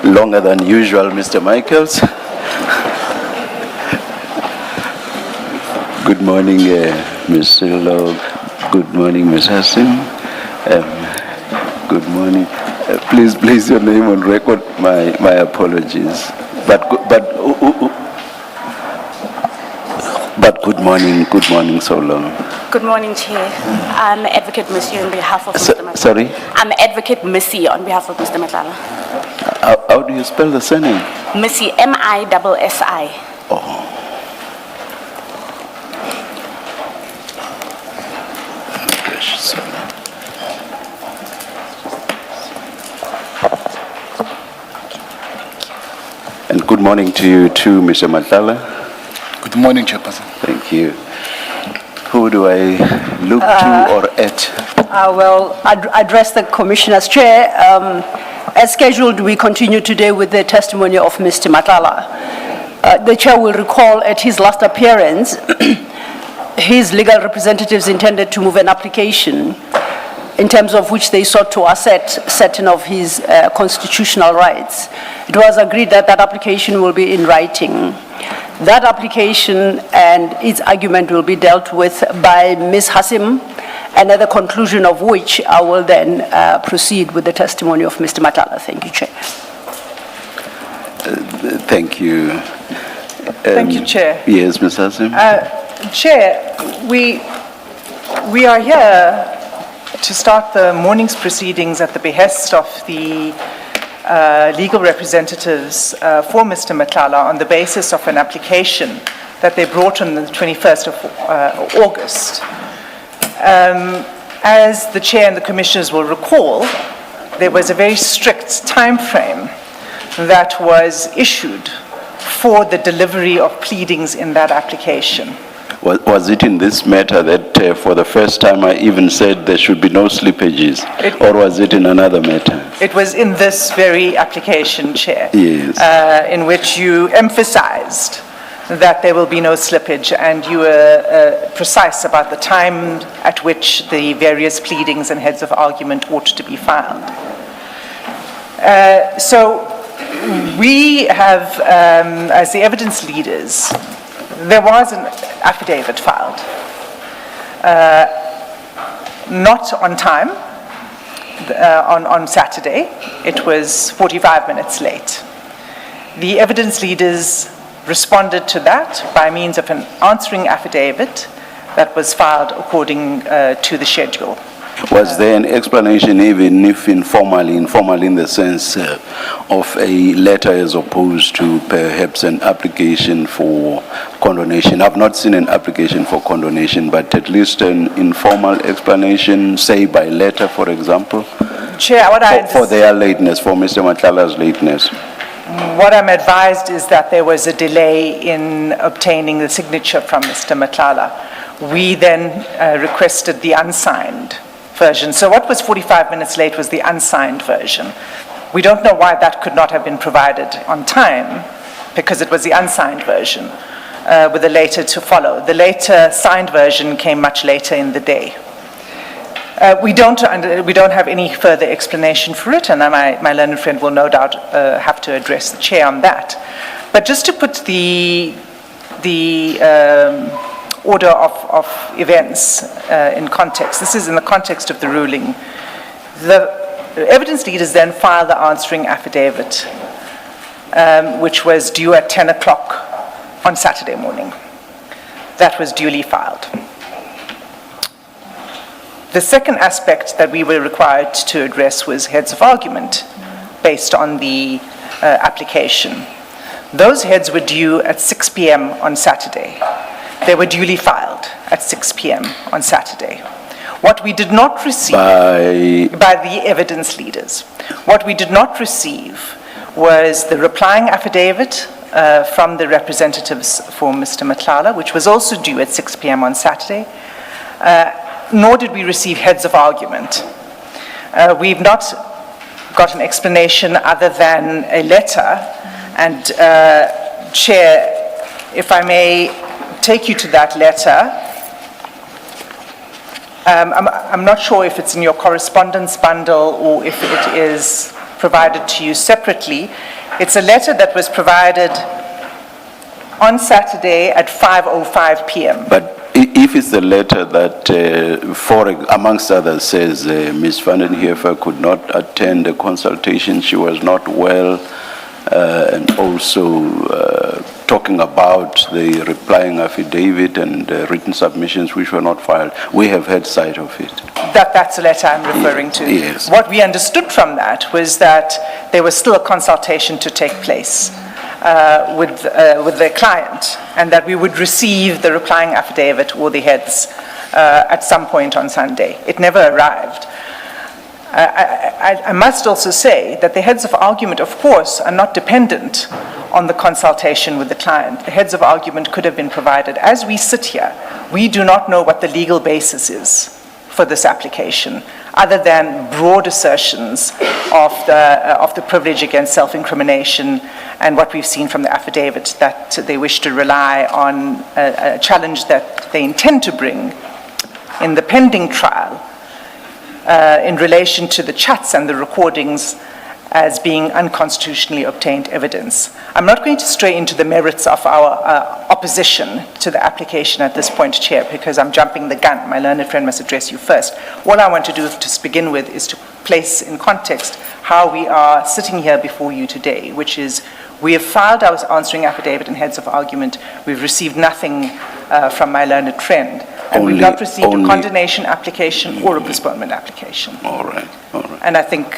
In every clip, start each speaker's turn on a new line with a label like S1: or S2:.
S1: longer than usual, Mr. Michaels. Good morning, Ms. Log. Good morning, Ms. Hassim. Good morning. Please place your name on record. My apologies. But good morning, so long.
S2: Good morning, Chair. I'm Advocate Missy on behalf of Mr. Madlanga.
S1: Sorry?
S2: I'm Advocate Missy on behalf of Mr. Madlanga.
S1: How do you spell the surname?
S2: Missy, M-I-S-S-I.
S1: Oh. And good morning to you too, Mr. Madlanga.
S3: Good morning, Chairperson.
S1: Thank you. Who do I look to or at?
S4: Well, address the Commissioner's Chair. As scheduled, we continue today with the testimony of Mr. Madlanga. The Chair will recall at his last appearance, his legal representatives intended to move an application in terms of which they sought to assert certain of his constitutional rights. It was agreed that that application will be in writing. That application and its argument will be dealt with by Ms. Hassim, and at the conclusion of which I will then proceed with the testimony of Mr. Madlanga. Thank you, Chair.
S1: Thank you.
S5: Thank you, Chair.
S1: Yes, Ms. Hassim.
S5: Chair, we are here to start the morning's proceedings at the behest of the legal representatives for Mr. Madlanga on the basis of an application that they brought on the 21st of August. As the Chair and the Commissioners will recall, there was a very strict time frame that was issued for the delivery of pleadings in that application.
S1: Was it in this matter that for the first time I even said there should be no slippages, or was it in another matter?
S5: It was in this very application, Chair,
S1: yes.
S5: In which you emphasized that there will be no slippage, and you were precise about the time at which the various pleadings and heads of argument ought to be filed. So we have, as the evidence leaders, there was an affidavit filed, not on time, on Saturday. It was 45 minutes late. The evidence leaders responded to that by means of an answering affidavit that was filed according to the schedule.
S1: Was there an explanation, even if informal in the sense of a letter as opposed to perhaps an application for condonation? I've not seen an application for condonation, but at least an informal explanation, say by letter, for example,
S5: Chair,
S1: for their lateness, for Mr. Madlanga's lateness.
S5: What I'm advised is that there was a delay in obtaining the signature from Mr. Madlanga. We then requested the unsigned version. So what was 45 minutes late was the unsigned version. We don't know why that could not have been provided on time, because it was the unsigned version with a later to follow. The later signed version came much later in the day. We don't have any further explanation for it, and my learned friend will no doubt have to address the Chair on that. But just to put the order of events in context. This is in the context of the ruling. The evidence leaders then filed the answering affidavit, which was due at 10 o'clock on Saturday morning. That was duly filed. The second aspect that we were required to address was heads of argument based on the application. Those heads were due at 6 p.m. on Saturday. They were duly filed at 6 p.m. on Saturday. What we did not receive by the evidence leaders, what we did not receive was the replying affidavit from the representatives for Mr. Madlanga, which was also due at 6 p.m. on Saturday, nor did we receive heads of argument. We've not got an explanation other than a letter, and Chair, if I may take you to that letter. I'm not sure if it's in your correspondence bundle or if it is provided to you separately. It's a letter that was provided on Saturday at 5:05 p.m.
S1: But if it's the letter that, amongst others, says Ms. van den Heever could not attend the consultation, she was not well, and also talking about the replying affidavit and written submissions which were not filed, we have had sight of it.
S5: That's the letter I'm referring to.
S1: Yes.
S5: What we understood from that was that there was still a consultation to take place with their client, and that we would receive the replying affidavit or the heads at some point on Sunday. It never arrived. I must also say that the heads of argument, of course, are not dependent on the consultation with the client. The heads of argument could have been provided. As we sit here, we do not know what the legal basis is for this application, other than broad assertions of the privilege against self-incrimination and what we've seen from the affidavit, that they wish to rely on a challenge that they intend to bring in the pending trial in relation to the chats and the recordings as being unconstitutionally obtained evidence. I'm not going to stray into the merits of our opposition to the application at this point, Chair, because I'm jumping the gun. My learned friend must address you first. All I want to do to begin with is to place in context how we are sitting here before you today, which is we have filed our answering affidavit and heads of argument. We've received nothing from my learned friend. And we've not received a condemnation application or a postponement application.
S1: All right, all right.
S5: And I think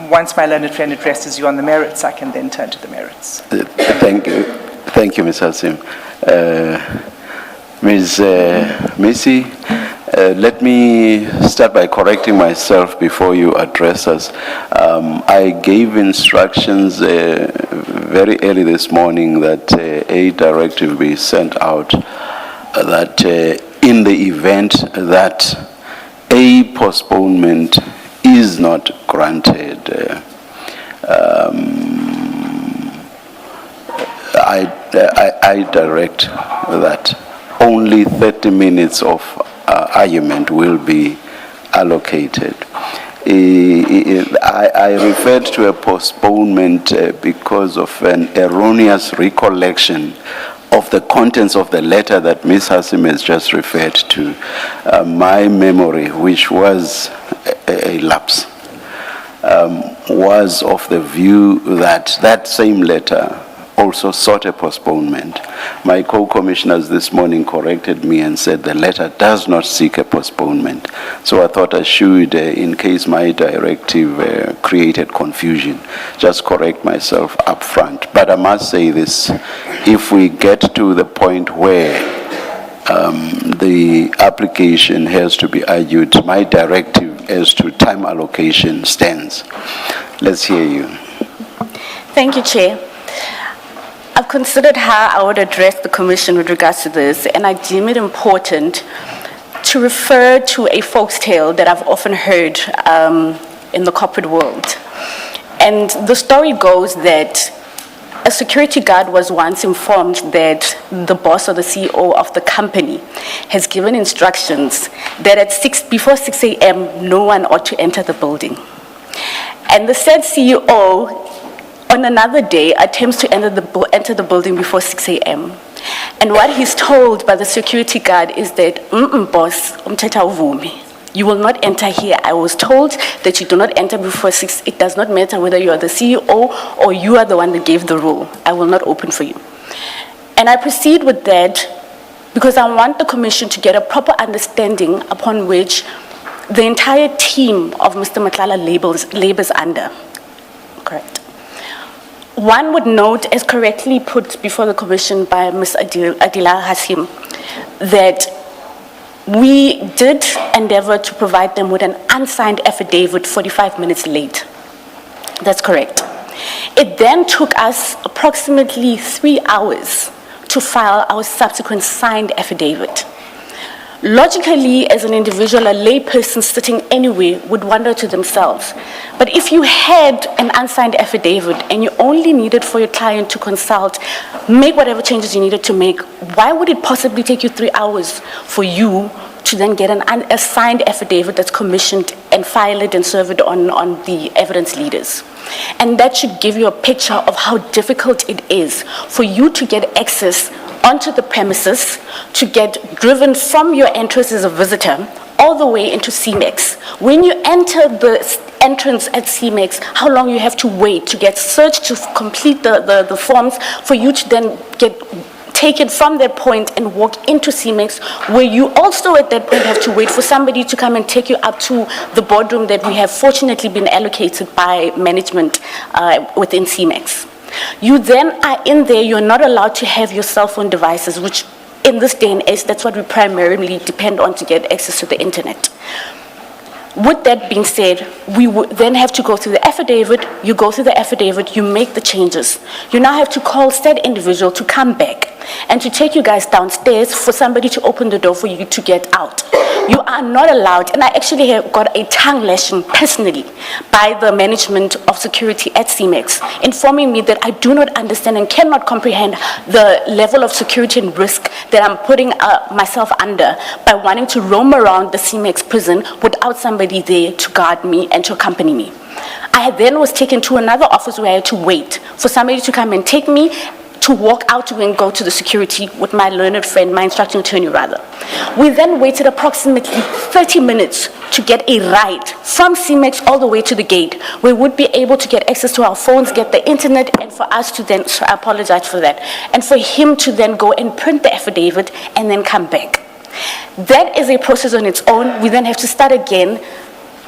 S5: once my learned friend addresses you on the merits, I can then turn to the merits.
S1: Thank you, Ms. Hassim. Ms. Missy, let me start by correcting myself before you address us. I gave instructions very early this morning that a directive be sent out that in the event that a postponement is not granted, I direct that only 30 minutes of argument will be allocated. I referred to a postponement because of an erroneous recollection of the contents of the letter that Ms. Hassim has just referred to. My memory, which was a lapse, was of the view that that same letter also sought a postponement. My co-commissioners this morning corrected me and said the letter does not seek a postponement. So I thought I should, in case my directive created confusion, just correct myself up front. But I must say this, if we get to the point where the application has to be argued, my directive as to time allocation stands. Let's hear you.
S2: Thank you, Chair. I've considered how I would address the Commission with regards to this, and I deem it important to refer to a folktale that I've often heard in the corporate world. And the story goes that a security guard was once informed that the boss or the CEO of the company has given instructions that before 6 a.m., no one ought to enter the building. And the said CEO, on another day, attempts to enter the building before 6 a.m. And what he's told by the security guard is that, boss, umthetha uvumi. You will not enter here. I was told that you do not enter before 6. It does not matter whether you are the CEO or you are the one that gave the rule. I will not open for you. And I proceed with that because I want the Commission to get a proper understanding upon which the entire team of Mr. Matlala labors under. Correct. One would note, as correctly put before the Commission by Ms. Adila Hassim, that we did endeavor to provide them with an unsigned affidavit 45 minutes late. That's correct. It then took us approximately 3 hours to file our subsequent signed affidavit. Logically, as an individual, a layperson sitting anywhere would wonder to themselves, but if you had an unsigned affidavit and you only needed for your client to consult, make whatever changes you needed to make, why would it possibly take you 3 hours for you to then get a signed affidavit that's commissioned and file it and serve it on the evidence leaders. And that should give you a picture of how difficult it is for you to get access onto the premises, to get driven from your entrance as a visitor all the way into CMEX. When you enter the entrance at CMEX, how long you have to wait to get searched, to complete the forms, for you to then get taken from that point and walk into CMEX, where you also at that point have to wait for somebody to come and take you up to the boardroom that we have fortunately been allocated by management within CMEX. You then are in there, you're not allowed to have your cell phone devices, which in this day and age, that's what we primarily depend on to get access to the internet. With that being said, we would then have to go through the affidavit. You go through the affidavit, you make the changes. You now have to call said individual to come back and to take you guys downstairs for somebody to open the door for you to get out. You are not allowed, and I actually have got a tongue lashing personally by the management of security at CMEX, informing me that I do not understand and cannot comprehend the level of security and risk that I'm putting myself under by wanting to roam around the CMEX prison without somebody there to guard me and to accompany me. I then was taken to another office where I had to wait for somebody to come and take me to walk out to and go to the security with my learned friend, my instructing attorney rather. We then waited approximately 30 minutes to get a ride from CMEX all the way to the gate. We would be able to get access to our phones, get the internet, and for us to then, so I apologize for that, and for him to then go and print the affidavit and then come back. That is a process on its own. We then have to start again,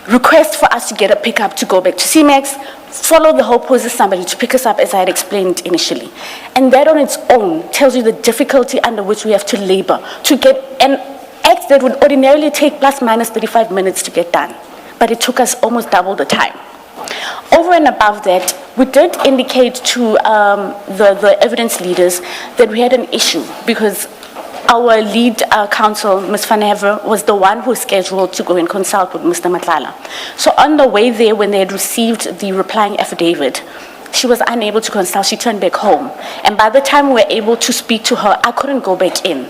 S2: request for us to get a pickup to go back to CMEX, follow the whole process, somebody to pick us up as I had explained initially. And that on its own tells you the difficulty under which we have to labor to get an act that would ordinarily take plus minus 35 minutes to get done. But it took us almost double the time. Over and above that, we did indicate to the evidence leaders that we had an issue because our lead counsel, Ms. Van Hever, was the one who was scheduled to go and consult with Mr. Matlala. So on the way there, when they had received the replying affidavit, she was unable to consult. She turned back home. And by the time we were able to speak to her, I couldn't go back in.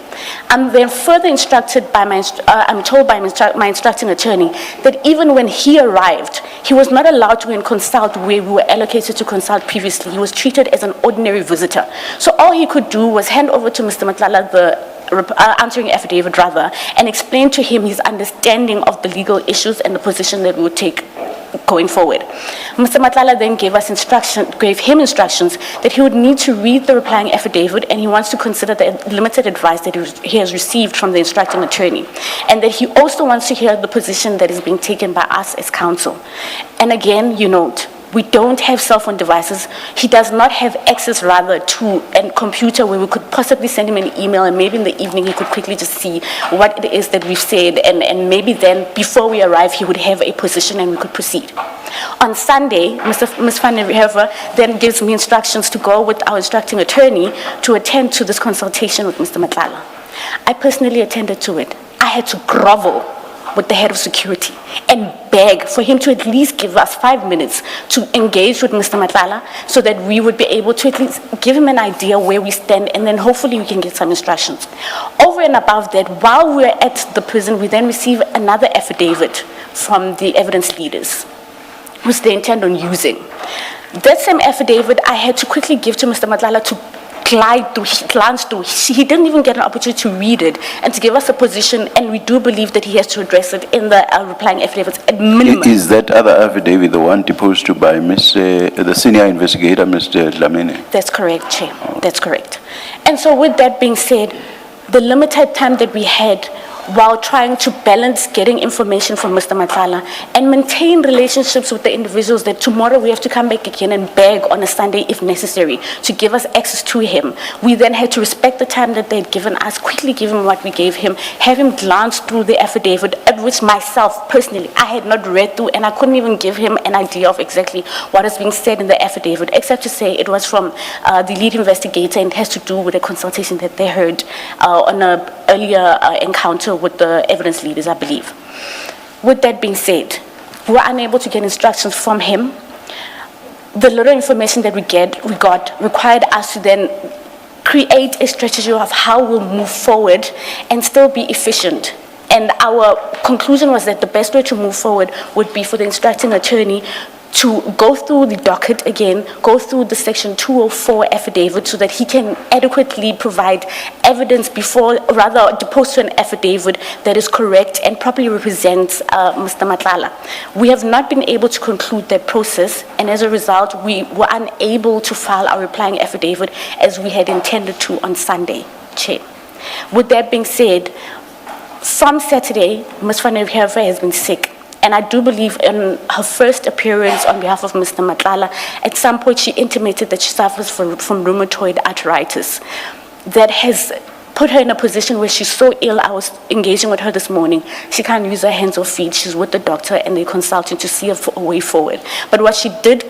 S2: I'm then further instructed by I'm told by my instructing attorney that even when he arrived, he was not allowed to go and consult where we were allocated to consult previously. He was treated as an ordinary visitor. So all he could do was hand over to Mr. Matlala the answering affidavit rather, and explain to him his understanding of the legal issues and the position that we would take going forward. Mr. Matlala then gave him instructions that he would need to read the replying affidavit, and he wants to consider the limited advice that he has received from the instructing attorney, and that he also wants to hear the position that is being taken by us as counsel. And again, you note, we don't have cell phone devices. He does not have access, rather, to a computer where we could possibly send him an email, and maybe in the evening he could quickly just see what it is that we've said, and maybe then, before we arrive, he would have a position and we could proceed. On Sunday, Ms. Van Hever then gives me instructions to go with our instructing attorney to attend to this consultation with Mr. Matlala. I personally attended to it. I had to grovel with the head of security and beg for him to at least give us 5 minutes to engage with Mr. Matlala so that we would be able to at least give him an idea where we stand, and then hopefully we can get some instructions. Over and above that, while we're at the prison, we then receive another affidavit from the evidence leaders, which they intend on using. That same affidavit I had to quickly give to Mr. Matlala to glance through. He didn't even get an opportunity to read it and to give us a position, and we do believe that he has to address it in the replying affidavits at minimum.
S1: Is that other affidavit the one deposed to by the senior investigator, Mr. Dlamini?
S2: That's correct, Chair. That's correct. And so with that being said, the limited time that we had while trying to balance getting information from Mr. Matlala and maintain relationships with the individuals that tomorrow we have to come back again and beg on a Sunday if necessary to give us access to him. We then had to respect the time that they had given us, quickly give him what we gave him, have him glance through the affidavit, at which myself personally, I had not read through, and I couldn't even give him an idea of exactly what is being said in the affidavit, except to say it was from the lead investigator and it has to do with a consultation that they heard on an earlier encounter with the evidence leaders, I believe. With that being said, we were unable to get instructions from him. The little information that we got required us to then create a strategy of how we'll move forward and still be efficient And our conclusion was that the best way to move forward would be for the instructing attorney to go through the docket again, go through the Section 204 affidavit so that he can adequately provide evidence before, rather depose to an affidavit that is correct and properly represents Mr. Matlala. We have not been able to conclude that process, and as a result, we were unable to file our replying affidavit as we had intended to on Sunday, Chair. With that being said, from Saturday, Ms. Van der Heever has been sick. And I do believe in her first appearance on behalf of Mr. Matlala, at some point she intimated that she suffers from rheumatoid arthritis. That has put her in a position where she's so ill. I was engaging with her this morning. She can't use her hands or feet. She's with the doctor and they're consulting to see a way forward. But what she did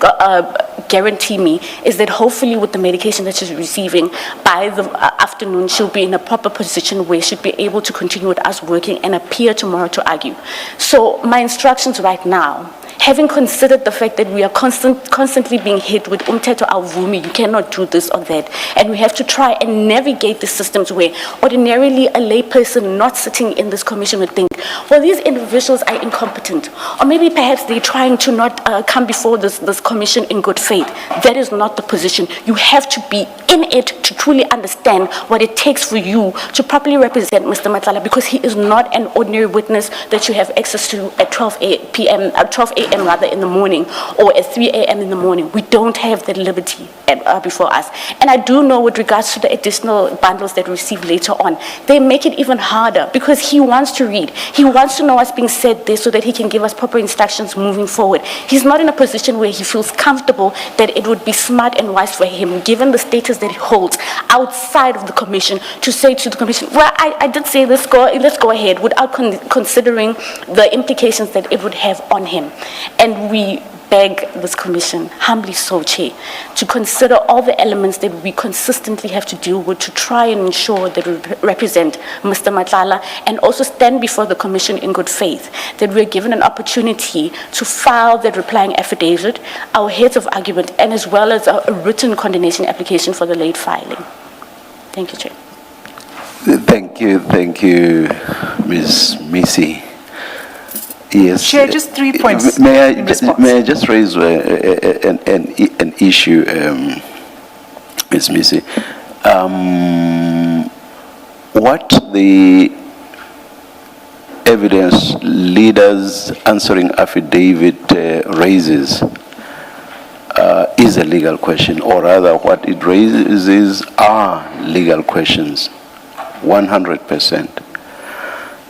S2: guarantee me is that hopefully with the medication that she's receiving, by the afternoon she'll be in a proper position where she'll be able to continue with us working and appear tomorrow to argue. So my instructions right now, having considered the fact that we are constantly being hit with umthetho awuvumi, you cannot do this or that, and we have to try and navigate the systems where ordinarily a layperson not sitting in this commission would think, well, these individuals are incompetent, or maybe perhaps they're trying to not come before this commission in good faith. That is not the position. You have to be in it to truly understand what it takes for you to properly represent Mr. Matlala, because he is not an ordinary witness that you have access to at 12 a.m. rather in the morning, or at 3 a.m. in the morning. We don't have that liberty before us. And I do know with regards to the additional bundles that we receive later on, they make it even harder because he wants to read. He wants to know what's being said there so that he can give us proper instructions moving forward. He's not in a position where he feels comfortable that it would be smart and wise for him, given the status that he holds outside of the commission, to say to the commission, well, I did say let's go ahead, without considering the implications that it would have on him. And we beg this commission, humbly so, Chair, to consider all the elements that we consistently have to deal with to try and ensure that we represent Mr. Matlala, and also stand before the commission in good faith, that we're given an opportunity to file that replying affidavit, our heads of argument, and as well as a written condemnation application for the late filing. Thank you, Chair.
S1: Thank you, Ms. Missy. Yes.
S5: Chair, just 3 points
S1: May I just raise an issue, Ms. Missy? What the evidence leaders answering affidavit raises is a legal question, or rather what it raises are legal questions, 100%.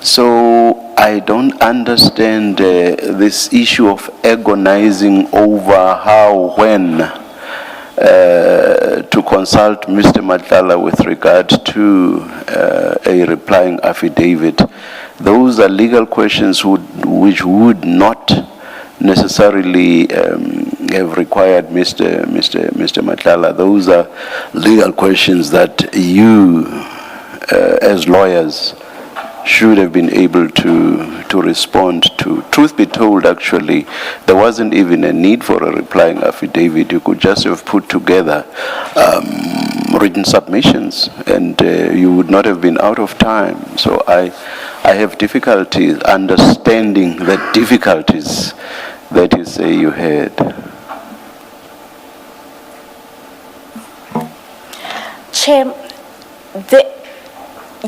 S1: So I don't understand this issue of agonizing over how, when to consult Mr. Matlala with regard to a replying affidavit. Those are legal questions which would not necessarily have required Mr. Matlala. Those are legal questions that you, as lawyers, should have been able to respond to. Truth be told, actually, there wasn't even a need for a replying affidavit. You could just have put together written submissions and you would not have been out of time. So I have difficulties understanding the difficulties that you say you had.
S2: Chair,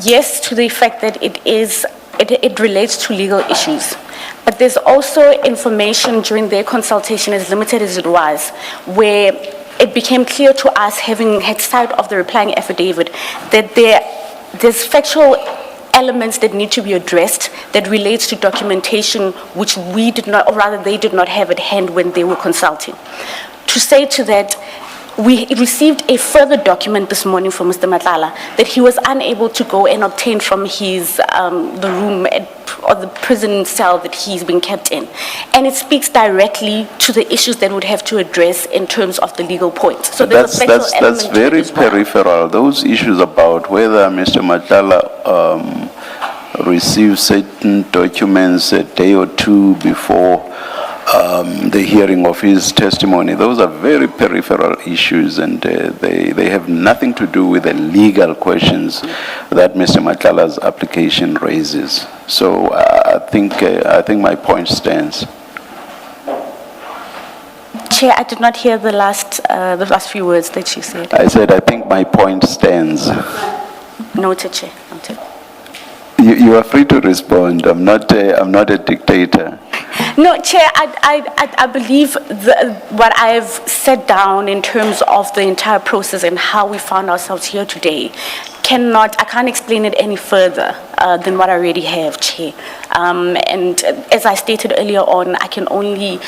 S2: yes, to the effect that it relates to legal issues. But there's also information during their consultation, as limited as it was, where it became clear to us, having had sight of the replying affidavit, that there's factual elements that need to be addressed that relates to documentation which we did not, or rather they did not have at hand when they were consulting. To say to that, we received a further document this morning from Mr. Matlala that he was unable to go and obtain from his the room or the prison cell that he's been kept in. And it speaks directly to the issues that would have to address in terms of the legal points. So there's a factual element
S1: that's very
S2: as well.
S1: peripheral. Those issues about whether Mr. Matlala received certain documents a day or two before the hearing of his testimony. Those are very peripheral issues, and they have nothing to do with the legal questions that Mr. Matlala's application raises. So I think my point stands.
S2: Chair, I did not hear the last few words that you said.
S1: I said I think my point stands.
S2: Noted, Chair. Noted.
S1: You are free to respond. I'm not a dictator.
S2: No, Chair, I believe what I've set down in terms of the entire process and how we found ourselves here today I can't explain it any further than what I already have, Chair. And as I stated earlier on, I can only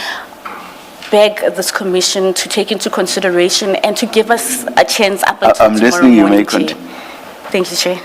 S2: beg this commission to take into consideration and to give us a chance up until
S1: I'm
S2: tomorrow
S1: listening, you
S2: morning,
S1: may
S2: Chair.
S1: continue.
S2: Thank you, Chair.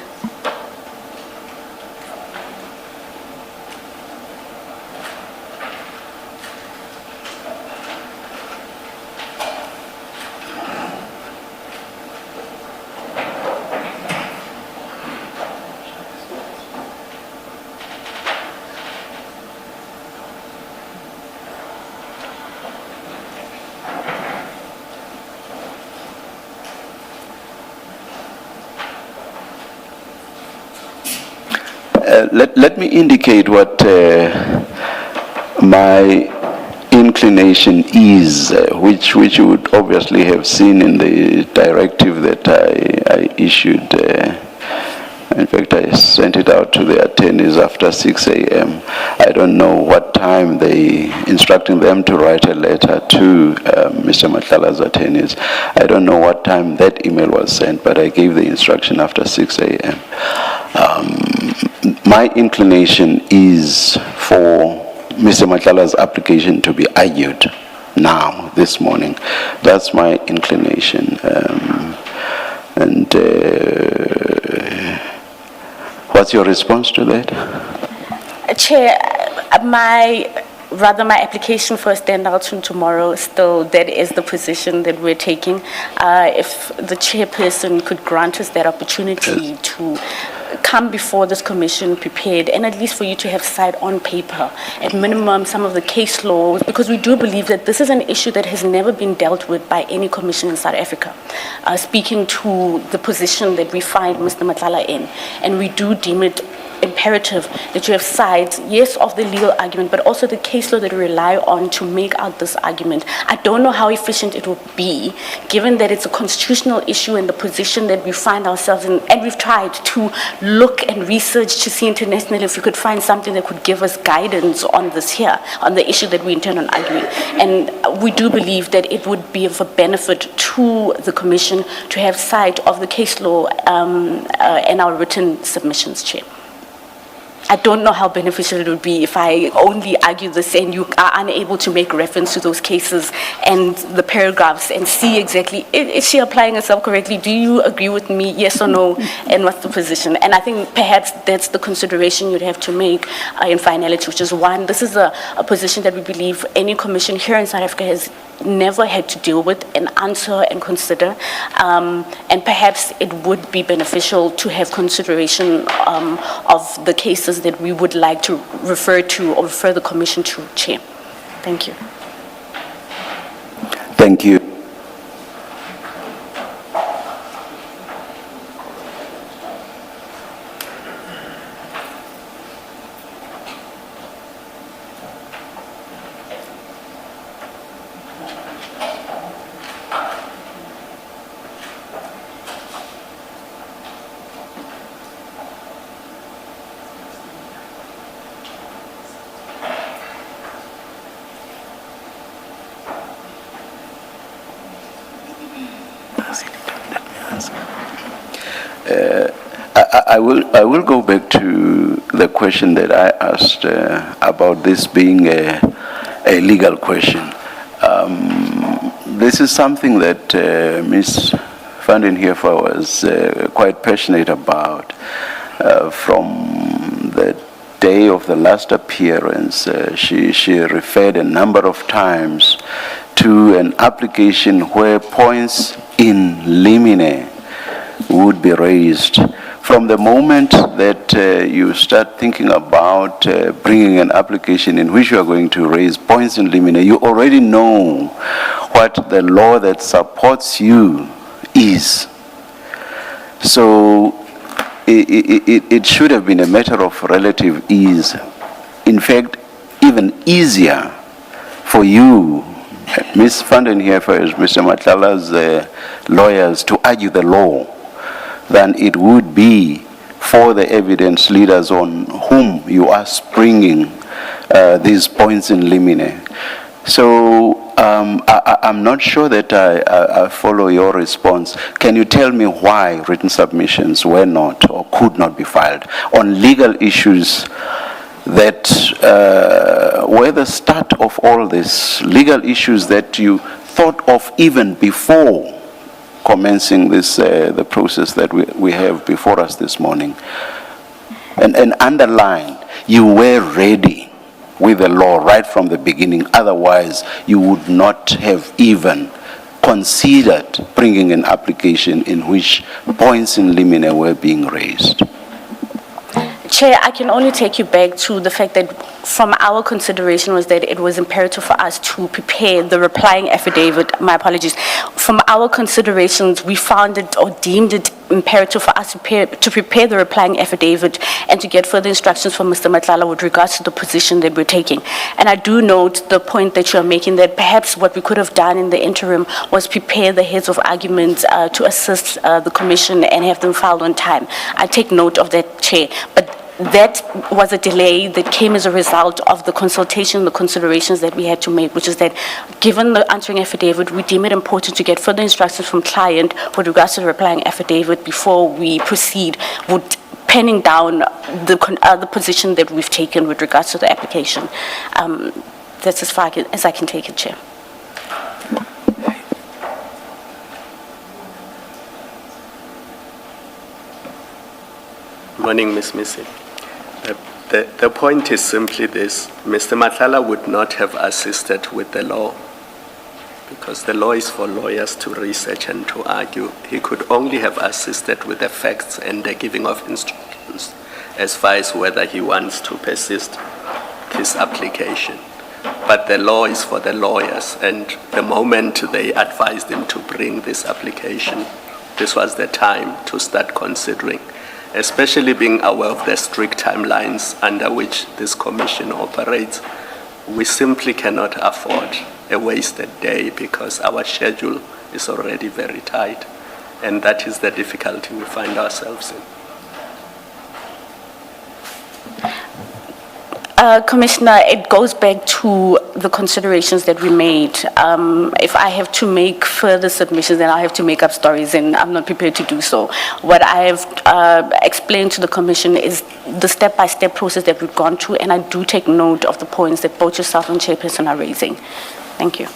S1: Let me indicate what my inclination is, which you would obviously have seen in the directive that I issued. In fact, I sent it out to the attorneys after 6 a.m. I don't know what time they instructing them to write a letter to Mr. Matlala's attorneys. I don't know what time that email was sent, but I gave the instruction after 6 a.m. My inclination is for Mr. Matlala's application to be argued now, this morning. That's my inclination. What's your response to that?
S2: Chair, my application for a standout from tomorrow, still, that is the position that we're taking. If the chairperson could grant us that opportunity to come before this commission prepared, and at least for you to have sight on paper, at minimum, some of the case laws, because we do believe that this is an issue that has never been dealt with by any commission in South Africa. Speaking to the position that we find Mr. Matlala in, and we do deem it imperative that you have sides, yes, of the legal argument, but also the case law that we rely on to make out this argument. I don't know how efficient it will be, given that it's a constitutional issue and the position that we find ourselves in, and we've tried to look and research to see internationally if we could find something that could give us guidance on this here, on the issue that we intend on arguing. And we do believe that it would be of a benefit to the Commission to have sight of the case law and our written submissions, Chair. I don't know how beneficial it would be if I only argue this and you are unable to make reference to those cases and the paragraphs and see exactly, is she applying herself correctly? Do you agree with me, yes or no, and what's the position? And I think perhaps that's the consideration you'd have to make in finality, which is one, this is a position that we believe any commission here in South Africa has never had to deal with and answer and consider, and perhaps it would be beneficial to have consideration of the cases that we would like to refer to or refer the commission to, Chair. Thank you.
S1: Thank you. I will go back to the question that I asked about this being a legal question. This is something that Ms. Vandenheefer was quite passionate about from the day of the last appearance. She referred a number of times to an application where points in limine would be raised From the moment that you start thinking about bringing an application in which you are going to raise points in limine, you already know what the law that supports you is. So it should have been a matter of relative ease. In fact, even easier for you, Ms. Vandenheefer, as Mr. Matlala's lawyers, to argue the law than it would be for the evidence leaders on whom you are springing these points in limine. So I'm not sure that I follow your response. Can you tell me why written submissions were not or could not be filed on legal issues that were the start of all this, legal issues that you thought of even before commencing this, the process that we have before us this morning? And underline, you were ready with the law right from the beginning. Otherwise, you would not have even considered bringing an application in which points in limine were being raised.
S2: Chair, I can only take you back to the fact that from our consideration was that it was imperative for us to prepare the replying affidavit. My apologies. From our considerations, we found it or deemed it imperative for us to prepare the replying affidavit and to get further instructions from Mr. Matlala with regards to the position that we're taking. And I do note the point that you're making that perhaps what we could have done in the interim was prepare the heads of arguments to assist the commission and have them filed on time. I take note of that, Chair. But that was a delay that came as a result of the consultation, the considerations that we had to make, which is that given the answering affidavit, we deem it important to get further instructions from client with regards to the replying affidavit before we proceed with penning down the position that we've taken with regards to the application. That's as far as I can take it, Chair.
S6: Morning, Ms. Missy. The point is simply this. Mr. Matlala would not have assisted with the law because the law is for lawyers to research and to argue. He could only have assisted with the facts and the giving of instructions as far as whether he wants to persist his application. But the law is for the lawyers, and the moment they advised him to bring this application, this was the time to start considering, especially being aware of the strict timelines under which this commission operates. We simply cannot afford a wasted day because our schedule is already very tight, and that is the difficulty we find ourselves in.
S2: Commissioner, it goes back to the considerations that we made. If I have to make further submissions, then I have to make up stories, and I'm not prepared to do so. What I have explained to the Commission is the step-by-step process that we've gone through, and I do take note of the points that both yourself and Chairperson are raising. Thank you.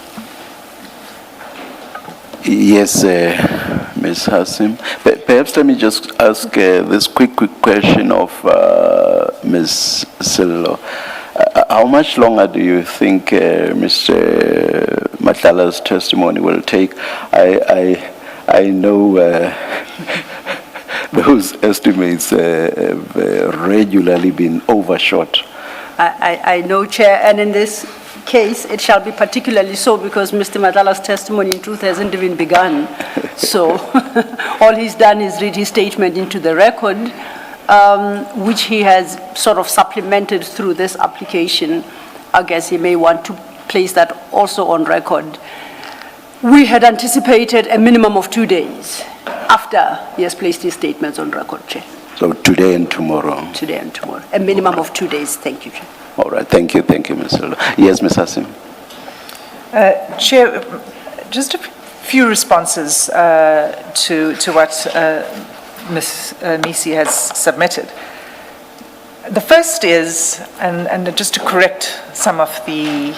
S1: Yes, Ms. Hassim. Perhaps let me just ask this quick question of Ms. Sillo. How much longer do you think Mr. Matlala's testimony will take? I know those estimates have regularly been overshot.
S4: I know, Chair, and in this case, it shall be particularly so because Mr. Matlala's testimony in truth hasn't even begun. So all he's done is read his statement into the record, which he has sort of supplemented through this application. I guess he may want to place that also on record. We had anticipated a minimum of 2 days after he has placed his statements on record, Chair.
S1: So today and tomorrow?
S4: Today and tomorrow. A minimum of 2 days. Thank you, Chair.
S1: All right. Thank you, Ms. Sillo. Yes, Ms. Hassim.
S5: Chair, just a few responses to what Ms. Nisi has submitted. The first is, and just to correct some of the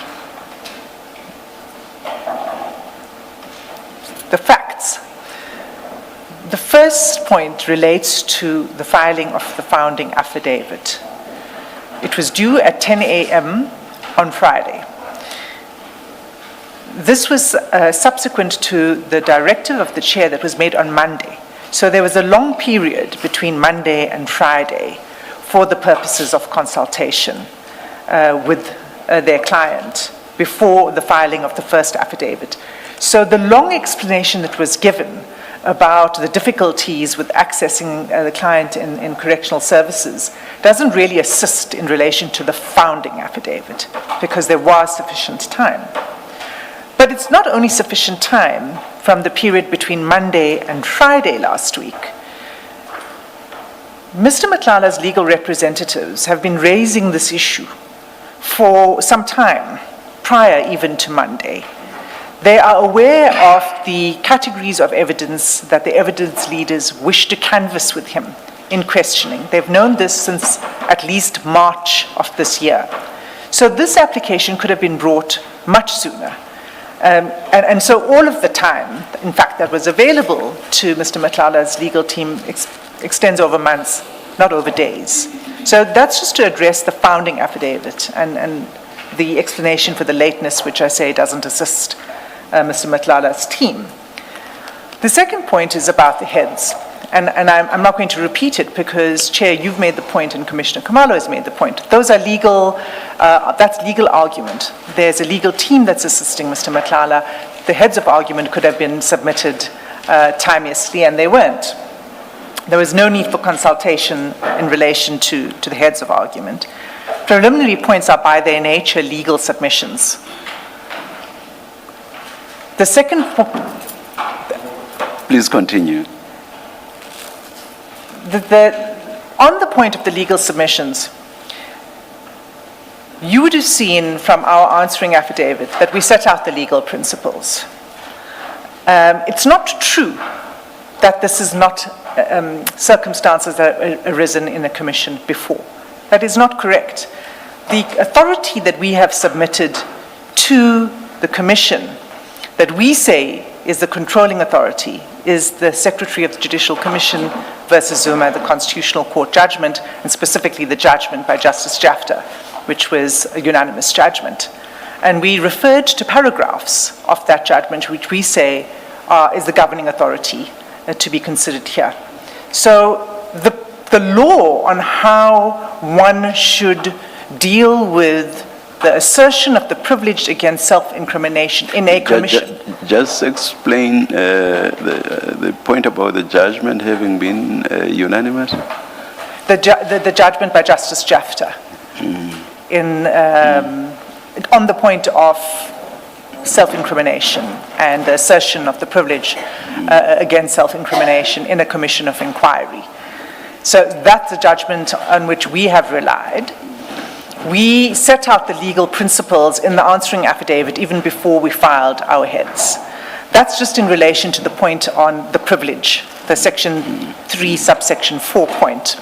S5: facts. The first point relates to the filing of the founding affidavit. It was due at 10 a.m. on Friday. This was subsequent to the directive of the chair that was made on Monday So there was a long period between Monday and Friday for the purposes of consultation with their client before the filing of the first affidavit. So the long explanation that was given about the difficulties with accessing the client in correctional services doesn't really assist in relation to the founding affidavit, because there was sufficient time. But it's not only sufficient time from the period between Monday and Friday last week. Mr. Matlala's legal representatives have been raising this issue for some time, prior even to Monday. They are aware of the categories of evidence that the evidence leaders wish to canvass with him in questioning. They've known this since at least March of this year. So this application could have been brought much sooner. And so all of the time, in fact, that was available to Mr. Matlala's legal team extends over months, not over days. So that's just to address the founding affidavit and the explanation for the lateness, which I say doesn't assist Mr. Matlala's team. The second point is about the heads. And I'm not going to repeat it because, Chair, you've made the point and Commissioner Khumalo has made the point. Those are legal, that's legal argument. There's a legal team that's assisting Mr. Matlala. The heads of argument could have been submitted timeously, and they weren't. There was no need for consultation in relation to the heads of argument. Preliminary points are by their nature legal submissions. The second
S1: Please continue.
S5: On the point of the legal submissions, you would have seen from our answering affidavit that we set out the legal principles. It's not true that this is not circumstances that have arisen in a commission before. That is not correct. The authority that we have submitted to the commission that we say is the controlling authority is the Secretary of the Judicial Commission versus Zuma, the Constitutional Court judgment, and specifically the judgment by Justice Jafta, which was a unanimous judgment. And we referred to paragraphs of that judgment, which we say is the governing authority to be considered here. So the law on how one should deal with the assertion of the privilege against self-incrimination in a commission.
S1: Just explain the point about the judgment having been unanimous.
S5: The judgment by Justice Jafta on the point of self-incrimination and the assertion of the privilege against self-incrimination in a commission of inquiry. So that's the judgment on which we have relied. We set out the legal principles in the answering affidavit even before we filed our heads. That's just in relation to the point on the privilege, the section 3, subsection 4 point.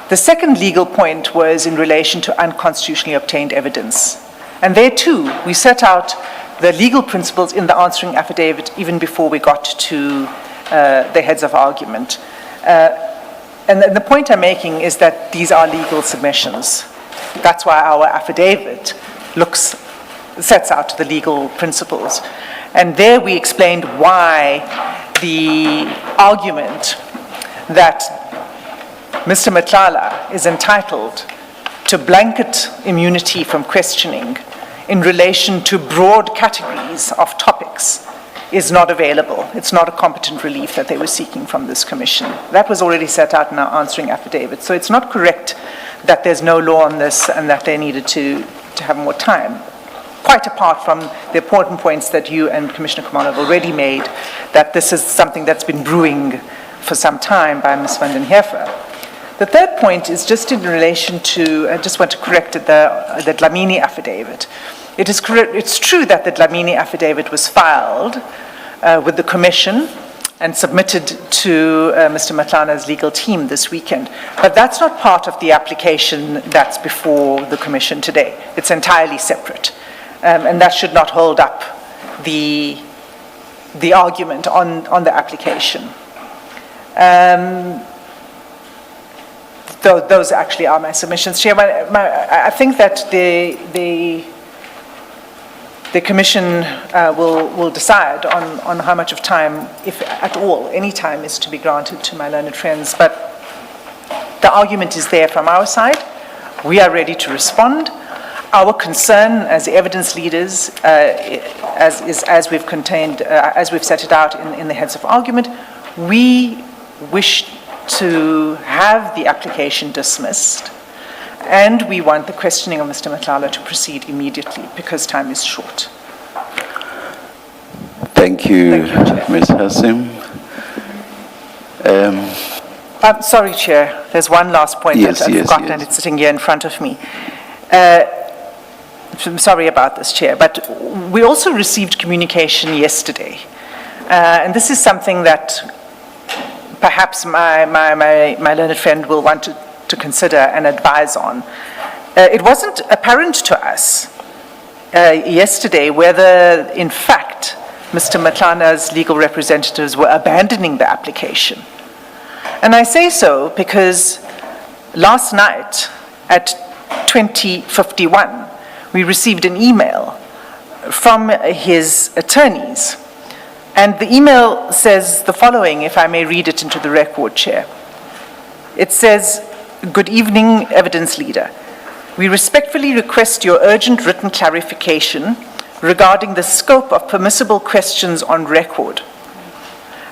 S5: The second legal point was in relation to unconstitutionally obtained evidence. And there too, we set out the legal principles in the answering affidavit even before we got to the heads of argument. And the point I'm making is that these are legal submissions. That's why our affidavit sets out the legal principles. And there we explained why the argument that Mr. Matlala is entitled to blanket immunity from questioning in relation to broad categories of topics is not available. It's not a competent relief that they were seeking from this commission. That was already set out in our answering affidavit. So it's not correct that there's no law on this and that they needed to have more time. Quite apart from the important points that you and Commissioner Khumalo have already made, that this is something that's been brewing for some time by Ms. van den Heever. The third point is just in relation to, I just want to correct the Dlamini affidavit. It's true that the Dlamini affidavit was filed with the commission and submitted to Mr. Matlala's legal team this weekend. But that's not part of the application that's before the commission today. It's entirely separate. And that should not hold up the argument on the application. Those actually are my submissions. Chair, I think that The Commission will decide on how much of time, if at all, any time is to be granted to my learned friends. But the argument is there from our side. We are ready to respond. Our concern as evidence leaders, as we've set it out in the heads of argument, we wish to have the application dismissed, and we want the questioning of Mr. Madlanga to proceed immediately because time is short.
S1: Thank you,
S5: Chair.
S1: Ms. Hassim.
S5: I'm sorry, Chair. There's one last point
S1: Yes,
S5: that I've
S1: yes,
S5: forgotten,
S1: yes.
S5: and it's sitting here in front of me. I'm sorry about this, Chair, but we also received communication yesterday, and this is something that perhaps my learned friend will want to consider and advise on. It wasn't apparent to us yesterday whether, in fact, Mr. Madlanga's legal representatives were abandoning the application. And I say so because last night at 20:51, we received an email from his attorneys. And the email says the following, if I may read it into the record, Chair. It says, "Good evening, evidence leader. We respectfully request your urgent written clarification regarding the scope of permissible questions on record.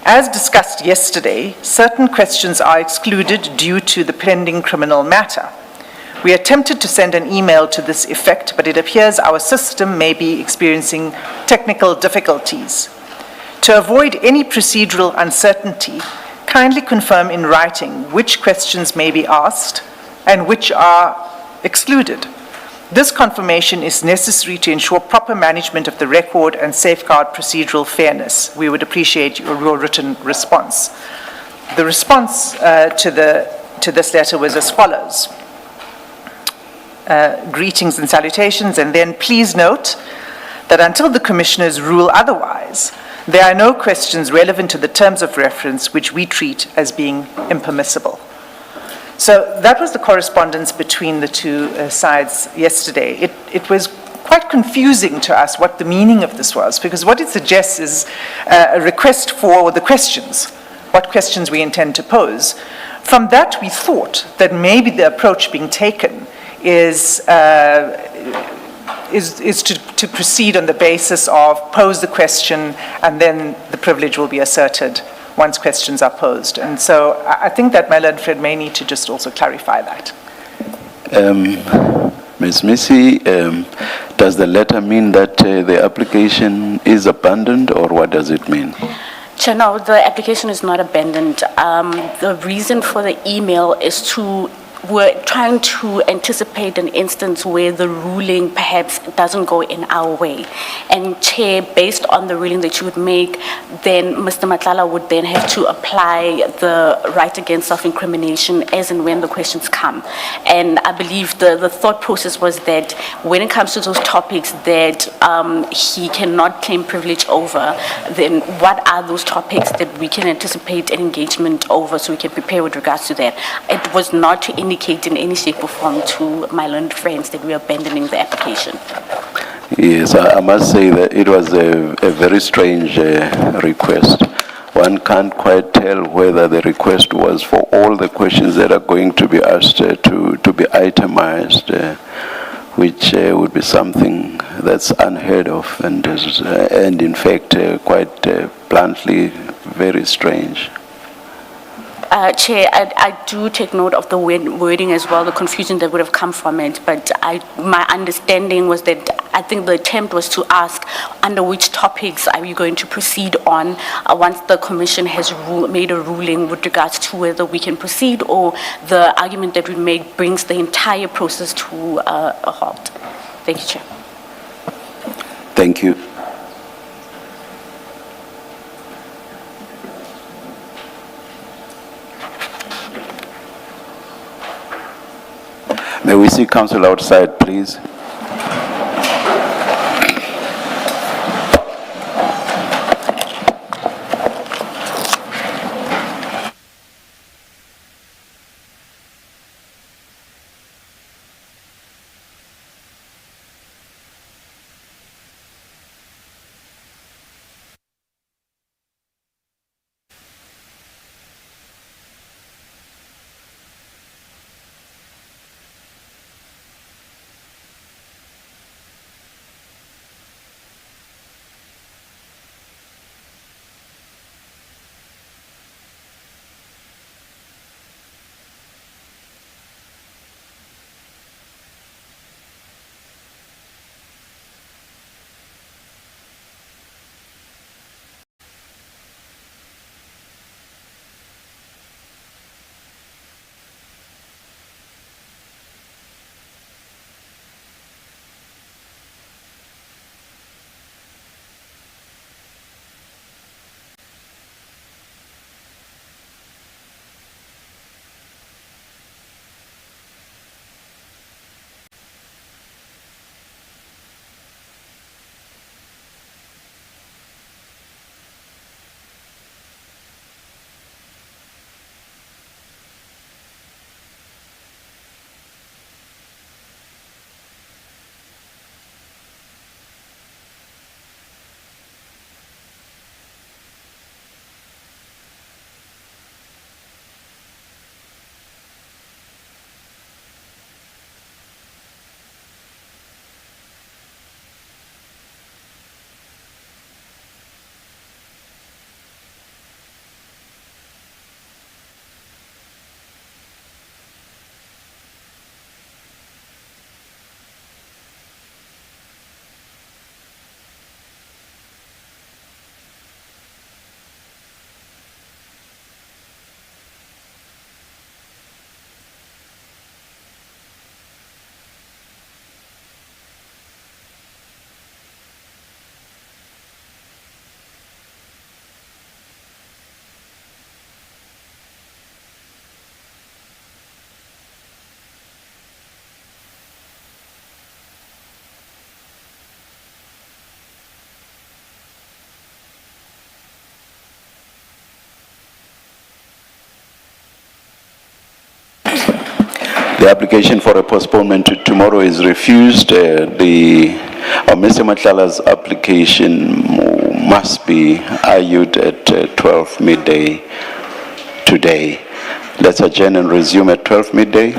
S5: As discussed yesterday, certain questions are excluded due to the pending criminal matter. We attempted to send an email to this effect, but it appears our system may be experiencing technical difficulties. To avoid any procedural uncertainty, kindly confirm in writing which questions may be asked and which are excluded. This confirmation is necessary to ensure proper management of the record and safeguard procedural fairness. We would appreciate your written response." The response to this letter was as follows. Greetings and salutations, and then please note that until the commissioners rule otherwise, there are no questions relevant to the terms of reference which we treat as being impermissible. So that was the correspondence between the two sides yesterday. It was quite confusing to us what the meaning of this was, because what it suggests is a request for the questions, what questions we intend to pose. From that, we thought that maybe the approach being taken is to proceed on the basis of pose the question and then the privilege will be asserted once questions are posed. And so I think that my learned friend may need to just also clarify that.
S1: Ms. Missy, does the letter mean that the application is abandoned, or what does it mean?
S2: Chair, no, the application is not abandoned. The reason for the email is we're trying to anticipate an instance where the ruling perhaps doesn't go in our way. And Chair, based on the ruling that you would make, then Mr. Madlanga would then have to apply the right against self-incrimination as and when the questions come. And I believe the thought process was that when it comes to those topics that he cannot claim privilege over, then what are those topics that we can anticipate an engagement over so we can prepare with regards to that? It was not to indicate in any shape or form to my learned friends that we are abandoning the application.
S1: Yes, I must say that it was a very strange request. One can't quite tell whether the request was for all the questions that are going to be asked to be itemized, which would be something that's unheard of and in fact quite bluntly very strange.
S2: Chair, I do take note of the wording as well, the confusion that would have come from it, but my understanding was that I think the attempt was to ask under which topics are we going to proceed on once the Commission has made a ruling with regards to whether we can proceed, or the argument that we make brings the entire process to a halt. Thank you, Chair.
S1: Thank you. May we see counsel outside, please? The application for a postponement to tomorrow is refused. Mr. Matlala's application must be argued at 12 midday today. Let's adjourn and resume at 12 midday.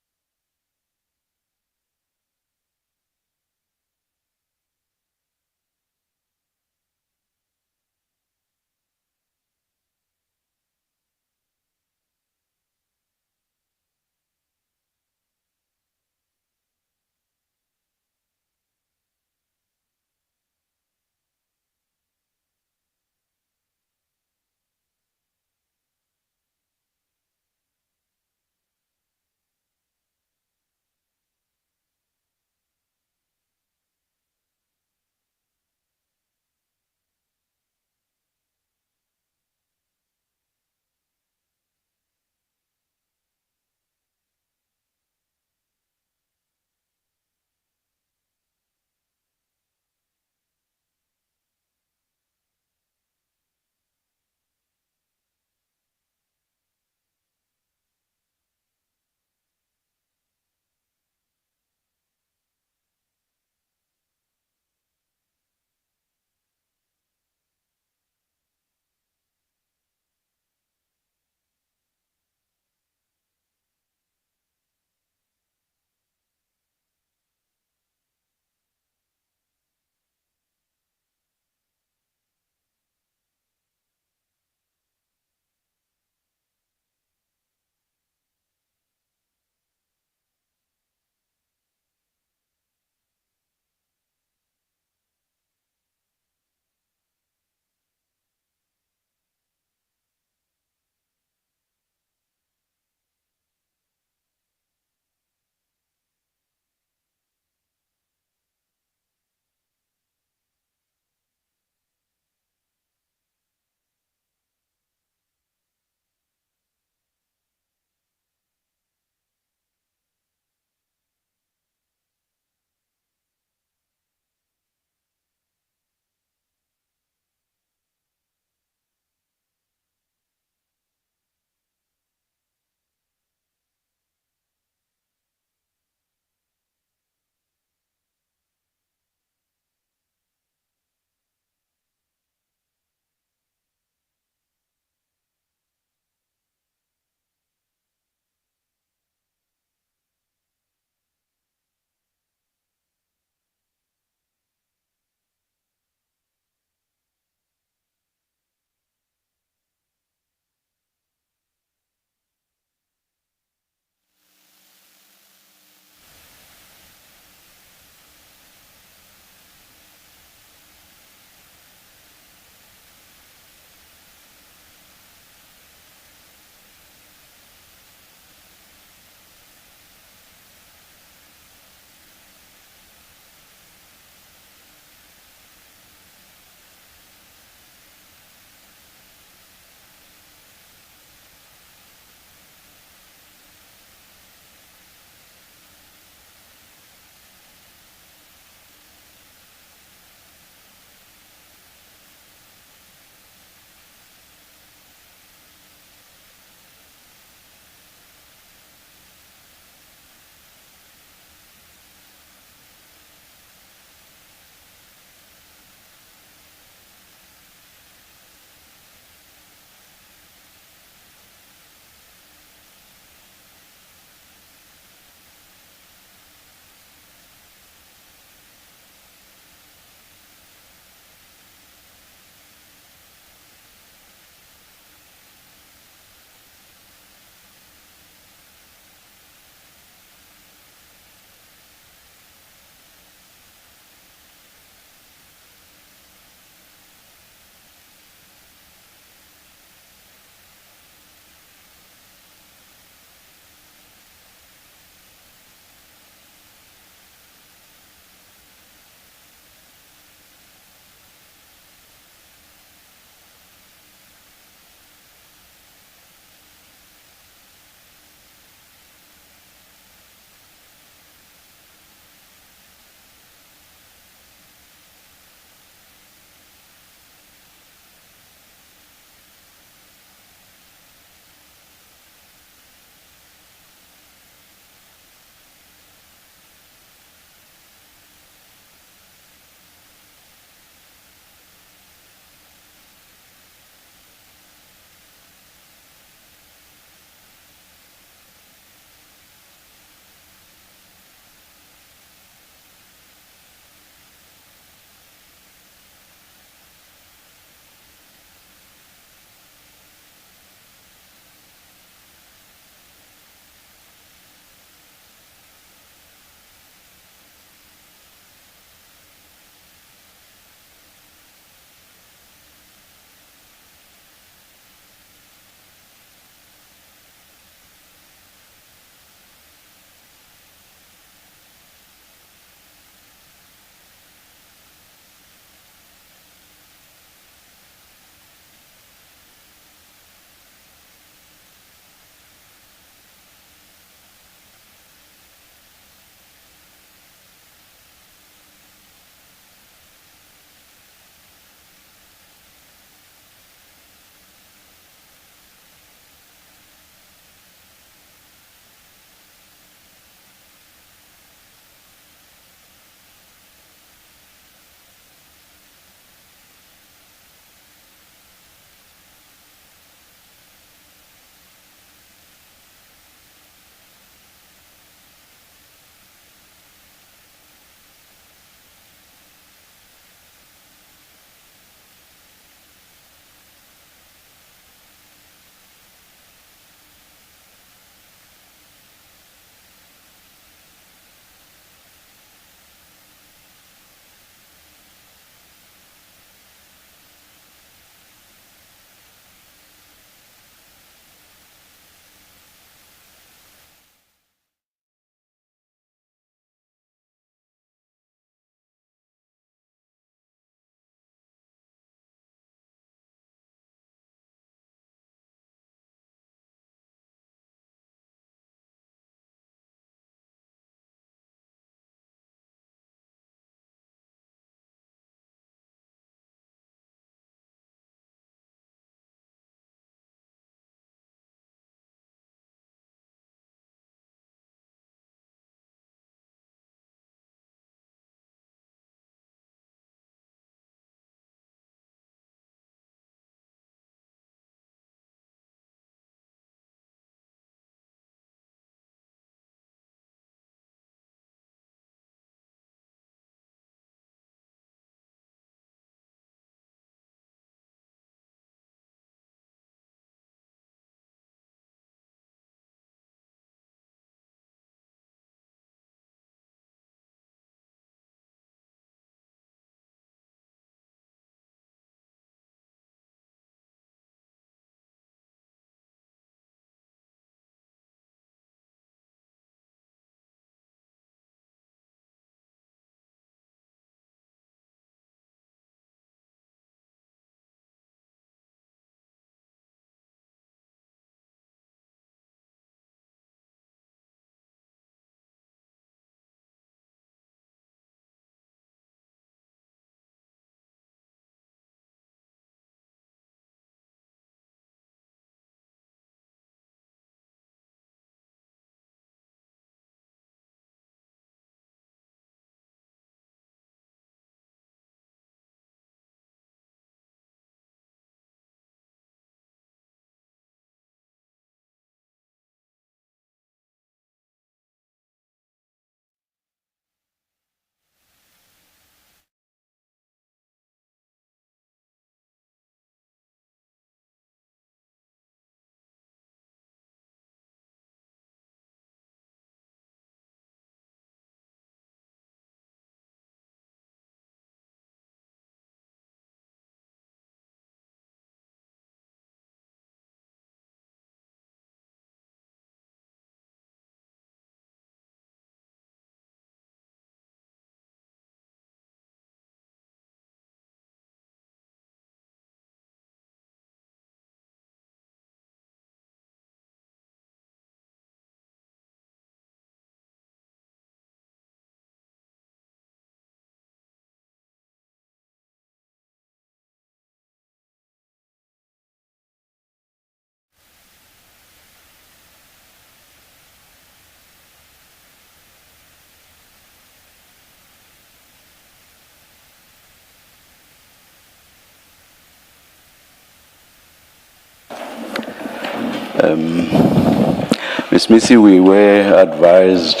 S1: Ms. Missy, we were advised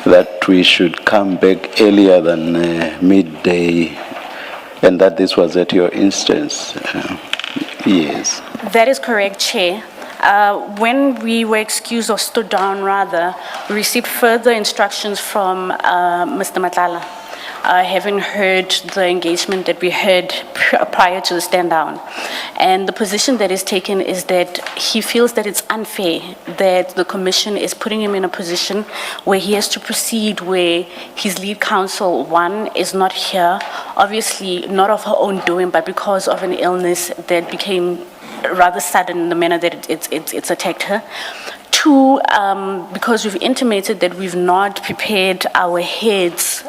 S1: that we should come back earlier than midday, and that this was at your instance. Yes.
S2: That is correct, Chair. When we were excused or stood down, rather, we received further instructions from Mr. Madlanga, having heard the engagement that we had prior to the stand down. And the position that is taken is that he feels that it's unfair that the commission is putting him in a position where he has to proceed where his lead counsel, one, is not here, obviously not of her own doing, but because of an illness that became rather sudden in the manner that it's attacked her. Two, because we've intimated that we've not prepared our heads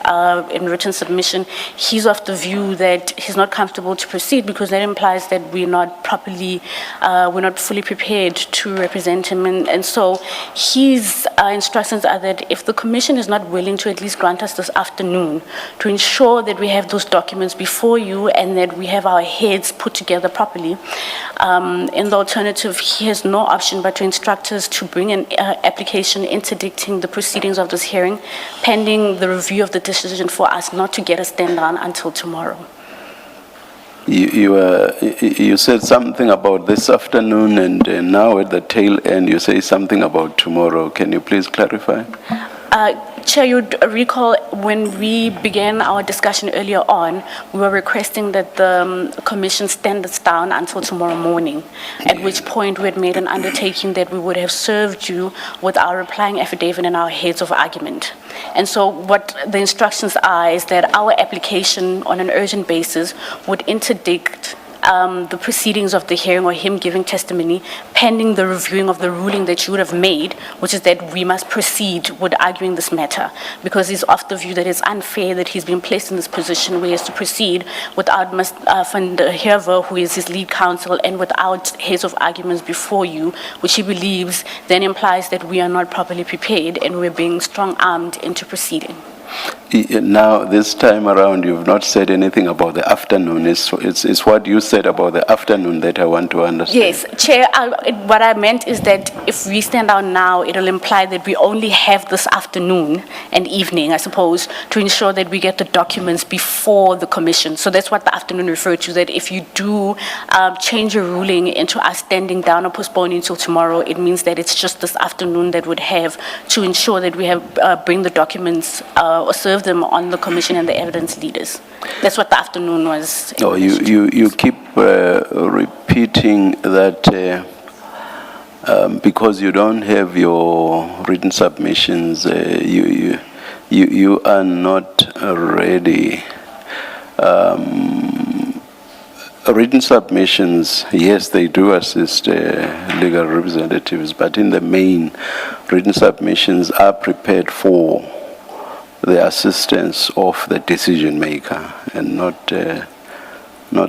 S2: in written submission, he's of the view that he's not comfortable to proceed because that implies that we're not fully prepared to represent him. And so his instructions are that if the commission is not willing to at least grant us this afternoon to ensure that we have those documents before you and that we have our heads put together properly, in the alternative, he has no option but to instruct us to bring an application interdicting the proceedings of this hearing pending the review of the decision for us not to get a stand down until tomorrow.
S1: You said something about this afternoon, and now at the tail end you say something about tomorrow. Can you please clarify?
S2: Chair, you'd recall when we began our discussion earlier on, we were requesting that the commission stand us down until tomorrow morning, at which point we had made an undertaking that we would have served you with our replying affidavit and our heads of argument. And so what the instructions are is that our application on an urgent basis would interdict the proceedings of the hearing or him giving testimony pending the reviewing of the ruling that you would have made, which is that we must proceed with arguing this matter because he's of the view that it's unfair that he's been placed in this position where he has to proceed without Van der Heerwe, who is his lead counsel, and without heads of arguments before you, which he believes then implies that we are not properly prepared and we're being strong-armed into proceeding.
S1: Now, this time around, you've not said anything about the afternoon. It's what you said about the afternoon that I want to understand.
S2: Yes, Chair, what I meant is that if we stand down now, it'll imply that we only have this afternoon and evening, I suppose, to ensure that we get the documents before the commission. So that's what the afternoon referred to, that if you do change your ruling into us standing down or postponing until tomorrow, it means that it's just this afternoon that would have to ensure that we have bring the documents or serve them on the commission and the evidence leaders. That's what the afternoon was.
S1: Oh, you keep repeating that because you don't have your written submissions, you are not ready. Written submissions, yes, they do assist legal representatives, but in the main, written submissions are prepared for the assistance of the decision maker and not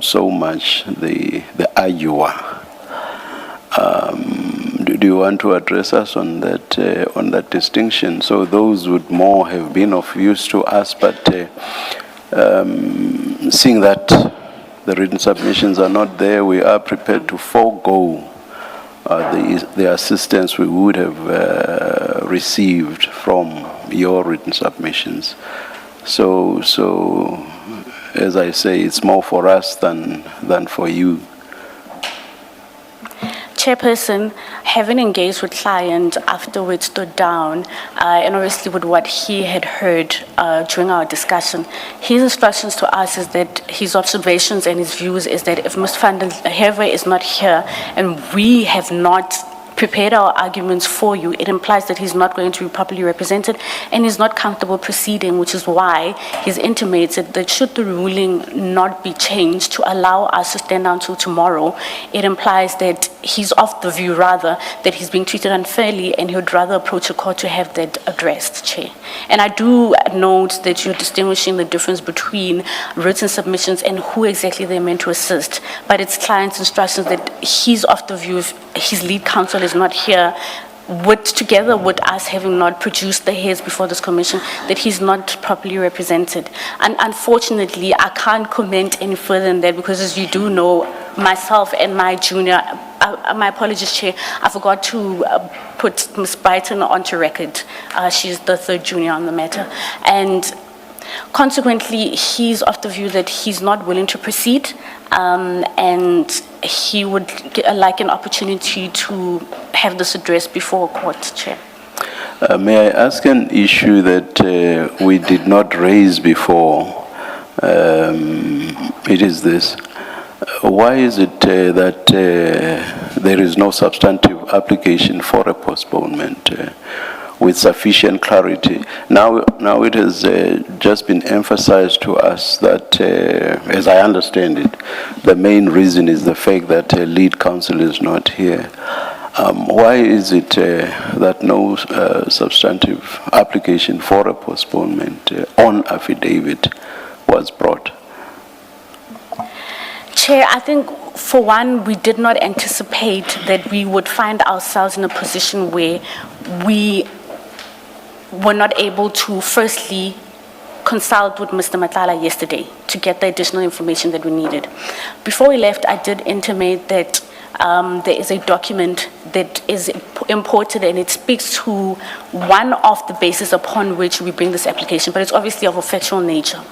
S1: so much the arguer. Do you want to address us on that distinction? So those would more have been of use to us, but seeing that the written submissions are not there, we are prepared to forego the assistance we would have received from your written submissions. So as I say, it's more for us than for you.
S2: Chairperson, having engaged with client afterwards stood down, and obviously with what he had heard during our discussion, his instructions to us is that his observations and his views is that if Ms. Van der Heerwe is not here and we have not prepared our arguments for you, it implies that he's not going to be properly represented and is not comfortable proceeding, which is why he's intimated that should the ruling not be changed to allow us to stand down till tomorrow, it implies that he's of the view, rather, that he's being treated unfairly and he would rather approach a court to have that addressed, Chair. And I do note that you're distinguishing the difference between written submissions and who exactly they're meant to assist, but it's client's instructions that he's of the view if his lead counsel is not here, together with us having not produced the heads before this commission, that he's not properly represented. And unfortunately, I can't comment any further than that because, as you do know, myself and my junior, my apologies, Chair, I forgot to put Ms. Brighton onto record. She's the third junior on the matter. And consequently, he's of the view that he's not willing to proceed, and he would like an opportunity to have this addressed before court, Chair.
S1: May I ask an issue that we did not raise before? It is this. Why is it that there is no substantive application for a postponement with sufficient clarity? Now it has just been emphasized to us that, as I understand it, the main reason is the fact that lead counsel is not here. Why is it that no substantive application for a postponement on affidavit was brought?
S2: Chair, I think for one, we did not anticipate that we would find ourselves in a position where we were not able to firstly consult with Mr. Matlala yesterday to get the additional information that we needed. Before we left, I did intimate that there is a document that is imported, and it speaks to one of the bases upon which we bring this application, but it's obviously of a factual nature.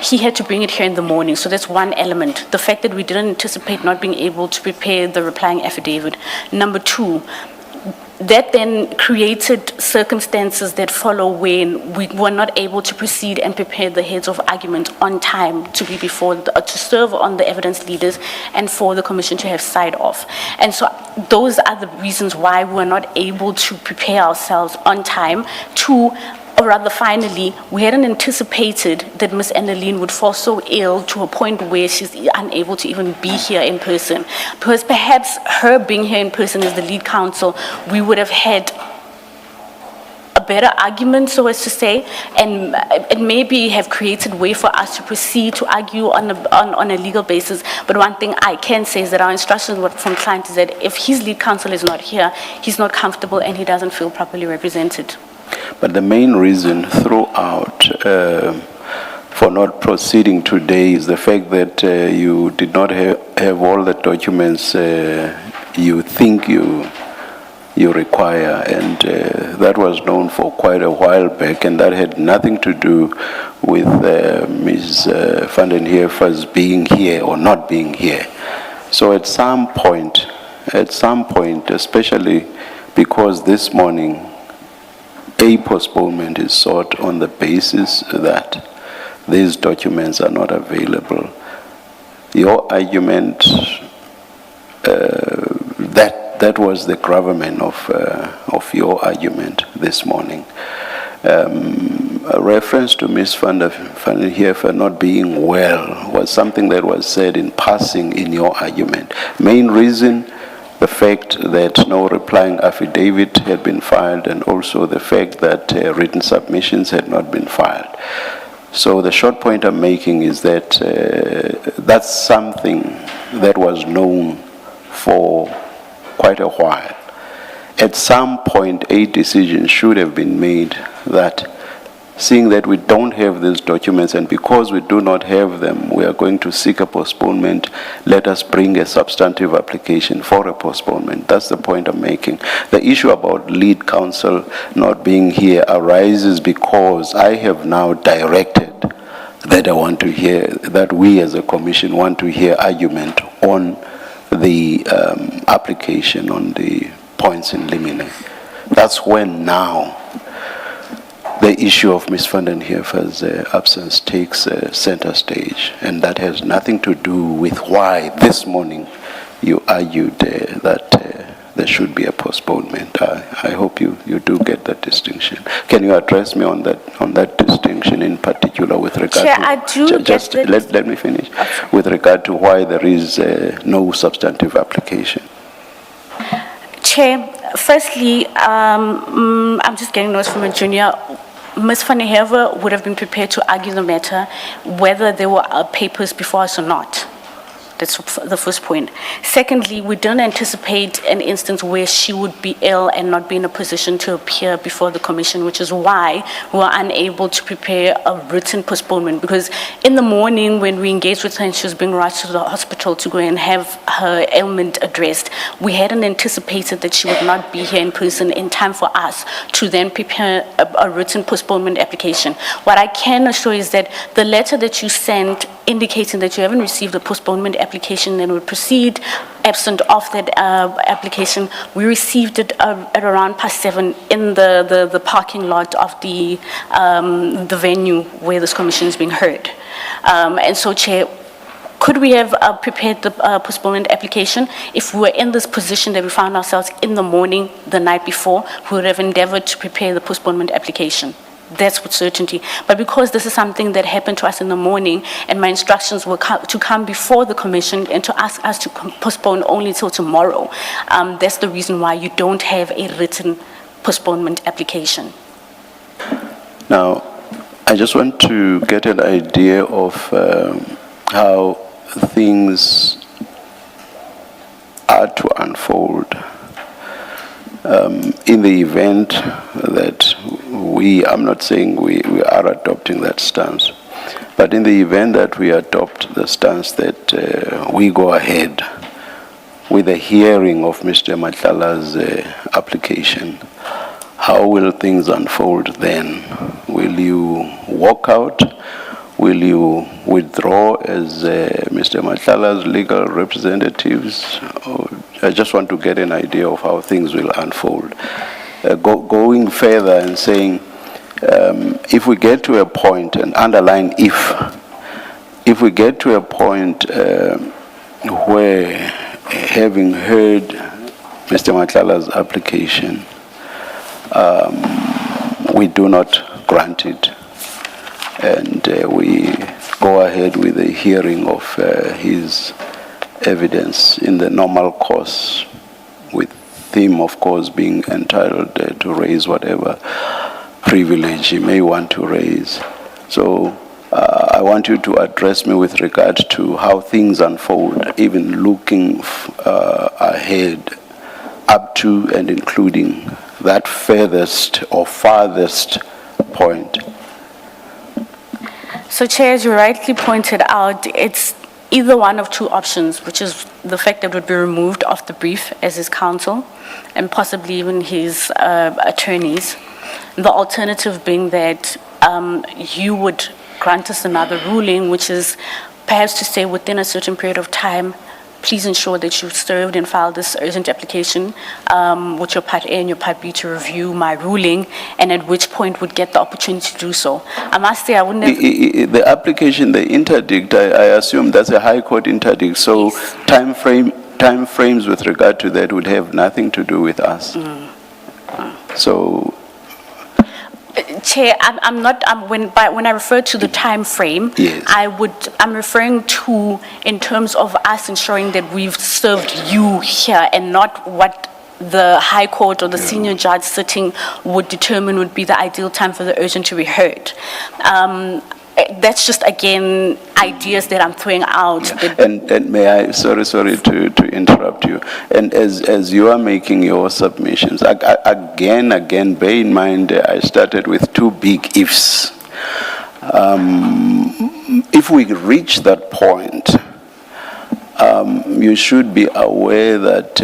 S2: He had to bring it here in the morning, so that's one element. The fact that we didn't anticipate not being able to prepare the replying affidavit. Number two, that then created circumstances that follow when we were not able to proceed and prepare the heads of argument on time to be before, to serve on the evidence leaders and for the commission to have signed off. And so those are the reasons why we were not able to prepare ourselves on time to, or rather finally, we hadn't anticipated that Ms. Annaline would fall so ill to a point where she's unable to even be here in person. Because perhaps her being here in person as the lead counsel, we would have had a better argument, so as to say, and it maybe have created way for us to proceed to argue on a legal basis. But one thing I can say is that our instructions from client is that if his lead counsel is not here, he's not comfortable and he doesn't feel properly represented.
S1: But the main reason throughout for not proceeding today is the fact that you did not have all the documents you think you require, and that was known for quite a while back, and that had nothing to do with Ms. van den Heever's being here or not being here. So at some point, especially because this morning a postponement is sought on the basis that these documents are not available. Your argument, that was the gravamen of your argument this morning. A reference to Ms. van den Heever not being well was something that was said in passing in your argument. Main reason, the fact that no replying affidavit had been filed, and also the fact that written submissions had not been filed. So the short point I'm making is that that's something that was known for quite a while. At some point, a decision should have been made that, seeing that we don't have these documents, and because we do not have them, we are going to seek a postponement. Let us bring a substantive application for a postponement. That's the point I'm making. The issue about lead counsel not being here arises because I have now directed that I want to hear, that we as a commission want to hear argument on the application, on the points in limine. That's when now the issue of Ms. van den Heever's absence takes center stage, and that has nothing to do with why this morning you argued that there should be a postponement. I hope you do get that distinction. Can you address me on that distinction in particular with regard
S2: Chair,
S1: to...
S2: I do
S1: just
S2: get that.
S1: let me finish. Okay. With regard to why there is no substantive application.
S2: Chair, firstly, I'm just getting notes from a junior. Ms. van den Heever would have been prepared to argue the matter whether there were papers before us or not. That's the first point. Secondly, we don't anticipate an instance where she would be ill and not be in a position to appear before the commission, which is why we were unable to prepare a written postponement. Because in the morning when we engaged with her and she was being rushed to the hospital to go and have her ailment addressed, we hadn't anticipated that she would not be here in person in time for us to then prepare a written postponement application. What I can assure is that the letter that you sent indicating that you haven't received a postponement application and will proceed absent of that application, we received it at around past 7 in the parking lot of the venue where this commission is being heard. And so, Chair, could we have prepared the postponement application? If we were in this position that we found ourselves in the morning, the night before, we would have endeavored to prepare the postponement application. That's with certainty. But because this is something that happened to us in the morning, and my instructions were to come before the commission and to ask us to postpone only till tomorrow, that's the reason why you don't have a written postponement application.
S1: Now, I just want to get an idea of how things are to unfold. In the event that I'm not saying we are adopting that stance, but in the event that we adopt the stance that we go ahead with the hearing of Mr. Matlala's application, how will things unfold then? Will you walk out? Will you withdraw as Mr. Matlala's legal representatives? I just want to get an idea of how things will unfold. Going further and saying, if we get to a point, and underline if we get to a point where, having heard Mr. Matlala's application, we do not grant it, and we go ahead with the hearing of his evidence in the normal course, with him, of course, being entitled to raise whatever privilege he may want to raise. So I want you to address me with regard to how things unfold, even looking ahead up to and including that furthest or farthest point.
S2: So, Chair, as you rightly pointed out, it's either one of two options, which is the fact that it would be removed off the brief as his counsel and possibly even his attorneys. The alternative being that you would grant us another ruling, which is perhaps to say within a certain period of time, please ensure that you've served and filed this urgent application with your Part A and your Part B to review my ruling, and at which point would get the opportunity to do so. I must say I wouldn't have...
S1: The application, the interdict, I assume that's a High Court interdict, so yes. Time frames with regard to that would have nothing to do with us. So...
S2: Chair, when I refer to the time frame,
S1: yes.
S2: I'm referring to in terms of us ensuring that we've served you here and not what the High Court or the senior judge sitting would determine would be the ideal time for the urgent to be heard. That's just, again, ideas that I'm throwing out.
S1: And may I, sorry to interrupt you, and as you are making your submissions, again, bear in mind, I started with two big ifs. If we reach that point, you should be aware that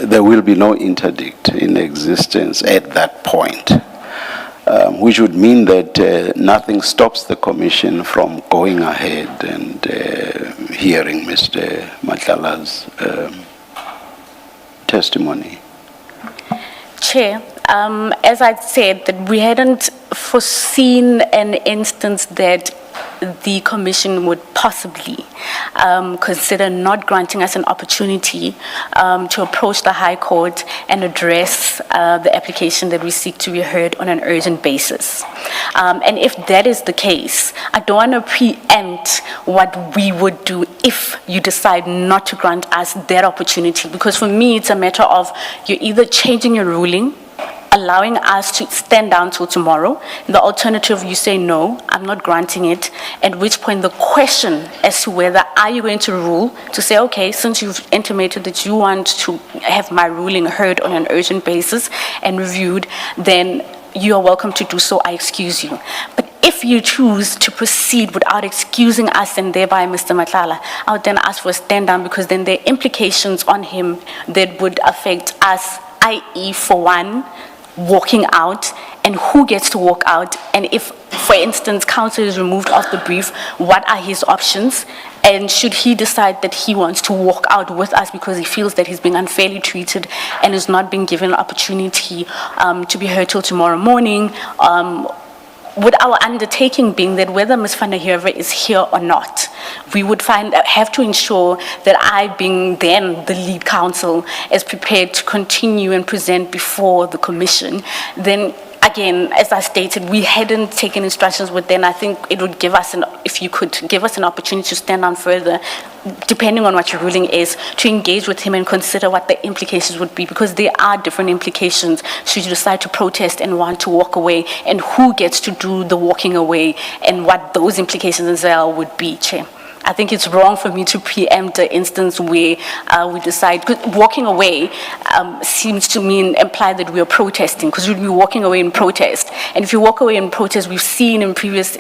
S1: there will be no interdict in existence at that point. Which would mean that nothing stops the commission from going ahead and hearing Mr. Matlala's testimony.
S2: Chair, as I said, that we hadn't foreseen an instance that the commission would possibly consider not granting us an opportunity to approach the High Court and address the application that we seek to be heard on an urgent basis. And if that is the case, I don't want to preempt what we would do if you decide not to grant us that opportunity. Because for me, it's a matter of you're either changing your ruling, allowing us to stand down till tomorrow. The alternative, you say no, I'm not granting it, at which point the question as to whether are you going to rule, to say, okay, since you've intimated that you want to have my ruling heard on an urgent basis and reviewed, then you are welcome to do so, I excuse you. But if you choose to proceed without excusing us and thereby Mr. Madlanga, I would then ask for a stand down, because then there are implications on him that would affect us, i.e. for one, walking out, and who gets to walk out, and if, for instance, counsel is removed off the brief, what are his options? And should he decide that he wants to walk out with us because he feels that he's being unfairly treated and is not being given an opportunity to be heard till tomorrow morning, with our undertaking being that whether Ms. van der Heerwe is here or not, we would have to ensure that I, being then the lead counsel, is prepared to continue and present before the commission. Then again, as I stated, we hadn't taken instructions with them. I think it would give us, if you could give us an opportunity to stand on further, depending on what your ruling is, to engage with him and consider what the implications would be, because there are different implications should you decide to protest and want to walk away, and who gets to do the walking away, and what those implications as well would be, Chair. I think it's wrong for me to preempt the instance where we decide, because walking away seems to imply that we are protesting, because we'll be walking away in protest. And if you walk away in protest, we've seen in previous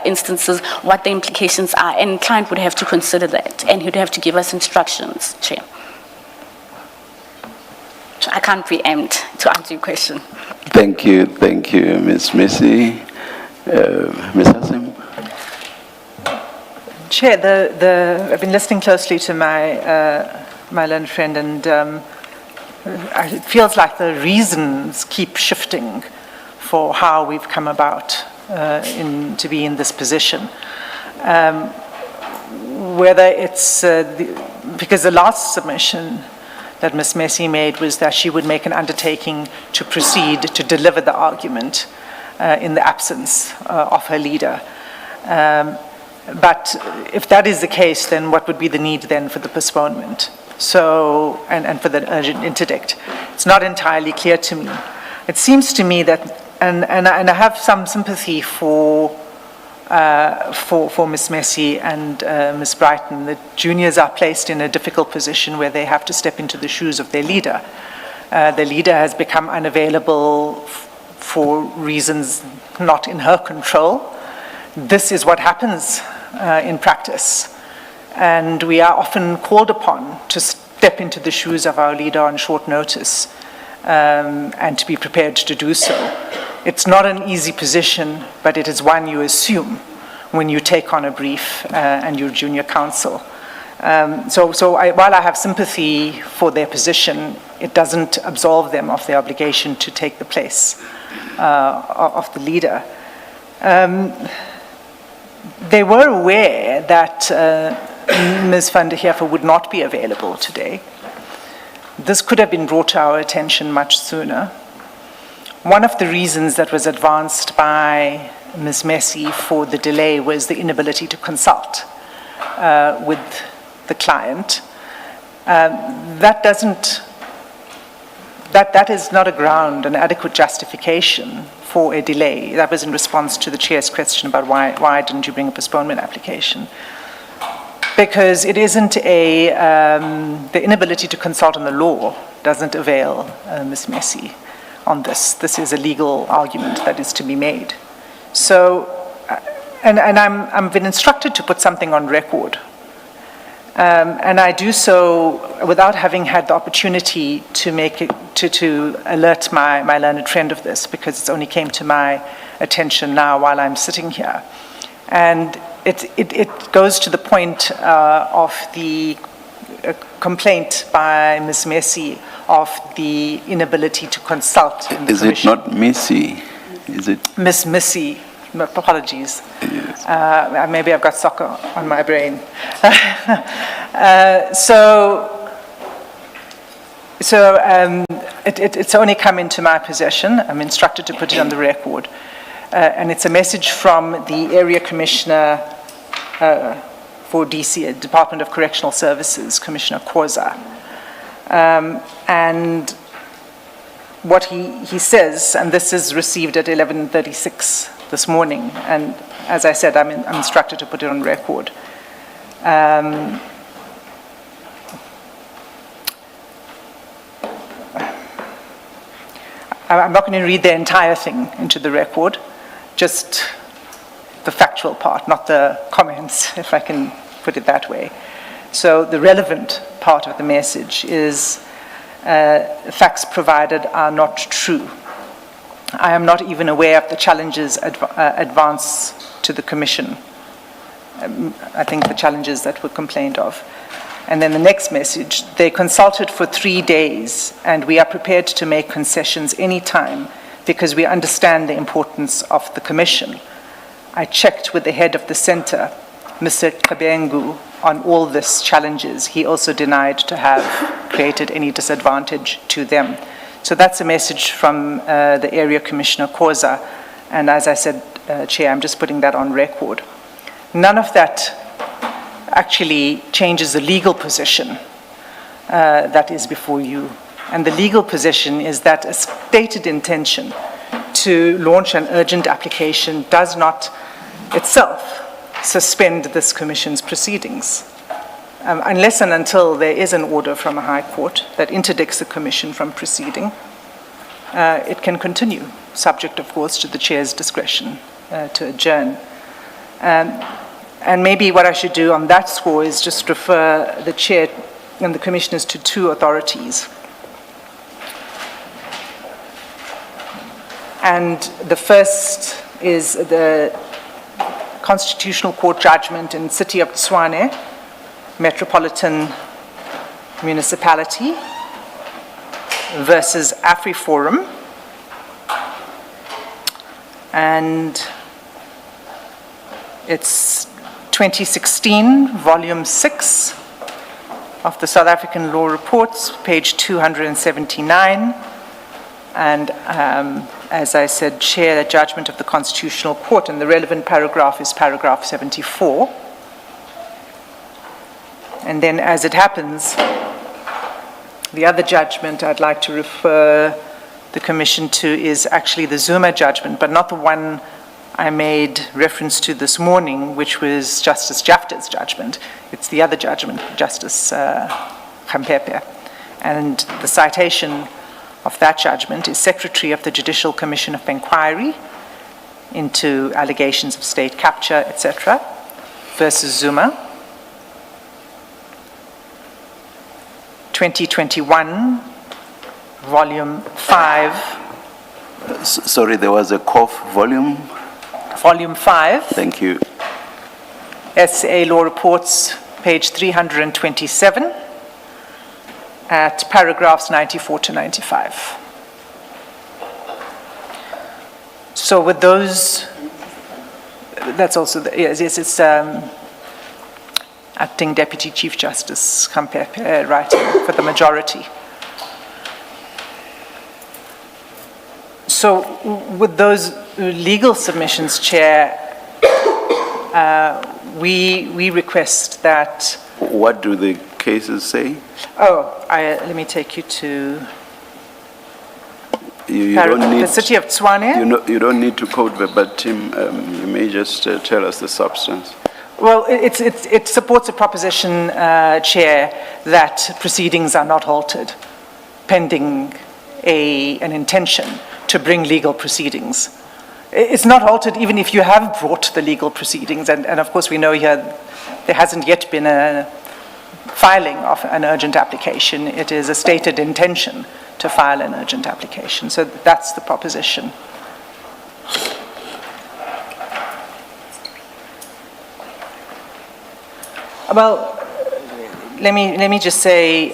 S2: instances what the implications are, and the client would have to consider that, and he'd have to give us instructions, Chair. I can't preempt to answer your question.
S1: Thank you, Ms. Missy. Ms. Hassim?
S5: Chair, I've been listening closely to my learned friend, and it feels like the reasons keep shifting for how we've come about to be in this position. Whether it's because the last submission that Ms. Messi made was that she would make an undertaking to proceed to deliver the argument in the absence of her leader. But if that is the case, then what would be the need then for the postponement? So, and for the urgent interdict? It's not entirely clear to me. It seems to me that, and I have some sympathy for Ms. Messi and Ms. Brighton, that juniors are placed in a difficult position where they have to step into the shoes of their leader. The leader has become unavailable for reasons not in her control. This is what happens in practice, and we are often called upon to step into the shoes of our leader on short notice, and to be prepared to do so. It's not an easy position, but it is one you assume when you take on a brief and you're junior counsel. While I have sympathy for their position, it doesn't absolve them of their obligation to take the place of the leader. They were aware that Ms. van der Heerwe would not be available today. This could have been brought to our attention much sooner. One of the reasons that was advanced by Ms. Messi for the delay was the inability to consult with the client. That is not a ground, an adequate justification for a delay. That was in response to the chair's question about why didn't you bring a postponement application? Because it isn't the inability to consult on the law doesn't avail Ms. Messi on this. This is a legal argument that is to be made. So, and I've been instructed to put something on record. And I do so without having had the opportunity to make it, to alert my learned friend of this, because it's only came to my attention now while I'm sitting here. And it goes to the point of the complaint by Ms. Messi of the inability to consult in the
S1: Is
S5: commission.
S1: it not Missy? Is it?
S5: Ms. Missy, apologies.
S1: Yes.
S5: Maybe I've got soccer on my brain. It's only come into my possession. I'm instructed to put it on the record. And it's a message from the area commissioner for DC, Department of Correctional Services, Commissioner Khoza. And what he says, and this is received at 11:36 this morning, and as I said, I'm instructed to put it on record. I'm not going to read the entire thing into the record, just the factual part, not the comments, if I can put it that way. So the relevant part of the message is facts provided are not true. I am not even aware of the challenges advanced to the Commission. I think the challenges that were complained of. And then the next message, they consulted for 3 days and we are prepared to make concessions anytime because we understand the importance of the Commission. I checked with the head of the centre, Mr. Kabengu, on all these challenges. He also denied to have created any disadvantage to them. So that's a message from the Area Commissioner Khoza. And as I said, Chair, I'm just putting that on record. None of that actually changes the legal position that is before you. And the legal position is that a stated intention to launch an urgent application does not itself suspend this Commission's proceedings. Unless and until there is an order from a High Court that interdicts the Commission from proceeding, it can continue, subject, of course, to the Chair's discretion to adjourn. And maybe what I should do on that score is just refer the Chair and the Commissioners to 2 authorities. And the first is the Constitutional Court judgment in City of Tshwane, Metropolitan Municipality versus AfriForum. And it's 2016, volume 6 of the South African Law Reports, page 279. And as I said, Chair, the judgment of the Constitutional Court, and the relevant paragraph is paragraph 74. And then, as it happens, the other judgment I'd like to refer the Commission to is actually the Zuma judgment, but not the one I made reference to this morning, which was Justice Jafta's judgment. It's the other judgment, Justice Khampepe. And the citation of that judgment is Secretary of the Judicial Commission of Inquiry into allegations of state capture, etc., versus Zuma. 2021, volume 5.
S1: Sorry, there was a cough. Volume?
S5: Volume 5.
S1: Thank you.
S5: SA Law Reports, page 327, at paragraphs 94 to 95. So with those, that's also, yes, it's Acting Deputy Chief Justice Khampepe writing for the majority. So with those legal submissions, Chair, we request that...
S1: What do the cases say?
S5: Let me take you to
S1: You don't need,
S5: the City of Tshwane.
S1: you don't need to quote verbatim. You may just tell us the substance.
S5: Well, it supports a proposition, Chair, that proceedings are not halted pending an intention to bring legal proceedings. It's not halted even if you have brought the legal proceedings, and of course we know here there hasn't yet been a filing of an urgent application. It is a stated intention to file an urgent application. So that's the proposition. Well, let me just say,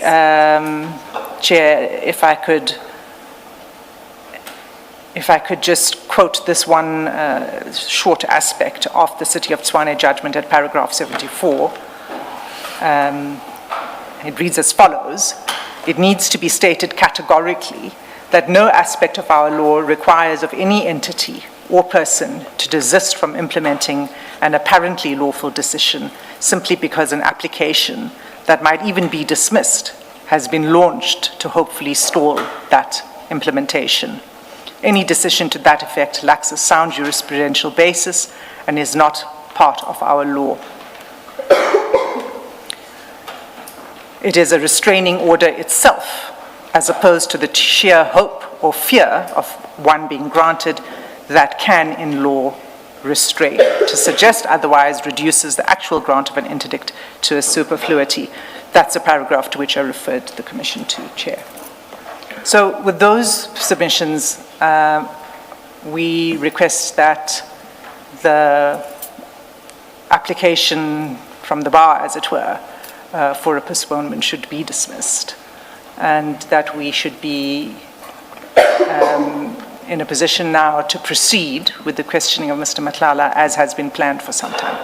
S5: Chair, if I could just quote this one short aspect of the City of Tshwane judgment at paragraph 74. It reads as follows: it needs to be stated categorically that no aspect of our law requires of any entity or person to desist from implementing an apparently lawful decision simply because an application that might even be dismissed has been launched to hopefully stall that implementation. Any decision to that effect lacks a sound jurisprudential basis and is not part of our law. It is a restraining order itself, as opposed to the sheer hope or fear of one being granted that can, in law, restrain. To suggest otherwise reduces the actual grant of an interdict to a superfluity. That's a paragraph to which I referred the Commission to, Chair. So with those submissions, we request that the application from the bar, as it were, for a postponement should be dismissed, and that we should be in a position now to proceed with the questioning of Mr. Madlanga as has been planned for some time.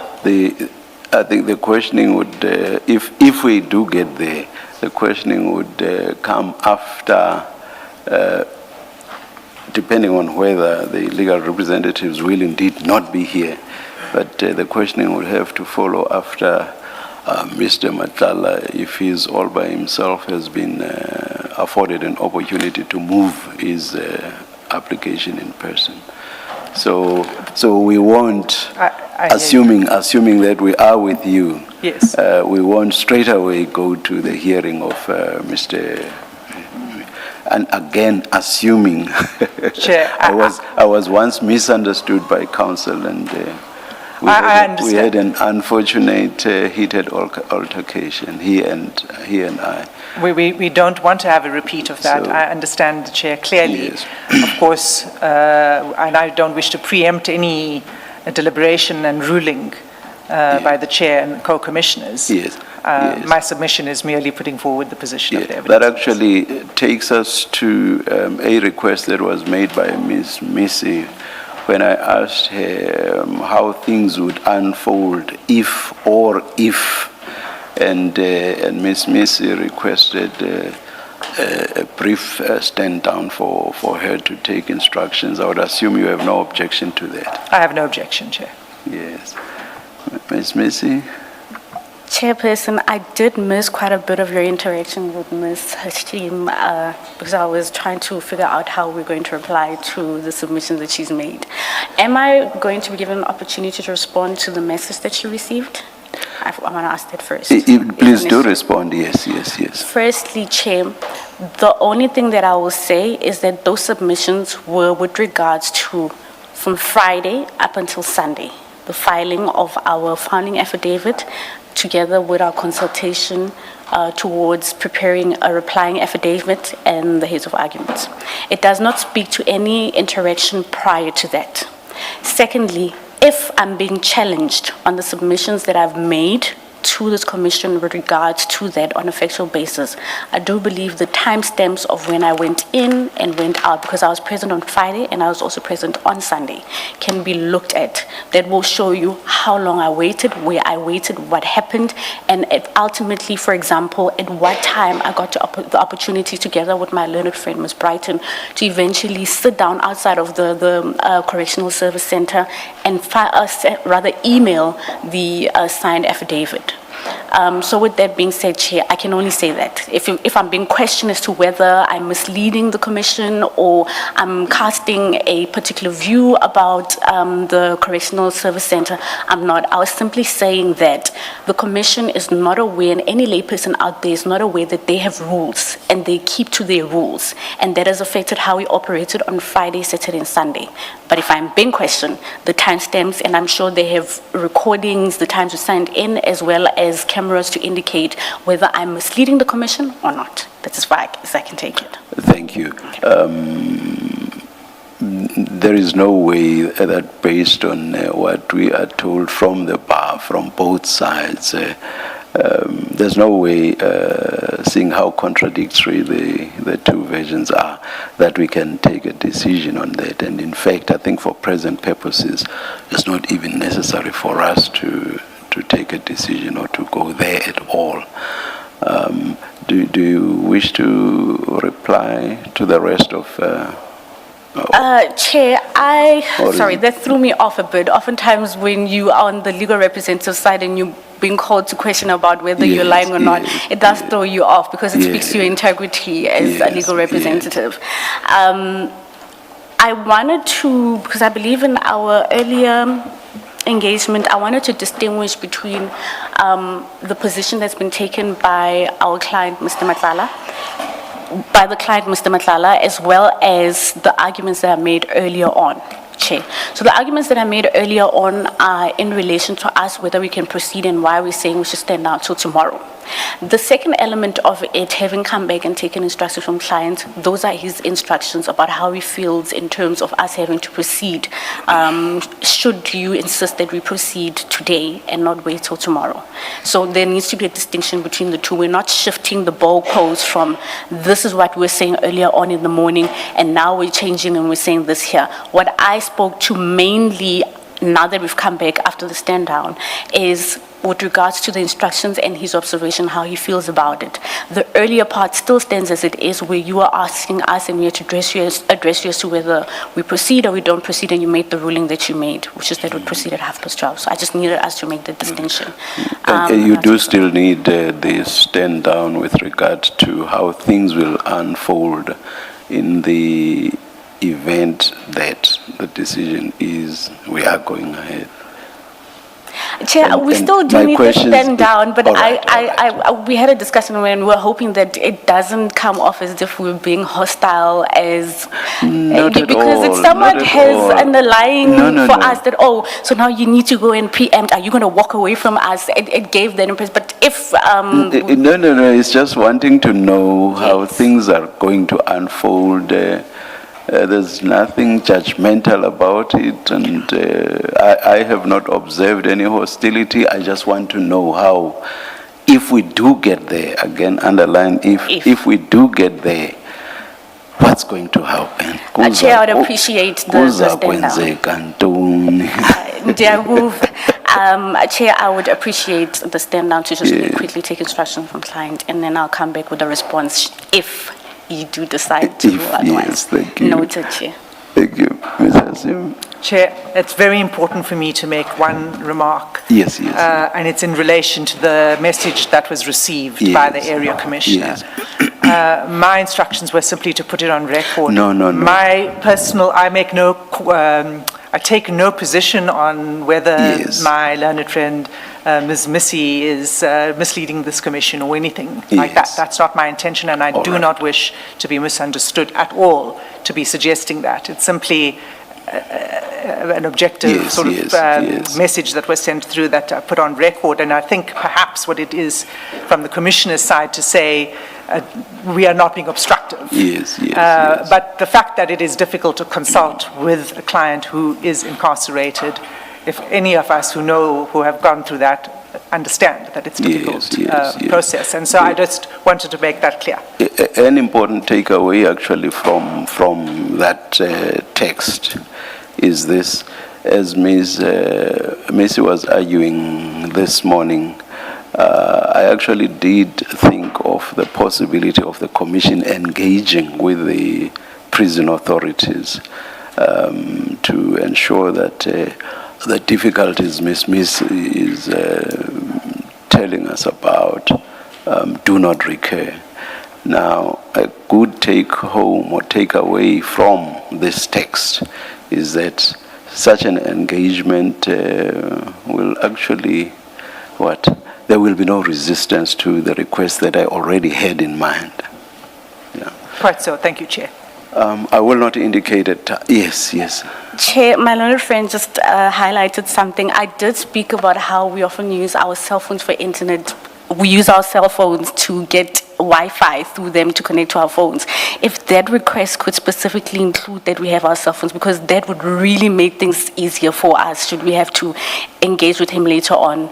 S1: I think the questioning would, if we do get there, the questioning would come after, depending on whether the legal representatives will indeed not be here. But the questioning would have to follow after Mr. Madlanga, if he's all by himself, has been afforded an opportunity to move his application in person. So we won't, assuming that we are with you,
S5: Yes.
S1: We won't straight away go to the hearing of Mr. And again, assuming,
S5: Chair,
S1: I was once misunderstood by counsel, and we
S5: understand.
S1: had an unfortunate heated altercation, he and I.
S5: We don't want to have a repeat of that.
S1: So-
S5: I understand the Chair clearly.
S1: Yes.
S5: Of course, and I don't wish to preempt any deliberation and ruling by the Chair and co-commissioners.
S1: Yes, yes.
S5: My submission is merely putting forward the position of the
S1: Yeah,
S5: evidence.
S1: that actually takes us to a request that was made by Ms. Missy when I asked her how things would unfold if, and Ms. Missy requested a brief stand down for her to take instructions. I would assume you have no objection to that.
S5: I have no objection, Chair.
S1: Yes. Ms. Missy?
S2: Chairperson, I did miss quite a bit of your interaction with Ms. Hashim because I was trying to figure out how we're going to reply to the submissions that she's made. Am I going to be given an opportunity to respond to the message that she received? I want to ask that first.
S1: Please do respond, yes.
S2: Firstly, Chair, the only thing that I will say is that those submissions were with regards to from Friday up until Sunday, the filing of our founding affidavit together with our consultation towards preparing a replying affidavit and the heads of arguments. It does not speak to any interaction prior to that. Secondly, if I'm being challenged on the submissions that I've made to this commission with regards to that on a factual basis, I do believe the timestamps of when I went in and went out, because I was present on Friday and I was also present on Sunday, can be looked at. That will show you how long I waited, where I waited, what happened, and ultimately, for example, at what time I got the opportunity together with my learned friend, Ms. Brighton, to eventually sit down outside of the Correctional Service Center and rather email the signed affidavit. So with that being said, Chair, I can only say that. If I'm being questioned as to whether I'm misleading the Commission or I'm casting a particular view about the Correctional Service Center, I'm not. I was simply saying that the Commission is not aware, and any layperson out there is not aware that they have rules and they keep to their rules. And that has affected how we operated on Friday, Saturday, and Sunday. But if I'm being questioned, the timestamps, and I'm sure they have recordings, the times we signed in, as well as cameras to indicate whether I'm misleading the Commission or not. That's as far as I can take it.
S1: Thank you. There is no way that based on what we are told from the bar, from both sides, there's no way, seeing how contradictory the two versions are, that we can take a decision on that. And in fact, I think for present purposes, it's not even necessary for us to take a decision or to go there at all. Do you wish to reply to the rest of...
S2: Chair, sorry, that threw me off a bit. Oftentimes when you are on the legal representative side and you being called to question about whether you're
S1: Yes,
S2: lying or not,
S1: yes,
S2: it does throw you off because it speaks to your
S1: Yes.
S2: integrity as a
S1: Yes,
S2: legal
S1: yes.
S2: representative. I wanted to, because I believe in our earlier engagement, I wanted to distinguish between the position that's been taken by our client, Mr. Madlanga, as well as the arguments that are made earlier on, Chair. So the arguments that are made earlier on are in relation to us, whether we can proceed and why we're saying we should stand out till tomorrow. The second element of it, having come back and taken instructions from clients, those are his instructions about how he feels in terms of us having to proceed. Should you insist that we proceed today and not wait till tomorrow? So there needs to be a distinction between the two. We're not shifting the goalposts from this is what we were saying earlier on in the morning and now we're changing and we're saying this here. What I spoke to mainly now that we've come back after the stand down is with regards to the instructions and his observation, how he feels about it. The earlier part still stands as it is, where you are asking us and we have to address you as to whether we proceed or we don't proceed, and you made the ruling that you made, which is that we proceed at 12:30. So I just needed us to make the distinction.
S1: You do still need this stand down with regard to how things will unfold in the event that the decision is we are going ahead.
S2: Chair, we
S1: and
S2: still do
S1: my
S2: need to
S1: questions-
S2: stand down, but
S1: All right,
S2: we had a discussion when we were hoping that it doesn't come off as if we're being hostile
S1: Not at
S2: because if
S1: all,
S2: someone
S1: not at
S2: has
S1: all.
S2: underlying
S1: No,
S2: for
S1: no.
S2: us that, oh, so now you need to go and preempt, are you going to walk away from us? It gave that impression, but if,
S1: No, it's just wanting to know how
S2: Yes.
S1: things are going to unfold. There's nothing judgmental about it, and I have not observed any hostility. I just want to know how, if we do get there, again, underline, if we do get there, what's going to happen?
S2: Chair, I would appreciate the stand down.
S1: Kuzakwenzeka ntoni?
S2: Chair, I would appreciate the stand down to just
S1: Yeah.
S2: quickly take instructions from client, and then I'll come back with a response if you do decide to
S1: If,
S2: otherwise.
S1: yes, thank you.
S2: Noted, Chair.
S1: Thank you, Ms. Hasim.
S5: Chair, it's very important for me to make one remark.
S1: Yes.
S5: And it's in relation to the message that was received by the
S1: Yes.
S5: area commissioner.
S1: Yes.
S5: My instructions were simply to put it on record.
S1: No.
S5: I take no position on whether
S1: Yes.
S5: my learned friend, Ms. Missy, is misleading this commission or anything like that.
S1: Yes.
S5: That's not my intention, and I
S1: All
S5: do
S1: right.
S5: not wish to be misunderstood at all to be suggesting that. It's simply an objective
S1: Yes,
S5: sort of
S1: yes.
S5: message that was sent through that I put on record, and I think perhaps what it is from the commissioner's side to say we are not being obstructive.
S1: Yes.
S5: But the fact that it is difficult to consult with a client who is incarcerated, if any of us who have gone through that understand that it's a difficult
S1: Yes.
S5: process. And so I just wanted to make that clear.
S1: An important takeaway actually from that text is this, as Ms. Missy was arguing this morning, I actually did think of the possibility of the commission engaging with the prison authorities to ensure that the difficulties Ms. is telling us about do not recur. Now, a good take home or take away from this text is that such an engagement will actually, there will be no resistance to the request that I already had in mind. Yeah.
S5: Quite so. Thank you, Chair.
S1: I will not indicate it. Yes.
S2: Chair, my learned friend just highlighted something. I did speak about how we often use our cell phones for internet. We use our cell phones to get Wi-Fi through them to connect to our phones. If that request could specifically include that we have our cell phones, because that would really make things easier for us should we have to engage with him later on,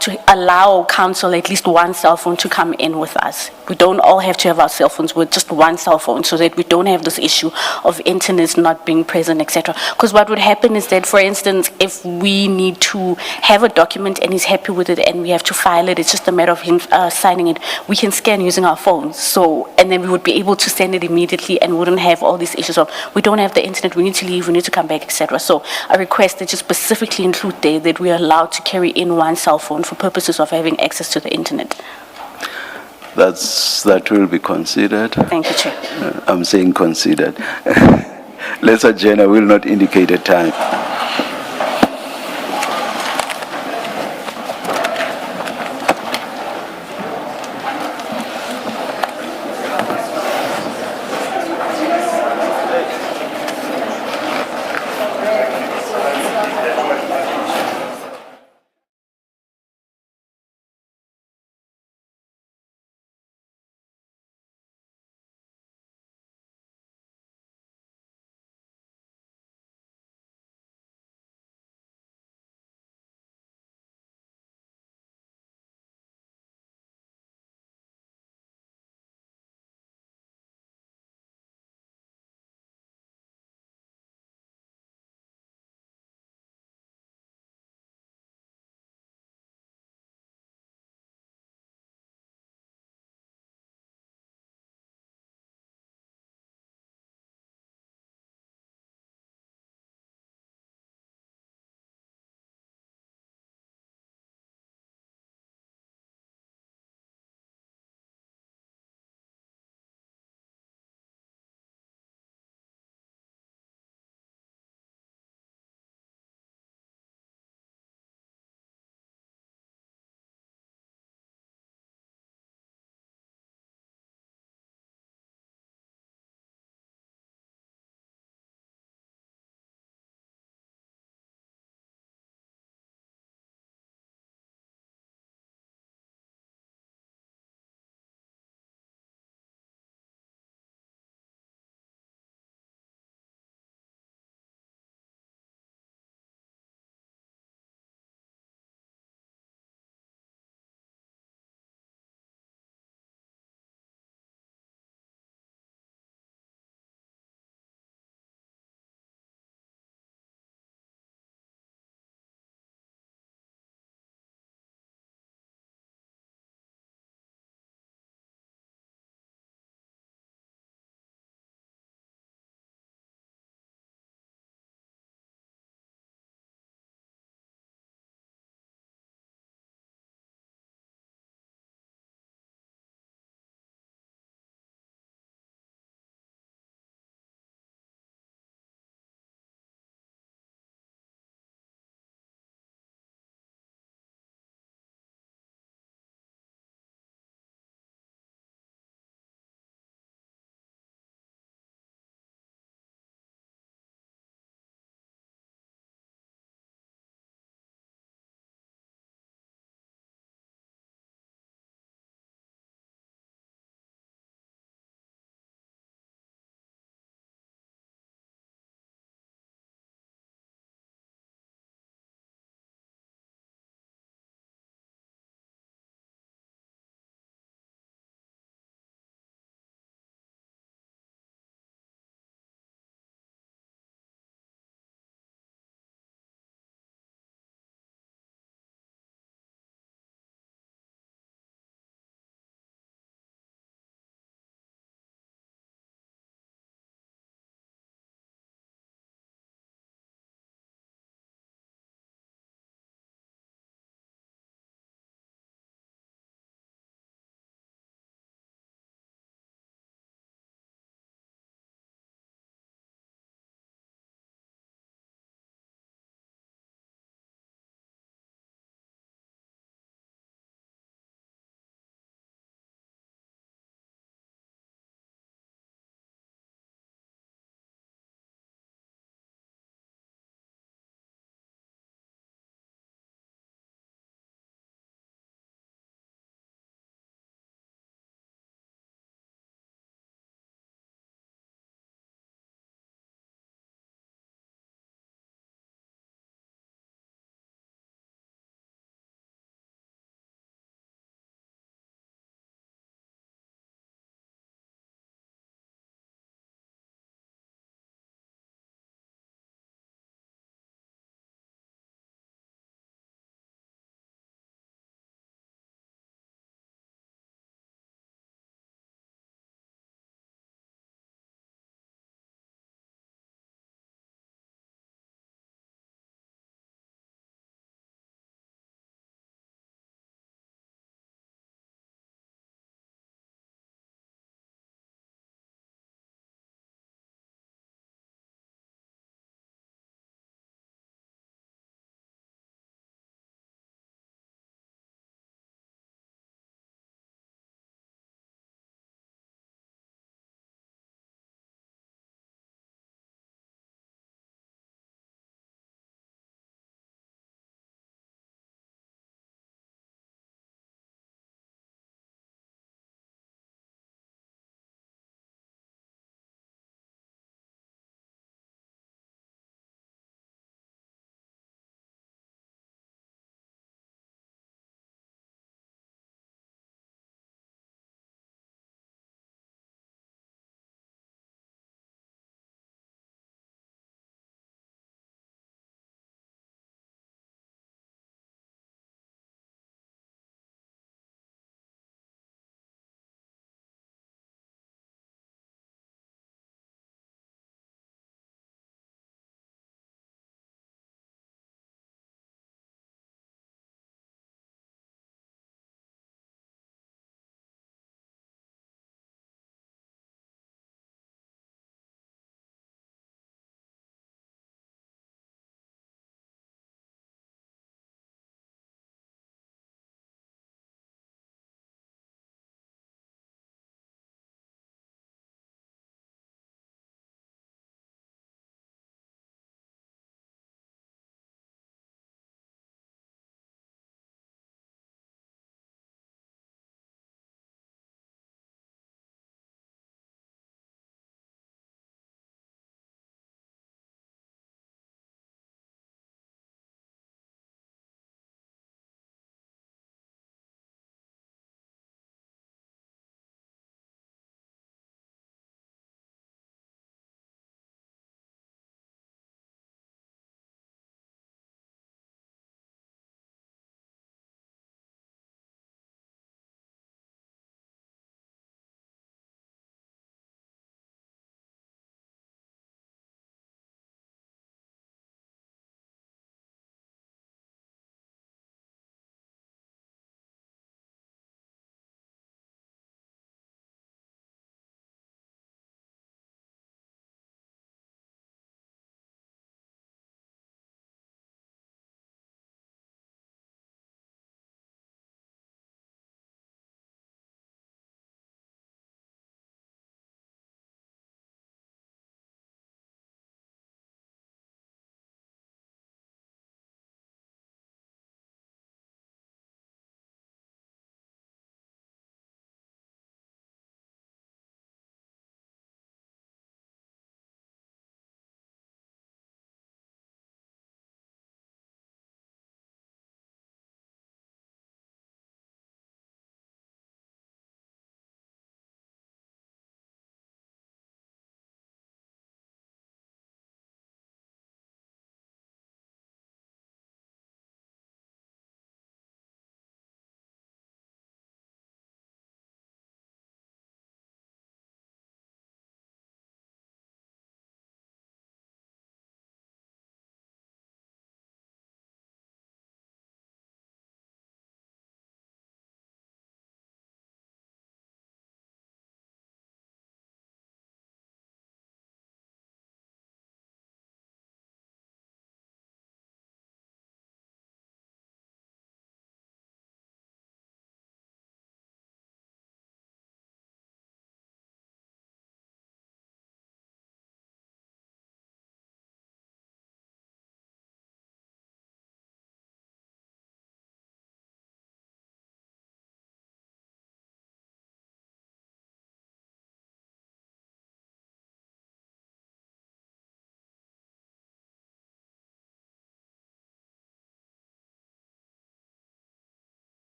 S2: to allow counsel at least one cell phone to come in with us. We don't all have to have our cell phones with just one cell phone so that we don't have this issue of internet not being present, etc. Because what would happen is that, for instance, if we need to have a document and he's happy with it and we have to file it, it's just a matter of him signing it, we can scan his using our phones. So, and then we would be able to send it immediately and wouldn't have all these issues of, we don't have the internet, we need to leave, we need to come back, etc. So I request that you specifically include there that we are allowed to carry in one cell phone for purposes of having access to the internet.
S1: That will be considered.
S2: Thank you, Chair.
S1: I'm saying considered. Let's adjourn, I will not indicate a time.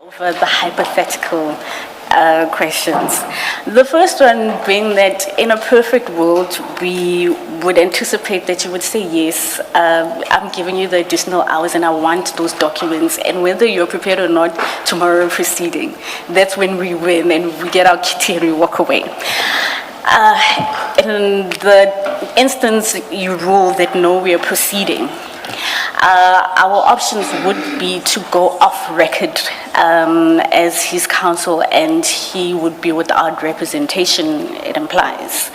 S2: Over the hypothetical questions. The first one being that in a perfect world, we would anticipate that you would say, yes, I'm giving you the additional hours and I want those documents. And whether you're prepared or not, tomorrow proceeding. That's when we win and we get our kitty and we walk away. In the instance you rule that no, we are proceeding, our options would be to go off record as his counsel, and he would be without representation, it implies.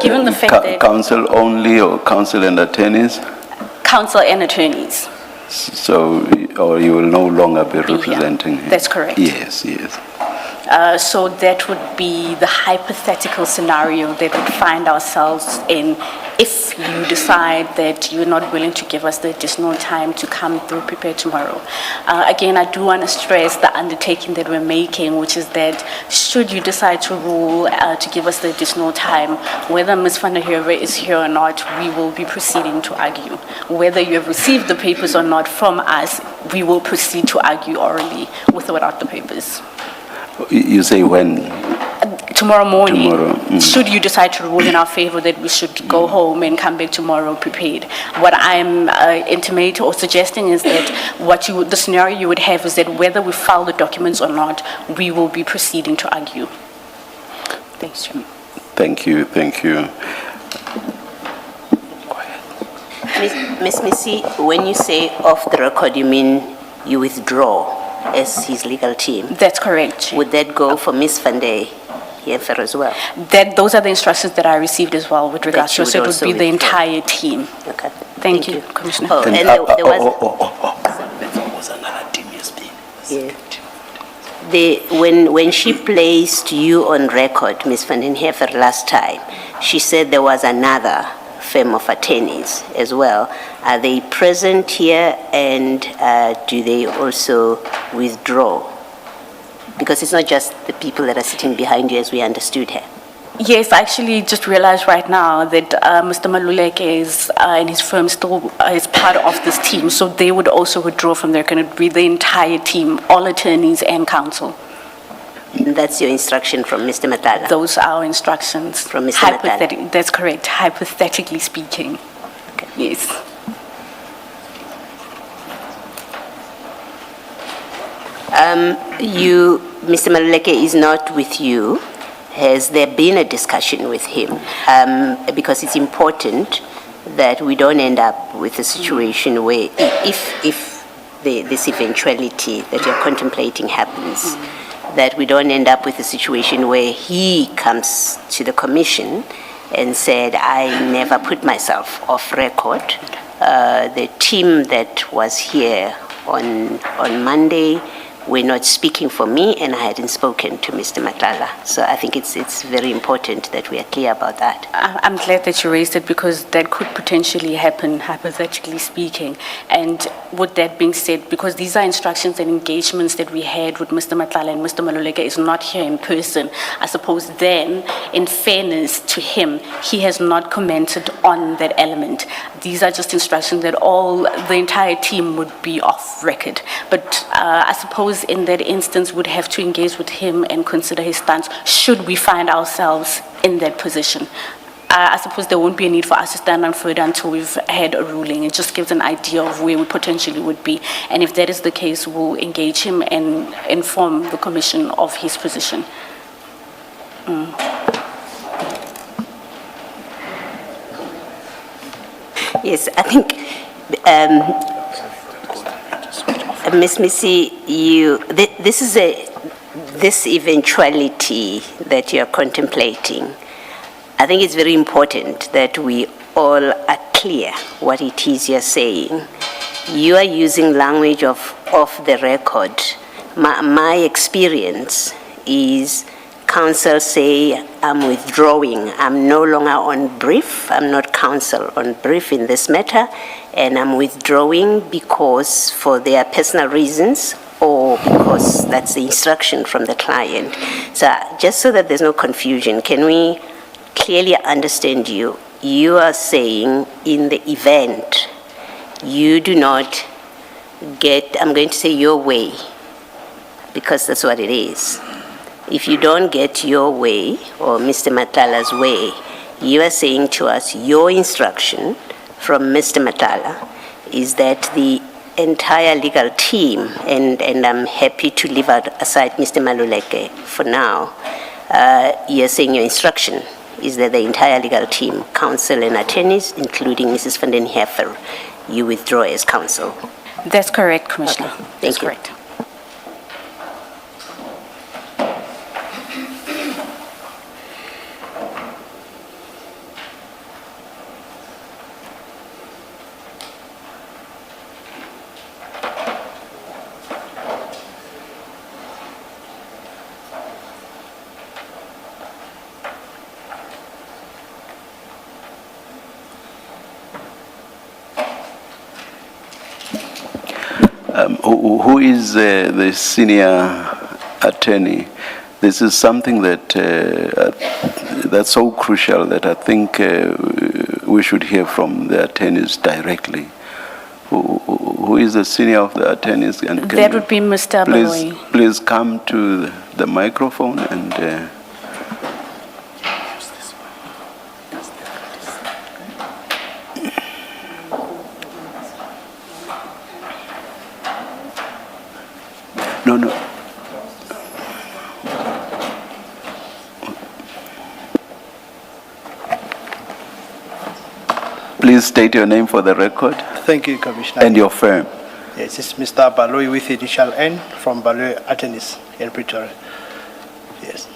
S2: Given the fact that...
S1: Counsel only or counsel and attorneys?
S2: Counsel and attorneys.
S1: So, or you will no longer be representing him?
S2: That's correct.
S1: Yes, yes.
S2: So that would be the hypothetical scenario that we'd find ourselves in if you decide that you're not willing to give us the additional time to come through prepare tomorrow. Again, I do want to stress the undertaking that we're making, which is that should you decide to rule to give us the additional time, whether Ms. van der Heerwe is here or not, we will be proceeding to argue. Whether you have received the papers or not from us, we will proceed to argue orally with or without the papers.
S1: You say when?
S2: Tomorrow morning.
S1: Tomorrow.
S2: Should you decide to rule in our favor that we should go home and come back tomorrow prepared. What I'm intimating or suggesting is that the scenario you would have is that whether we file the documents or not, we will be proceeding to argue. Thanks, Chairman.
S1: Thank you, thank you.
S7: Ms. Missy, when you say off the record, you mean you withdraw as his legal team?
S2: That's correct.
S7: Would that go for Ms. van der Heerwe as well?
S2: Those are the instructions that I received as well with regards to, so it would be the entire team.
S7: Okay.
S2: Thank you, Commissioner.
S7: Oh, and there was...
S1: That was another team you speak.
S7: Yeah. When she placed you on record, Ms. van der Heerwe, last time, she said there was another firm of attorneys as well. Are they present here, and do they also withdraw? Because it's not just the people that are sitting behind you, as we understood her.
S2: Yes, I actually just realized right now that Mr. Maluleke is, and his firm still is part of this team, so they would also withdraw from there. Can it be the entire team, all attorneys and counsel?
S7: And that's your instruction from Mr. Madlanga?
S2: Those are our instructions.
S7: From Mr. Madlanga?
S2: That's correct, hypothetically speaking.
S7: Okay.
S2: Yes.
S7: Mr. Maluleke is not with you. Has there been a discussion with him? Because it's important that we don't end up with a situation where if this eventuality that you're contemplating happens, that we don't end up with a situation where he comes to the commission and said, I never put myself off record. The team that was here on Monday were not speaking for me, and I hadn't spoken to Mr. Madlanga. So I think it's very important that we are clear about that.
S2: I'm glad that you raised it, because that could potentially happen, hypothetically speaking. And with that being said, because these are instructions and engagements that we had with Mr. Madlanga, and Mr. Maluleke is not here in person, I suppose then, in fairness to him, he has not commented on that element. These are just instructions that the entire team would be off record. But I suppose in that instance would have to engage with him and consider his stance should we find ourselves in that position. I suppose there won't be a need for us to stand on further until we've had a ruling. It just gives an idea of where we potentially would be. And if that is the case, we'll engage him and inform the Commission of his position.
S7: Yes, I think, Ms. Missy, this eventuality that you're contemplating, I think it's very important that we all are clear what it is you're saying. You are using language of off the record. My experience is counsel say, I'm withdrawing. I'm no longer on brief. I'm not counsel on brief in this matter, and I'm withdrawing because for their personal reasons or because that's the instruction from the client. So just so that there's no confusion, can we clearly understand you? You are saying in the event you do not get, I'm going to say your way, because that's what it is. If you don't get your way, or Mr. Matlala's way, you are saying to us, your instruction from Mr. Matlala is that the entire legal team, and I'm happy to leave aside Mr. Maluleke for now, you're saying your instruction is that the entire legal team, counsel and attorneys, including Mrs. van den Heever, you withdraw as counsel.
S2: That's correct, Commissioner.
S7: Okay, thank
S2: That's
S7: you.
S2: correct.
S1: Who is the senior attorney? This is something that that's so crucial that I think we should hear from the attorneys directly. Who is the senior of the attorneys? And can
S2: That
S1: you
S2: would be Mr. Baloyi.
S1: please come to the microphone and. No. Please state your name for the record
S8: Thank you, Commissioner.
S1: and your firm.
S8: Yes, it's Mr. Baloyi with initial N from Baloyi Attorneys in Pretoria. Yes.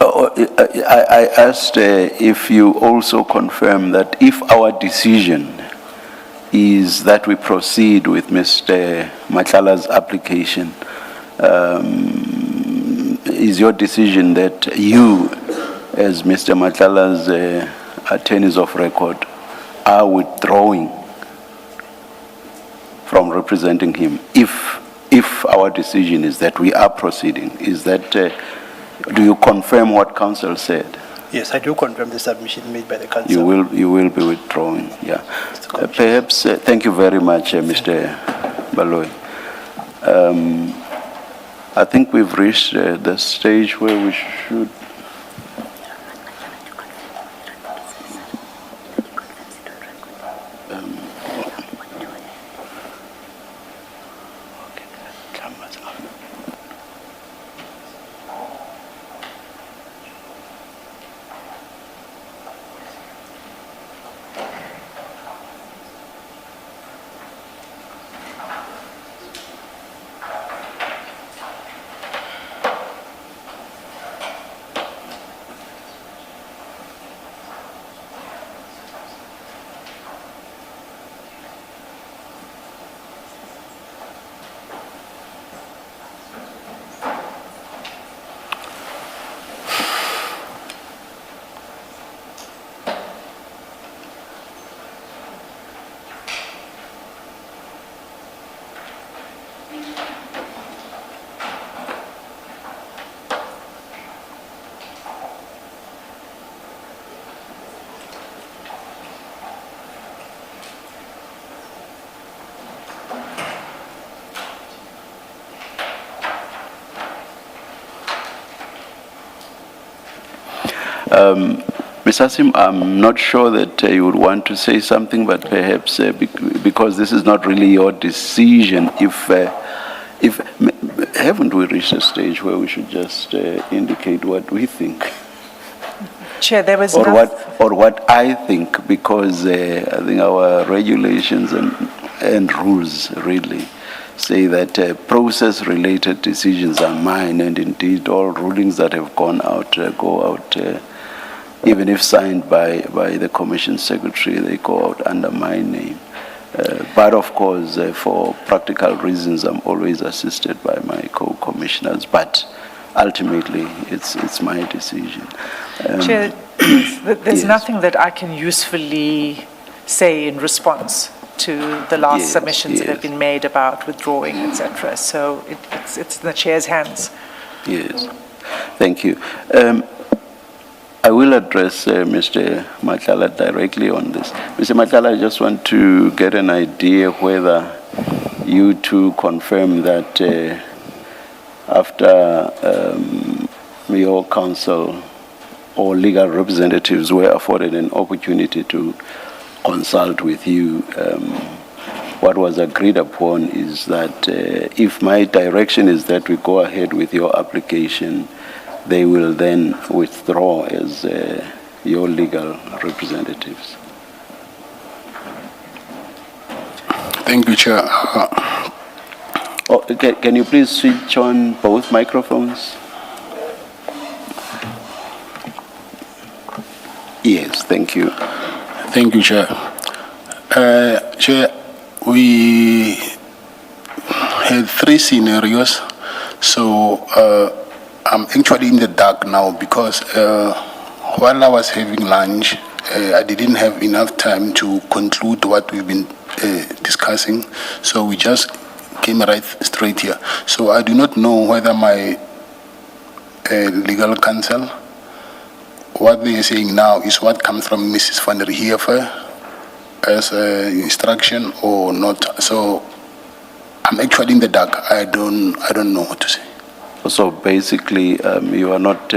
S1: I asked if you also confirm that if our decision is that we proceed with Mr. Matlala's application, is your decision that you, as Mr. Matlala's attorneys of record, are withdrawing from representing him? If our decision is that we are proceeding, is that, do you confirm what counsel said?
S8: Yes, I do confirm the submission made by the council.
S1: You will be withdrawing, yeah. Perhaps, thank you very much, Mr. Baloyi. I think we've reached the stage where we should. Ms. Asim, I'm not sure that you would want to say something, but perhaps because this is not really your decision, if haven't we reached a stage where we should just indicate what we think?
S5: Chair, there was
S1: Or what I think, because I think our regulations and rules really say that process-related decisions are mine, and indeed all rulings that have gone out go out. Even if signed by the Commission Secretary, they go out under my name. But of course, for practical reasons, I'm always assisted by my co-commissioners. But ultimately, it's my decision.
S5: Chair, there's
S1: Yes.
S5: nothing that I can usefully say in response to the last
S1: Yes,
S5: submissions that have
S1: yes.
S5: been made about withdrawing, etc. So it's in the chair's hands.
S1: Yes, thank you. I will address Mr. Matlala directly on this. Mr. Matlala, I just want to get an idea whether you to confirm that after your counsel or legal representatives were afforded an opportunity to consult with you, what was agreed upon is that if my direction is that we go ahead with your application, they will then withdraw as your legal representatives.
S3: Thank you, Chair.
S1: Oh, can you please switch on both microphones? Yes, thank you.
S3: Thank you, Chair. Chair, we had 3 scenarios, so I'm actually in the dark now because while I was having lunch, I didn't have enough time to conclude what we've been discussing, so we just came right straight here. So I do not know whether my legal counsel, what they are saying now is what comes from Mrs. van der Heever as instruction or not. So I'm actually in the dark. I don't know what to say.
S1: So basically, you are not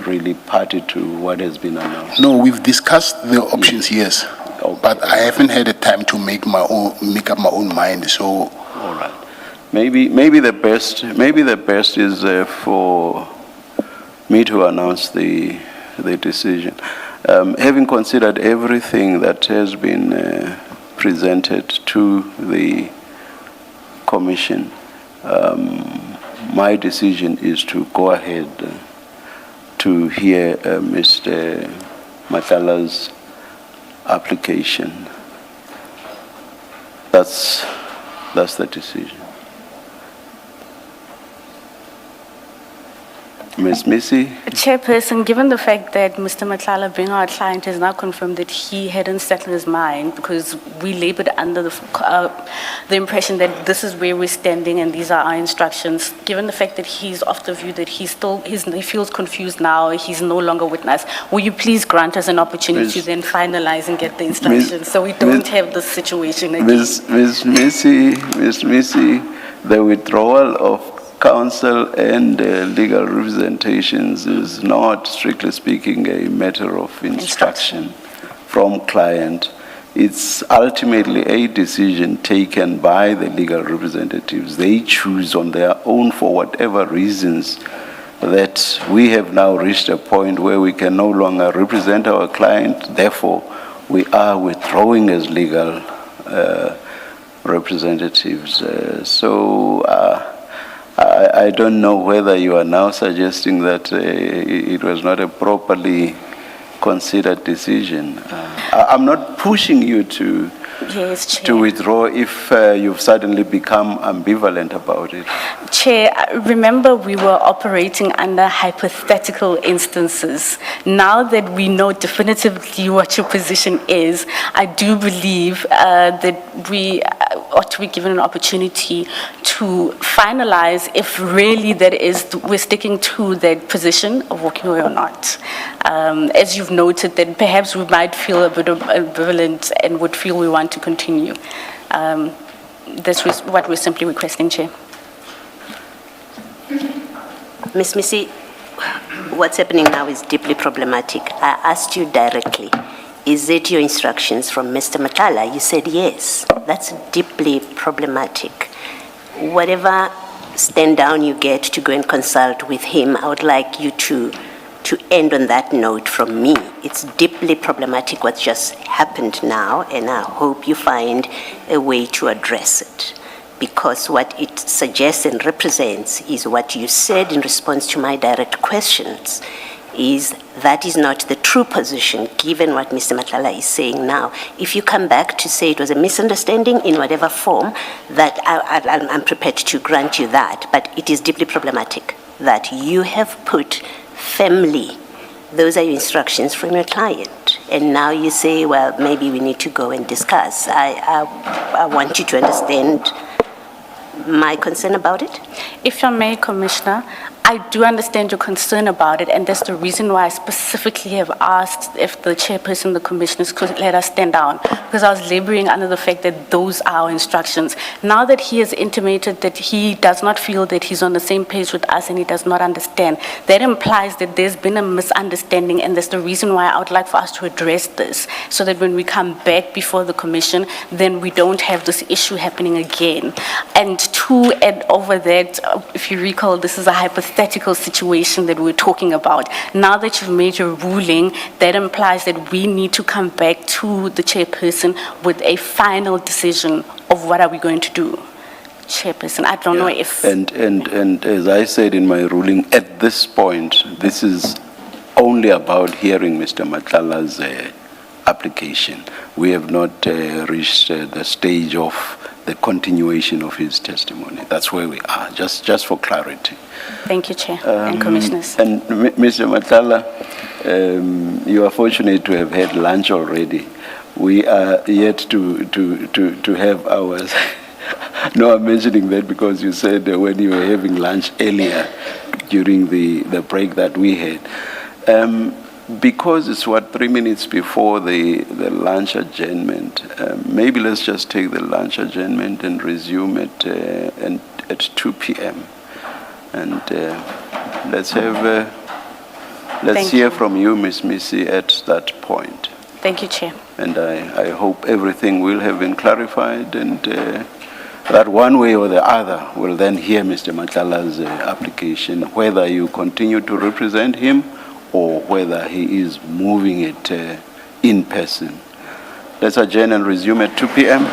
S1: really party to what has been announced?
S3: No, we've discussed the options, yes.
S1: Okay.
S3: But I haven't had the time to make up my own mind, so.
S1: All right. Maybe the best is for me to announce the decision. Having considered everything that has been presented to the Commission, my decision is to go ahead to hear Mr. Matlala's application. That's the decision. Ms. Missy?
S2: Chairperson, given the fact that Mr. Matlala, being our client, has now confirmed that he hadn't settled his mind because we labored under the impression that this is where we're standing and these are our instructions, given the fact that he's of the view that he feels confused now, he's no longer with us, will you please grant us an opportunity to then finalize and get the instructions so we don't have this situation again?
S1: Ms. Missy, the withdrawal of counsel and legal representations is not, strictly speaking, a matter of instruction from client. It's ultimately a decision taken by the legal representatives. They choose on their own for whatever reasons that we have now reached a point where we can no longer represent our client. Therefore, we are withdrawing as legal representatives. I don't know whether you are now suggesting that it was not a properly considered decision. I'm not pushing you to
S2: Yes, Chair.
S1: to withdraw if you've suddenly become ambivalent about it.
S2: Chair, remember we were operating under hypothetical instances. Now that we know definitively what your position is, I do believe that we ought to be given an opportunity to finalize if really we're sticking to that position of walking away or not. As you've noted, that perhaps we might feel a bit ambivalent and would feel we want to continue. This is what we're simply requesting, Chair.
S7: Ms. Missy, what's happening now is deeply problematic. I asked you directly, is it your instructions from Mr. Matlala? You said yes. That's deeply problematic. Whatever stand down you get to go and consult with him, I would like you to end on that note from me. It's deeply problematic what just happened now, and I hope you find a way to address it. Because what it suggests and represents is what you said in response to my direct questions, is that is not the true position given what Mr. Matlala is saying now. If you come back to say it was a misunderstanding in whatever form, that I'm prepared to grant you that, but it is deeply problematic that you have put family, those are your instructions from your client, and now you say, well, maybe we need to go and discuss. I want you to understand my concern about it.
S2: If I may, Commissioner, I do understand your concern about it, and that's the reason why I specifically have asked if the chairperson of the commissioners could let us stand down, because I was laboring under the fact that those are our instructions. Now that he has intimated that he does not feel that he's on the same page with us and he does not understand, that implies that there's been a misunderstanding, and that's the reason why I would like for us to address this, so that when we come back before the commission, then we don't have this issue happening again. And to add over that, if you recall, this is a hypothetical situation that we're talking about. Now that you've made your ruling, that implies that we need to come back to the chairperson with a final decision of what are we going to do. Chairperson, I don't know if...
S1: And as I said in my ruling, at this point, this is only about hearing Mr. Matlala's application. We have not reached the stage of the continuation of his testimony. That's where we are, just for clarity.
S2: Thank you, Chair and Commissioners.
S1: And Mr. Matlala, you are fortunate to have had lunch already. We are yet to have ours. No, I'm mentioning that because you said when you were having lunch earlier during the break that we had. Because it's 3 minutes before the lunch adjournment, maybe let's just take the lunch adjournment and resume it at 2 p.m. And let's have, let's hear from you, Ms. Missy, at that point.
S2: Thank you, Chair.
S1: And I hope everything will have been clarified, and that one way or the other will then hear Mr. Matlala's application, whether you continue to represent him or whether he is moving it in person. Let's adjourn and resume at 2 p.m.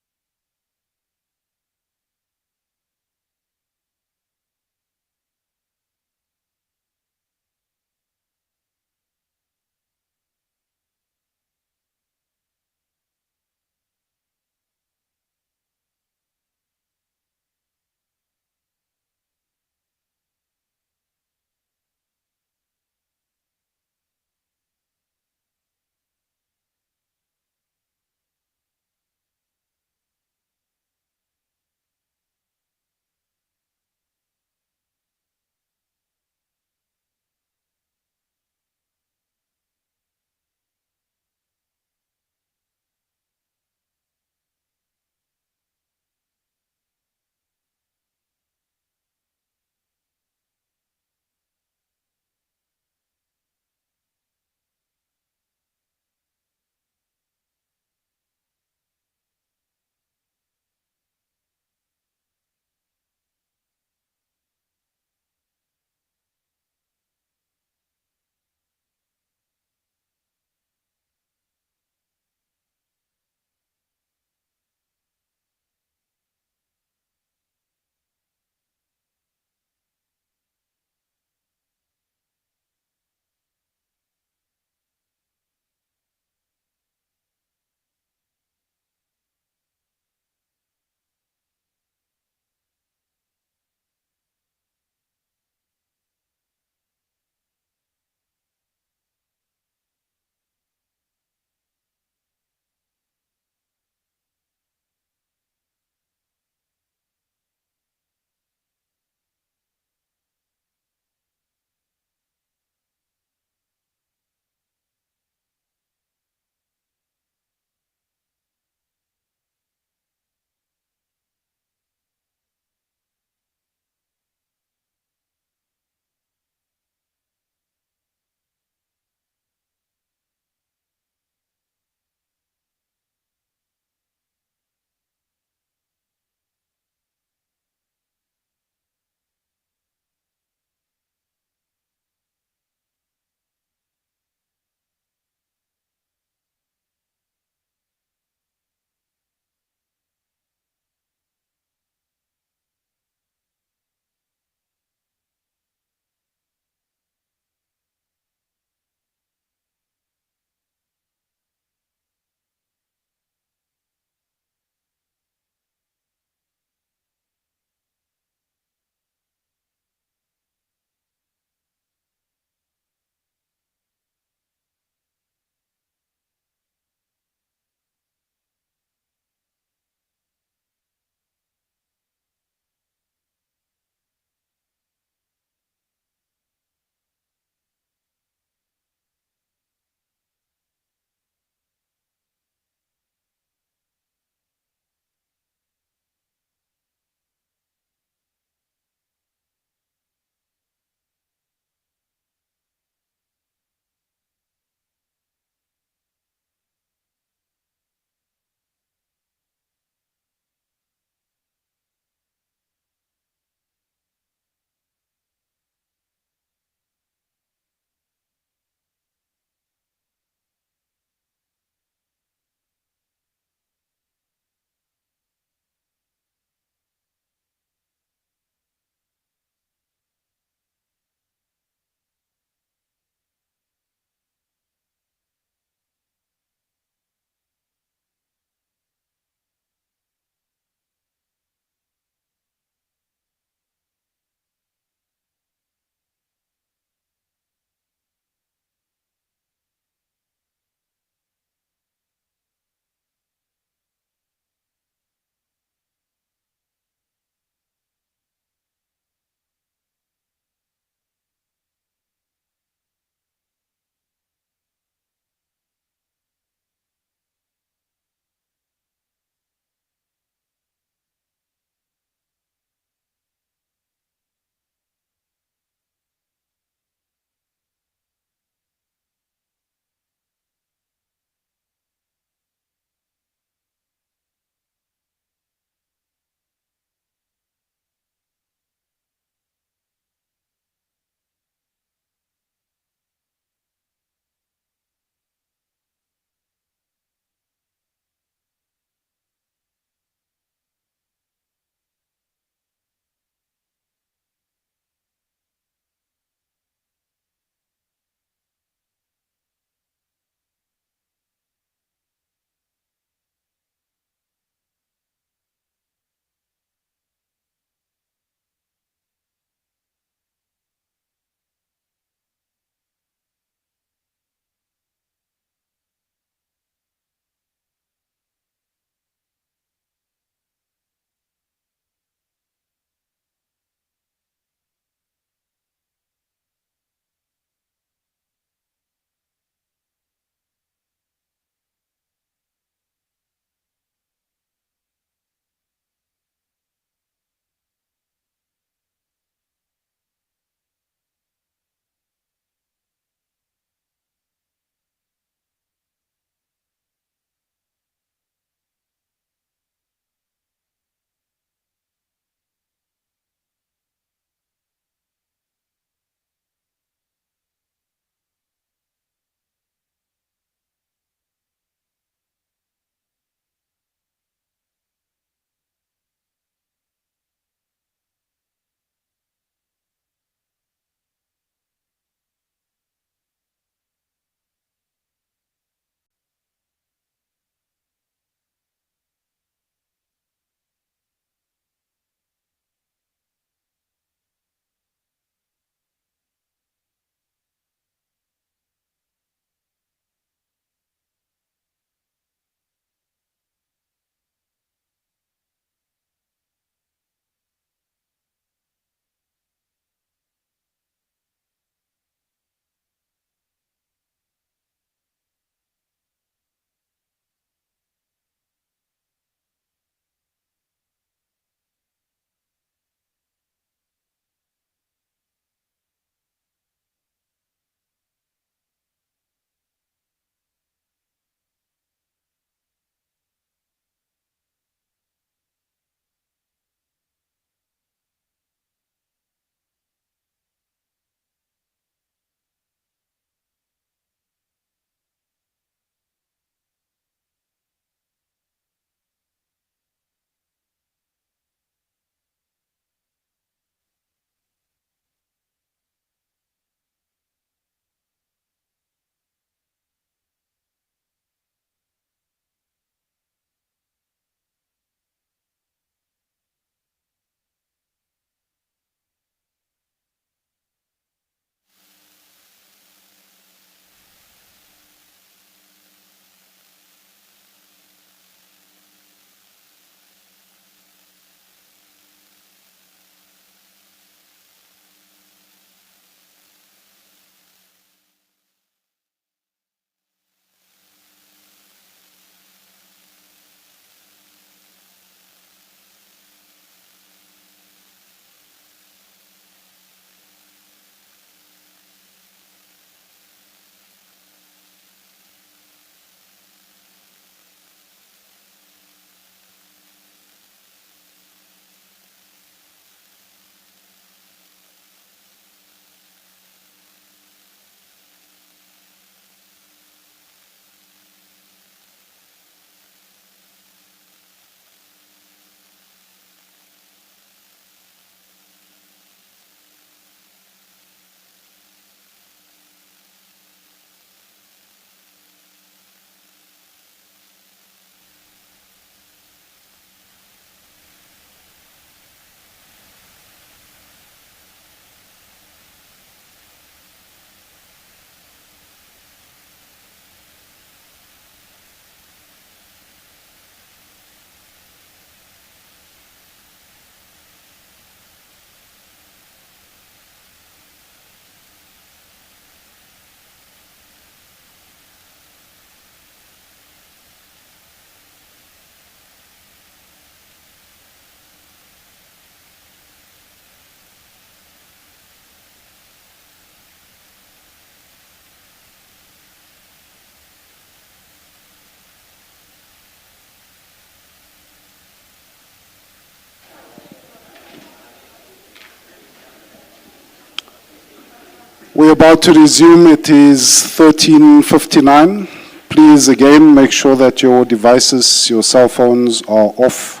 S9: We're about to resume. It is 13:59. Please, again, make sure that your devices, your cell phones are off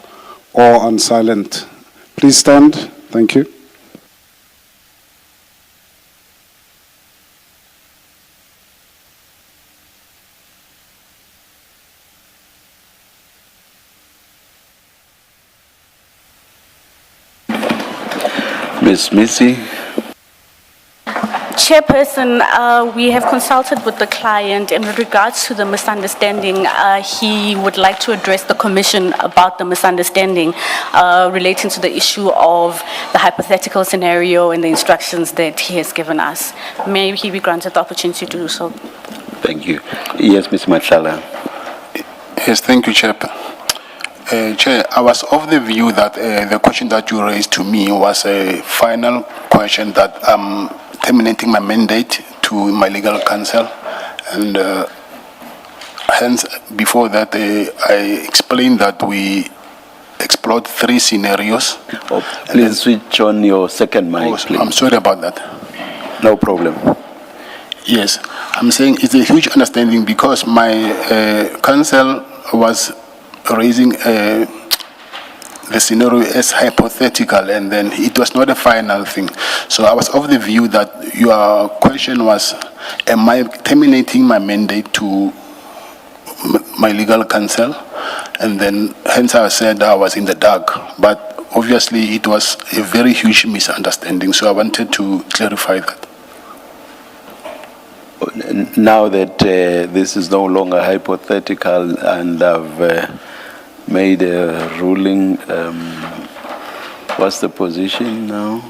S9: or on silent. Please stand. Thank you.
S1: Ms. Missy?
S2: Chairperson, we have consulted with the client, and with regards to the misunderstanding, he would like to address the commission about the misunderstanding relating to the issue of the hypothetical scenario and the instructions that he has given us. May he be granted the opportunity to do so?
S1: Thank you. Yes, Ms. Machala.
S3: Yes, thank you, Chair. Chair, I was of the view that the question that you raised to me was a final question that terminating my mandate to my legal counsel, and hence before that I explained that we explored 3 scenarios.
S1: Oh, please switch on your second mic, please.
S3: I'm sorry about that.
S1: No problem.
S3: Yes, I'm saying it's a huge understanding because my counsel was raising the scenario as hypothetical, and then it was not a final thing. So I was of the view that your question was, am I terminating my mandate to my legal counsel? And then hence I said I was in the dark. But obviously it was a very huge misunderstanding, so I wanted to clarify that.
S1: Now that this is no longer hypothetical and I've made a ruling, what's the position now?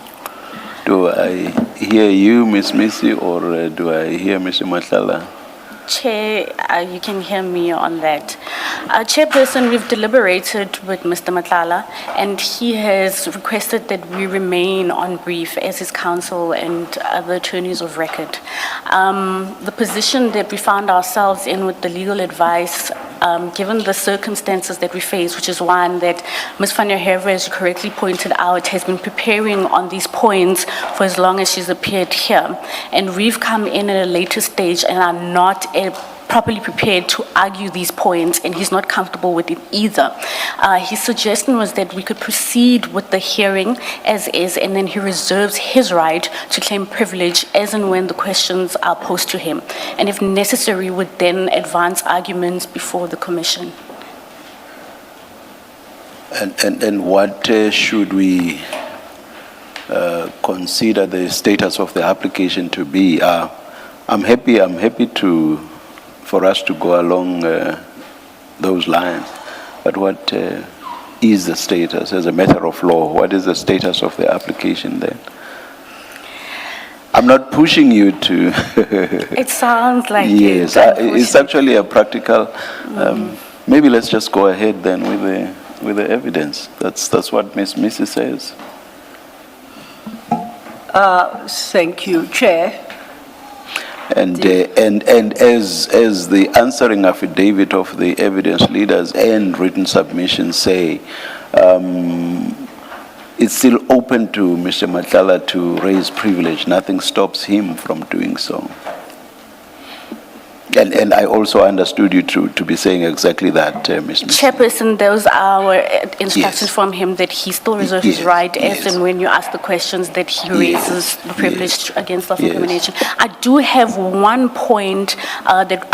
S1: Do I hear you, Ms. Missy, or do I hear Mr. Mathala?
S2: Chair, you can hear me on that. Chairperson, we've deliberated with Mr. Matlala, and he has requested that we remain on brief as his counsel and other attorneys of record. The position that we found ourselves in with the legal advice, given the circumstances that we face, which is one that Ms. Vanderhever, as you correctly pointed out, has been preparing on these points for as long as she's appeared here. And we've come in at a later stage and are not properly prepared to argue these points, and he's not comfortable with it either. His suggestion was that we could proceed with the hearing as is, and then he reserves his right to claim privilege as and when the questions are posed to him, and if necessary would then advance arguments before the commission.
S1: And what should we consider the status of the application to be? I'm happy for us to go along those lines. But what is the status as a matter of law? What is the status of the application then? I'm not pushing you to.
S2: It sounds like
S1: yes, it's actually a practical. Maybe let's just go ahead then with the evidence. That's what Ms. Missy says.
S4: Thank you, Chair.
S1: And as the answering affidavit of the evidence leaders and written submissions say, it's still open to Mr. Mathala to raise privilege. Nothing stops him from doing so. And I also understood you to be saying exactly that, Ms. Missy.
S2: Chairperson, those are our instructions
S1: Yes.
S2: from him, that he still reserves his
S1: Yes,
S2: as
S1: yes.
S2: and when you ask the questions that he
S1: Yes,
S2: raises the privilege against
S1: yes.
S2: self-incrimination. I do have one point that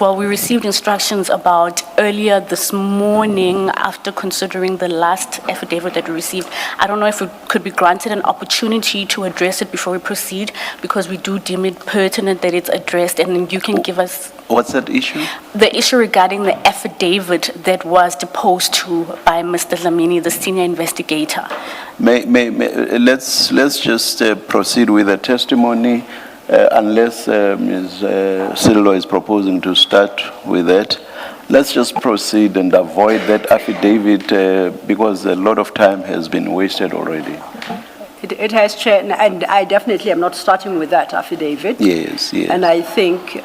S2: we received instructions about earlier this morning after considering the last affidavit that we received. I don't know if we could be granted an opportunity to address it before we proceed, because we do deem it pertinent that it's addressed, and then you can give us
S1: What's that issue?
S2: the issue regarding the affidavit that was deposed to by Mr. Dlamini, the senior investigator.
S1: Let's just proceed with the testimony unless Ms. Sillo is proposing to start with that. Let's just proceed and avoid that affidavit because a lot of time has been wasted already.
S4: It has, Chair, and I definitely am not starting with that affidavit.
S1: Yes, yes.
S4: And I think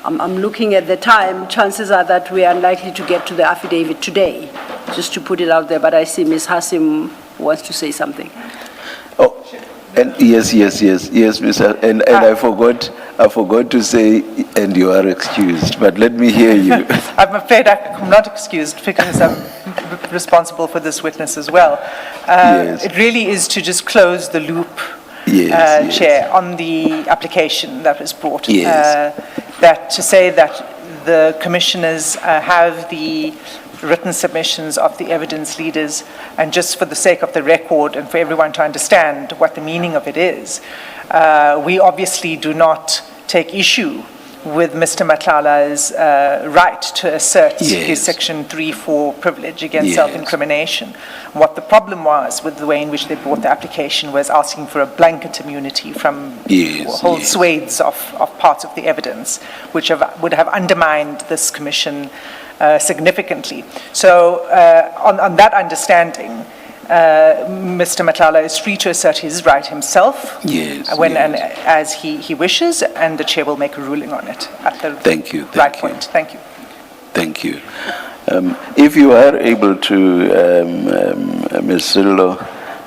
S4: I'm looking at the time, chances are that we are unlikely to get to the affidavit today, just to put it out there, but I see Ms. Hassim wants to say something.
S1: Oh, And yes, Mr. And I forgot to say, and you are excused, but let me hear you.
S5: I'm afraid I'm not excused because I'm responsible for this witness as well.
S1: Yes.
S5: It really is to just close the loop,
S1: Yes.
S5: Chair, on the application that was brought.
S1: Yes.
S5: That to say that the commissioners have the written submissions of the evidence leaders, and just for the sake of the record and for everyone to understand what the meaning of it is, we obviously do not take issue with Mr. Matlala's right to assert his
S1: Yes.
S5: Section 3(4) privilege against
S1: Yes.
S5: self-incrimination. What the problem was with the way in which they brought the application was asking for a blanket immunity from
S1: Yes,
S5: whole
S1: yes.
S5: swathes of parts of the evidence, which would have undermined this commission significantly. So on that understanding, Mr. Matlala is free to assert his right himself
S1: Yes,
S5: when
S1: yes.
S5: and as he wishes, and the chair will make a ruling on it at the
S1: Thank you,
S5: right
S1: thank you.
S5: point. Thank you.
S1: Thank you. If you are able to, Ms. Sillo,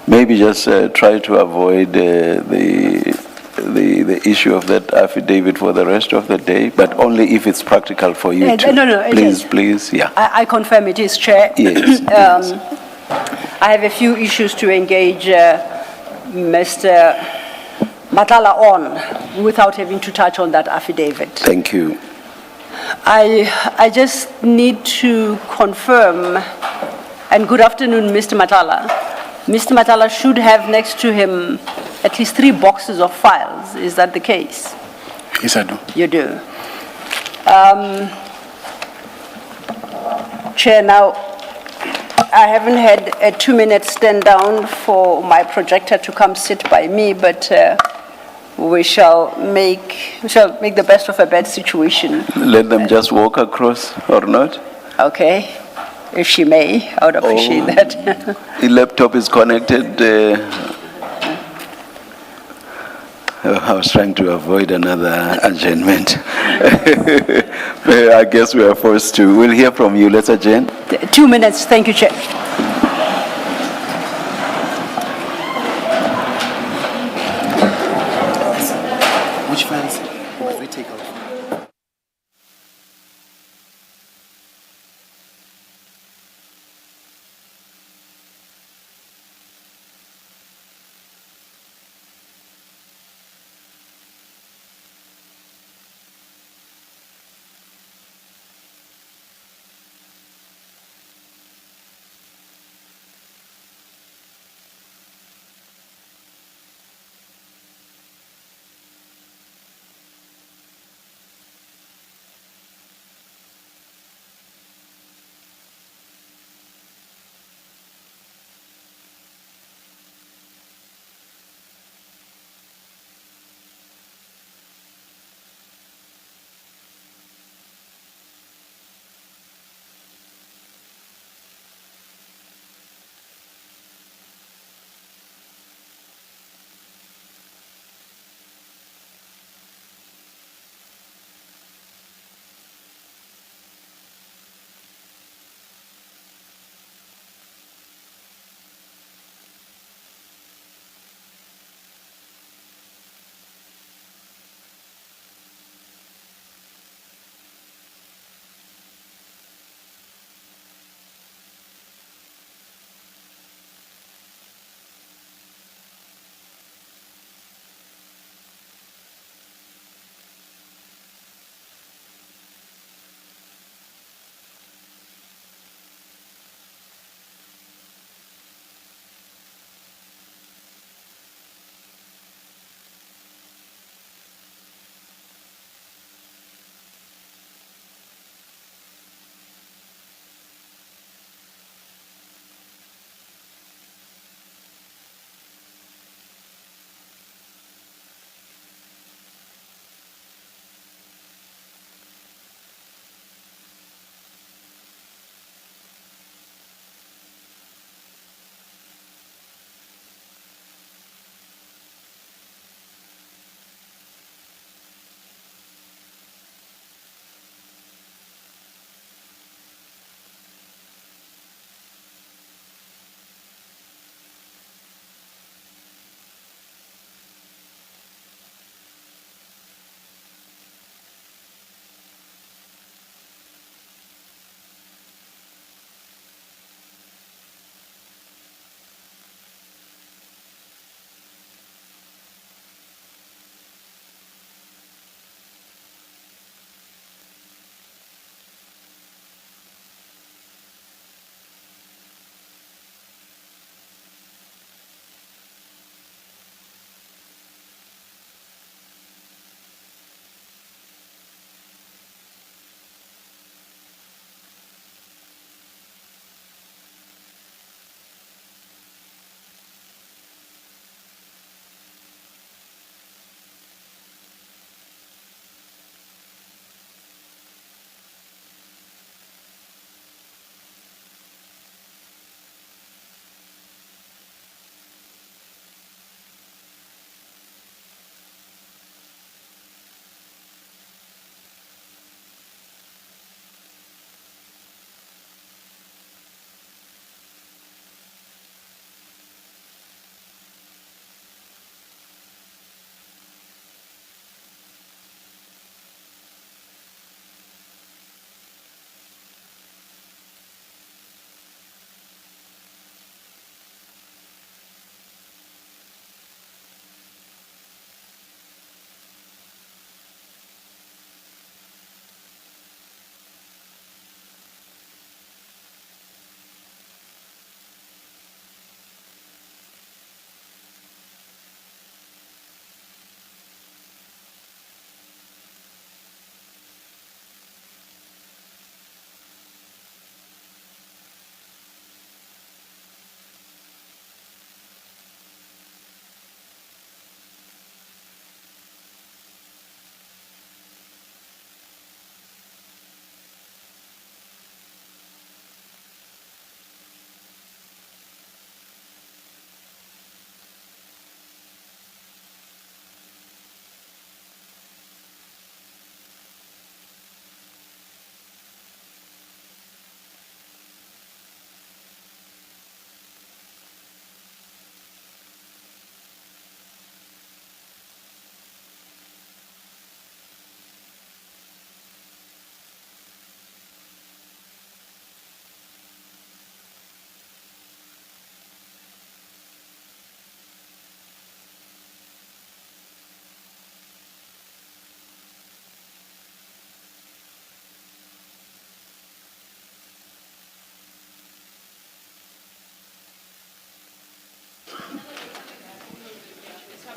S1: maybe just try to avoid the issue of that affidavit for the rest of the day, but only if it's practical for you to.
S4: No, it
S1: Please,
S4: is.
S1: please, yeah.
S4: I confirm it is, Chair.
S1: Yes, yes.
S4: I have a few issues to engage Mr. Matlala on without having to touch on that affidavit.
S1: Thank you.
S4: I just need to confirm, and good afternoon, Mr. Matlala. Mr. Matlala should have next to him at least 3 boxes of files. Is that the case?
S3: Yes, I do.
S4: You do. Chair, now, I haven't had a 2-minute stand down for my projector to come sit by me, but we shall make the best of a bad situation.
S1: Let them just walk across or not?
S4: Okay, if she may, I would appreciate that.
S1: The laptop is connected. I was trying to avoid another adjournment. I guess we are forced to. We'll hear from you. Let's adjourn.
S4: 2 minutes, thank you, Chair.
S8: Which files must we take out?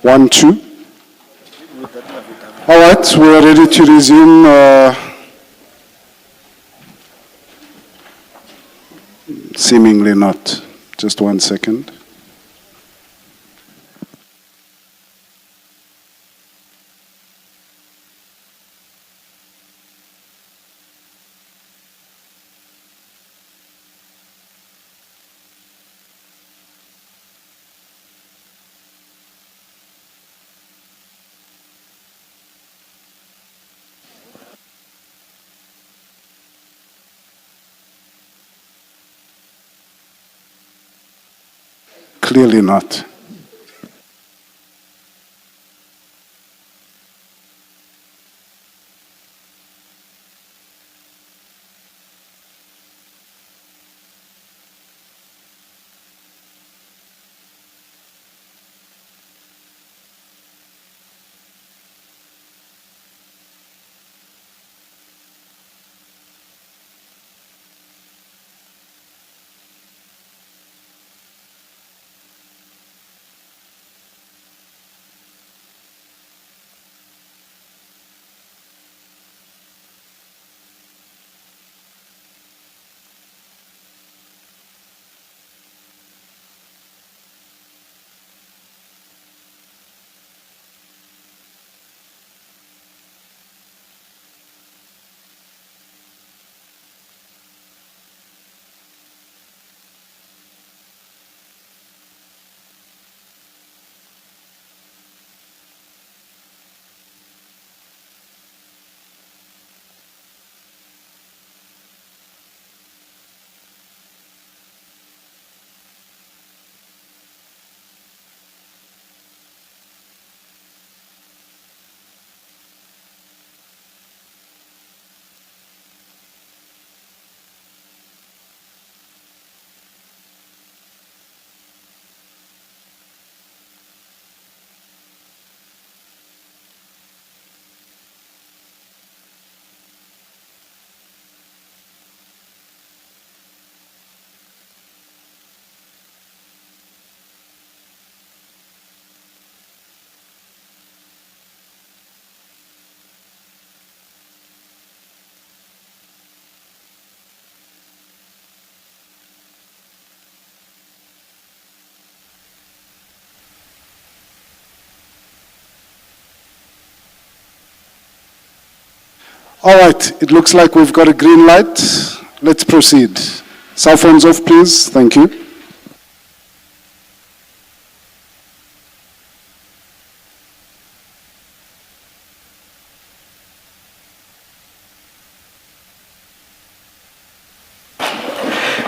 S9: 1, 2. All right, we are ready to resume. Seemingly not. Just 1 second. Clearly not. All right, it looks like we've got a green light. Let's proceed. Cell phones off, please. Thank you.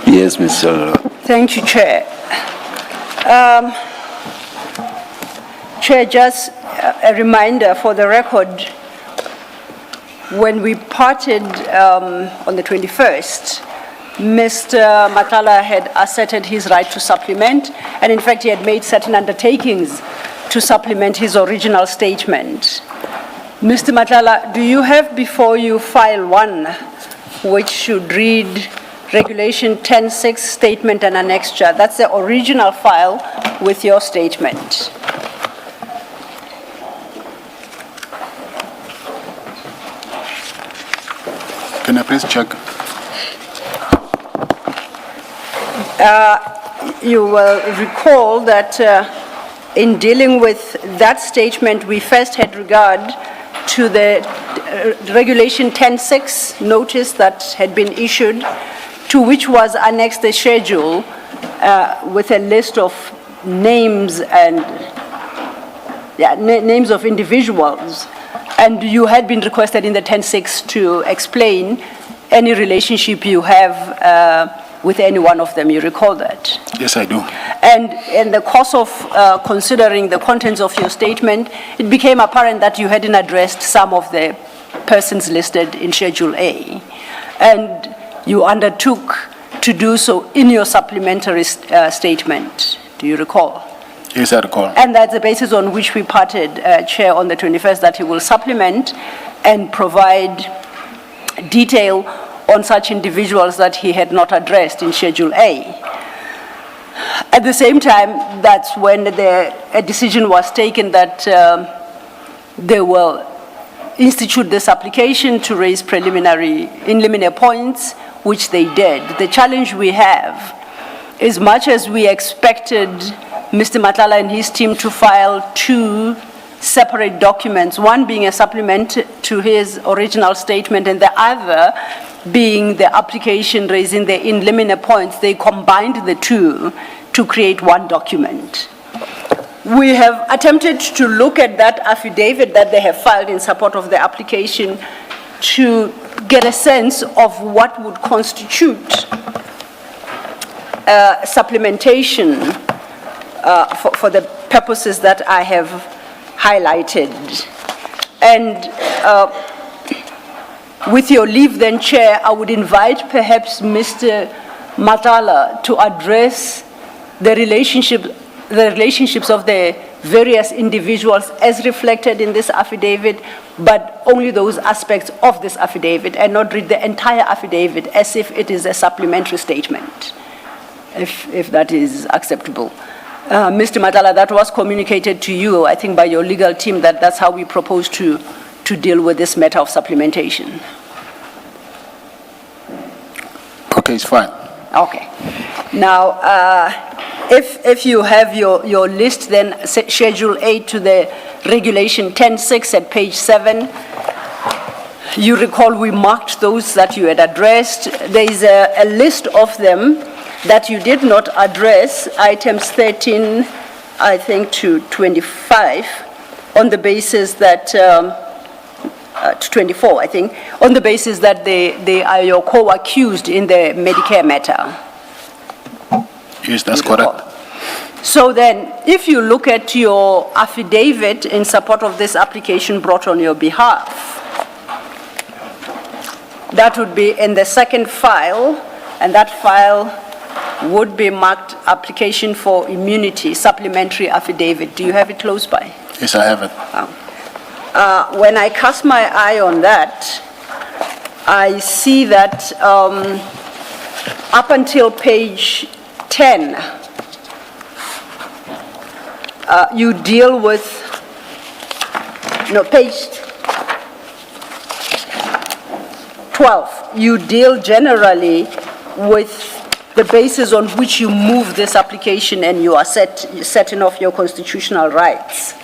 S1: Yes, Mr.
S4: Thank you, Chair. Chair, just a reminder for the record, when we parted on the 21st, Mr. Matlala had asserted his right to supplement, and in fact, he had made certain undertakings to supplement his original statement. Mr. Matlala, do you have before you file 1, which should read Regulation 10.6 Statement and Annexure? That's the original file with your statement.
S3: Can I please check?
S4: You will recall that in dealing with that statement, we first had regard to the Regulation 10.6 notice that had been issued, to which was annexed a schedule with a list of names and names of individuals. And you had been requested in the 10.6 to explain any relationship you have with any one of them. You recall that?
S3: Yes, I do.
S4: And in the course of considering the contents of your statement, it became apparent that you hadn't addressed some of the persons listed in Schedule A. And you undertook to do so in your supplementary statement. Do you recall?
S3: Yes, I recall.
S4: And that's the basis on which we parted, Chair, on the 21st, that he will supplement and provide detail on such individuals that he had not addressed in Schedule A. At the same time, that's when a decision was taken that they will institute this application to raise preliminary points, which they did. The challenge we have is, much as we expected Mr. Matlala and his team to file 2 separate documents, one being a supplement to his original statement and the other being the application raising the in limine points, they combined the 2 to create one document. We have attempted to look at that affidavit that they have filed in support of the application to get a sense of what would constitute supplementation for the purposes that I have highlighted. And with your leave then, Chair, I would invite perhaps Mr. Matlala to address the relationships of the various individuals as reflected in this affidavit, but only those aspects of this affidavit, and not read the entire affidavit as if it is a supplementary statement, if that is acceptable. Mr. Matlala, that was communicated to you, I think, by your legal team, that that's how we propose to deal with this matter of supplementation.
S3: Okay, it's fine.
S4: Okay. Now, if you have your list, then Schedule A to the Regulation 10.6 at page 7, you recall we marked those that you had addressed. There is a list of them that you did not address, items 13, I think, to 25, on the basis that, to 24, I think, on the basis that they are your co-accused in the Medicare matter.
S3: Yes, that's correct.
S4: So then, if you look at your affidavit in support of this application brought on your behalf, that would be in the second file, and that file would be marked application for immunity, supplementary affidavit. Do you have it close by?
S3: Yes, I have it.
S4: When I cast my eye on that, I see that up until page 10, you deal with, no, page 12, you deal generally with the basis on which you move this application and you are setting off your constitutional rights.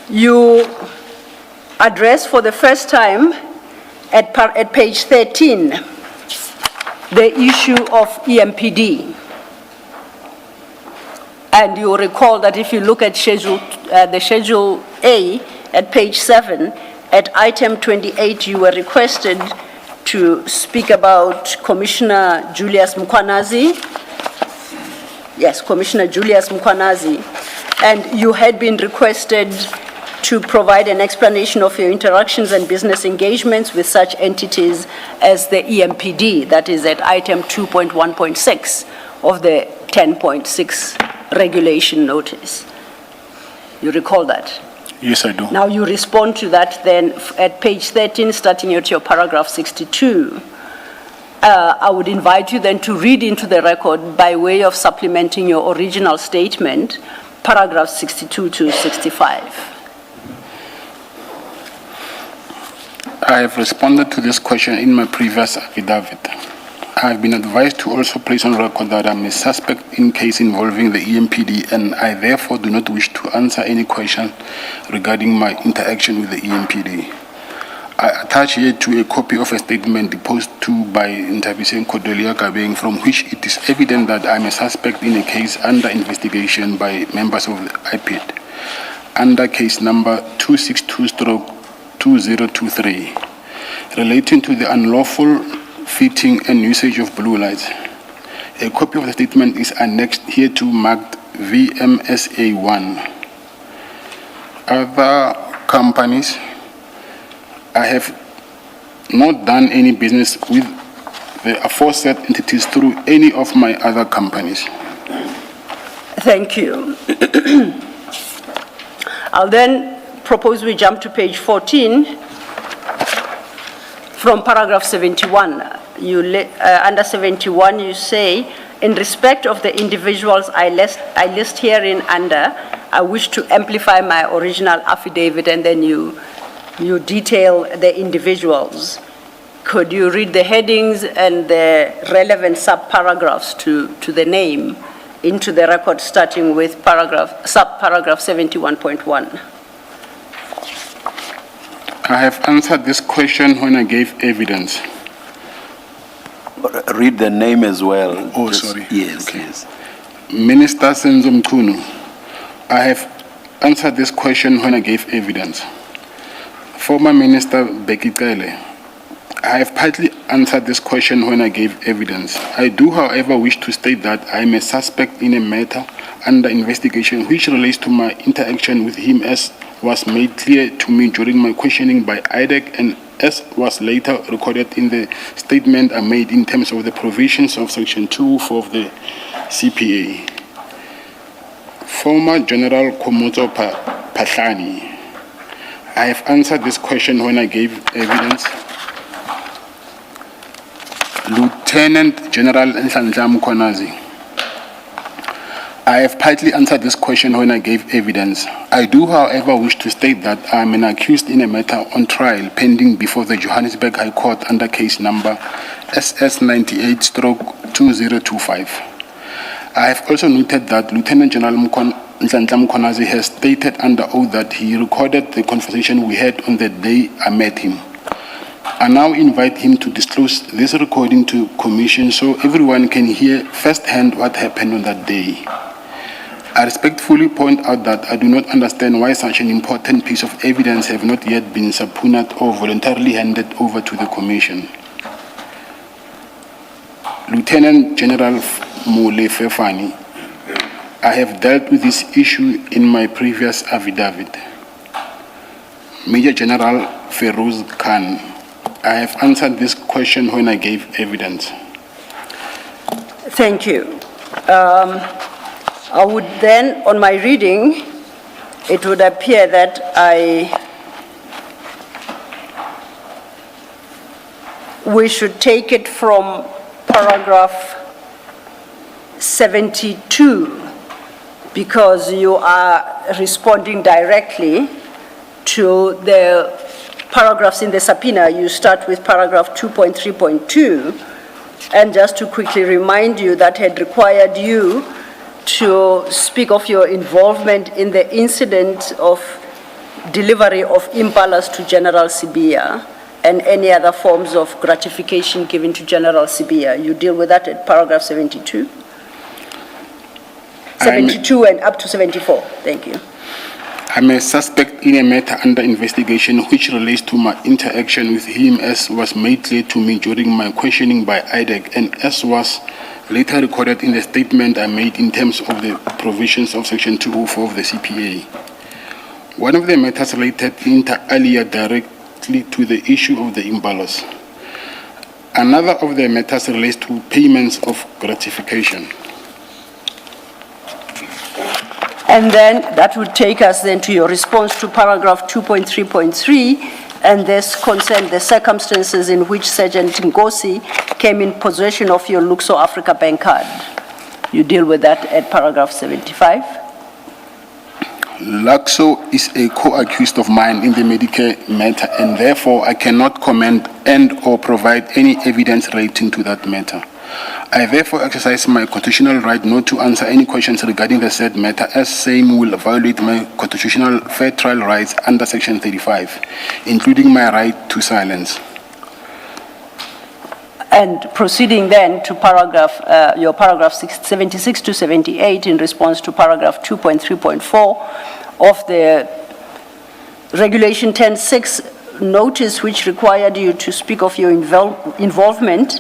S4: You address for the first time at page 13 the issue of EMPD. And you recall that if you look at the Schedule A at page 7, at item 28, you were requested to speak about Commissioner Julius Mkwanazi. Yes, Commissioner Julius Mkwanazi. And you had been requested to provide an explanation of your interactions and business engagements with such entities as the EMPD, that is at item 2.1.6 of the 10.6 regulation notice. You recall that?
S3: Yes, I do.
S4: Now you respond to that then at page 13, starting at your paragraph 62. I would invite you then to read into the record, by way of supplementing your original statement, paragraph 62 to 65.
S3: I have responded to this question in my previous affidavit. I have been advised to also place on record that I am a suspect in case involving the EMPD, and I therefore do not wish to answer any question regarding my interaction with the EMPD. I attach here to a copy of a statement deposed to by Intervision Cordelia Kabeng, from which it is evident that I am a suspect in a case under investigation by members of the IPID, under case number 262/2023, relating to the unlawful fitting and usage of blue lights. A copy of the statement is annexed here to marked VMSA1. Other companies, I have not done any business with the aforesaid entities through any of my other companies.
S4: Thank you. I'll then propose we jump to page 14 from paragraph 71. Under 71, you say, In respect of the individuals I list herein under, I wish to amplify my original affidavit and then you detail the individuals. Could you read the headings and the relevant subparagraphs to the name into the record, starting with subparagraph 71.1?
S3: I have answered this question when I gave evidence.
S1: Read the name as well.
S3: Oh,
S1: Just-
S3: sorry.
S1: Yes,
S3: Okay.
S1: yes.
S3: Minister Senzo Mchunu, I have answered this question when I gave evidence. Former Minister Becky Cele, I have partly answered this question when I gave evidence. I do, however, wish to state that I am a suspect in a matter under investigation which relates to my interaction with him, as was made clear to me during my questioning by IDEC and as was later recorded in the statement I made in terms of the provisions of Section 204 of the CPA. Former General Komoto Pahlani, I have answered this question when I gave evidence. Lieutenant General Nhlanhla Mkhwanazi, I have partly answered this question when I gave evidence. I do, however, wish to state that I am an accused in a matter on trial pending before the Johannesburg High Court under case number SS98/2025. I have also noted that Lieutenant General Nhlanhla Mkhwanazi has stated under oath that he recorded the conversation we had on the day I met him. I now invite him to disclose this recording to Commission so everyone can hear firsthand what happened on that day. I respectfully point out that I do not understand why such an important piece of evidence have not yet been subpoenaed or voluntarily handed over to the Commission. Lieutenant General Mole Fefani, I have dealt with this issue in my previous affidavit. Major General Feroz Khan, I have answered this question when I gave evidence.
S4: Thank you. I would then, on my reading, it would appear that we should take it from paragraph 72, because you are responding directly to the paragraphs in the subpoena. You start with paragraph 2.3.2, and just to quickly remind you, that had required you to speak of your involvement in the incident of delivery of impalas to General Sibiya and any other forms of gratification given to General Sibiya. You deal with that at paragraph 72? 72 and up to 74. Thank you.
S3: I'm a suspect in a matter under investigation which relates to my interaction with him, as was made clear to me during my questioning by IDEC and as was later recorded in the statement I made in terms of the provisions of Section 204 of the CPA. One of the matters related inter alia directly to the issue of the imbalance. Another of the matters relates to payments of gratification.
S4: And then that would take us then to your response to paragraph 2.3.3, and this concerned the circumstances in which Sergeant Ngosi came in possession of your Luxor Africa bank card. You deal with that at paragraph 75.
S3: Luxo is a co-accused of mine in the Medicare matter, and therefore I cannot comment and or provide any evidence relating to that matter. I therefore exercise my constitutional right not to answer any questions regarding the said matter, as same will violate my constitutional fair trial rights under Section 35, including my right to silence.
S4: And proceeding then to your paragraph 76 to 78 in response to paragraph 2.3.4 of the Regulation 10.6 notice, which required you to speak of your involvement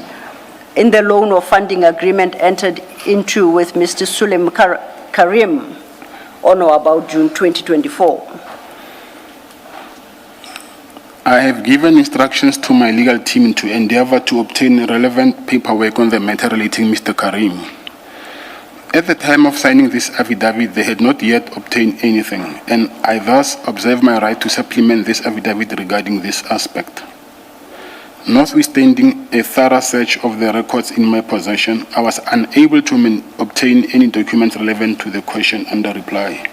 S4: in the loan or funding agreement entered into with Mr. Sulem Karim on or about June 2024.
S3: I have given instructions to my legal team to endeavor to obtain relevant paperwork on the matter relating Mr. Karim. At the time of signing this affidavit, they had not yet obtained anything, and I thus observe my right to supplement this affidavit regarding this aspect. Notwithstanding a thorough search of the records in my possession, I was unable to obtain any documents relevant to the question under reply.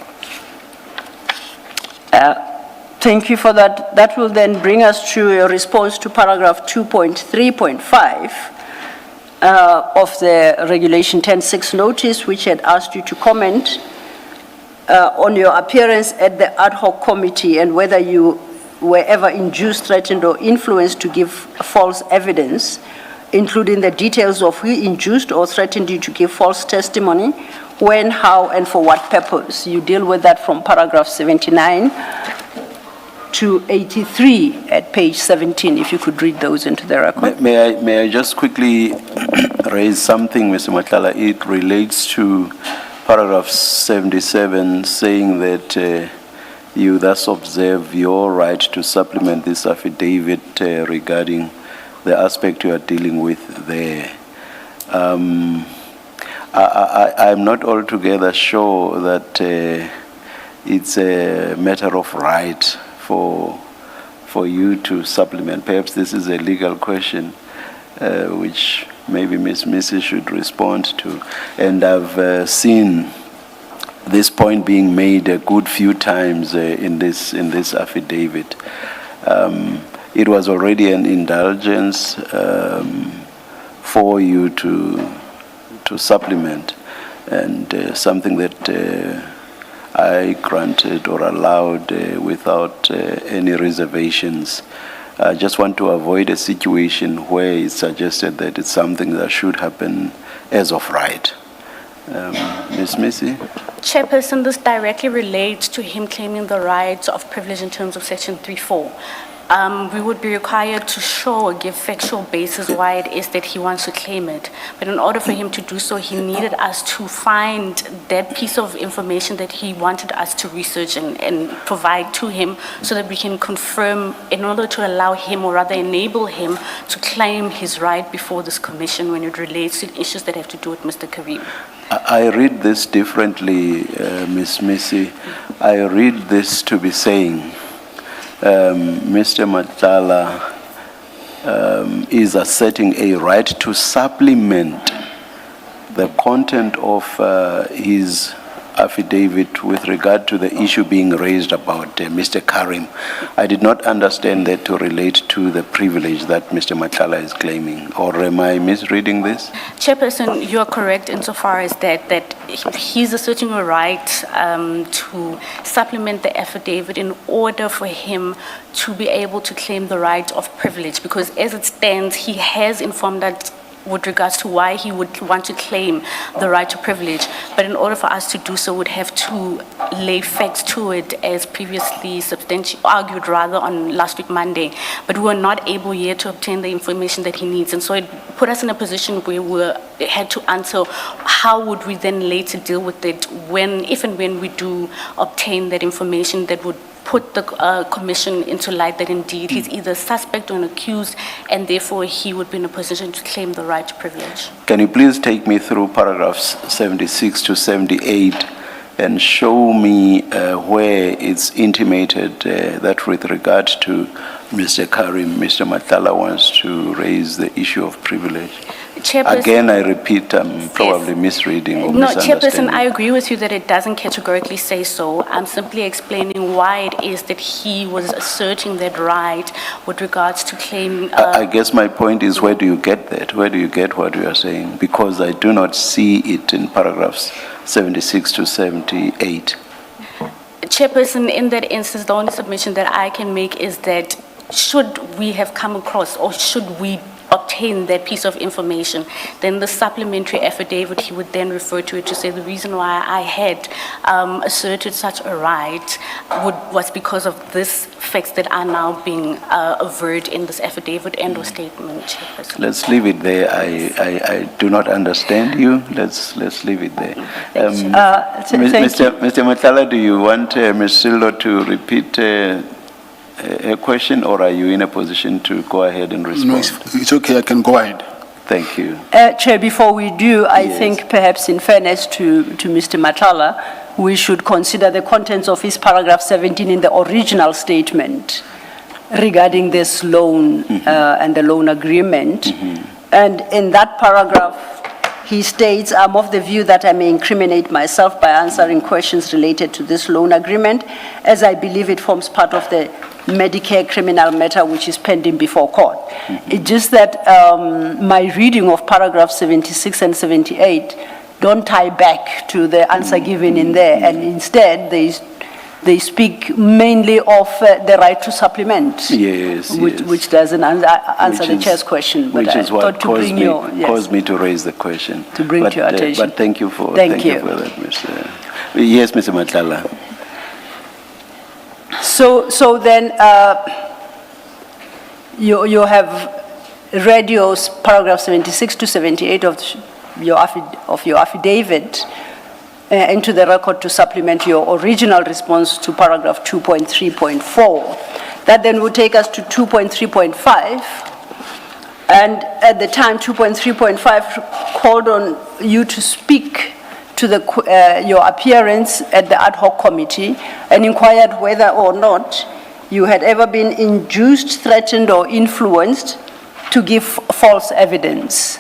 S4: Thank you for that. That will then bring us to a response to paragraph 2.3.5 of the Regulation 10.6 notice, which had asked you to comment on your appearance at the ad hoc committee and whether you were ever induced, threatened, or influenced to give false evidence, including the details of who induced or threatened you to give false testimony, when, how, and for what purpose. You deal with that from paragraph 79 to 83 at page 17, if you could read those into the record.
S1: May I just quickly raise something, Mr. Matlala? It relates to paragraph 77, saying that you thus observe your right to supplement this affidavit regarding the aspect you are dealing with there. I'm not altogether sure that it's a matter of right for you to supplement. Perhaps this is a legal question which maybe Ms. Missy should respond to. And I've seen this point being made a good few times in this affidavit. It was already an indulgence for you to supplement, and something that I granted or allowed without any reservations. I just want to avoid a situation where it's suggested that it's something that should happen as of right. Ms. Missy?
S2: Chairperson, this directly relates to him claiming the rights of privilege in terms of section 3.4. We would be required to show or give factual basis why it is that he wants to claim it. But in order for him to do so, he needed us to find that piece of information that he wanted us to research and provide to him so that we can confirm, in order to allow him, or rather enable him, to claim his right before this commission when it relates to issues that have to do with Mr. Karim.
S1: I read this differently, Ms. Missy. I read this to be saying Mr. Matlala is asserting a right to supplement the content of his affidavit with regard to the issue being raised about Mr. Karim. I did not understand that to relate to the privilege that Mr. Matlala is claiming, or am I misreading this?
S2: Chairperson, you are correct insofar as that he's asserting a right to supplement the affidavit in order for him to be able to claim the right of privilege, because as it stands, he has informed us with regards to why he would want to claim the right to privilege. But in order for us to do so, we'd have to lay facts to it, as previously argued rather on last week Monday. But we were not able yet to obtain the information that he needs. And so it put us in a position where we had to answer how would we then later deal with it if and when we do obtain that information that would put the commission into light that indeed he's either suspect or an accused, and therefore he would be in a position to claim the right to privilege.
S1: Can you please take me through paragraphs 76 to 78 and show me where it's intimated that with regard to Mr. Karim, Mr. Matlala wants to raise the issue of privilege? Again, I repeat, I'm probably misreading or
S2: No,
S1: misunderstanding.
S2: Chairperson, I agree with you that it doesn't categorically say so. I'm simply explaining why it is that he was asserting that right with regards to claim.
S1: I guess my point is, where do you get that? Where do you get what you are saying? Because I do not see it in paragraphs 76 to 78.
S2: Chairperson, in that instance, the only submission that I can make is that should we have come across, or should we obtain that piece of information, then the supplementary affidavit, he would then refer to it to say the reason why I had asserted such a right was because of this facts that are now being averred in this affidavit and or statement, Chairperson.
S1: Let's leave it there. I do not understand you. Let's leave it there. Mr. Matlala, do you want Ms. Sildo to repeat a question, or are you in a position to go ahead and respond?
S3: No, it's okay, I can go ahead.
S1: Thank you.
S4: Chair, before we do, I
S1: Yes.
S4: think perhaps in fairness to Mr. Matlala, we should consider the contents of his paragraph 17 in the original statement regarding this loan and the loan agreement. And in that paragraph, he states, I'm of the view that I may incriminate myself by answering questions related to this loan agreement, as I believe it forms part of the Medicare criminal matter which is pending before court. It's just that my reading of paragraph 76 and 78 don't tie back to the answer given in there, and instead they speak mainly of the right to supplement.
S1: Yes, yes.
S4: Which doesn't answer
S1: Which
S4: the
S1: is-
S4: chair's question. But
S1: Which
S4: I
S1: is what
S4: thought to bring your, yes.
S1: caused me to raise the question.
S4: To bring to your attention.
S1: But thank you for,
S4: Thank
S1: you
S4: you.
S1: for that, Mr. Yes, Mr. Madlanga.
S4: So then, you have read your paragraph 76 to 78 of your affidavit into the record to supplement your original response to paragraph 2.3.4. That then would take us to 2.3.5. And at the time, 2.3.5 called on you to speak to your appearance at the ad hoc committee and inquired whether or not you had ever been induced, threatened, or influenced to give false evidence.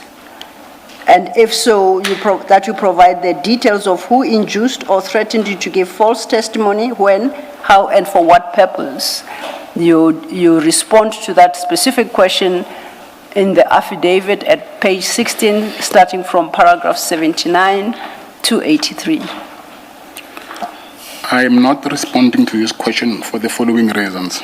S4: And if so, that you provide the details of who induced or threatened you to give false testimony, when, how, and for what purpose. You respond to that specific question in the affidavit at page 16, starting from paragraph 79 to 83.
S3: I am not responding to this question for the following reasons.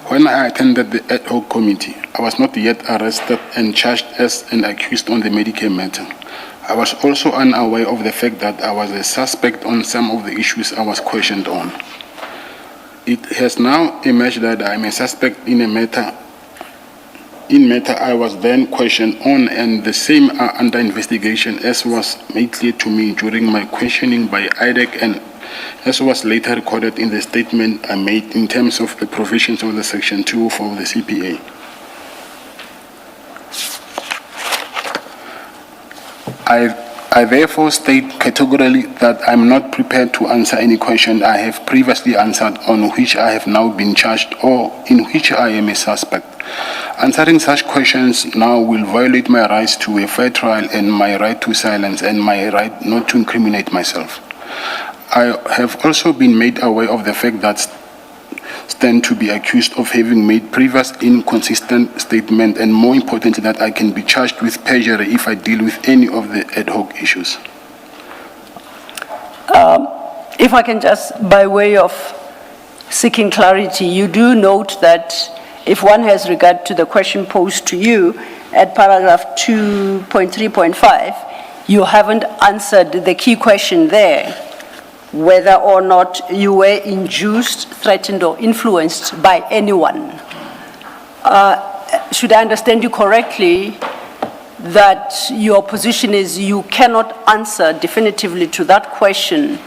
S3: When I attended the ad hoc committee, I was not yet arrested and charged as an accused on the Medicare matter. I was also unaware of the fact that I was a suspect on some of the issues I was questioned on. It has now emerged that I am a suspect in a matter I was then questioned on, and the same are under investigation, as was made clear to me during my questioning by IDEC, and as was later recorded in the statement I made in terms of the provisions of the Section 204 of the CPA. I therefore state categorically that I'm not prepared to answer any question I have previously answered on which I have now been charged or in which I am a suspect. Answering such questions now will violate my rights to a fair trial and my right to silence and my right not to incriminate myself. I have also been made aware of the fact that stand to be accused of having made previous inconsistent statements, and more importantly, that I can be charged with perjury if I deal with any of the ad hoc issues.
S4: If I can just, by way of seeking clarity, you do note that if one has regard to the question posed to you at paragraph 2.3.5, you haven't answered the key question there, whether or not you were induced, threatened, or influenced by anyone. Should I understand you correctly that your position is you cannot answer definitively to that question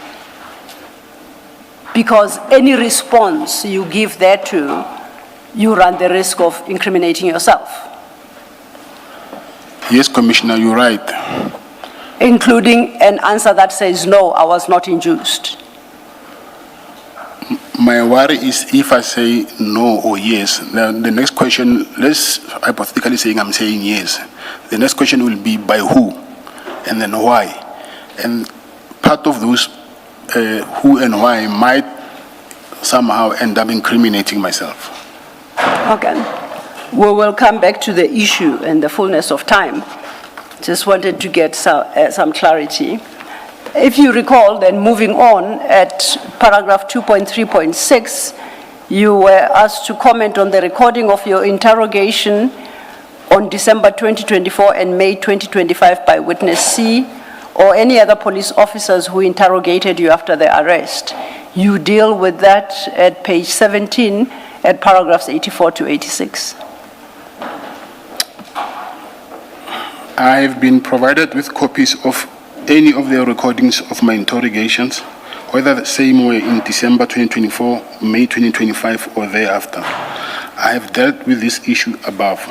S4: because any response you give thereto, you run the risk of incriminating yourself?
S3: Yes, Commissioner, you're right.
S4: Including an answer that says, no, I was not induced.
S3: My worry is if I say no or yes, the next question, let's hypothetically saying I'm saying yes. The next question will be by who and then why. And part of those who and why might somehow end up incriminating myself.
S4: Okay. We will come back to the issue in the fullness of time. Just wanted to get some clarity. If you recall, then moving on at paragraph 2.3.6, you were asked to comment on the recording of your interrogation on December 2024 and May 2025 by witness C or any other police officers who interrogated you after the arrest. You deal with that at page 17 at paragraphs 84 to 86.
S3: I have been provided with copies of any of the recordings of my interrogations, whether the same way in December 2024, May 2025, or thereafter. I have dealt with this issue above.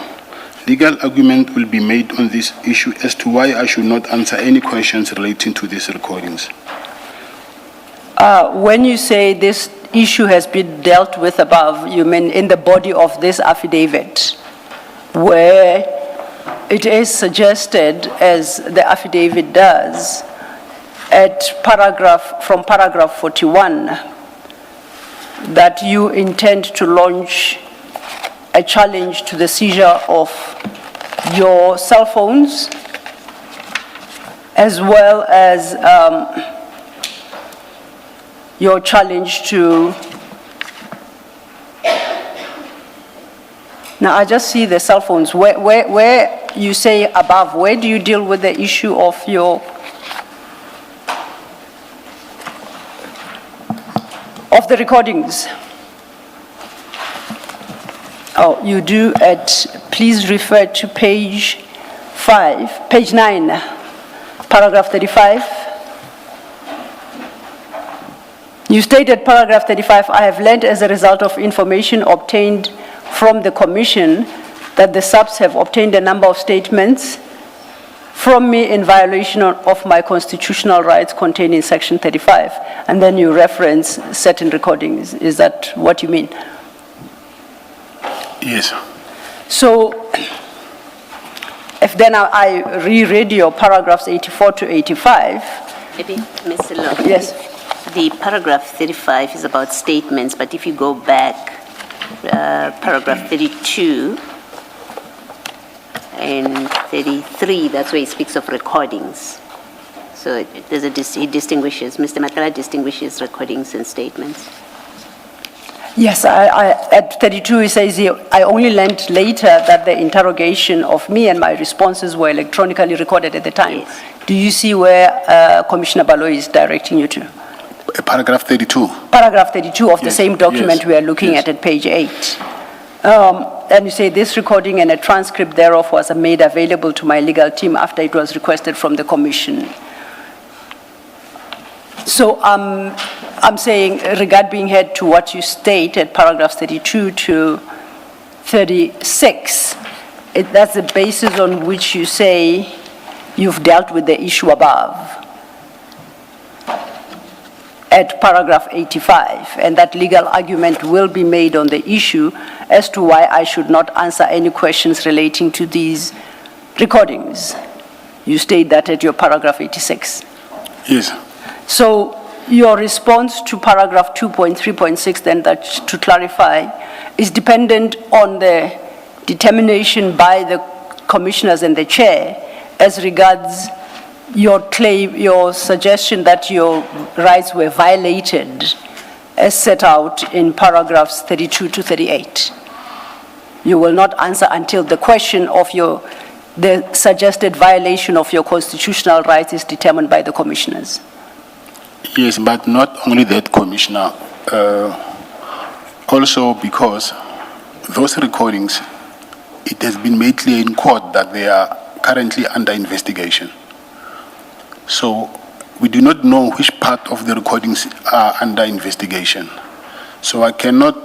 S3: Legal argument will be made on this issue as to why I should not answer any questions relating to these recordings.
S4: When you say these issue has been dealt with above, you mean in the body of this affidavit, where it is suggested, as the affidavit does, from paragraph 41, that you intend to launch a challenge to the seizure of your cell phones, as well as your challenge to... Now, I just see the cell phones. Where you say above, where do you deal with the issue of the recordings? Oh, you do please refer to page 9, paragraph 35. You stated, paragraph 35, I have learned as a result of information obtained from the Commission that the subs have obtained a number of statements from me in violation of my constitutional rights contained in section 35. And then you reference certain recordings. Is that what you mean?
S3: Yes.
S4: So, if then I reread your paragraphs 84 to 85.
S7: Maybe, Mr. Law.
S4: Yes.
S7: The paragraph 35 is about statements, but if you go back, paragraph 32 and 33, that's where he speaks of recordings. So there's he distinguishes, Mr. Matala distinguishes recordings and statements.
S4: Yes, at 32 he says, I only learned later that the interrogation of me and my responses were electronically recorded at the time.
S7: Yes.
S4: Do you see where Commissioner Baloyi is directing you to?
S3: Paragraph 32.
S4: Paragraph 32 of the
S3: Yes,
S4: same document
S3: yes,
S4: we are looking
S3: yes.
S4: at page 8. And you say this recording and a transcript thereof was made available to my legal team after it was requested from the Commission. So I'm saying, regard being heard to what you state at paragraphs 32 to 36, that's the basis on which you say you've dealt with the issue above at paragraph 85, and that legal argument will be made on the issue as to why I should not answer any questions relating to these recordings. You state that at your paragraph 86.
S3: Yes.
S4: So your response to paragraph 2.3.6, then, that to clarify, is dependent on the determination by the commissioners and the chair as regards your claim, your suggestion that your rights were violated as set out in paragraphs 32 to 38. You will not answer until the question of the suggested violation of your constitutional rights is determined by the commissioners.
S3: Yes, but not only that, Commissioner. Also because those recordings, it has been made clear in court that they are currently under investigation. So we do not know which part of the recordings are under investigation. So I cannot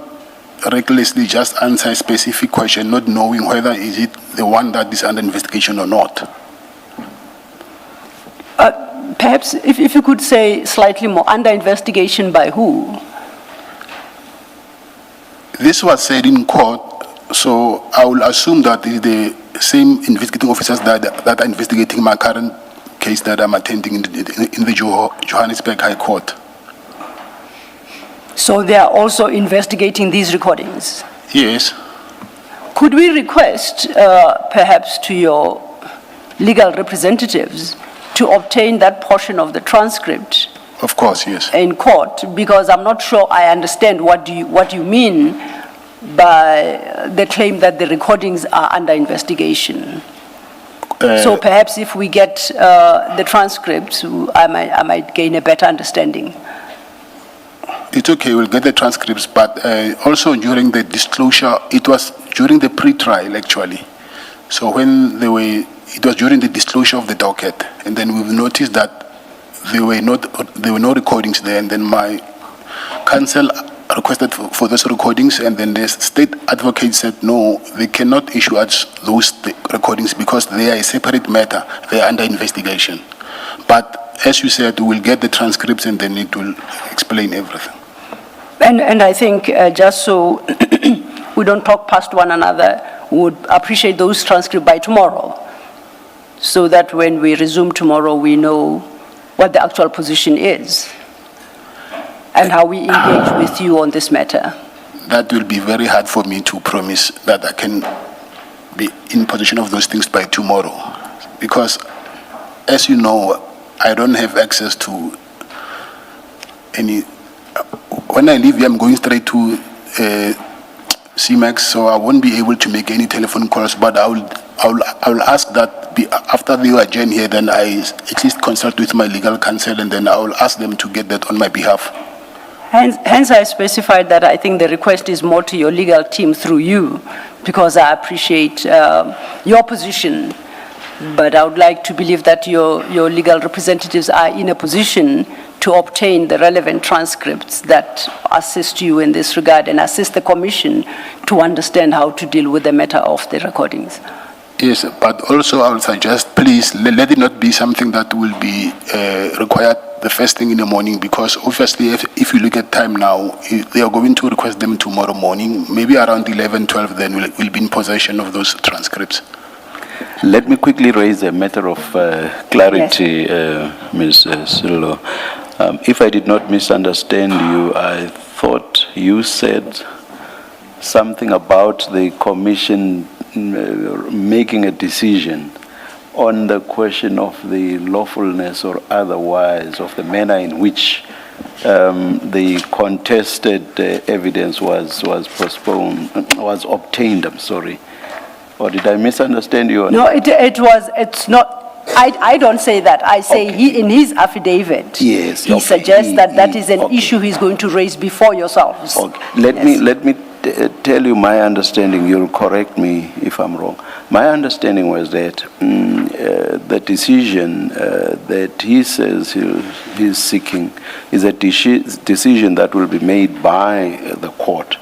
S3: recklessly just answer a specific question, not knowing whether is it the one that is under investigation or not.
S4: Perhaps if you could say slightly more, under investigation by who?
S3: This was said in court, so I will assume that it is the same investigating officers that are investigating my current case that I'm attending in the Johannesburg High Court.
S4: So they are also investigating these recordings?
S3: Yes.
S4: Could we request, perhaps, to your legal representatives to obtain that portion of the transcript?
S3: Of course, yes.
S4: In court, because I'm not sure I understand what you mean by the claim that the recordings are under investigation. So perhaps if we get the transcripts, I might gain a better understanding.
S3: It's okay, we'll get the transcripts, but also during the disclosure, it was during the pre-trial actually. So when it was during the disclosure of the docket, and then we've noticed that there were no recordings there, and then my counsel requested for those recordings, and then the state advocate said no, they cannot issue us those recordings because they are a separate matter, they are under investigation. But as you said, we'll get the transcripts and then it will explain everything.
S4: And I think just so we don't talk past one another, we would appreciate those transcripts by tomorrow, so that when we resume tomorrow, we know what the actual position is and how we engage with you on this matter.
S3: That will be very hard for me to promise that I can be in possession of those things by tomorrow. Because, as you know, I don't have access to any... When I leave here, I'm going straight to CMAX, so I won't be able to make any telephone calls, but I will ask that after they adjourn here, then I at least consult with my legal counsel, and then I will ask them to get that on my behalf.
S4: Hence, I specified that I think the request is more to your legal team through you, because I appreciate your position, but I would like to believe that your legal representatives are in a position to obtain the relevant transcripts that assist you in this regard and assist the Commission to understand how to deal with the matter of the recordings.
S3: Yes, but also I will suggest, please, let it not be something that will be required the first thing in the morning, because obviously if you look at time now, they are going to request them tomorrow morning, maybe around 11, 12, then we'll be in possession of those transcripts.
S1: Let me quickly raise a matter of clarity, Ms. Silo. If I did not misunderstand you, I thought you said something about the Commission making a decision on the question of the lawfulness or otherwise of the manner in which the contested evidence was obtained, I'm sorry. Or did I misunderstand you?
S4: No, it's not. I don't say that. I say
S1: Okay.
S4: in his affidavit,
S1: Yes,
S4: he
S1: okay.
S4: suggests that is an
S1: Okay.
S4: issue he's going to raise before yourselves.
S1: Okay. Let me tell you my understanding. You'll correct me if I'm wrong. My understanding was that the decision that he says he's seeking is a decision that will be made by the court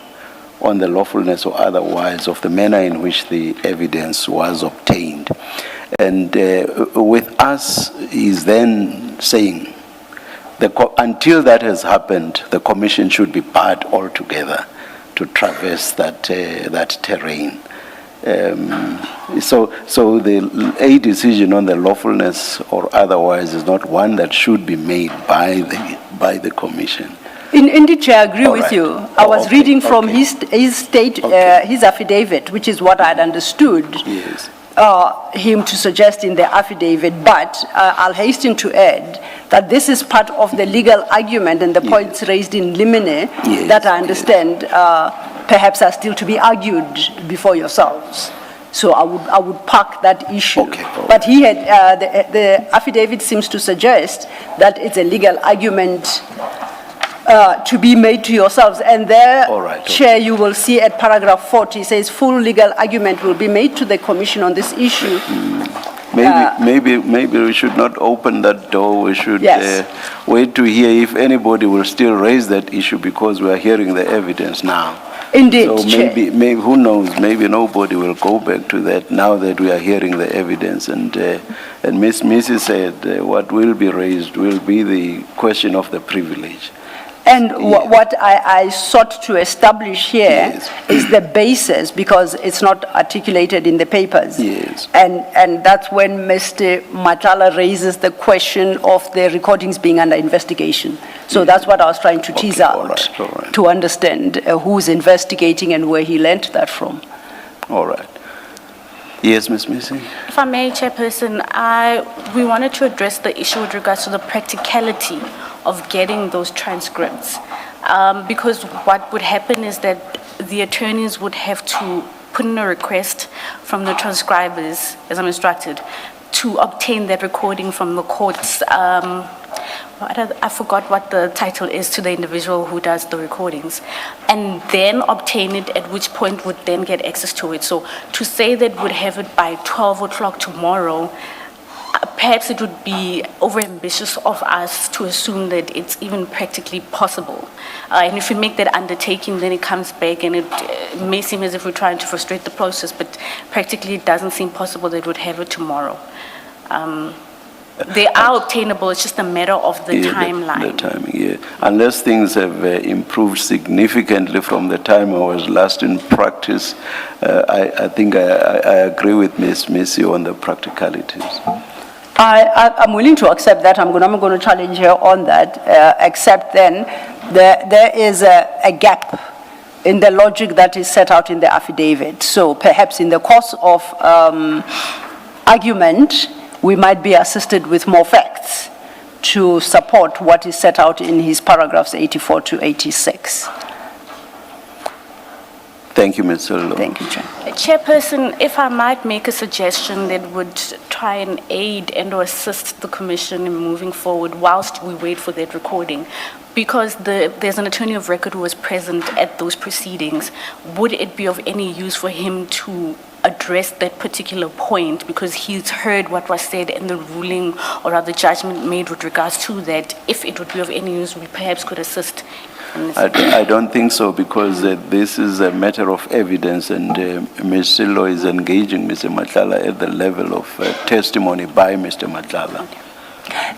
S1: on the lawfulness or otherwise of the manner in which the evidence was obtained. And with us, he's then saying, until that has happened, the Commission should be barred altogether to traverse that terrain. So a decision on the lawfulness or otherwise is not one that should be made by the Commission.
S4: Indeed, Chair, I agree
S1: All
S4: with
S1: right.
S4: you. I was
S1: Okay,
S4: reading from
S1: okay.
S4: his affidavit, which is what I had understood.
S1: Yes.
S4: Him to suggest in the affidavit, but I'll hasten to add that this is part of the legal argument and the points raised in limine
S1: Yes,
S4: that I understand perhaps are still to be argued before yourselves. So I would park that issue.
S1: Okay, all right.
S4: But he had, the affidavit seems to suggest that it's a legal argument to be made to yourselves. And there,
S1: All right, okay.
S4: Chair, you will see at paragraph 40, says full legal argument will be made to the Commission on this issue.
S1: Maybe we should not open that door. We should
S4: Yes.
S1: wait to hear if anybody will still raise that issue, because we are hearing the evidence now.
S4: Indeed,
S1: So
S4: Chair.
S1: maybe who knows? Maybe nobody will go back to that now that we are hearing the evidence. And Ms. Missy said what will be raised will be the question of the privilege.
S4: And what I sought to establish here
S1: Yes.
S4: is the basis, because it's not articulated in the papers.
S1: Yes.
S4: And that's when Mr. Matala raises the question of the recordings being under investigation. So that's what I was trying to tease
S1: Okay,
S4: out,
S1: all right.
S4: to understand who's investigating and where he learnt that from.
S1: All right. Yes, Ms. Missy?
S2: If I may, Chairperson, we wanted to address the issue with regards to the practicality of getting those transcripts. Because what would happen is that the attorneys would have to put in a request from the transcribers, as I'm instructed, to obtain that recording from the courts. I forgot what the title is to the individual who does the recordings, and then obtain it, at which point would then get access to it. So to say that would have it by 12 o'clock tomorrow, perhaps it would be overambitious of us to assume that it's even practically possible. And if we make that undertaking, then it comes back and it may seem as if we're trying to frustrate the process, but practically it doesn't seem possible that we'd have it tomorrow. They are obtainable, it's just a matter of the
S1: Yeah,
S2: timeline.
S1: The timing, yeah. Unless things have improved significantly from the time I was last in practice, I think I agree with Ms. Missy on the practicalities.
S4: I'm willing to accept that. I'm going to challenge her on that, except then there is a gap in the logic that is set out in the affidavit. So perhaps in the course of argument, we might be assisted with more facts to support what is set out in his paragraphs 84 to 86.
S1: Thank you, Ms. Solo.
S4: Thank you, Chair.
S2: Chairperson, if I might make a suggestion that would try and aid and or assist the commission in moving forward whilst we wait for that recording, because there's an attorney of record who was present at those proceedings, would it be of any use for him to address that particular point, because he's heard what was said in the ruling or rather judgment made with regards to that? If it would be of any use, we perhaps could assist in this.
S1: I don't think so, because this is a matter of evidence, and Ms. Silo is engaging Mr. Matlala at the level of testimony by Mr. Matlala.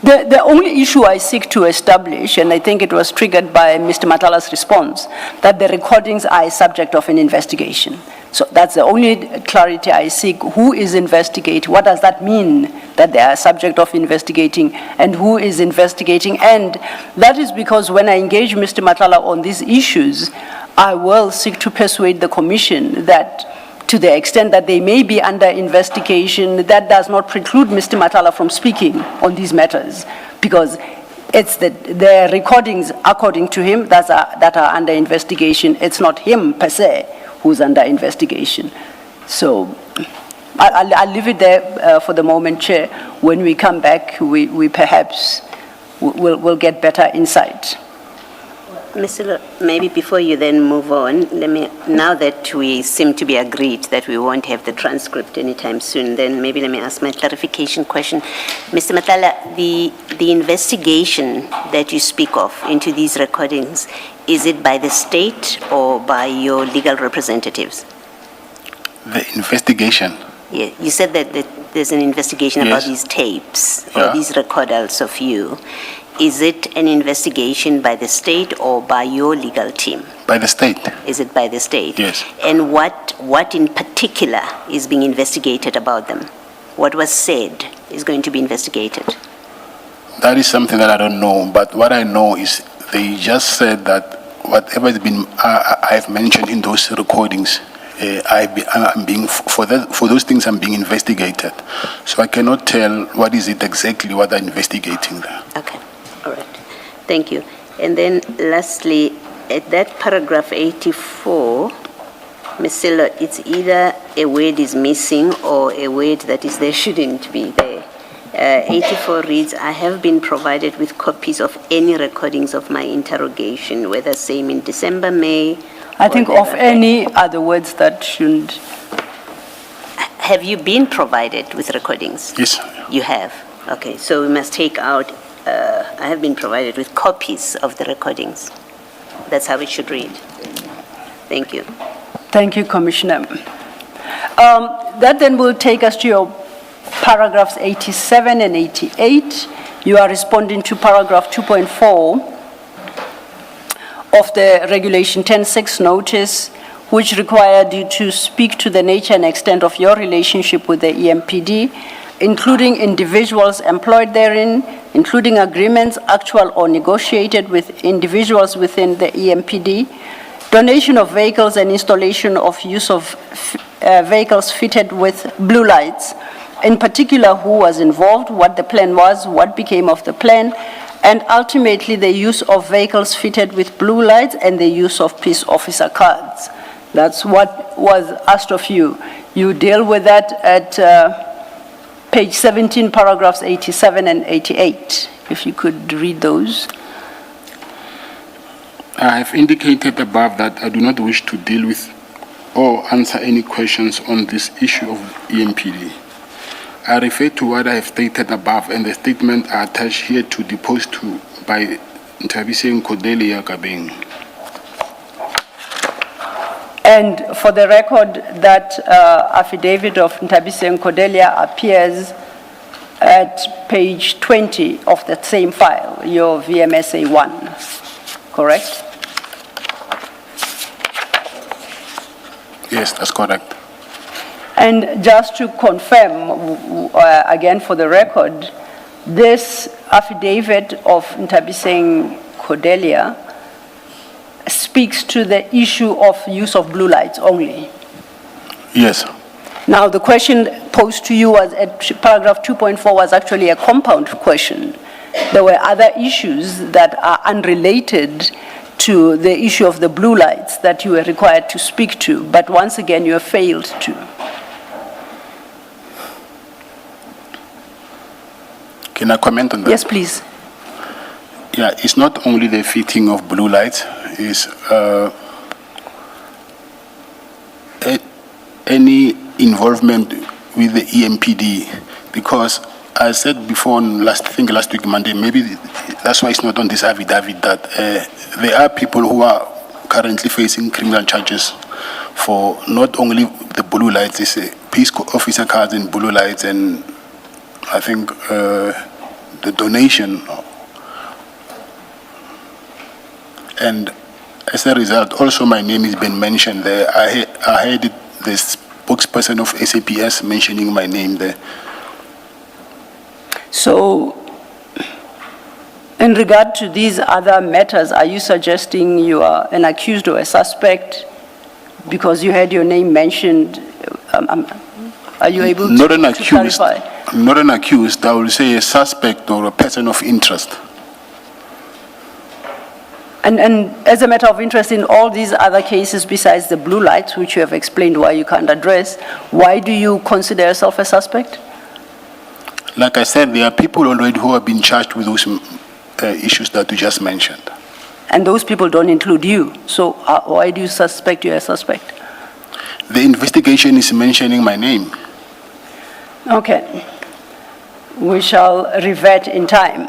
S4: The only issue I seek to establish, and I think it was triggered by Mr. Matala's response, that the recordings are a subject of an investigation. So that's the only clarity I seek. Who is investigating? What does that mean, that they are a subject of investigating, and who is investigating? And that is because when I engage Mr. Matala on these issues, I will seek to persuade the commission that to the extent that they may be under investigation, that does not preclude Mr. Matala from speaking on these matters, because it's the recordings, according to him, that are under investigation. It's not him per se who's under investigation. So I'll leave it there for the moment, Chair. When we come back, we perhaps will get better insight.
S7: Mr. Maybe before you then move on, now that we seem to be agreed that we won't have the transcript anytime soon, then maybe let me ask my clarification question. Mr. Matala, the investigation that you speak of into these recordings, is it by the state or by your legal representatives?
S3: The investigation.
S7: Yeah, you said that there's an investigation about
S3: Yes.
S7: these tapes
S3: Yeah.
S7: or these recordals of you. Is it an investigation by the state or by your legal team?
S3: By the state.
S7: Is it by the state?
S3: Yes.
S7: And what in particular is being investigated about them? What was said is going to be investigated?
S3: That is something that I don't know, but what I know is they just said that whatever has been I've mentioned in those recordings, I'm being for those things I'm being investigated. So I cannot tell what is it exactly what they're investigating there.
S7: Okay, all right. Thank you. And then lastly, at that paragraph 84, Ms. Silo, it's either a word is missing or a word that is there shouldn't be there. 84 reads, I have been provided with copies of any recordings of my interrogation, whether same in December, May.
S4: I think
S7: or
S4: of
S7: never.
S4: any other words that shouldn't.
S7: Have you been provided with recordings?
S3: Yes.
S7: You have. Okay, so we must take out, I have been provided with copies of the recordings. That's how it should read. Thank you.
S4: Thank you, Commissioner. That then will take us to your paragraphs 87 and 88. You are responding to paragraph 2.4 of the Regulation 10.6 notice, which required you to speak to the nature and extent of your relationship with the EMPD, including individuals employed therein, including agreements actual or negotiated with individuals within the EMPD, donation of vehicles and installation of use of vehicles fitted with blue lights, in particular who was involved, what the plan was, what became of the plan, and ultimately the use of vehicles fitted with blue lights and the use of peace officer cards. That's what was asked of you. You deal with that at page 17, paragraphs 87 and 88. If you could read those.
S3: I have indicated above that I do not wish to deal with or answer any questions on this issue of EMPD. I refer to what I have stated above, and the statement are attached here to deposed to by SABC Nkodelia Kabeng.
S4: And for the record, that affidavit of Ntabise Nkodelia appears at page 20 of that same file, your VMSA 1, correct?
S3: Yes, that's correct.
S4: And just to confirm, again for the record, this affidavit of Ntabiseng Cordelia speaks to the issue of use of blue lights only.
S3: Yes.
S4: Now, the question posed to you was at paragraph 2.4 was actually a compound question. There were other issues that are unrelated to the issue of the blue lights that you were required to speak to, but once again, you have failed to.
S3: Can I comment on that?
S4: Yes, please.
S3: Yeah, it's not only the fitting of blue lights, it's any involvement with the EMPD, because I said before on last week Monday, maybe that's why it's not on this affidavit, that there are people who are currently facing criminal charges for not only the blue lights, it's peace officer cards and blue lights, and I think the donation. And as a result, also my name has been mentioned there. I heard the spokesperson of SABC mentioning my name there.
S4: So, in regard to these other matters, are you suggesting you are an accused or a suspect because you had your name mentioned? Are you able
S3: Not
S4: to
S3: an accused.
S4: clarify?
S3: Not an accused. I will say a suspect or a person of interest.
S4: And as a matter of interest, in all these other cases besides the blue lights, which you have explained why you can't address, why do you consider yourself a suspect?
S3: Like I said, there are people already who have been charged with those issues that you just mentioned.
S4: And those people don't include you. So why do you suspect you're a suspect?
S3: The investigation is mentioning my name.
S4: Okay. We shall revert in time.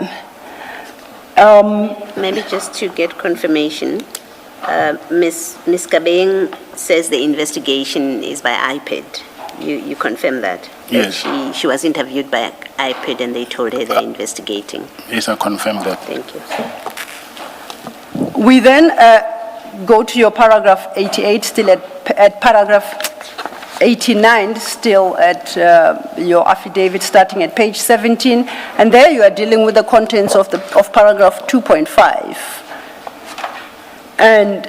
S7: Maybe just to get confirmation, Ms. Kabeng says the investigation is by iPad. You confirm that?
S3: Yes.
S7: That she was interviewed by iPad and they told her they're investigating.
S3: Yes, I confirm that.
S7: Thank you.
S4: We then go to your paragraph 88, still at paragraph 89, still at your affidavit starting at page 17, and there you are dealing with the contents of paragraph 2.5. And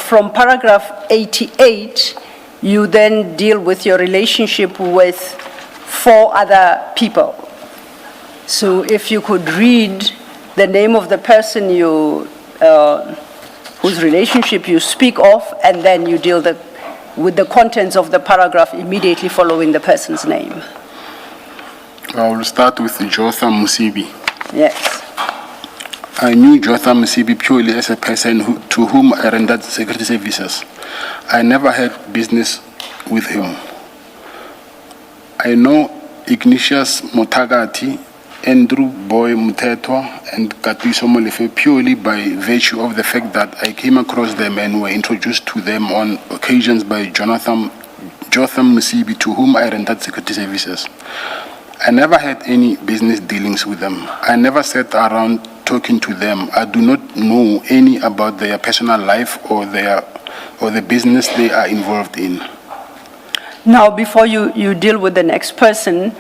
S4: from paragraph 88, you then deal with your relationship with 4 other people. So if you could read the name of the person whose relationship you speak of, and then you deal with the contents of the paragraph immediately following the person's name.
S3: I will start with Jotham Musibi.
S4: Yes.
S3: I knew Jotham Musibi purely as a person to whom I rendered security services. I never had business with him. I know Ignatius Motagati, Andrew Boy Mutetwa, and Katiso Molefe purely by virtue of the fact that I came across them and were introduced to them on occasions by Jotham Musibi, to whom I rendered security services. I never had any business dealings with them. I never sat around talking to them. I do not know any about their personal life or the business they are involved in.
S4: Now, before you deal with the next person,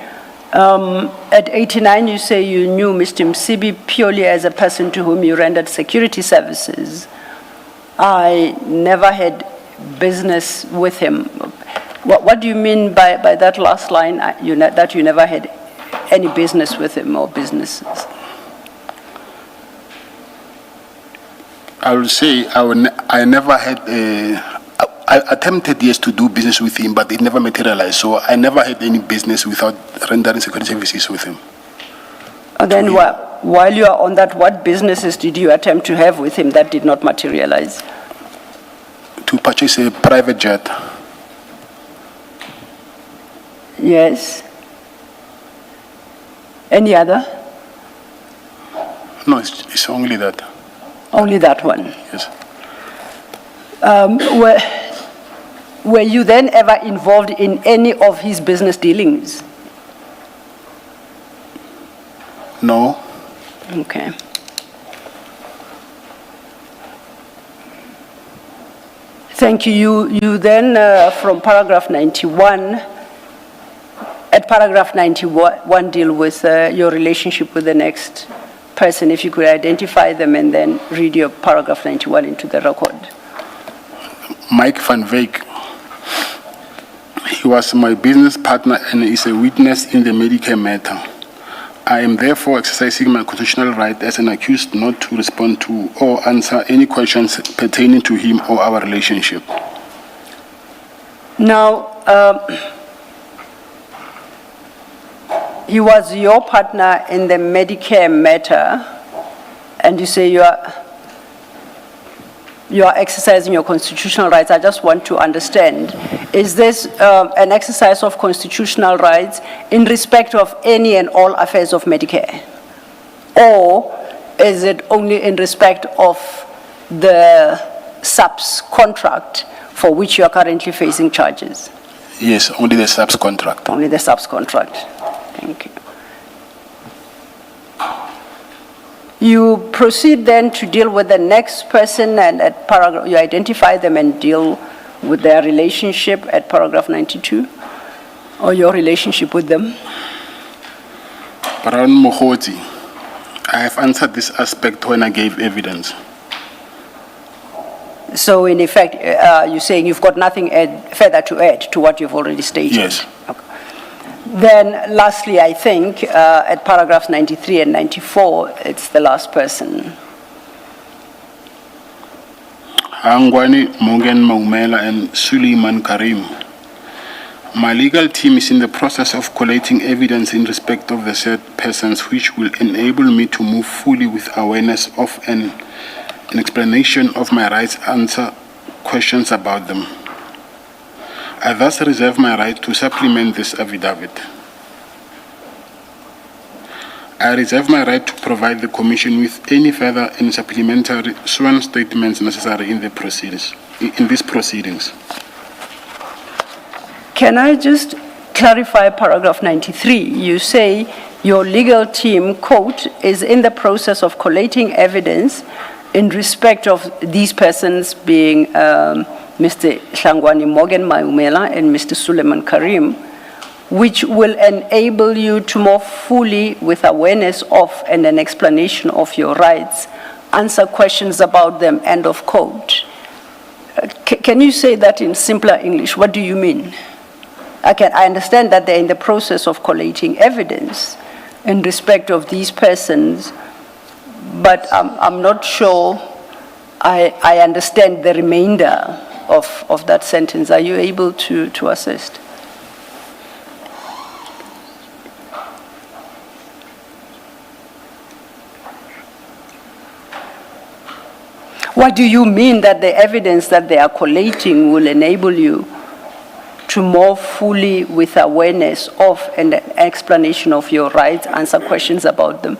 S4: at 89, you say you knew Mr. Msibi purely as a person to whom you rendered security services. I never had business with him. What do you mean by that last line, that you never had any business with him or businesses?
S3: I will say I never had I attempted, yes, to do business with him, but it never materialized. So I never had any business without rendering security services with him.
S4: And then while you are on that, what businesses did you attempt to have with him that did not materialize?
S3: To purchase a private jet.
S4: Yes. Any other?
S3: No, it's only that.
S4: Only that one.
S3: Yes.
S4: Were you then ever involved in any of his business dealings?
S3: No.
S4: Okay. Thank you. You then, from paragraph 91, at paragraph 91, deal with your relationship with the next person. If you could identify them and then read your paragraph 91 into the record.
S3: Mike van Wyk. He was my business partner and is a witness in the Medicare matter. I am therefore exercising my constitutional right as an accused not to respond to or answer any questions pertaining to him or our relationship.
S4: Now, he was your partner in the Medicare matter, and you say you are exercising your constitutional rights. I just want to understand, is this an exercise of constitutional rights in respect of any and all affairs of Medicare? Or is it only in respect of the SABC contract for which you are currently facing charges?
S3: Yes, only the SABC contract.
S4: Only the SABC contract. Thank you. You proceed then to deal with the next person, and at paragraph, you identify them and deal with their relationship at paragraph 92, or your relationship with them.
S3: Baron Mohoti, I have answered this aspect when I gave evidence.
S4: So in effect, you're saying you've got nothing further to add to what you've already stated?
S3: Yes.
S4: Okay. Then lastly, I think at paragraphs 93 and 94, it's the last person.
S3: Angwani Mogen Maumela and Suleiman Karim. My legal team is in the process of collating evidence in respect of the said persons which will enable me to move fully with awareness of an explanation of my rights, answer questions about them. I thus reserve my right to supplement this affidavit. I reserve my right to provide the Commission with any further and supplementary sworn statements necessary in these proceedings.
S4: Can I just clarify paragraph 93? You say your legal team, quote, is in the process of collating evidence in respect of these persons being Mr. Hlangwani Morgan Maumela and Mr. Suleiman Karim, which will enable you to more fully, with awareness of and an explanation of your rights, answer questions about them, end of quote. Can you say that in simpler English? What do you mean? I understand that they're in the process of collating evidence in respect of these persons, but I'm not sure I understand the remainder of that sentence. Are you able to assist? What do you mean that the evidence that they are collating will enable you to more fully, with awareness of and an explanation of your rights, answer questions about them?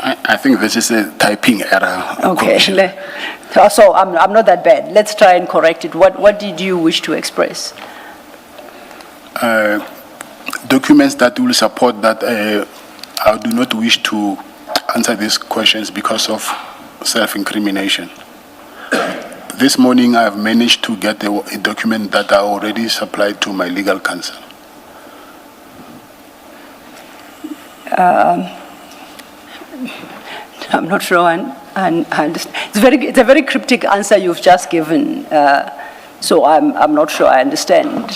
S3: I think this is a typing error.
S4: Okay, so I'm not that bad. Let's try and correct it. What did you wish to express?
S3: Documents that will support that I do not wish to answer these questions because of self-incrimination. This morning I have managed to get a document that I already supplied to my legal counsel.
S4: I'm not sure I understand. It's a very cryptic answer you've just given, so I'm not sure I understand.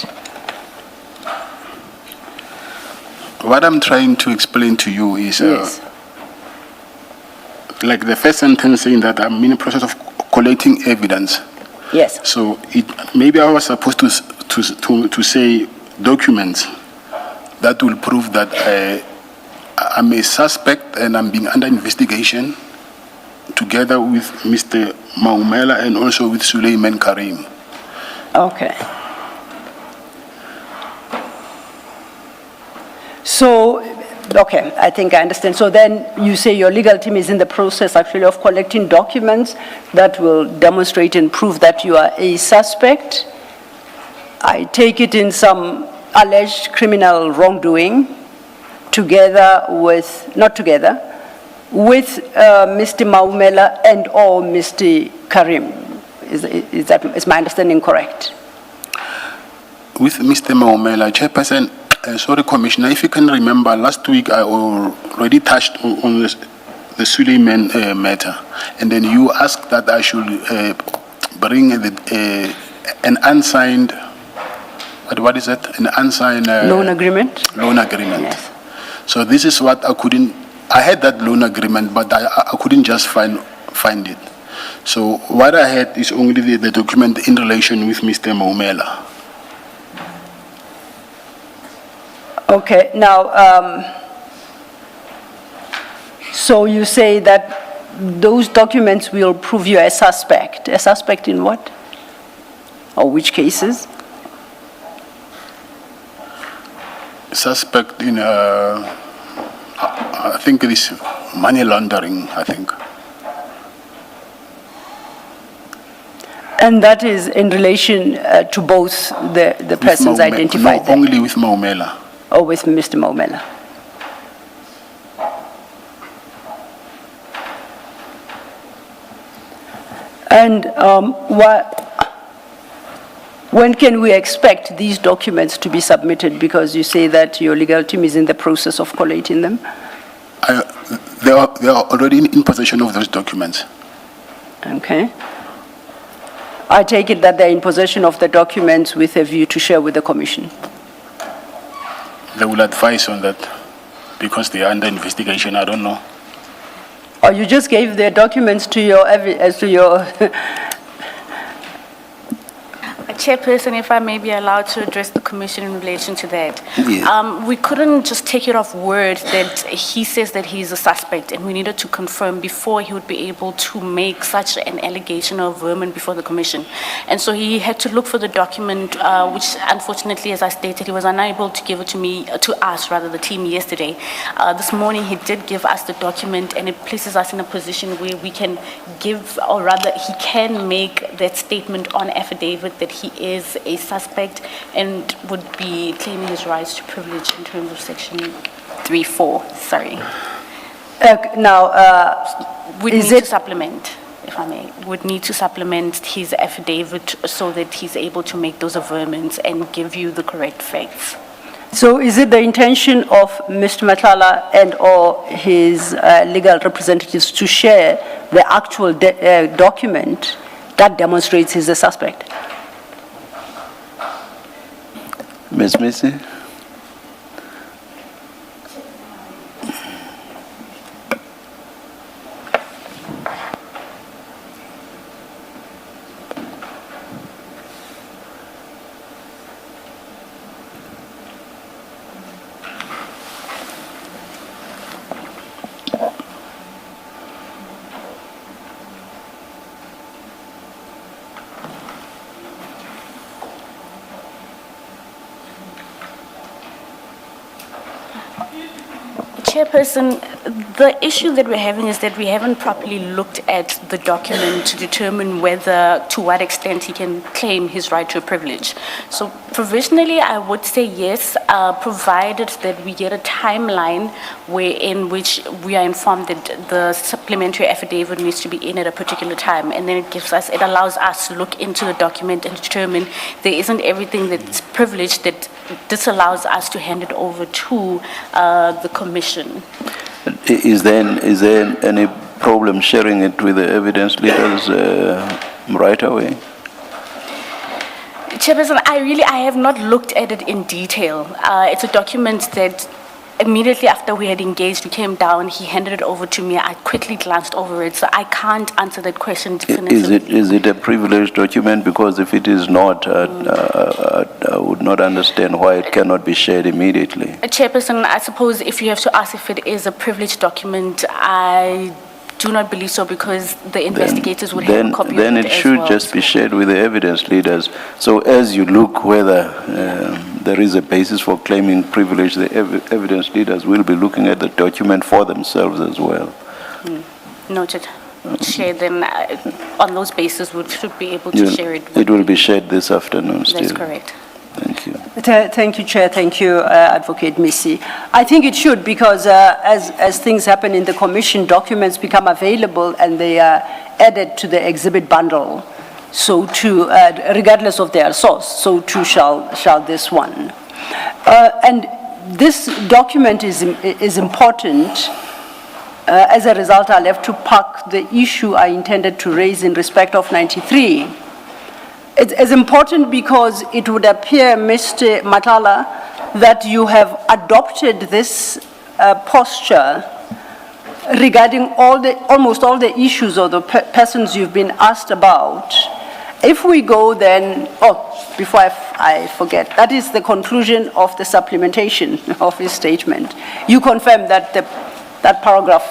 S3: What I'm trying to explain to you is,
S4: Yes.
S3: like the first sentence saying that I'm in the process of collating evidence.
S4: Yes.
S3: So maybe I was supposed to say documents that will prove that I'm a suspect and I'm being under investigation together with Mr. Maumela and also with Suleiman Karim.
S4: Okay. So, okay, I think I understand. So then you say your legal team is in the process actually of collecting documents that will demonstrate and prove that you are a suspect. I take it in some alleged criminal wrongdoing together with, not together, with Mr. Maumela and or Mr. Karim. Is my understanding correct?
S3: With Mr. Maumela, Chairperson, sorry, Commissioner, if you can remember, last week I already touched on the Suleiman matter, and then you asked that I should bring an unsigned, what is it? An unsigned
S4: Loan agreement?
S3: loan agreement.
S4: Yes.
S3: So this is what I had that loan agreement, but I couldn't just find it. So what I had is only the document in relation with Mr. Maumela.
S4: Okay, now, so you say that those documents will prove you a suspect. A suspect in what? Or which cases?
S3: Suspect in, I think it is money laundering, I think.
S4: And that is in relation to both the persons identified
S3: No,
S4: there?
S3: only with Maumela.
S4: Or with Mr. Maumela? And when can we expect these documents to be submitted? Because you say that your legal team is in the process of collating them.
S3: They are already in possession of those documents.
S4: Okay. I take it that they're in possession of the documents with a view to share with the commission.
S3: They will advise on that because they are under investigation. I don't know.
S4: Or you just gave the documents to your
S2: Chairperson, if I may be allowed to address the commission in relation to that.
S1: Yes.
S2: We couldn't just take it off word that he says that he's a suspect, and we needed to confirm before he would be able to make such an allegation of vermin before the commission. And so he had to look for the document, which unfortunately, as I stated, he was unable to give it to us, the team yesterday. This morning he did give us the document, and it places us in a position where we can give, or rather he can make that statement on affidavit that he is a suspect and would be claiming his rights to privilege in terms of section 3(4). Sorry.
S4: Now,
S2: Would
S4: is
S2: need
S4: it-
S2: to supplement, if I may, would need to supplement his affidavit so that he's able to make those averments and give you the correct facts.
S4: so is it the intention of Mr. Matlala and or his legal representatives to share the actual document that demonstrates he's a suspect?
S1: Ms. Missy?
S2: Chairperson, the issue that we're having is that we haven't properly looked at the document to determine whether, to what extent he can claim his right to a privilege. So provisionally, I would say yes, provided that we get a timeline in which we are informed that the supplementary affidavit needs to be in at a particular time, and then it allows us to look into the document and determine there isn't everything that's privileged that disallows us to hand it over to the commission.
S1: Is there any problem sharing it with the evidence leaders right away?
S2: Chairperson, I have not looked at it in detail. It's a document that immediately after we had engaged, we came down, he handed it over to me, I quickly glanced over it, so I can't answer that question definitively.
S1: Is it a privileged document? Because if it is not, I would not understand why it cannot be shared immediately.
S2: Chairperson, I suppose if you have to ask if it is a privileged document, I do not believe so, because the investigators would have a copy of it as well.
S1: Then it should just be shared with the evidence leaders. So as you look whether there is a basis for claiming privilege, the evidence leaders will be looking at the document for themselves as well.
S2: Noted. Share then, on those bases, we should be able to share it.
S1: It will be shared this afternoon still.
S2: That's correct.
S1: Thank you.
S4: Thank you, Chair. Thank you, Advocate Missy. I think it should because as things happen in the commission, documents become available and they are added to the exhibit bundle. So too, regardless of their source, so too shall this one. And this document is important. As a result, I'll have to park the issue I intended to raise in respect of 93. It's important because it would appear, Mr. Matala, that you have adopted this posture regarding almost all the issues or the persons you've been asked about. If we go then, before I forget, that is the conclusion of the supplementation of his statement. You confirm that that paragraph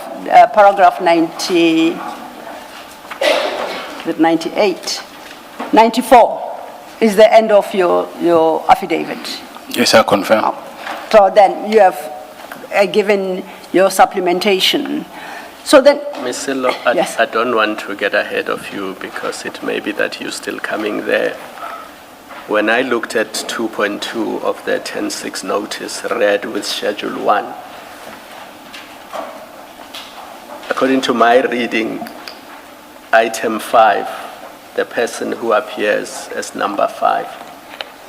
S4: 94 is the end of your affidavit.
S3: Yes, I confirm.
S4: So then you have given your supplementation. So then,
S6: Ms. Silo, I
S4: Yes.
S6: don't want to get ahead of you because it may be that you're still coming there. When I looked at 2.2 of the 10-6 notice read with Schedule 1, according to my reading, item 5, the person who appears as number 5,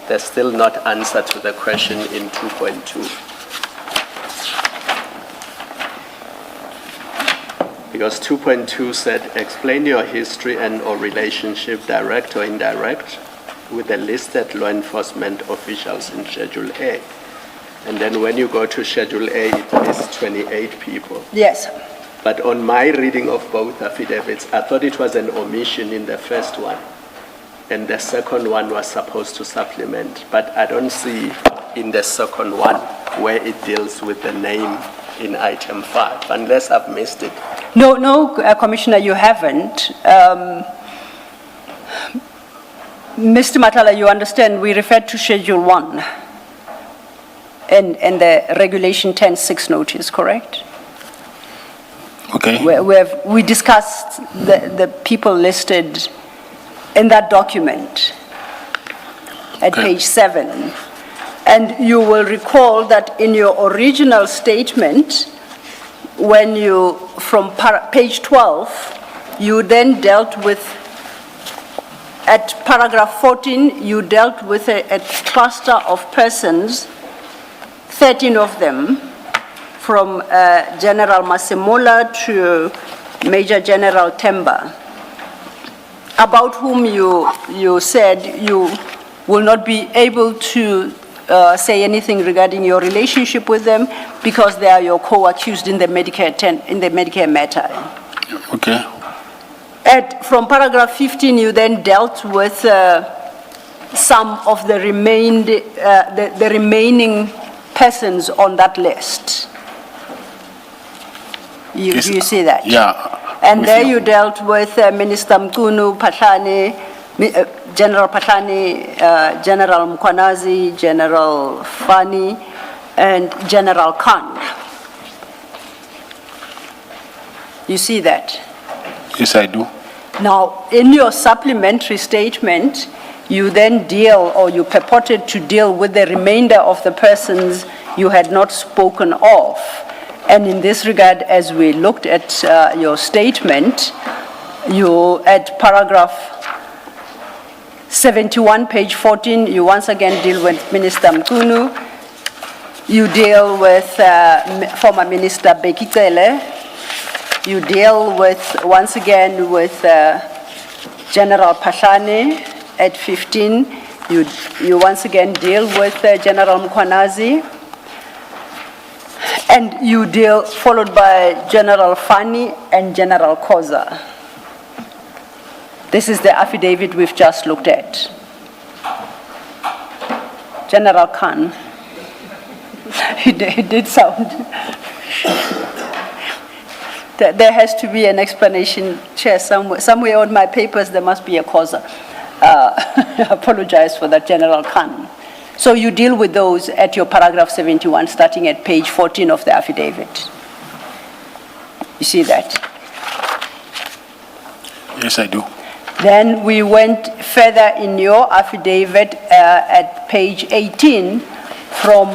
S6: there's still not answer to the question in 2.2. Because 2.2 said, explain your history and or relationship, direct or indirect, with the listed law enforcement officials in Schedule A. And then when you go to Schedule A, it lists 28 people.
S4: yes.
S6: But on my reading of both affidavits, I thought it was an omission in the first one. And the second one was supposed to supplement. But I don't see in the second one where it deals with the name in item 5, unless I've missed it.
S4: No, Commissioner, you haven't. Mr. Matala, you understand we referred to Schedule 1 and the Regulation 10-6 notice, correct?
S3: Okay.
S4: We discussed the people listed in that document at
S3: Okay.
S4: page 7. And you will recall that in your original statement, when you, from page 12, you then dealt with, at paragraph 14, you dealt with a cluster of persons, 13 of them, from General Masemola to Major General Temba, about whom you said you will not be able to say anything regarding your relationship with them because they are your co-accused in the Medicare matter.
S3: Okay.
S4: From paragraph 15, you then dealt with some of the remaining persons on that list. You see that?
S3: Yeah.
S4: And
S3: with
S4: there
S3: you.
S4: you dealt with Minister Mkunu, Patlane, General Patlane, General Mkwanazi, General Fani, and General Khan. You see that?
S3: Yes, I do.
S4: Now, in your supplementary statement, you then deal, or you purported to deal with the remainder of the persons you had not spoken of. And in this regard, as we looked at your statement, you, at paragraph 71, page 14, you once again deal with Minister Mkunu. You deal with former Minister Bekitele. You deal with, once again, with General Patlane at 15. You once again deal with General Mkwanazi. And you deal, followed by General Fani and General Koza. This is the affidavit we've just looked at. General Khan. He did sound. There has to be an explanation, Chair, somewhere on my papers there must be a Koza. I apologize for that, General Khan. So you deal with those at your paragraph 71, starting at page 14 of the affidavit. You see that?
S3: Yes, I do.
S4: Then we went further in your affidavit at page 18 from,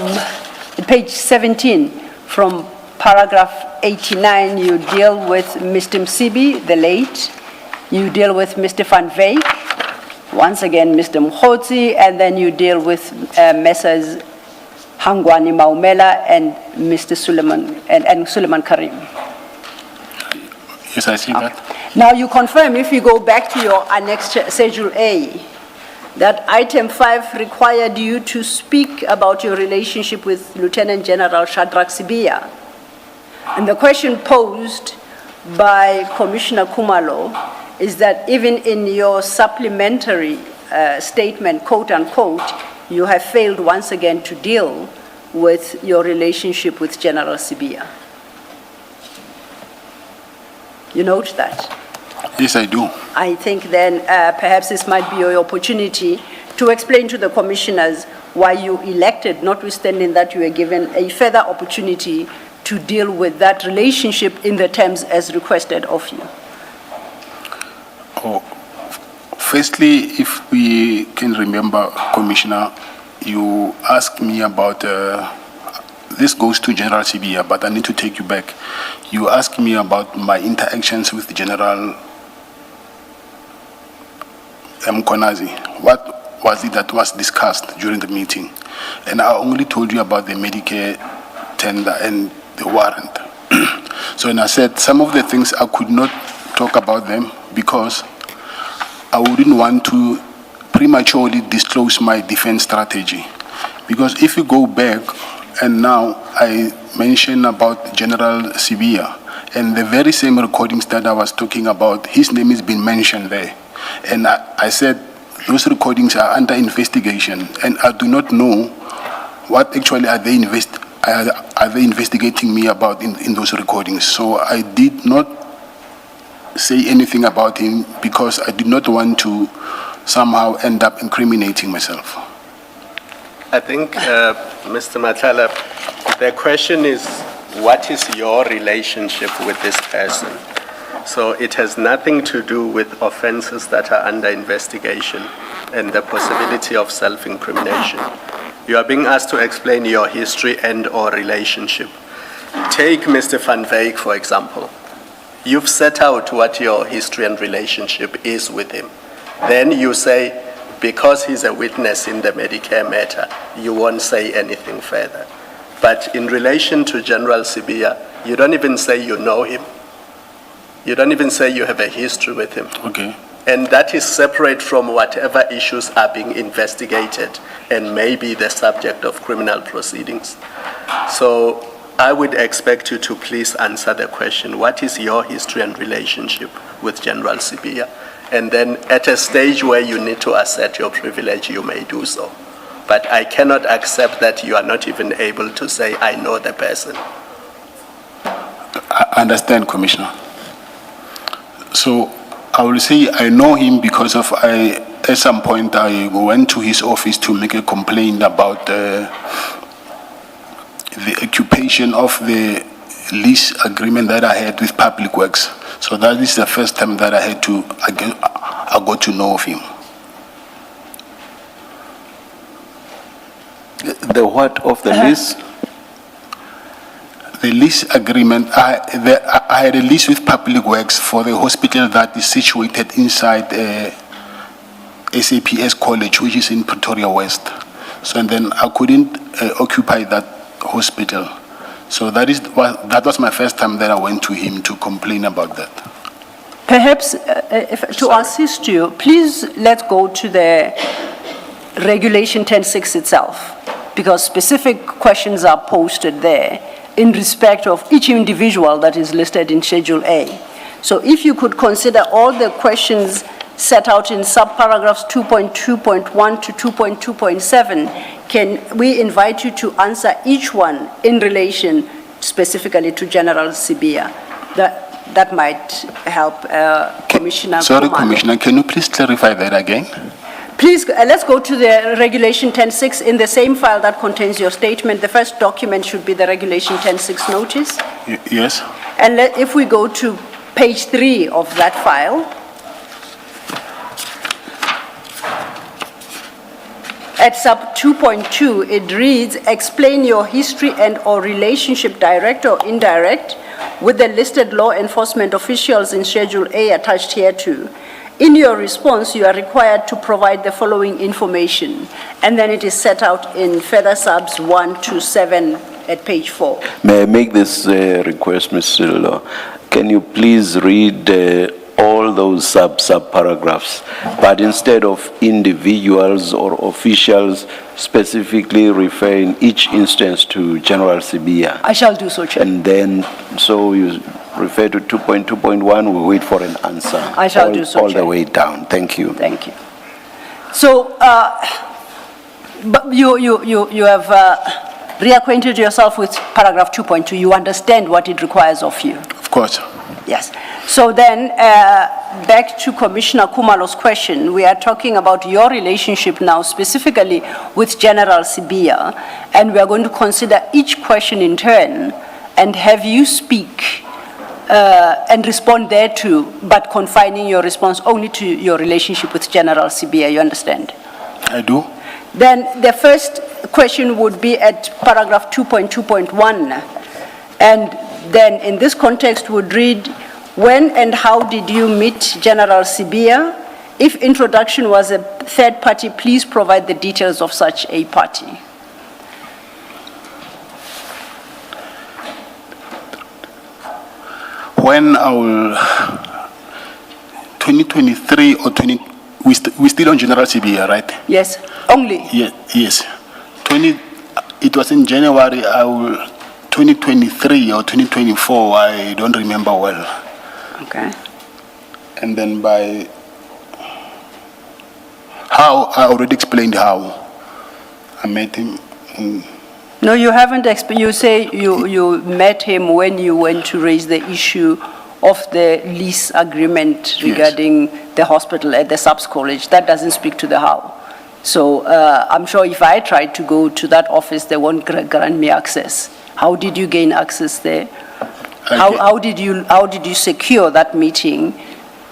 S4: page 17, from paragraph 89, you deal with Mr. Msibi, the late, you deal with Mr. Van Veek, once again Mr. Mkhotsi, and then you deal with Messrs. Hangwani Maumela and Mr. Suleiman, and Suleiman Karim.
S3: Yes, I see that.
S4: Now you confirm, if you go back to your annexed Schedule A, that item 5 required you to speak about your relationship with Lieutenant General Shadrach Sibia. And the question posed by Commissioner Kumalo is that even in your supplementary statement, quote unquote, you have failed once again to deal with your relationship with General Sibia. You note that?
S3: Yes, I do.
S4: I think then perhaps this might be your opportunity to explain to the commissioners why you elected, notwithstanding that you were given a further opportunity to deal with that relationship in the terms as requested of you.
S3: Oh, firstly, if we can remember, Commissioner, you asked me about, this goes to General Sibia, but I need to take you back. You asked me about my interactions with General Mkonazi. What was it that was discussed during the meeting? And I only told you about the Medicare tender and the warrant. So, and I said some of the things I could not talk about them because I wouldn't want to prematurely disclose my defense strategy. Because if you go back, and now I mention about General Sibia, and the very same recordings that I was talking about, his name has been mentioned there. And I said those recordings are under investigation, and I do not know what actually are they investigating me about in those recordings. So I did not say anything about him because I did not want to somehow end up incriminating myself.
S6: I think, Mr. Matala, the question is, what is your relationship with this person? So it has nothing to do with offenses that are under investigation and the possibility of self-incrimination. You are being asked to explain your history and or relationship. Take Mr. Van Veek, for example. You've set out what your history and relationship is with him. Then you say, because he's a witness in the Medicare matter, you won't say anything further. But in relation to General Sibia, you don't even say you know him. You don't even say you have a history with him.
S3: Okay.
S6: And that is separate from whatever issues are being investigated and may be the subject of criminal proceedings. So I would expect you to please answer the question, what is your history and relationship with General Sibia? And then at a stage where you need to assert your privilege, you may do so. But I cannot accept that you are not even able to say, I know the person.
S3: I understand, Commissioner. So I will say I know him because of at some point I went to his office to make a complaint about the occupation of the lease agreement that I had with Public Works. So that is the first time that I got to know of him.
S1: The what of the lease?
S3: The lease agreement, I had a lease with Public Works for the hospital that is situated inside SABC College, which is in Pretoria West. So and then I couldn't occupy that hospital. So that was my first time that I went to him to complain about that.
S4: Perhaps to assist you, please let's go to the Regulation 10.6 itself, because specific questions are posted there in respect of each individual that is listed in Schedule A. So if you could consider all the questions set out in subparagraphs 2.2.1 to 2.2.7, can we invite you to answer each one in relation specifically to General Sibia? That might help Commissioner
S3: Sorry,
S4: Kumalo.
S3: Commissioner, can you please clarify that again?
S4: Please, let's go to the Regulation 10.6 in the same file that contains your statement. The first document should be the Regulation 10.6 notice.
S3: Yes.
S4: And if we go to page 3 of that file, At sub 2.2, it reads, explain your history and or relationship, direct or indirect, with the listed law enforcement officials in Schedule A attached hereto. In your response, you are required to provide the following information, and then it is set out in further subs 1 to 7 at page 4.
S1: May I make this request, Mr. Law? Can you please read all those sub-paragraphs, but instead of individuals or officials, specifically referring each instance to General Sibia?
S4: I shall do so, Chair.
S1: And then, so you refer to 2.2.1, we wait for an answer.
S4: I shall do so,
S1: All the
S4: Chair.
S1: way down. Thank you.
S4: Thank you. So, but you have reacquainted yourself with paragraph 2.2. You understand what it requires of you.
S3: Of course.
S4: Yes. So then, back to Commissioner Kumalo's question, we are talking about your relationship now specifically with General Sibia, and we are going to consider each question in turn and have you speak and respond thereto, but confining your response only to your relationship with General Sibia. You understand?
S3: I do.
S4: Then the first question would be at paragraph 2.2.1, and then in this context would read, when and how did you meet General Sibia? If introduction was a third party, please provide the details of such a party.
S3: When I will, 2023 or we still on General Sibia, right?
S4: Yes, only.
S3: Yes. It was in January, 2023 or 2024, I don't remember well.
S4: Okay.
S3: And then by how, I already explained how I met him.
S4: No, you haven't. You say you met him when you went to raise the issue of the lease agreement regarding the hospital at the SABC college. That doesn't speak to the how. So I'm sure if I tried to go to that office, they won't grant me access. How did you gain access there? How did you secure that meeting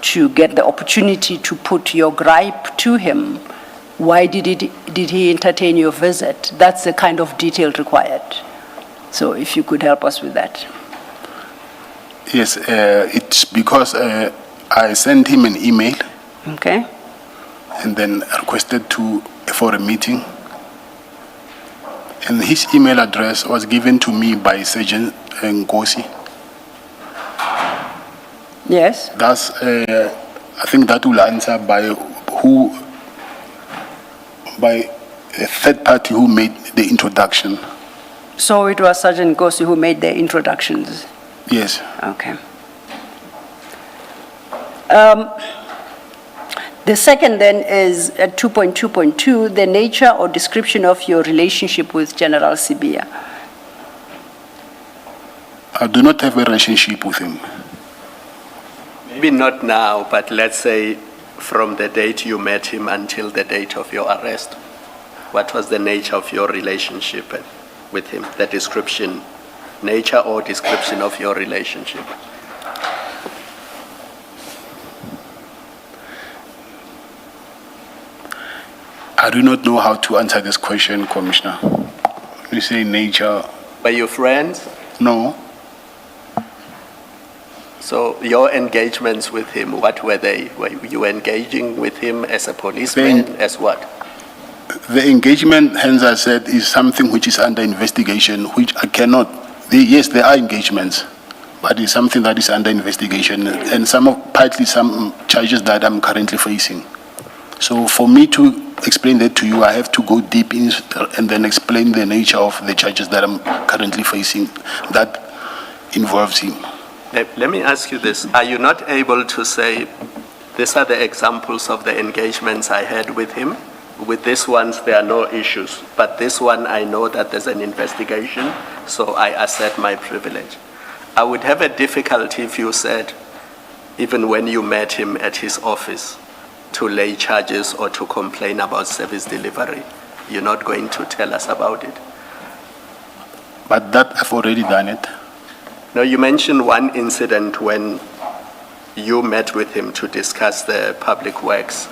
S4: to get the opportunity to put your gripe to him? Why did he entertain your visit? That's the kind of detail required. So if you could help us with that.
S3: Yes, it's because I sent him an email.
S4: Okay.
S3: And then requested for a meeting. And his email address was given to me by Sergeant Nkosi.
S4: Yes.
S3: That's, I think that will answer by a third party who made the introduction.
S4: So it was Sergeant Nkosi who made the introductions?
S3: Yes.
S4: Okay. The second then is at 2.2.2, the nature or description of your relationship with General Sibia.
S3: I do not have a relationship with him.
S6: Maybe not now, but let's say from the date you met him until the date of your arrest. What was the nature of your relationship with him? The description, nature or description of your relationship?
S3: I do not know how to answer this question, Commissioner. You say nature.
S6: Were you friends?
S3: No.
S6: So your engagements with him, what were they? Were you engaging with him as a policeman, as what?
S3: The engagement, hence I said, is something which is under investigation, which I cannot. Yes, there are engagements, but it's something that is under investigation, and partly some charges that I'm currently facing. So for me to explain that to you, I have to go deep in and then explain the nature of the charges that I'm currently facing that involves him.
S6: Let me ask you this. Are you not able to say, these are the examples of the engagements I had with him? With this ones, there are no issues. But this one, I know that there's an investigation, so I assert my privilege. I would have a difficulty if you said, even when you met him at his office, to lay charges or to complain about service delivery. You're not going to tell us about it.
S3: But that I've already done it.
S6: No, you mentioned one incident when you met with him to discuss the public works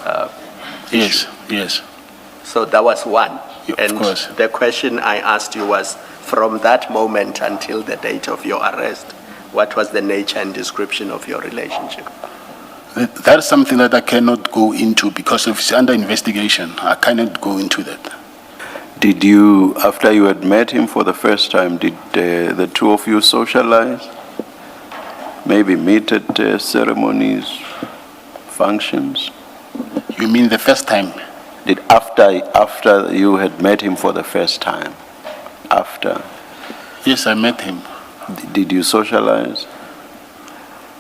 S6: issue.
S3: Yes.
S6: So that was one.
S3: Yeah, of
S6: And
S3: course.
S6: the question I asked you was, from that moment until the date of your arrest, what was the nature and description of your relationship?
S3: That's something that I cannot go into because it's under investigation. I cannot go into that.
S1: Did you, after you had met him for the first time, did the two of you socialize? Maybe meet at ceremonies, functions?
S3: You mean the first time?
S1: Did after you had met him for the first time? After?
S3: Yes, I met him.
S1: Did you socialize?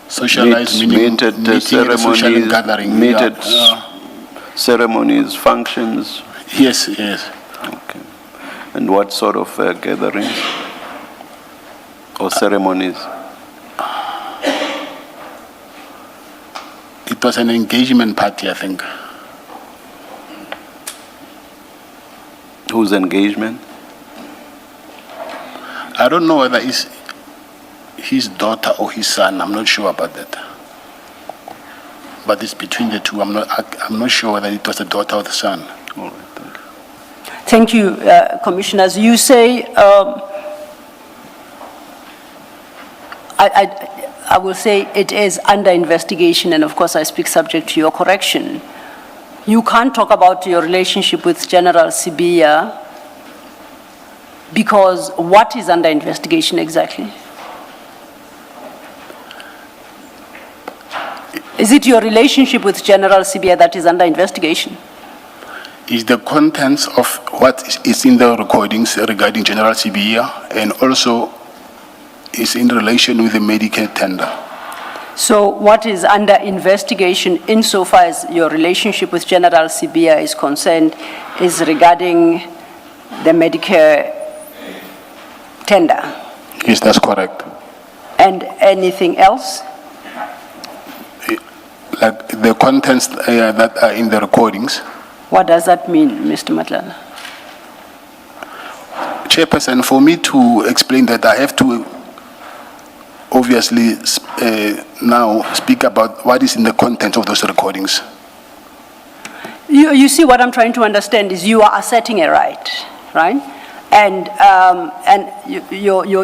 S3: Socialize, meaning
S1: meet at
S3: meeting at a social
S1: ceremonies,
S3: gathering.
S1: meet
S3: Yeah,
S1: at ceremonies, functions?
S3: yes, yes.
S1: Okay. And what sort of gatherings or ceremonies?
S3: It was an engagement party, I think.
S1: Whose engagement?
S3: I don't know whether it's his daughter or his son. I'm not sure about that. But it's between the two. I'm not sure whether it was the daughter or the son.
S1: All right, thank you.
S4: Thank you, Commissioners. You say, I will say it is under investigation, and of course I speak subject to your correction. You can't talk about your relationship with General Sibiya because what is under investigation exactly? Is it your relationship with General Sibiya that is under investigation?
S3: Is the contents of what is in the recordings regarding General Sibiya, and also is in relation with the Medicare tender.
S4: So what is under investigation insofar as your relationship with General Sibiya is concerned is regarding the Medicare tender?
S3: Yes, that's correct.
S4: And anything else?
S3: Like the contents that are in the recordings.
S4: What does that mean, Mr. Madlanga?
S3: Chairperson, for me to explain that, I have to obviously now speak about what is in the content of those recordings.
S4: You see, what I'm trying to understand is you are asserting a right, right? And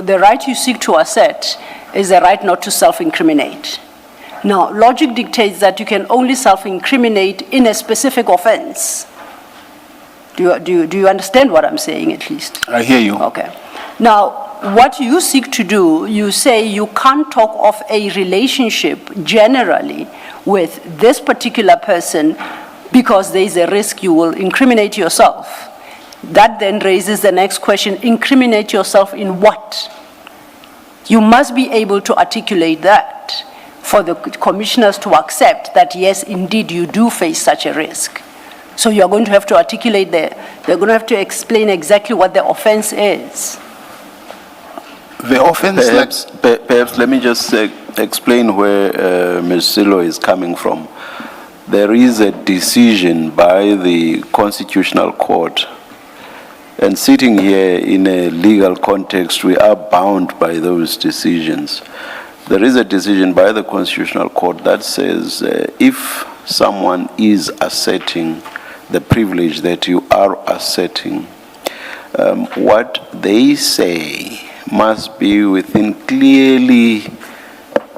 S4: the right you seek to assert is the right not to self-incriminate. Now, logic dictates that you can only self-incriminate in a specific offense. Do you understand what I'm saying, at least?
S3: I hear you.
S4: Okay. Now, what you seek to do, you say you can't talk of a relationship generally with this particular person because there is a risk you will incriminate yourself. That then raises the next question, incriminate yourself in what? You must be able to articulate that for the commissioners to accept that, yes, indeed, you do face such a risk. So you're going to have to articulate they're going to have to explain exactly what the offense is.
S3: The offense...
S1: Perhaps let me just explain where Ms. Silo is coming from. There is a decision by the Constitutional Court, and sitting here in a legal context, we are bound by those decisions. There is a decision by the Constitutional Court that says if someone is asserting the privilege that you are asserting, what they say must be within clearly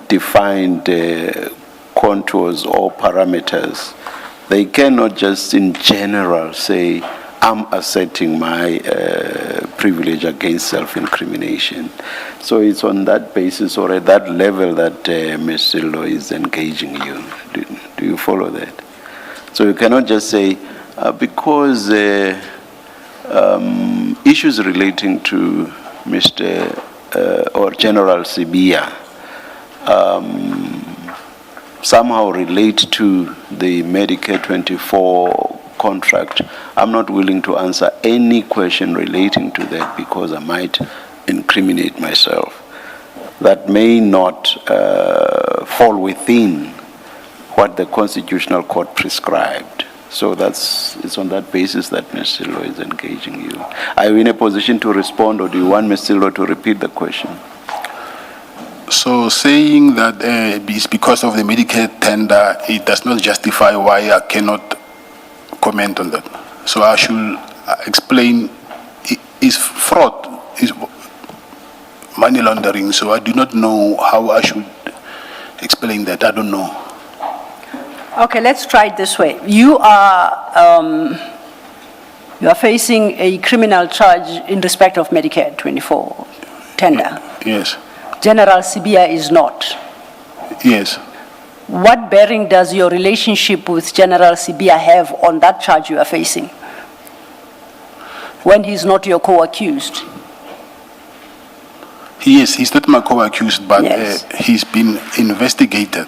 S1: defined contours or parameters. They cannot just in general say, I'm asserting my privilege against self-incrimination. So it's on that basis or at that level that Ms. Silo is engaging you. Do you follow that? So you cannot just say, because issues relating to Mr. Or General Sibiya somehow relate to the Medicare 24 contract. I'm not willing to answer any question relating to that because I might incriminate myself. That may not fall within what the Constitutional Court prescribed. So it's on that basis that Ms. Silo is engaging you. Are you in a position to respond, or do you want Ms. Silo to repeat the question?
S3: So saying that it's because of the Medicare tender, it does not justify why I cannot comment on that. So I should explain, is fraud, is money laundering, so I do not know how I should explain that, I don't know.
S4: Okay, let's try it this way. You are facing a criminal charge in respect of Medicare 24 tender.
S3: Yes,
S4: General Sibia is not.
S3: yes.
S4: What bearing does your relationship with General Sibia have on that charge you are facing when he's not your co-accused?
S3: He's not my co-accused, but
S4: Yes.
S3: he's been investigated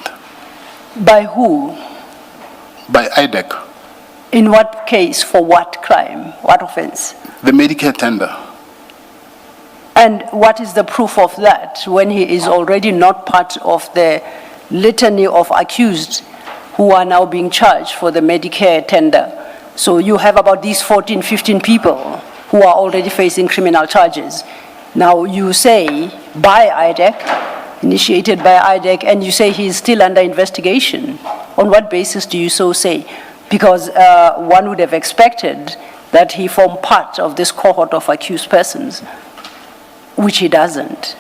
S4: By who?
S3: by IDEC,
S4: In what case? For what crime? What offense?
S3: the Medicare tender.
S4: And what is the proof of that when he is already not part of the litany of accused who are now being charged for the Medicare tender? So you have about these 14, 15 people who are already facing criminal charges. Now you say by IDEC, initiated by IDEC, and you say he is still under investigation. On what basis do you so say? Because one would have expected that he formed part of this cohort of accused persons, which he doesn't.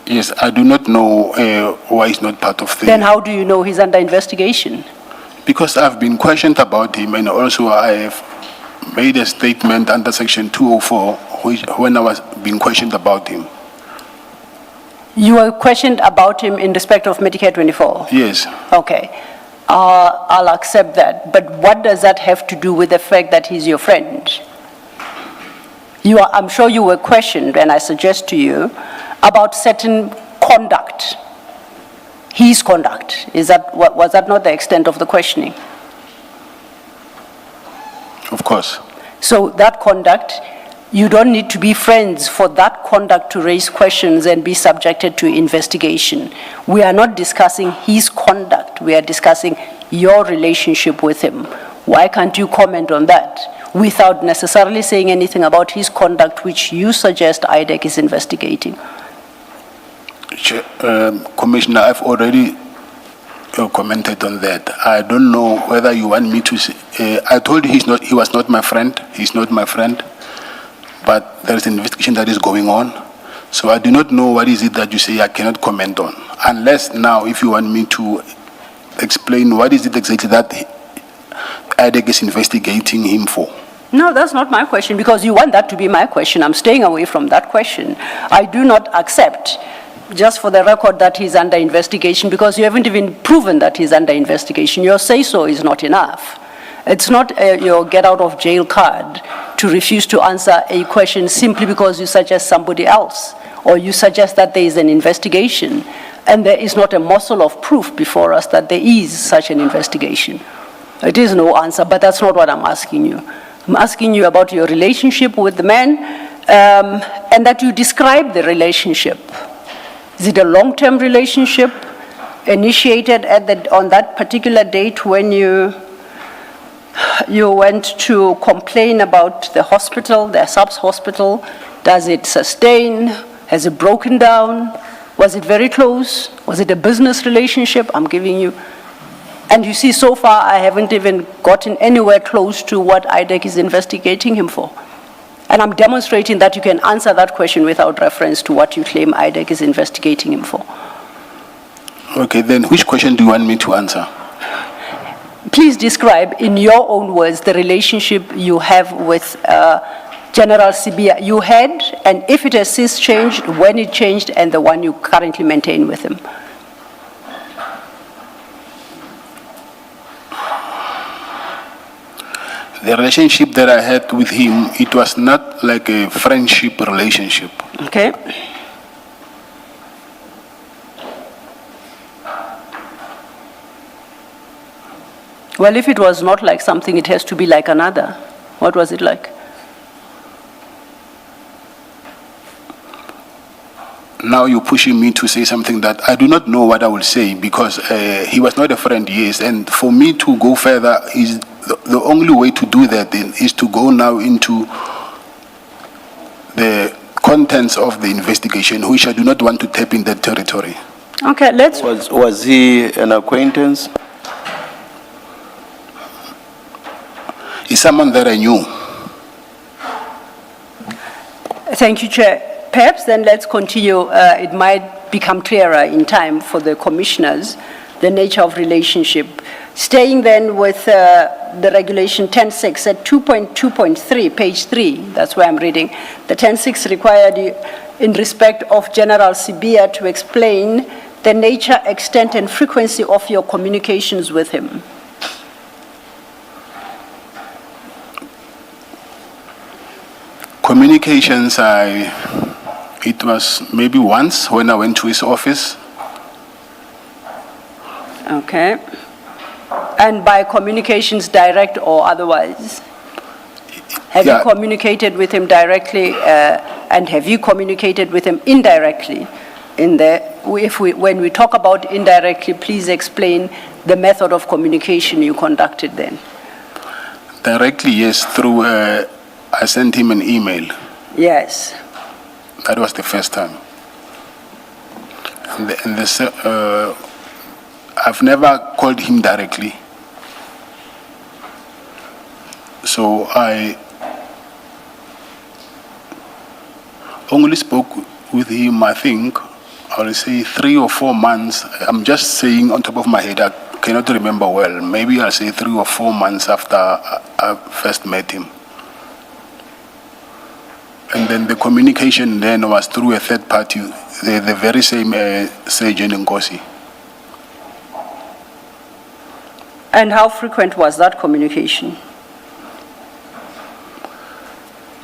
S3: Yes, I do not know why he's not part of the...
S4: Then how do you know he's under investigation?
S3: Because I've been questioned about him, and also I have made a statement under Section 204 when I was being questioned about him.
S4: You were questioned about him in respect of Medicare 24?
S3: Yes.
S4: Okay. I'll accept that. But what does that have to do with the fact that he's your friend? I'm sure you were questioned, and I suggest to you, about certain conduct. His conduct. Was that not the extent of the questioning?
S3: Of course.
S4: So that conduct, you don't need to be friends for that conduct to raise questions and be subjected to investigation. We are not discussing his conduct. We are discussing your relationship with him. Why can't you comment on that without necessarily saying anything about his conduct, which you suggest IDEC is investigating?
S3: Commissioner, I've already commented on that. I don't know whether you want me to say... I told you he was not my friend. He's not my friend. But there is an investigation that is going on. So I do not know what is it that you say I cannot comment on. Unless now, if you want me to explain what is it exactly that IDEC is investigating him for.
S4: No, that's not my question, because you want that to be my question. I'm staying away from that question. I do not accept, just for the record, that he's under investigation, because you haven't even proven that he's under investigation. Your say-so is not enough. It's not your get-out-of-jail card to refuse to answer a question simply because you suggest somebody else, or you suggest that there is an investigation, and there is not a morsel of proof before us that there is such an investigation. It is no answer, but that's not what I'm asking you. I'm asking you about your relationship with the man, and that you describe the relationship. Is it a long-term relationship initiated on that particular date when you went to complain about the hospital, the SABC hospital? Does it sustain? Has it broken down? Was it very close? Was it a business relationship? I'm giving you. And you see, so far, I haven't even gotten anywhere close to what IDEC is investigating him for. And I'm demonstrating that you can answer that question without reference to what you claim IDEC is investigating him for.
S3: Okay, then which question do you want me to answer?
S4: Please describe in your own words the relationship you have with General Sibia. You had, and if it has since changed, when it changed, and the one you currently maintain with him.
S3: The relationship that I had with him, it was not like a friendship relationship.
S4: Okay. Well, if it was not like something, it has to be like another. What was it like?
S3: Now you're pushing me to say something that I do not know what I will say, because he was not a friend, yes, and for me to go further is the only way to do that then is to go now into the contents of the investigation, which I do not want to tap in that territory.
S4: Okay, let's...
S1: Was he an acquaintance?
S3: It's someone that I knew.
S4: Thank you, Chair. Perhaps then let's continue. It might become clearer in time for the commissioners, the nature of relationship. Staying then with the regulation 10.6 at 2.2.3, page 3, that's where I'm reading. The 10.6 required you, in respect of General Sibia, to explain the nature, extent, and frequency of your communications with him.
S3: Communications, it was maybe once when I went to his office.
S4: Okay. And by communications, direct or otherwise? Have
S3: Yeah.
S4: you communicated with him directly, and have you communicated with him indirectly? When we talk about indirectly, please explain the method of communication you conducted then.
S3: Directly, yes, through, I sent him an email.
S4: Yes.
S3: That was the first time. I've never called him directly. So I only spoke with him, I think, I'll say 3 or 4 months. I'm just saying on top of my head, I cannot remember well. Maybe I'll say 3 or 4 months after I first met him. And then the communication then was through a third party, the very same Sergeant Nkosi.
S4: And how frequent was that communication?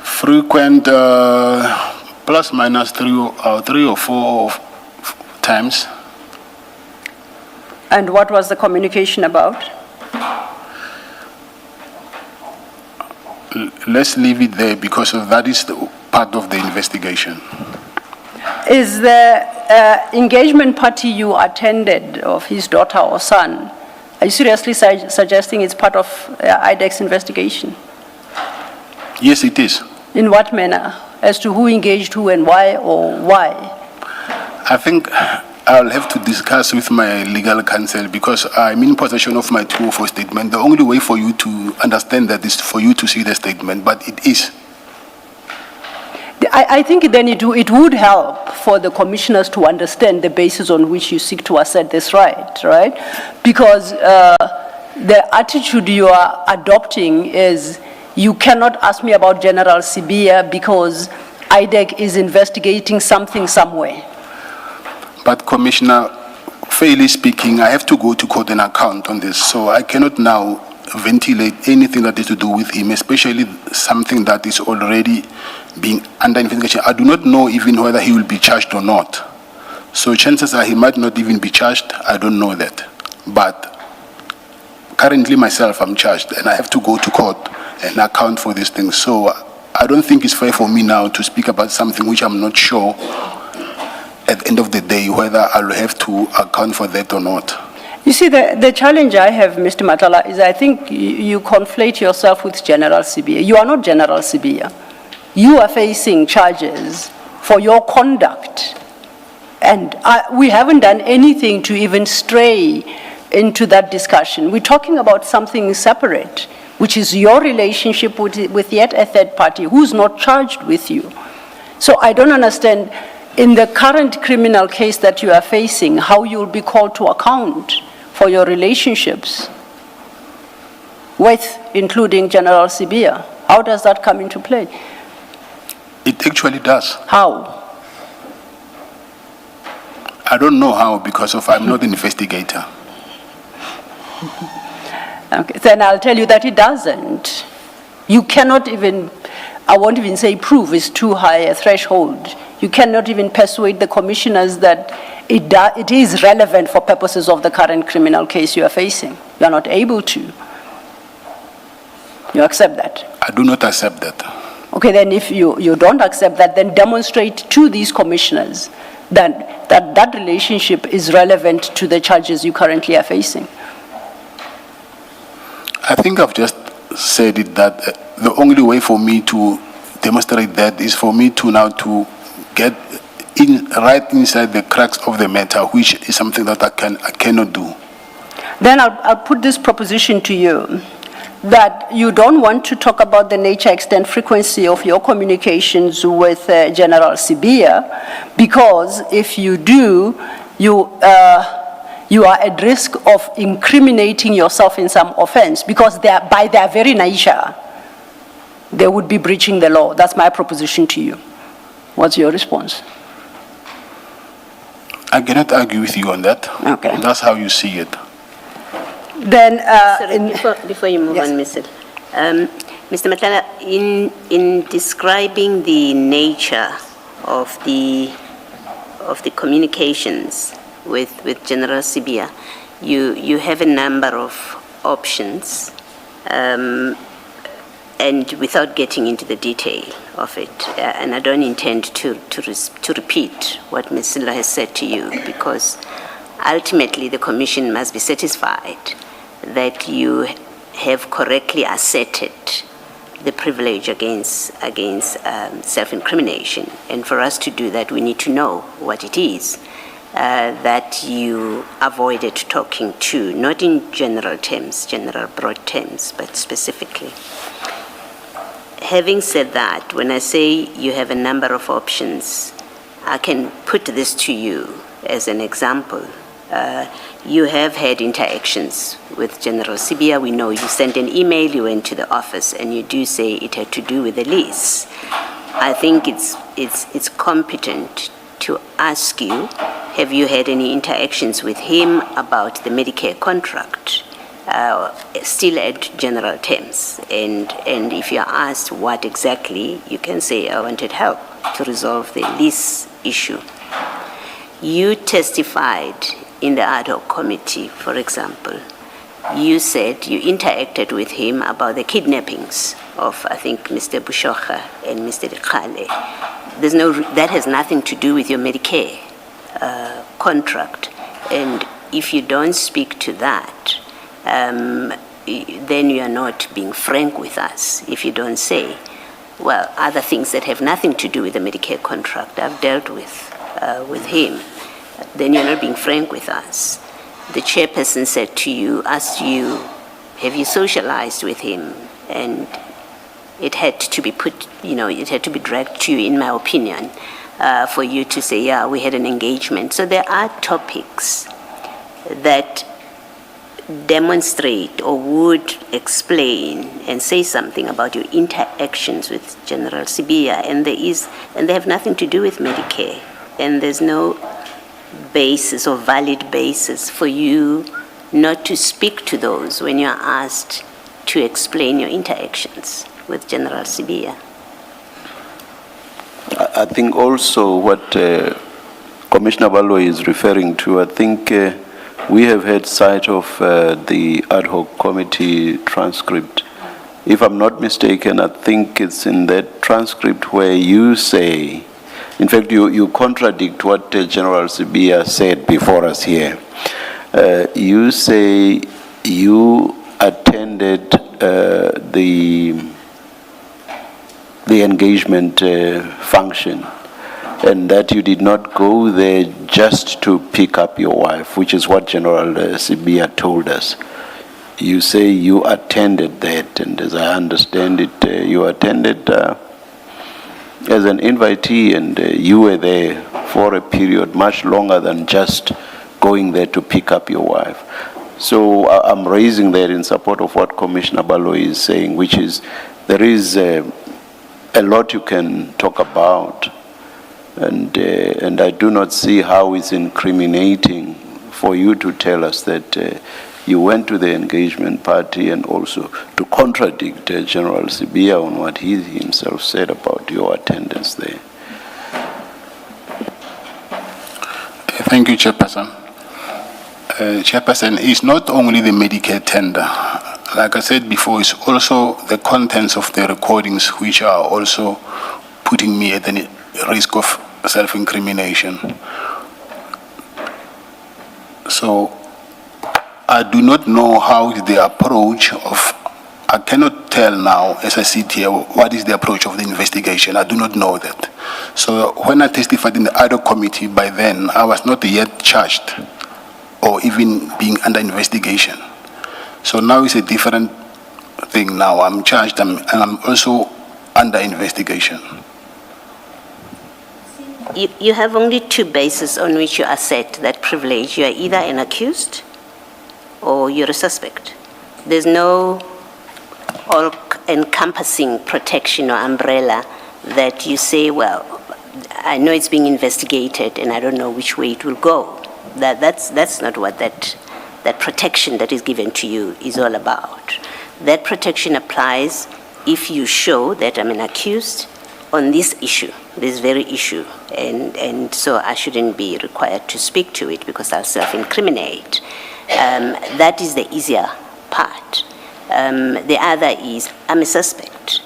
S3: Frequent, plus minus 3 or 4 times.
S4: And what was the communication about?
S3: Let's leave it there because that is part of the investigation.
S4: Is the engagement party you attended of his daughter or son, are you seriously suggesting it's part of IDEX investigation?
S3: Yes, it is.
S4: In what manner? As to who engaged who and why, or why?
S3: I think I'll have to discuss with my legal counsel because I'm in possession of my 204 statement. The only way for you to understand that is for you to see the statement, but it is.
S4: I think then it would help for the commissioners to understand the basis on which you seek to assert this right? Because the attitude you are adopting is you cannot ask me about General Sibia because IDEC is investigating something somewhere.
S3: But Commissioner, fairly speaking, I have to go to court and account on this, so I cannot now ventilate anything that is to do with him, especially something that is already being under investigation. I do not know even whether he will be charged or not. So chances are he might not even be charged. I don't know that. But currently myself, I'm charged, and I have to go to court and account for these things. So I don't think it's fair for me now to speak about something which I'm not sure at the end of the day whether I'll have to account for that or not.
S4: You see, the challenge I have, Mr. Matala, is I think you conflate yourself with General Sibia. You are not General Sibia. You are facing charges for your conduct. And we haven't done anything to even stray into that discussion. We're talking about something separate, which is your relationship with yet a third party who's not charged with you. So I don't understand, in the current criminal case that you are facing, how you'll be called to account for your relationships with, including General Sibia. How does that come into play?
S3: It actually does.
S4: How?
S3: I don't know how because I'm not an investigator.
S4: Okay, then I'll tell you that it doesn't. You cannot even, I won't even say prove, it's too high a threshold. You cannot even persuade the commissioners that it is relevant for purposes of the current criminal case you are facing. You are not able to. You accept that?
S3: I do not accept that.
S4: Okay, then if you don't accept that, then demonstrate to these commissioners that relationship is relevant to the charges you currently are facing.
S3: I think I've just said it that the only way for me to demonstrate that is for me to now to get right inside the cracks of the matter, which is something that I cannot do.
S4: Then I'll put this proposition to you. that you don't want to talk about the nature, extent, frequency of your communications with General Sibia, because if you do, you are at risk of incriminating yourself in some offense, because by their very nature, they would be breaching the law. That's my proposition to you. What's your response?
S3: I cannot argue with you on that.
S4: Okay.
S3: That's how you see it.
S4: Then,
S7: Sorry, before you move
S4: Yes.
S7: on, Mr. Matlala, in describing the nature of the communications with General Sibia, you have a number of options, and without getting into the detail of it, and I don't intend to repeat what Ms. Silla has said to you, because ultimately the Commission must be satisfied that you have correctly asserted the privilege against self-incrimination. And for us to do that, we need to know what it is that you avoided talking to, not in general terms, general broad terms, but specifically. Having said that, when I say you have a number of options, I can put this to you as an example. You have had interactions with General Sibia. We know you sent an email, you went to the office, and you do say it had to do with the lease. I think it's competent to ask you, have you had any interactions with him about the Medicare contract, still at general terms? And if you're asked what exactly, you can say, I wanted help to resolve the lease issue. You testified in the ad hoc committee, for example. You said you interacted with him about the kidnappings of, I think, Mr. Bushocha and Mr. Dikale. That has nothing to do with your Medicare contract. And if you don't speak to that, then you are not being frank with us. If you don't say, well, other things that have nothing to do with the Medicare contract I've dealt with him, then you're not being frank with us. The chairperson said to you, asked you, have you socialized with him? And it had to be put, it had to be dragged to you, in my opinion, for you to say, yeah, we had an engagement. So there are topics that demonstrate or would explain and say something about your interactions with General Sibia, and they have nothing to do with Medicare. And there's no basis or valid basis for you not to speak to those when you're asked to explain your interactions with General Sibia.
S1: I think also what Commissioner Baloyi is referring to, I think we have had sight of the ad hoc committee transcript. If I'm not mistaken, I think it's in that transcript where you say, in fact, you contradict what General Sibia said before us here. You say you attended the engagement function, and that you did not go there just to pick up your wife, which is what General Sibia told us. You say you attended that, and as I understand it, you attended as an invitee, and you were there for a period much longer than just going there to pick up your wife. So I'm raising that in support of what Commissioner Baloyi is saying, which is there is a lot you can talk about, and I do not see how it's incriminating for you to tell us that you went to the engagement party and also to contradict General Sibia on what he himself said about your attendance there.
S3: Thank you, Chairperson. Chairperson, it's not only the Medicare tender. Like I said before, it's also the contents of the recordings which are also putting me at the risk of self-incrimination. So I do not know how is the approach of, I cannot tell now as I sit here what is the approach of the investigation. I do not know that. So when I testified in the ad hoc committee, by then I was not yet charged or even being under investigation. So now it's a different thing now. I'm charged and I'm also under investigation.
S7: You have only two bases on which you assert that privilege. You are either an accused or you're a suspect. There's no all-encompassing protection or umbrella that you say, well, I know it's being investigated and I don't know which way it will go. That's not what that protection that is given to you is all about. That protection applies if you show that I'm an accused on this issue, this very issue, and so I shouldn't be required to speak to it because I'll self-incriminate. That is the easier part. The other is, I'm a suspect.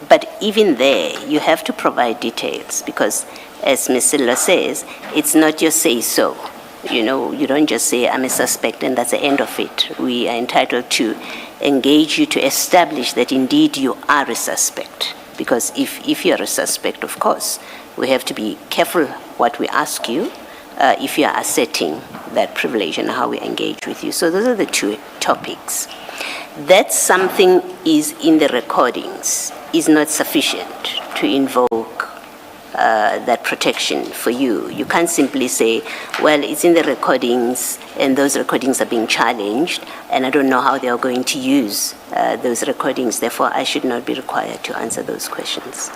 S7: But even there, you have to provide details because, as Ms. Silva says, it's not your say-so. You know, you don't just say, I'm a suspect, and that's the end of it. We are entitled to engage you to establish that indeed you are a suspect. Because if you're a suspect, of course, we have to be careful what we ask you if you are asserting that privilege and how we engage with you. So those are the two topics. That something is in the recordings is not sufficient to invoke that protection for you. You can't simply say, well, it's in the recordings and those recordings are being challenged and I don't know how they are going to use those recordings, therefore I should not be required to answer those questions.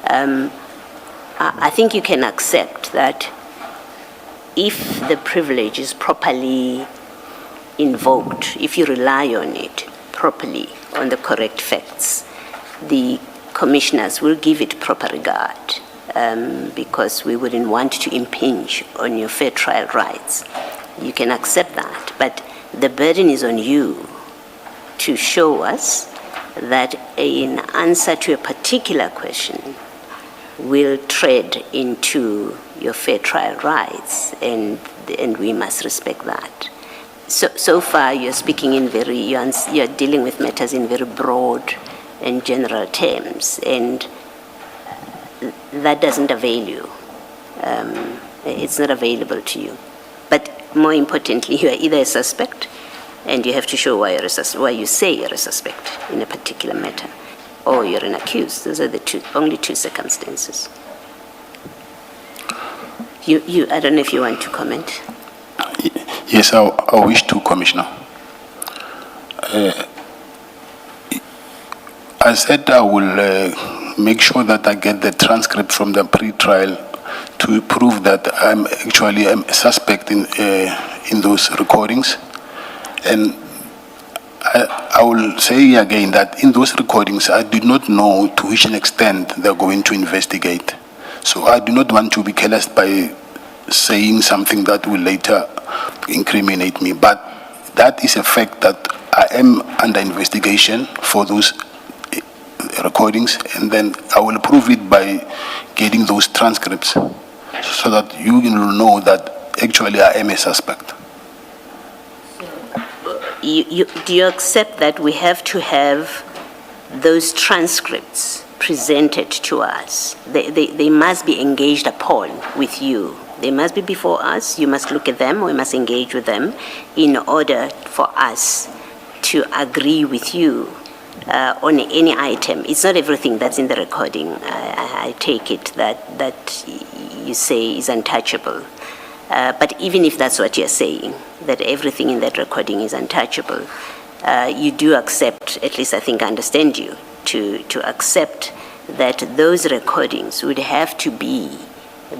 S7: I think you can accept that if the privilege is properly invoked, if you rely on it properly, on the correct facts, the commissioners will give it proper regard because we wouldn't want to impinge on your fair trial rights. You can accept that, but the burden is on you to show us that in answer to a particular question will tread into your fair trial rights, and we must respect that. So far, you're speaking in you're dealing with matters in very broad and general terms, and that doesn't avail you. It's not available to you. But more importantly, you are either a suspect, and you have to show why you say you're a suspect in a particular matter, or you're an accused. Those are the only two circumstances. I don't know if you want to comment.
S3: Yes, I wish to, Commissioner. I said I will make sure that I get the transcript from the pre-trial to prove that I'm actually a suspect in those recordings. And I will say again that in those recordings, I did not know to which extent they're going to investigate. So I do not want to be careless by saying something that will later incriminate me. But that is a fact that I am under investigation for those recordings, and then I will prove it by getting those transcripts so that you will know that actually I am a suspect.
S7: Do you accept that we have to have those transcripts presented to us? They must be engaged upon with you. They must be before us. You must look at them. We must engage with them in order for us to agree with you on any item. It's not everything that's in the recording. I take it that you say is untouchable. But even if that's what you're saying, that everything in that recording is untouchable, you do accept, at least I think I understand you, to accept that those recordings would have to be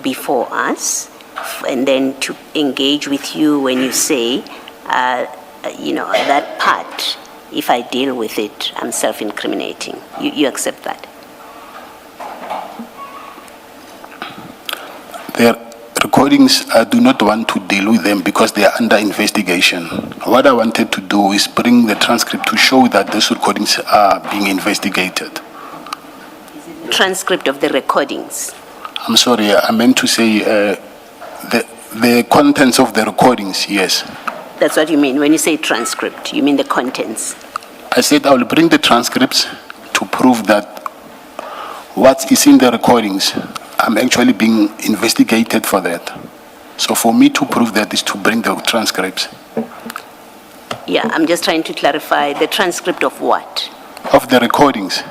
S7: before us, and then to engage with you when you say, that part, if I deal with it, I'm self-incriminating. You accept that?
S3: The recordings, I do not want to deal with them because they are under investigation. What I wanted to do is bring the transcript to show that those recordings are being investigated.
S7: Transcript of the recordings?
S3: I'm sorry, I meant to say the contents of the recordings, yes.
S7: That's what you mean when you say transcript. You mean the contents?
S3: I said I will bring the transcripts to prove that what is in the recordings, I'm actually being investigated for that. So for me to prove that is to bring the transcripts.
S7: Yeah, I'm just trying to clarify the transcript of what?
S3: of the recordings.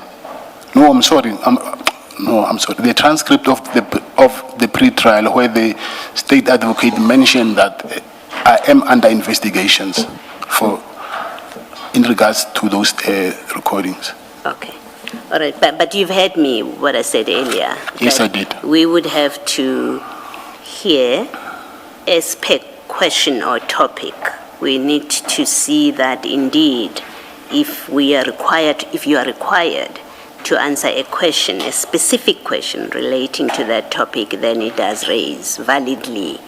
S3: No, I'm sorry. I'm sorry. The transcript of the pre-trial where the state advocate mentioned that I am under investigations in regards to those recordings.
S7: Okay. All right, but you've heard me, what I said earlier.
S3: Yes,
S7: that
S3: I did.
S7: We would have to hear as per question or topic. We need to see that indeed, if you are required to answer a question, a specific question relating to that topic, then it does validly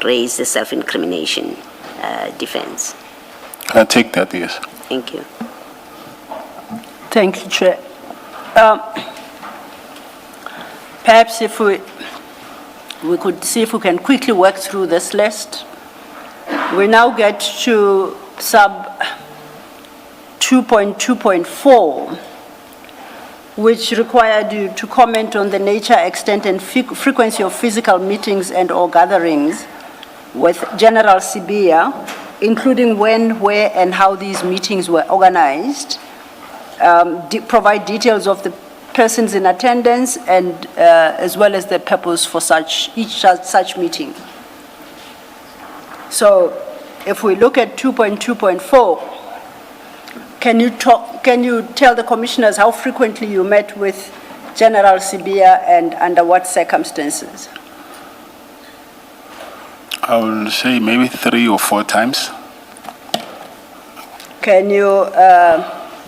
S7: raise the self-incrimination defense.
S3: I take that, yes.
S7: Thank you.
S4: Thank you, Chair. Perhaps if we could see if we can quickly work through this list. We now get to sub 2.2.4, which required you to comment on the nature, extent, and frequency of physical meetings and/or gatherings with General Sibia, including when, where, and how these meetings were organized. Provide details of the persons in attendance and as well as the purpose for each such meeting. So if we look at 2.2.4, can you tell the commissioners how frequently you met with General Sibia and under what circumstances?
S3: I will say maybe 3 or 4 times.
S4: Can you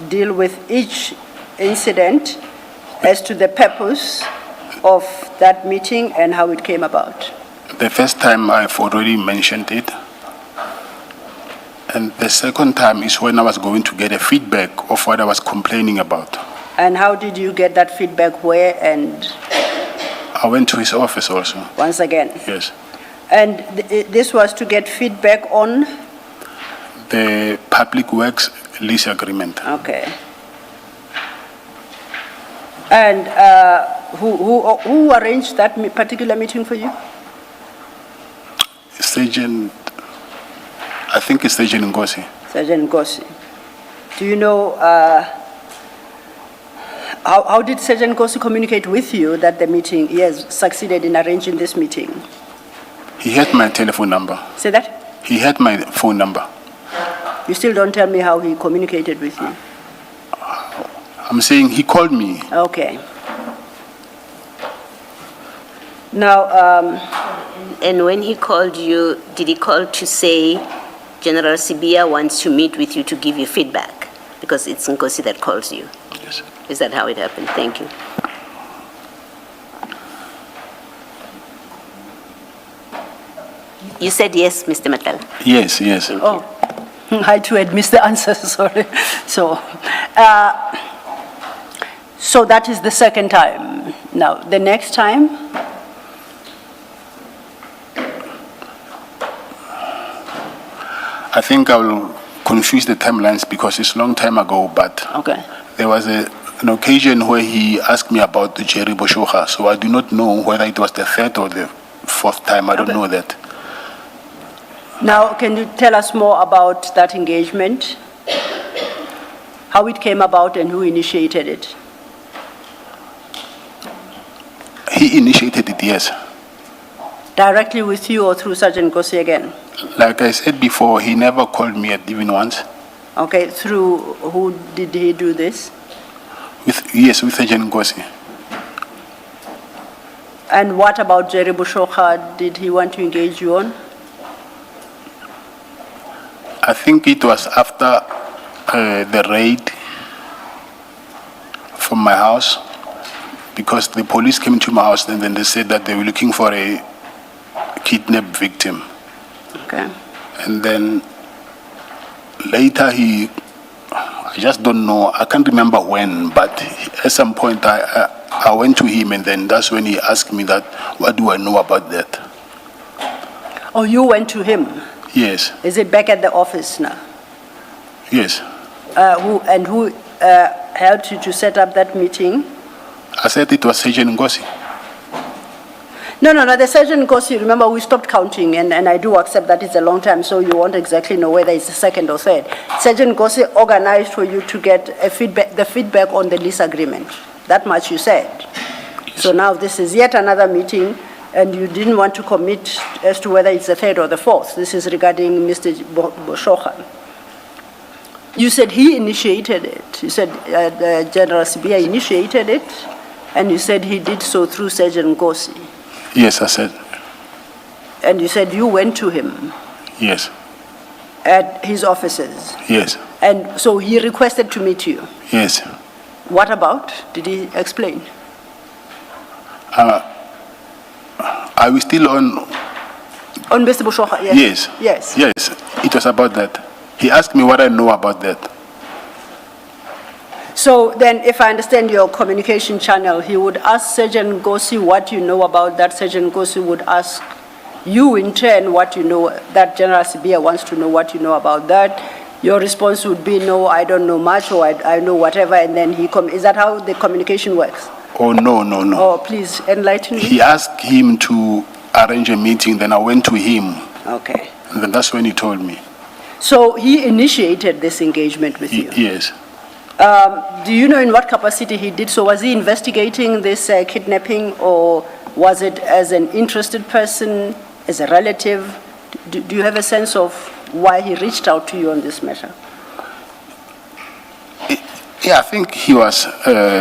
S4: deal with each incident as to the purpose of that meeting and how it came about?
S3: The first time I've already mentioned it. And the second time is when I was going to get a feedback of what I was complaining about.
S4: And how did you get that feedback? Where and?
S3: I went to his office also.
S4: Once again?
S3: Yes.
S4: And this was to get feedback on?
S3: The public works lease agreement.
S4: Okay. And who arranged that particular meeting for you?
S3: Sergeant, I think it's Sergeant Ngosi.
S4: Sergeant Ngosi. Do you know, how did Sergeant Ngosi communicate with you that he has succeeded in arranging this meeting?
S3: He had my telephone number.
S4: Say that?
S3: He had my phone number.
S4: You still don't tell me how he communicated with you.
S3: I'm saying he called me.
S4: Okay. Now,
S7: And when he called you, did he call to say General Sibia wants to meet with you to give you feedback? Because it's Nkosi that calls you.
S3: Yes.
S7: Is that how it happened? Thank you. You said yes, Mr. Matala.
S3: Yes, yes.
S4: oh, I too had missed the answer, sorry. So that is the second time. Now, the next time?
S3: I think I will confuse the timelines because it's a long time ago, but
S4: Okay.
S3: there was an occasion where he asked me about the Jerry Boshoga, so I do not know whether it was the 3rd or the 4th time. I don't know that.
S4: Now, can you tell us more about that engagement? How it came about and who initiated it?
S3: He initiated it, yes.
S4: Directly with you or through Sergeant Ngosi again?
S3: Like I said before, he never called me even once.
S4: Okay, through who did he do this?
S3: With Sergeant Ngosi.
S4: And what about Jerry Boshoga? Did he want to engage you on?
S3: I think it was after the raid from my house, because the police came to my house and then they said that they were looking for a kidnapped victim.
S4: Okay.
S3: And then later I just don't know, I can't remember when, but at some point I went to him and then that's when he asked me that, what do I know about that?
S4: Oh, you went to him?
S3: Yes,
S4: Is it back at the office now?
S3: yes.
S4: Who helped you to set up that meeting?
S3: I said it was Sergeant Ngosi.
S4: No, the Sergeant Nkosi, remember, we stopped counting, and I do accept that it's a long time, so you won't exactly know whether it's the second or third. Sergeant Nkosi organized for you to get the feedback on the lease agreement. That much you said. So now this is yet another meeting, and you didn't want to commit as to whether it's the third or the fourth. This is regarding Mr. Boshoga. You said he initiated it. You said General Sibia initiated it, and you said he did so through Sergeant Nkosi.
S3: Yes, I said.
S4: And you said you went to him
S3: Yes.
S4: at his offices.
S3: Yes.
S4: And so he requested to meet you.
S3: Yes.
S4: What about? Did he explain?
S3: Are we still on?
S4: On Mr. Boshoga, yes.
S3: Yes.
S4: Yes.
S3: Yes. It was about that. He asked me what I know about that.
S4: So then, if I understand your communication channel, he would ask Sergeant Nkosi what you know about that. Sergeant Nkosi would ask you in turn what you know, that General Sibia wants to know what you know about that. Your response would be, no, I don't know much, or I know whatever, and then is that how the communication works?
S3: Oh, no.
S4: Oh, please enlighten me.
S3: He asked him to arrange a meeting, then I went to him,
S4: Okay.
S3: and then that's when he told me.
S4: So he initiated this engagement with you?
S3: Yes.
S4: Do you know in what capacity he did so? Was he investigating this kidnapping, or was it as an interested person, as a relative? Do you have a sense of why he reached out to you on this matter?
S3: Yeah, I think he was,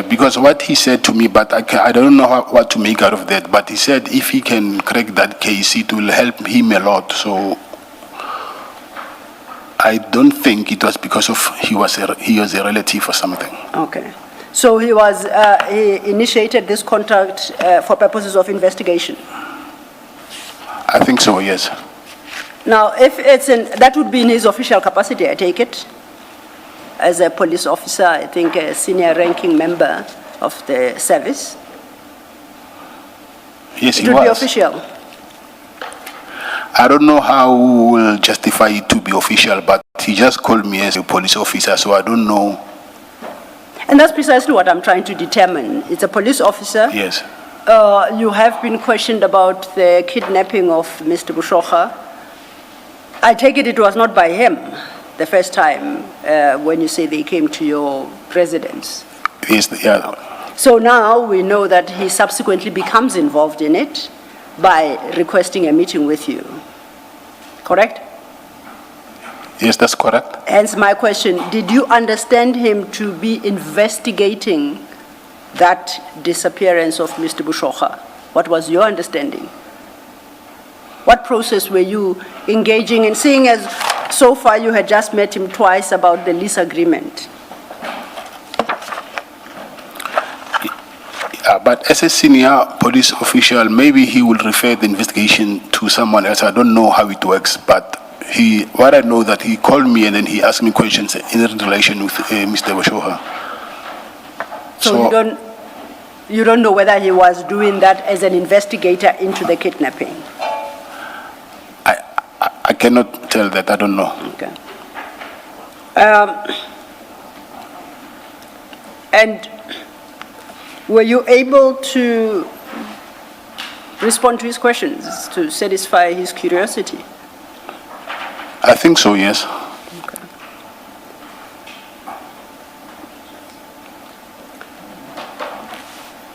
S3: because what he said to me, but I don't know what to make out of that, but he said if he can crack that case, it will help him a lot. So I don't think it was because of he was a relative or something.
S4: Okay. So he initiated this contact for purposes of investigation?
S3: I think so, yes.
S4: Now, if that would be in his official capacity, I take it, as a police officer, I think a senior ranking member of the service.
S3: Yes, he
S4: It would be
S3: was.
S4: official.
S3: I don't know how we will justify it to be official, but he just called me as a police officer, so I don't know.
S4: And that's precisely what I'm trying to determine. It's a police officer.
S3: Yes.
S4: You have been questioned about the kidnapping of Mr. Boshoga. I take it was not by him the first time when you say they came to your residence.
S3: Yes, yeah.
S4: So now we know that he subsequently becomes involved in it by requesting a meeting with you. Correct?
S3: Yes, that's correct.
S4: Hence my question, did you understand him to be investigating that disappearance of Mr. Boshoga? What was your understanding? What process were you engaging in, seeing as so far you had just met him twice about the lease agreement?
S3: But as a senior police official, maybe he will refer the investigation to someone else. I don't know how it works, but what I know that he called me and then he asked me questions in relation with Mr. Boshoga.
S4: So you don't know whether he was doing that as an investigator into the kidnapping?
S3: I cannot tell that. I don't know.
S4: Okay. And were you able to respond to his questions to satisfy his curiosity?
S3: I think so, yes.
S4: Okay.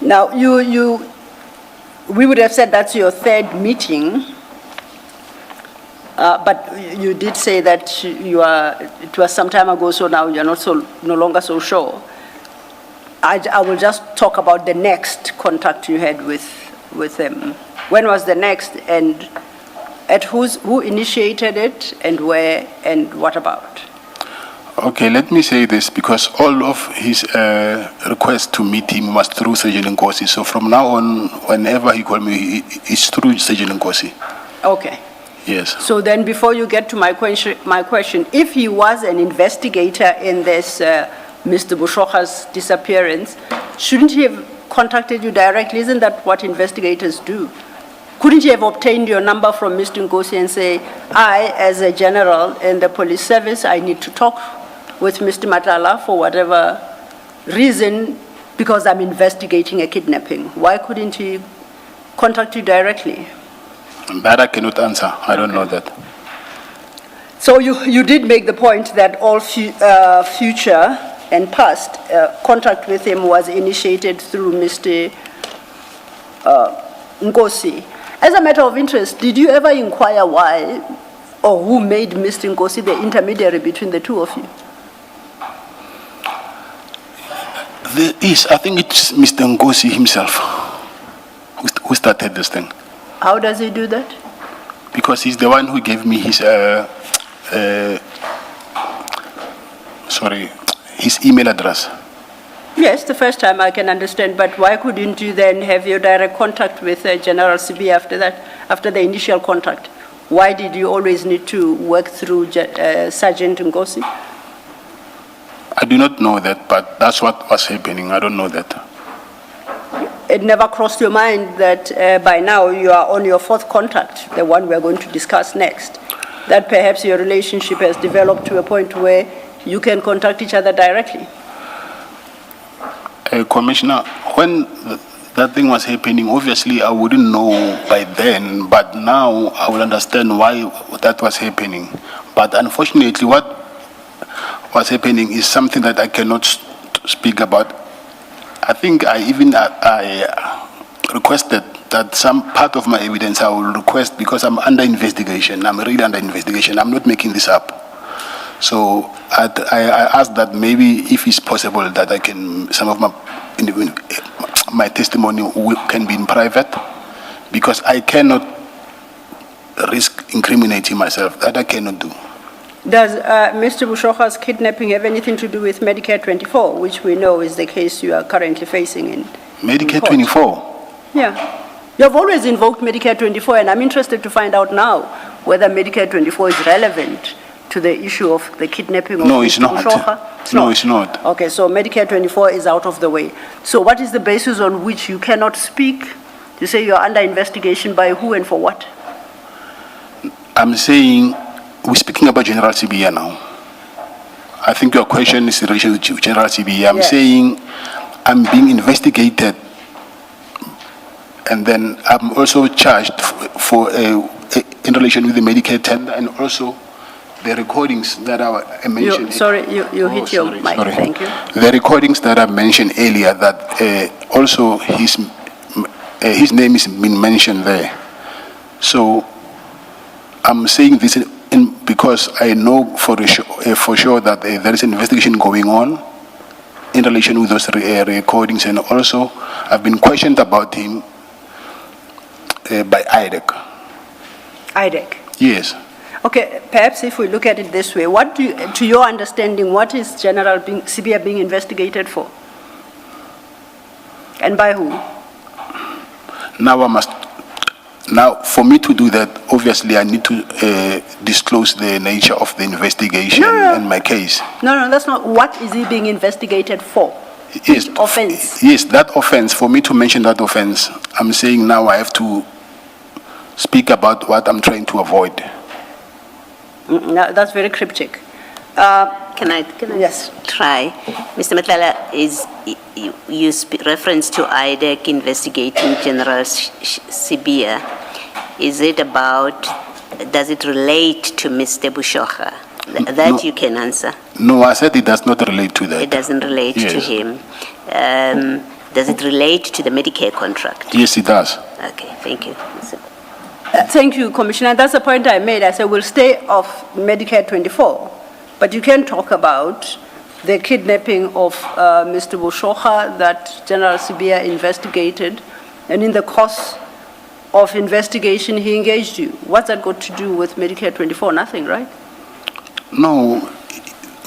S4: Now, we would have said that's your third meeting, but you did say that it was some time ago, so now you're no longer so sure. I will just talk about the next contact you had with him. When was the next, and who initiated it, and where, and what about?
S3: Okay, let me say this, because all of his requests to meet him was through Sergeant Nkosi. So from now on, whenever he called me, it's through Sergeant Nkosi.
S4: Okay.
S3: Yes.
S4: So then before you get to my question, if he was an investigator in this Mr. Boshoga's disappearance, shouldn't he have contacted you directly? Isn't that what investigators do? Couldn't you have obtained your number from Mr. Nkosi and say, I, as a general in the police service, I need to talk with Mr. Madlanga for whatever reason, because I'm investigating a kidnapping? Why couldn't he contact you directly?
S3: That I cannot answer. I don't know that.
S4: So you did make the point that all future and past contact with him was initiated through Mr. Nkosi. As a matter of interest, did you ever inquire why or who made Mr. Nkosi the intermediary between the two of you?
S3: I think it's Mr. Nkosi himself who started this thing.
S4: How does he do that?
S3: Because he's the one who gave me his, his email address.
S4: Yes, the first time I can understand, but why couldn't you then have your direct contact with General CB after that, after the initial contact? Why did you always need to work through Sergeant Nkosi?
S3: I do not know that, but that's what was happening. I don't know that.
S4: It never crossed your mind that by now you are on your fourth contact, the one we are going to discuss next, that perhaps your relationship has developed to a point where you can contact each other directly?
S3: Commissioner, when that thing was happening, obviously I wouldn't know by then, but now I will understand why that was happening. But unfortunately, what was happening is something that I cannot speak about. I think I requested that some part of my evidence I will request because I'm under investigation. I'm really under investigation. I'm not making this up. So I asked that maybe if it's possible that I can, some of my testimony can be in private because I cannot risk incriminating myself. That I cannot do.
S4: Does Mr. Bushoka's kidnapping have anything to do with Medicare 24, which we know is the case you are currently facing in
S3: Medicare
S4: court?
S3: 24?
S4: Yeah. You have always invoked Medicare 24, and I'm interested to find out now whether Medicare 24 is relevant to the issue of the kidnapping of Mr. Bushoka.
S3: No, it's not.
S4: Okay, so Medicare 24 is out of the way. So what is the basis on which you cannot speak? You say you're under investigation by who and for what?
S3: I'm saying, we're speaking about General CBA now. I think your question is in relation to General CBA. I'm saying I'm being investigated, and then I'm also charged for in relation with the Medicare tender and also the recordings that I mentioned.
S4: You hit your mic.
S3: Sorry.
S4: Thank you.
S3: The recordings that I mentioned earlier, that also his name is been mentioned there. So I'm saying this because I know for sure that there is an investigation going on in relation with those recordings, and also I've been questioned about him by IDEC.
S4: IDEC?
S3: Yes.
S4: Okay, perhaps if we look at it this way, what do you, to your understanding, what is General CBA being investigated for? And by who?
S3: Now, for me to do that, obviously I need to disclose the nature of the investigation and my case.
S4: No, that's not. What is he being investigated for?
S3: Yes,
S4: which offense?
S3: Yes, that offense. For me to mention that offense, I'm saying now I have to speak about what I'm trying to avoid.
S4: No, that's very cryptic.
S7: Can I
S4: Yes.
S7: try? Mr. Matlala, you reference to IDEC investigating General Sibia. Is it about, does it relate to Mr. Bushoka? That
S3: No.
S7: you can answer.
S3: No, I said it does not relate to that.
S7: It doesn't relate to
S3: Yes.
S7: him. Does it relate to the Medicare contract?
S3: Yes, it does.
S7: Okay, thank you.
S4: Thank you, Commissioner. That's the point I made. I said we'll stay off Medicare 24, but you can talk about the kidnapping of Mr. Bushoka that General Sibia investigated, and in the course of investigation he engaged you. What's that got to do with Medicare 24? Nothing, right?
S3: No,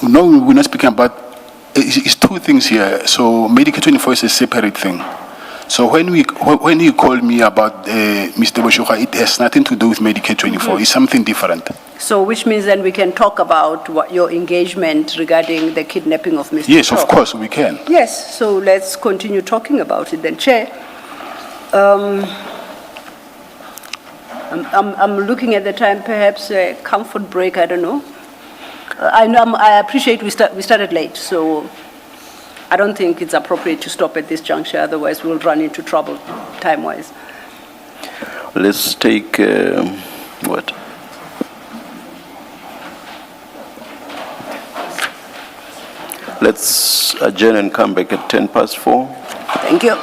S3: we're not speaking about, it's two things here. So Medicare 24 is a separate thing. So when you called me about Mr. Bushoka, it has nothing to do with Medicare 24. It's something different.
S4: So which means then we can talk about what your engagement regarding the kidnapping of Mr.
S3: Yes,
S4: Bushoka.
S3: of course, we can.
S4: Yes, so let's continue talking about it then. Chair, I'm looking at the time, perhaps a comfort break, I don't know. I appreciate we started late, so I don't think it's appropriate to stop at this juncture, otherwise we'll run into trouble time-wise.
S1: Let's take, what? Let's adjourn and come back at 4:10.
S4: Thank you.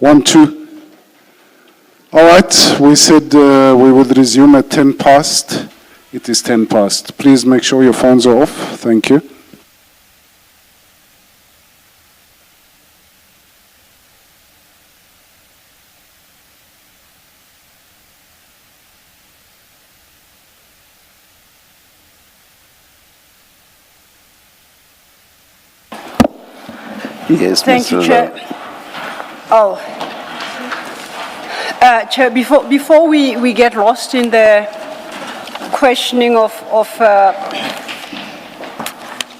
S9: 1, 2. All right, we said we would resume at 10 past. It is 10 past. Please make sure your phones are off. Thank you.
S1: Yes,
S4: Thank you,
S1: Mr.
S4: Chair. Oh. Chair, before we get lost in the questioning of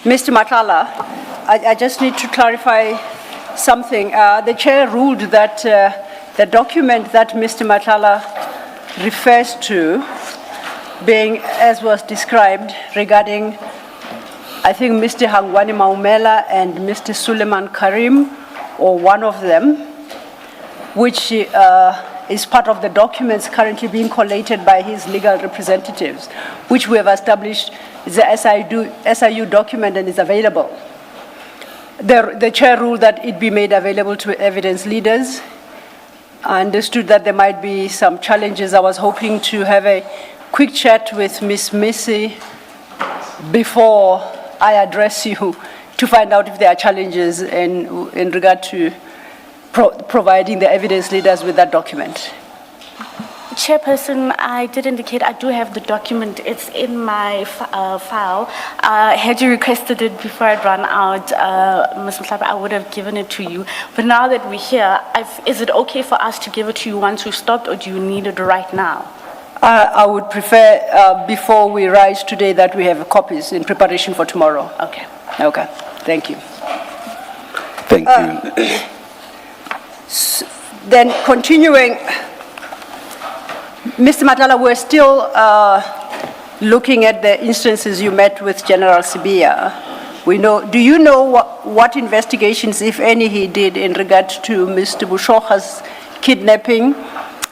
S4: Mr. Matlala, I just need to clarify something. The Chair ruled that the document that Mr. Matlala refers to, being as was described regarding, I think, Mr. Hangwani Maumela and Mr. Suleiman Karim, or one of them, which is part of the documents currently being collated by his legal representatives, which we have established is the SIU document and is available. The Chair ruled that it be made available to evidence leaders. I understood that there might be some challenges. I was hoping to have a quick chat with Ms. Missy before I address you to find out if there are challenges in regard to providing the evidence leaders with that document.
S2: Chairperson, I did indicate I do have the document. It's in my file. Had you requested it before I'd run out, Ms. Mhlapa, I would have given it to you. But now that we're here, is it okay for us to give it to you once we've stopped, or do you need it right now?
S4: I would prefer, before we rise today, that we have copies in preparation for tomorrow.
S2: Okay.
S4: Okay, thank you.
S1: Thank you.
S4: Then continuing, Mr. Matlala, we're still looking at the instances you met with General Sibia. Do you know what investigations, if any, he did in regard to Mr. Bushoka's kidnapping?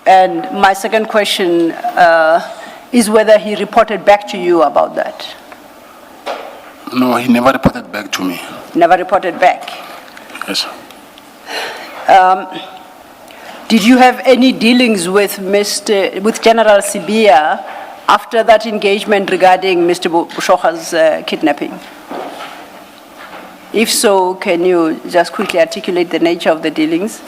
S4: And my second question is whether he reported back to you about that.
S3: No, he never reported back to me.
S4: Never reported back.
S3: Yes.
S4: Did you have any dealings with General Sibia after that engagement regarding Mr. Bushoka's kidnapping? If so, can you just quickly articulate the nature of the dealings?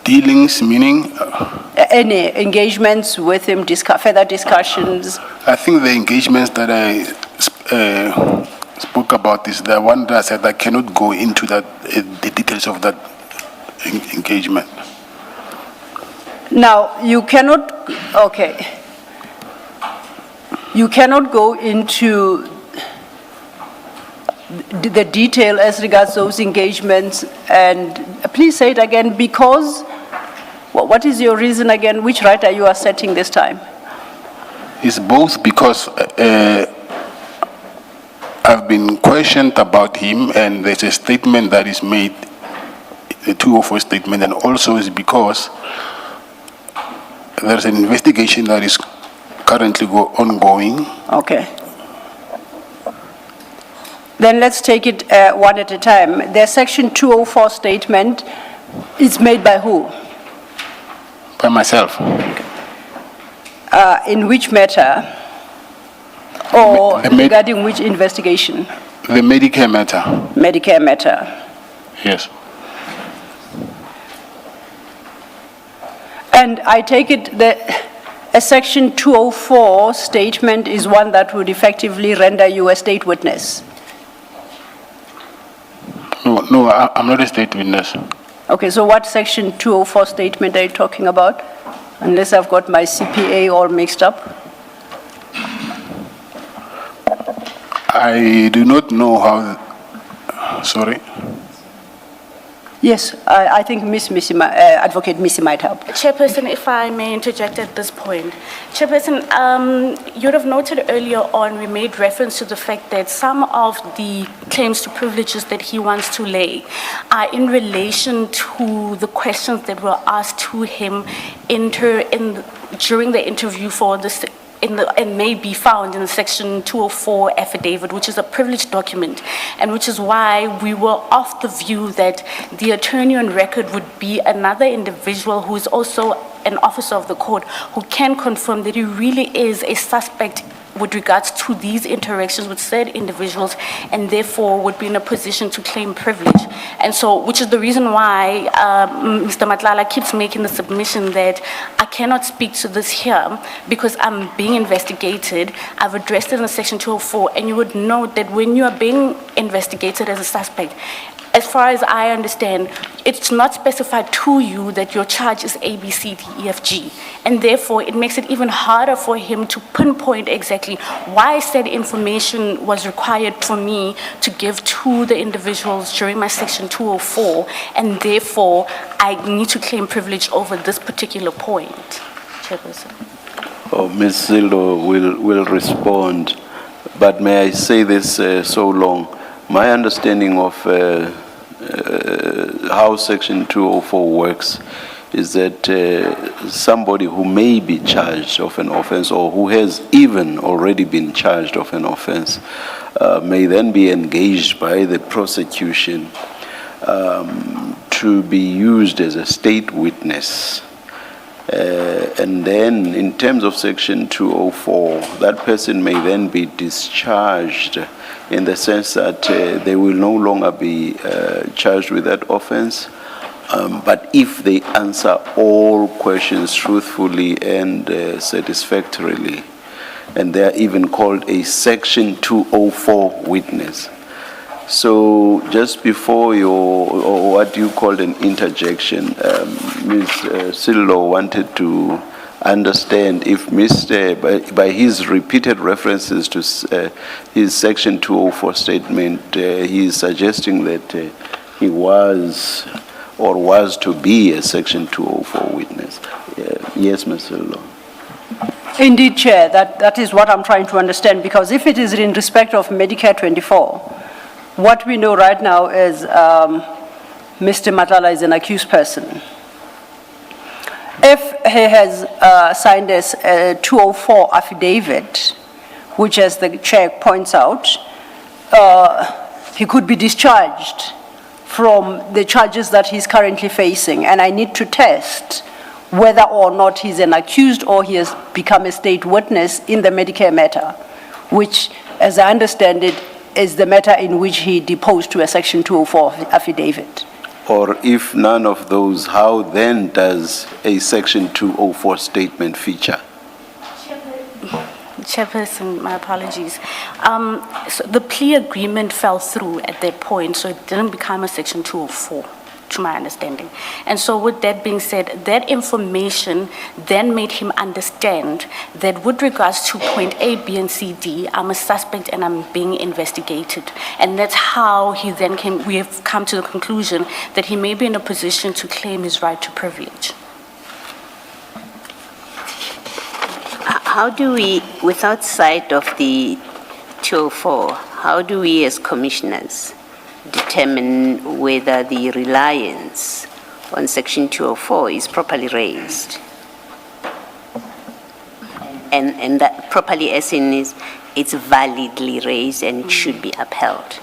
S3: Dealings meaning?
S4: Any engagements with him, further discussions?
S3: I think the engagements that I spoke about is the one that I said I cannot go into that, the details of that engagement.
S4: Now, you cannot, okay. You cannot go into the detail as regards those engagements, and please say it again, because, what is your reason again? Which right are you asserting this time?
S3: It's both because I've been questioned about him, and there's a statement that is made, the 204 statement, and also is because there's an investigation that is currently ongoing.
S4: Okay. Then let's take it one at a time. The Section 204 statement is made by who?
S3: By myself.
S4: In which matter? Or regarding which investigation?
S3: The Medicare matter.
S4: Medicare matter.
S3: Yes.
S4: And I take it that a Section 204 statement is one that would effectively render you a state witness.
S3: No, I'm not a state witness.
S4: Okay, so what Section 204 statement are you talking about? Unless I've got my CPA all mixed up.
S3: I do not know how, sorry.
S4: Yes, I think Advocate Missy might help.
S2: Chairperson, if I may interject at this point. Chairperson, you'd have noted earlier on we made reference to the fact that some of the claims to privileges that he wants to lay are in relation to the questions that were asked to him during the interview for the and may be found in the Section 204 affidavit, which is a privileged document, and which is why we were of the view that the attorney on record would be another individual who is also an officer of the court who can confirm that he really is a suspect with regards to these interactions with said individuals, and therefore would be in a position to claim privilege. And so, which is the reason why Mr. Madlanga keeps making the submission that I cannot speak to this here because I'm being investigated. I've addressed it in the Section 204, and you would note that when you are being investigated as a suspect, as far as I understand, it's not specified to you that your charge is A, B, C, D, E, F, G. And therefore, it makes it even harder for him to pinpoint exactly why said information was required for me to give to the individuals during my Section 204. And therefore, I need to claim privilege over this particular point. Chairperson.
S1: Oh, Ms. Sildo will respond, but may I say this so long? My understanding of how Section 204 works is that somebody who may be charged of an offense or who has even already been charged of an offense may then be engaged by the prosecution to be used as a state witness. And then in terms of Section 204, that person may then be discharged in the sense that they will no longer be charged with that offense. But if they answer all questions truthfully and satisfactorily, and they are even called a Section 204 witness. So just before or what you called an interjection, Ms. Sillo wanted to understand if by his repeated references to his Section 204 statement, he is suggesting that he was or was to be a Section 204 witness. Yes, Ms. Sillo.
S4: Indeed, Chair, that is what I'm trying to understand, because if it is in respect of Medicare 24, what we know right now is Mr. Madlanga is an accused person. If he has signed a 204 affidavit, which as the Chair points out, he could be discharged from the charges that he's currently facing, and I need to test whether or not he's an accused or he has become a state witness in the Medicare matter, which, as I understand it, is the matter in which he deposed to a Section 204 affidavit.
S1: Or if none of those, how then does a Section 204 statement feature?
S2: Chairperson, my apologies. So the plea agreement fell through at that point, so it didn't become a Section 204, to my understanding. And so with that being said, that information then made him understand that with regards to point A, B, and C, D, I'm a suspect and I'm being investigated. And that's how we have come to the conclusion that he may be in a position to claim his right to privilege.
S7: How do we, without sight of the 204, how do we as commissioners determine whether the reliance on Section 204 is properly raised? And that properly as in it's validly raised and it should be upheld.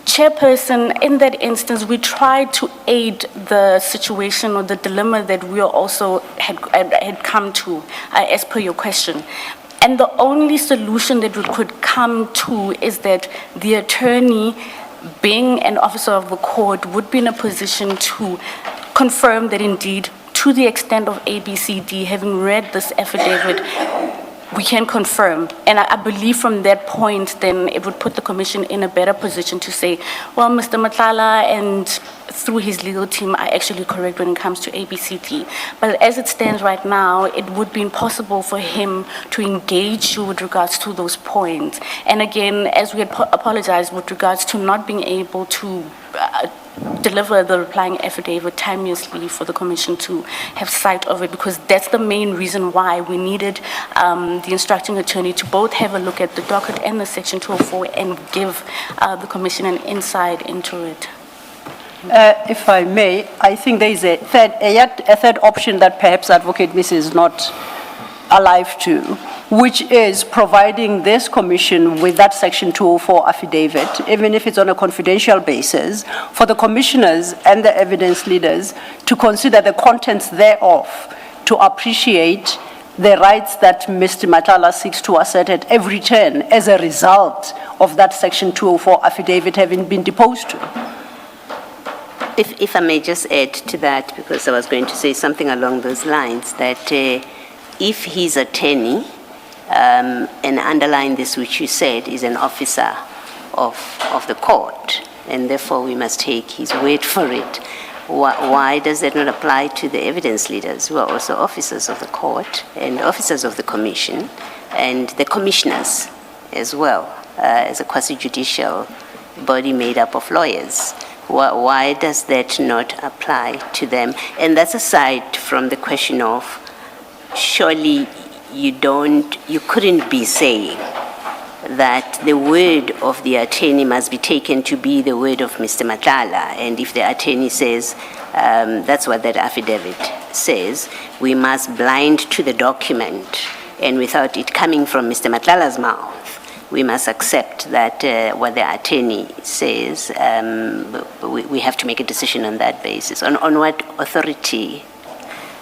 S2: Chairperson, in that instance, we tried to aid the situation or the dilemma that we also had come to, as per your question. And the only solution that we could come to is that the attorney, being an officer of the court, would be in a position to confirm that indeed, to the extent of ABCD, having read this affidavit, we can confirm. And I believe from that point, then it would put the commission in a better position to say, well, Mr. Madlanga and through his legal team are actually correct when it comes to ABCD. But as it stands right now, it would be impossible for him to engage you with regards to those points. And again, as we had apologized with regards to not being able to deliver the replying affidavit timeously for the commission to have sight of it, because that's the main reason why we needed the instructing attorney to both have a look at the docket and the Section 204 and give the commission an insight into it.
S4: If I may, I think there is a third option that perhaps Advocate Miss is not alive to, which is providing this commission with that Section 204 affidavit, even if it's on a confidential basis, for the commissioners and the evidence leaders to consider the contents thereof, to appreciate the rights that Mr. Matlala seeks to assert at every turn as a result of that Section 204 affidavit having been deposed to.
S7: If I may just add to that, because I was going to say something along those lines, that if his attorney, and underline this which you said, is an officer of the court, and therefore we must take his word for it, why does that not apply to the evidence leaders who are also officers of the court and officers of the commission and the commissioners as well, as a quasi-judicial body made up of lawyers? Why does that not apply to them? And that's aside from the question of, surely you couldn't be saying that the word of the attorney must be taken to be the word of Mr. Matlala, and if the attorney says, that's what that affidavit says, we must blind to the document, and without it coming from Mr. Matlala's mouth, we must accept that what the attorney says, we have to make a decision on that basis. On what authority,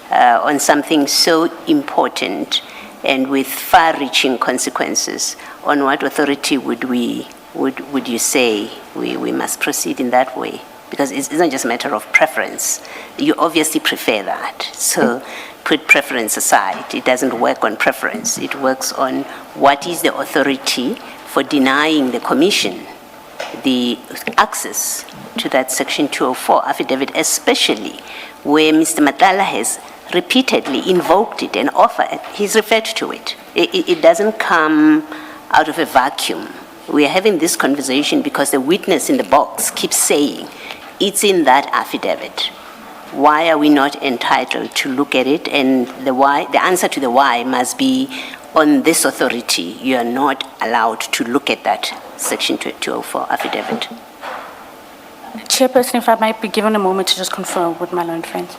S7: on something so important and with far-reaching consequences, on what authority would you say we must proceed in that way? Because it's not just a matter of preference. You obviously prefer that. So put preference aside. It doesn't work on preference. It works on what is the authority for denying the commission the access to that Section 204 affidavit, especially where Mr. Matlala has repeatedly invoked it and offered, he's referred to it. It doesn't come out of a vacuum. We are having this conversation because the witness in the box keeps saying, it's in that affidavit. Why are we not entitled to look at it? And the answer to the why must be, on this authority, you are not allowed to look at that Section 204 affidavit.
S2: Chairperson, if I might be given a moment to just confirm with my learned friends.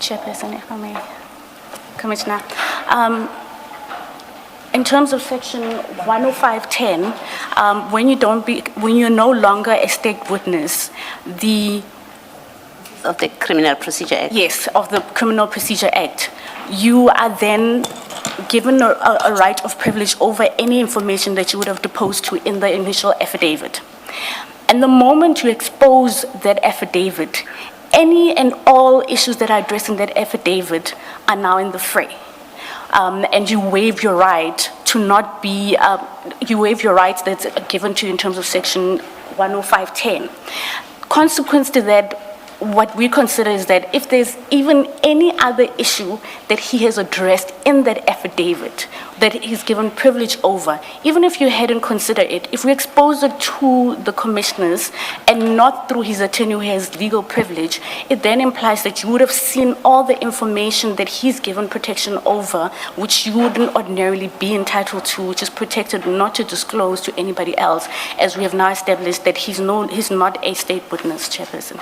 S2: Chairperson, if I may. Commissioner, in terms of Section 10510, when you're no longer a state witness, the
S7: Of the Criminal Procedure Act.
S2: Yes, of the Criminal Procedure Act, you are then given a right of privilege over any information that you would have deposed to in the initial affidavit. And the moment you expose that affidavit, any and all issues that are addressed in that affidavit are now in the fray. And you waive your right to not be, you waive your rights that's given to you in terms of Section 10510. Consequence to that, what we consider is that if there's even any other issue that he has addressed in that affidavit that he's given privilege over, even if you hadn't considered it, if we expose it to the commissioners and not through his attorney who has legal privilege, it then implies that you would have seen all the information that he's given protection over, which you wouldn't ordinarily be entitled to, which is protected not to disclose to anybody else, as we have now established that he's not a state witness, Chairperson.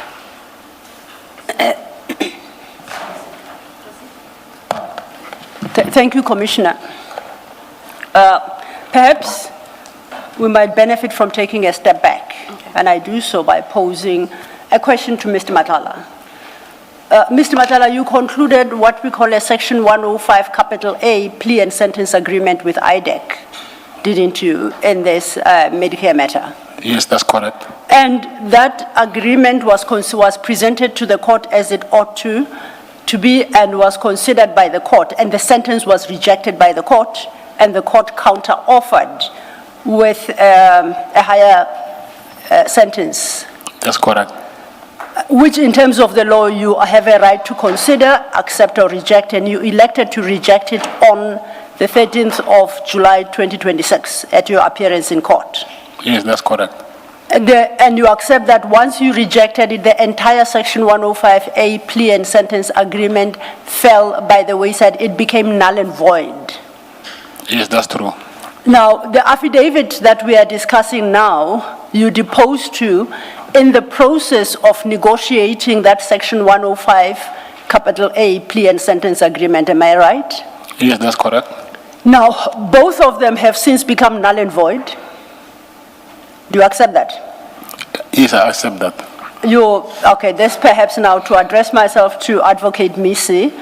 S4: Thank you, Commissioner. Perhaps we might benefit from taking a step back, and I do so by posing a question to Mr. Matlala. Mr. Matlala, you concluded what we call a Section 105 capital A plea and sentence agreement with IDEC, didn't you, in this Medicare matter?
S3: Yes, that's correct.
S4: And that agreement was presented to the court as it ought to be and was considered by the court, and the sentence was rejected by the court, and the court counter-offered with a higher sentence.
S3: That's correct.
S4: Which, in terms of the law, you have a right to consider, accept, or reject, and you elected to reject it on the 13th of July 2026 at your appearance in court.
S3: Yes, that's correct.
S4: And you accept that once you rejected it, the entire Section 105A plea and sentence agreement fell by the wayside. It became null and void.
S3: Yes, that's true.
S4: Now, the affidavit that we are discussing now, you deposed to in the process of negotiating that Section 105 capital A plea and sentence agreement. Am I right?
S3: Yes, that's correct.
S4: Now, both of them have since become null and void. Do you accept that?
S3: Yes, I accept that.
S4: Okay, this perhaps now to address myself to Advocate Misi.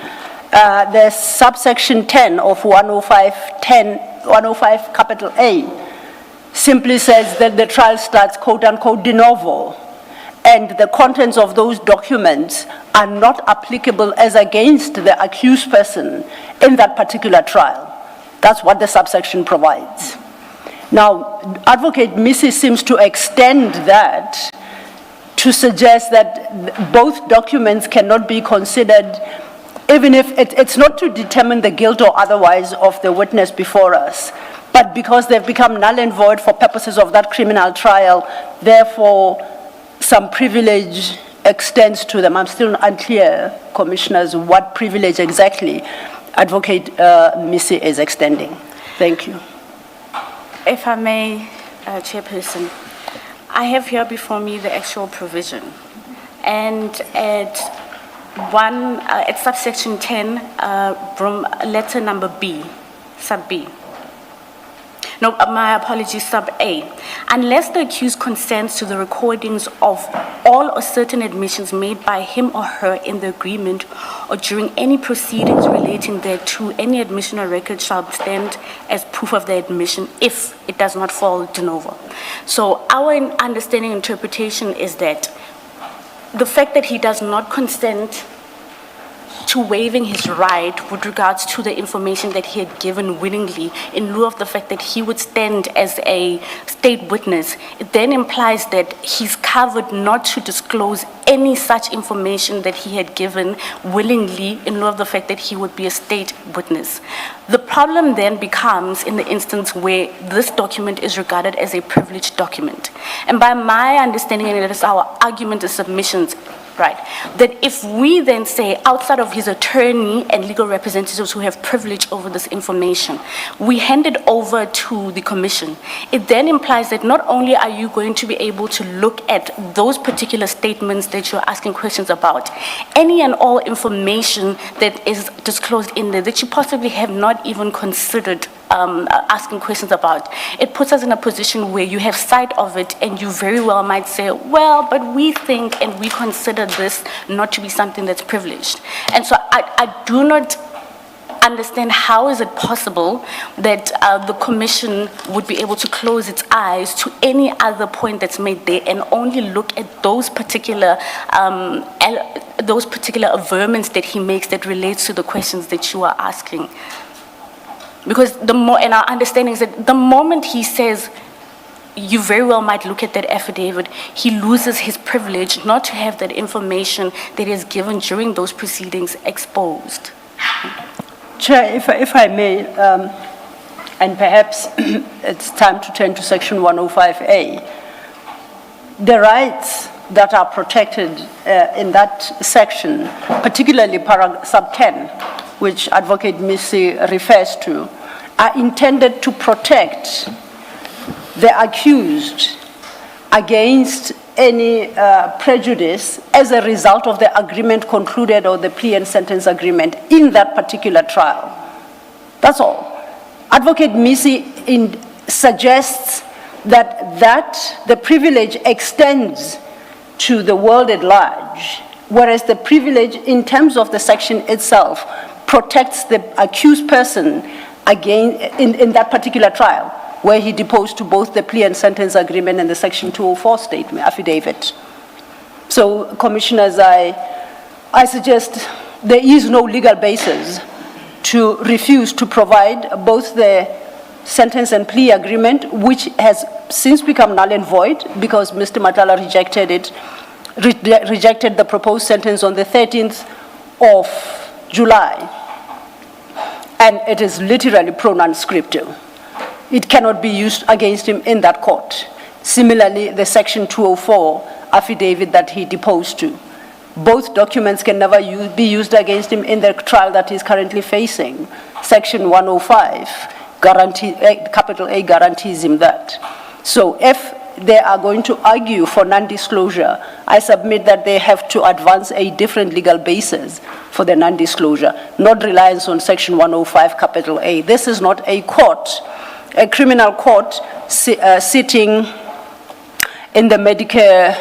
S4: The subsection 10 of 105 capital A simply says that the trial starts quote unquote de novo, and the contents of those documents are not applicable as against the accused person in that particular trial. That's what the subsection provides. Now, Advocate Misi seems to extend that to suggest that both documents cannot be considered, even if it's not to determine the guilt or otherwise of the witness before us, but because they've become null and void for purposes of that criminal trial, therefore some privilege extends to them. I'm still unclear, Commissioners, what privilege exactly Advocate Misi is extending. Thank you.
S2: If I may, Chairperson, I have here before me the actual provision. And at subsection 10, from letter number B, sub B. No, my apologies, sub A. Unless the accused consents to the recordings of all or certain admissions made by him or her in the agreement or during any proceedings relating thereto, any admission or record shall stand as proof of the admission if it does not fall de novo. So our understanding and interpretation is that the fact that he does not consent to waiving his right with regards to the information that he had given willingly in lieu of the fact that he would stand as a state witness, it then implies that he's covered not to disclose any such information that he had given willingly in lieu of the fact that he would be a state witness. The problem then becomes in the instance where this document is regarded as a privileged document. And by my understanding, and it is our argument and submissions, right, that if we then say outside of his attorney and legal representatives who have privilege over this information, we hand it over to the commission, it then implies that not only are you going to be able to look at those particular statements that you're asking questions about, any and all information that is disclosed in there that you possibly have not even considered asking questions about, it puts us in a position where you have sight of it and you very well might say, well, but we think and we consider this not to be something that's privileged. And so I do not understand how is it possible that the commission would be able to close its eyes to any other point that's made there and only look at those particular averments that he makes that relates to the questions that you are asking. Because and our understanding is that the moment he says, you very well might look at that affidavit, he loses his privilege not to have that information that is given during those proceedings exposed.
S4: Chair, if I may, and perhaps it's time to turn to Section 105A, the rights that are protected in that section, particularly sub 10, which Advocate Missy refers to, are intended to protect the accused against any prejudice as a result of the agreement concluded or the plea and sentence agreement in that particular trial. That's all. Advocate Missy suggests that the privilege extends to the world at large, whereas the privilege in terms of the section itself protects the accused person in that particular trial, where he deposed to both the plea and sentence agreement and the Section 204 statement, affidavit. So, Commissioners, I suggest there is no legal basis to refuse to provide both the sentence and plea agreement, which has since become null and void because Mr. Matala rejected the proposed sentence on the 13th of July. And it is literally pro non scriptum. It cannot be used against him in that court. Similarly, the Section 204 affidavit that he deposed to. Both documents can never be used against him in the trial that he's currently facing. Section 105, capital A, guarantees him that. So if they are going to argue for non-disclosure, I submit that they have to advance a different legal basis for the non-disclosure, not reliance on Section 105, capital A. This is not a court, a criminal court sitting in the Medicare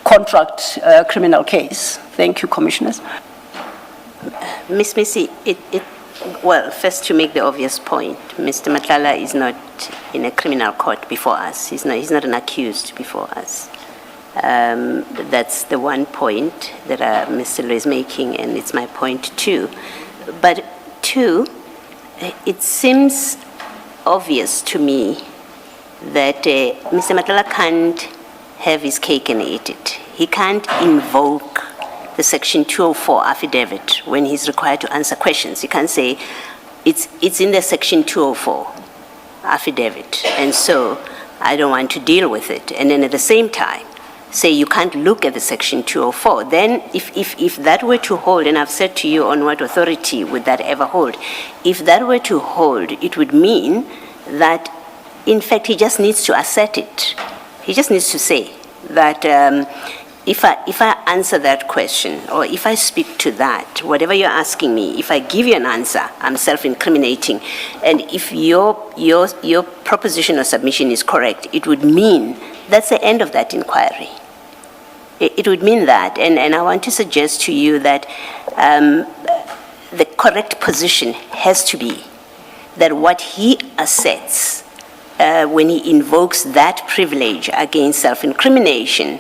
S4: contract criminal case. Thank you, Commissioners.
S7: Ms. Missy, well, first to make the obvious point, Mr. Matlala is not in a criminal court before us. He's not an accused before us. That's the one point that Mr. Lo is making, and it's my point too. But two, it seems obvious to me that Mr. Matlala can't have his cake and eat it. He can't invoke the Section 204 affidavit when he's required to answer questions. He can't say, it's in the Section 204 affidavit, and so I don't want to deal with it. And then at the same time, say you can't look at the Section 204. Then if that were to hold, and I've said to you on what authority would that ever hold, if that were to hold, it would mean that, in fact, he just needs to assert it. He just needs to say that if I answer that question, or if I speak to that, whatever you're asking me, if I give you an answer, I'm self-incriminating. And if your proposition or submission is correct, it would mean that's the end of that inquiry. It would mean that. And I want to suggest to you that the correct position has to be that what he asserts when he invokes that privilege against self-incrimination,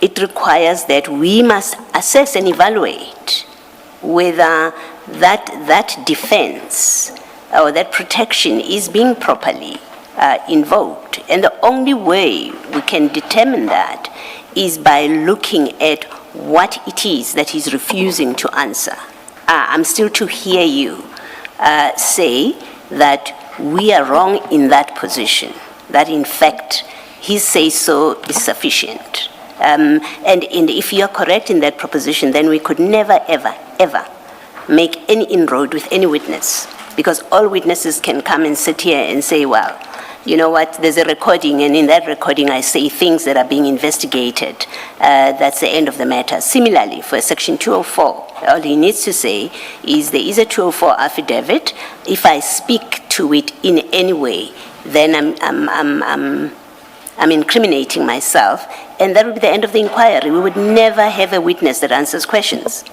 S7: it requires that we must assess and evaluate whether that defense or that protection is being properly invoked. And the only way we can determine that is by looking at what it is that he's refusing to answer. I'm still to hear you say that we are wrong in that position, that in fact his say-so is sufficient. And if you're correct in that proposition, then we could never, ever, ever make any inroad with any witness, because all witnesses can come and sit here and say, well, you know what, there's a recording, and in that recording I say things that are being investigated. That's the end of the matter. Similarly, for Section 204, all he needs to say is there is a 204 affidavit. If I speak to it in any way, then I'm incriminating myself, and that would be the end of the inquiry. We would never have a witness that answers questions.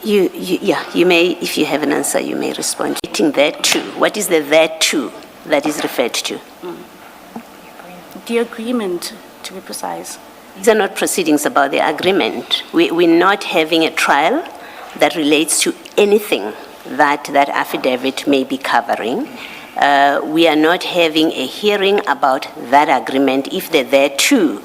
S7: You may, if you have an answer, you may respond. That too. What is the that too that is referred to?
S2: The agreement, to be precise.
S7: These are not proceedings about the agreement. We're not having a trial that relates to anything that affidavit may be covering. We are not having a hearing about that agreement if the there too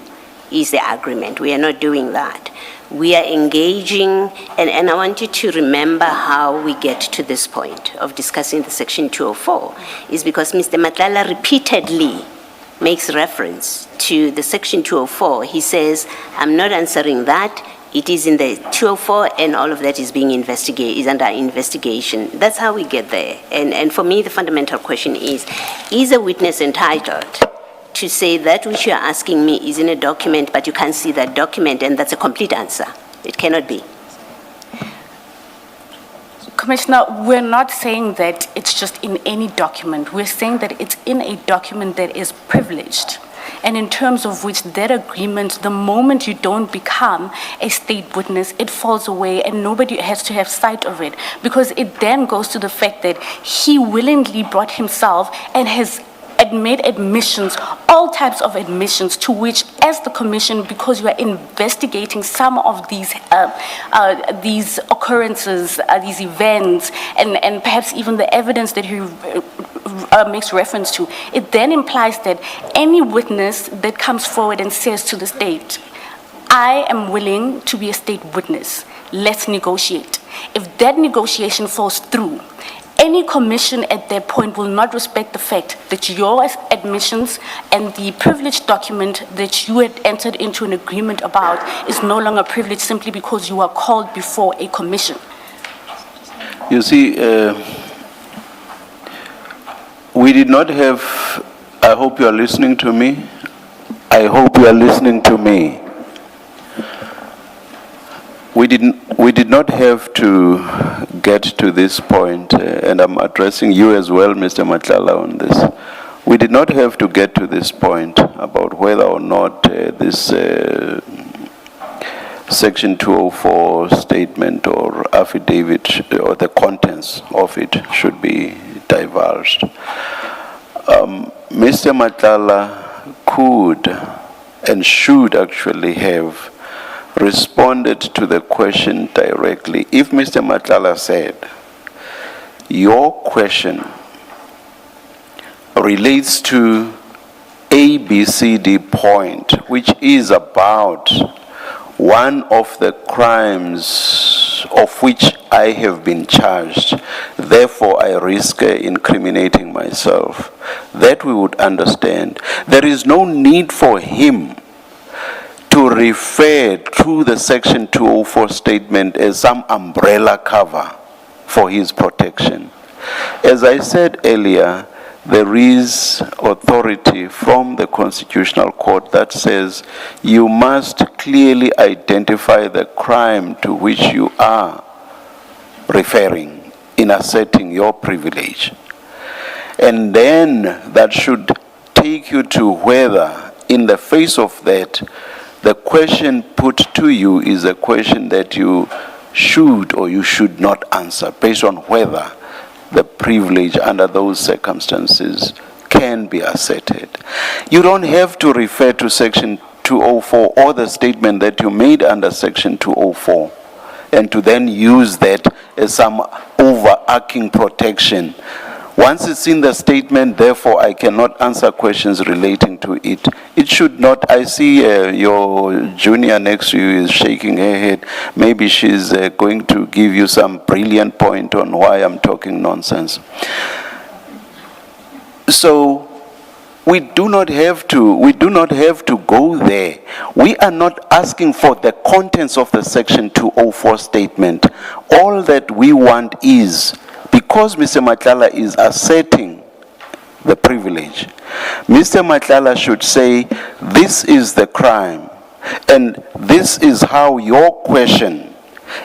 S7: is the agreement. We are not doing that. We are engaging, and I want you to remember how we get to this point of discussing the Section 204, is because Mr. Madlanga repeatedly makes reference to the Section 204. He says, I'm not answering that. It is in the 204, and all of that is being investigated, is under investigation. That's how we get there. And for me, the fundamental question is a witness entitled to say that which you're asking me is in a document, but you can't see that document, and that's a complete answer? It cannot be.
S2: Commissioner, we're not saying that it's just in any document. We're saying that it's in a document that is privileged. And in terms of which that agreement, the moment you don't become a state witness, it falls away and nobody has to have sight of it. Because it then goes to the fact that he willingly brought himself and has made admissions, all types of admissions, to which, as the commission, because you are investigating some of these occurrences, these events, and perhaps even the evidence that he makes reference to, it then implies that any witness that comes forward and says to the state, I am willing to be a state witness, let's negotiate. If that negotiation falls through, any commission at that point will not respect the fact that your admissions and the privileged document that you had entered into an agreement about is no longer privileged simply because you are called before a commission.
S1: You see, we did not have, I hope you are listening to me. I hope you are listening to me. We did not have to get to this point, and I'm addressing you as well, Mr. Madlanga, on this. We did not have to get to this point about whether or not this Section 204 statement or affidavit or the contents of it should be divulged. Mr. Madlanga could and should actually have responded to the question directly. If Mr. Madlanga said, your question relates to ABCD point, which is about one of the crimes of which I have been charged, therefore I risk incriminating myself, that we would understand. There is no need for him to refer to the Section 204 statement as some umbrella cover for his protection. As I said earlier, there is authority from the Constitutional Court that says you must clearly identify the crime to which you are referring in asserting your privilege. And then that should take you to whether, in the face of that, the question put to you is a question that you should or you should not answer based on whether the privilege under those circumstances can be asserted. You don't have to refer to Section 204 or the statement that you made under Section 204 and to then use that as some overarching protection. Once it's in the statement, therefore, I cannot answer questions relating to it. It should not. I see your junior next to you is shaking her head. Maybe she's going to give you some brilliant point on why I'm talking nonsense. So we do not have to go there. We are not asking for the contents of the Section 204 statement. All that we want is, because Mr. Madlanga is asserting the privilege, Mr. Madlanga should say, this is the crime, and this is how your question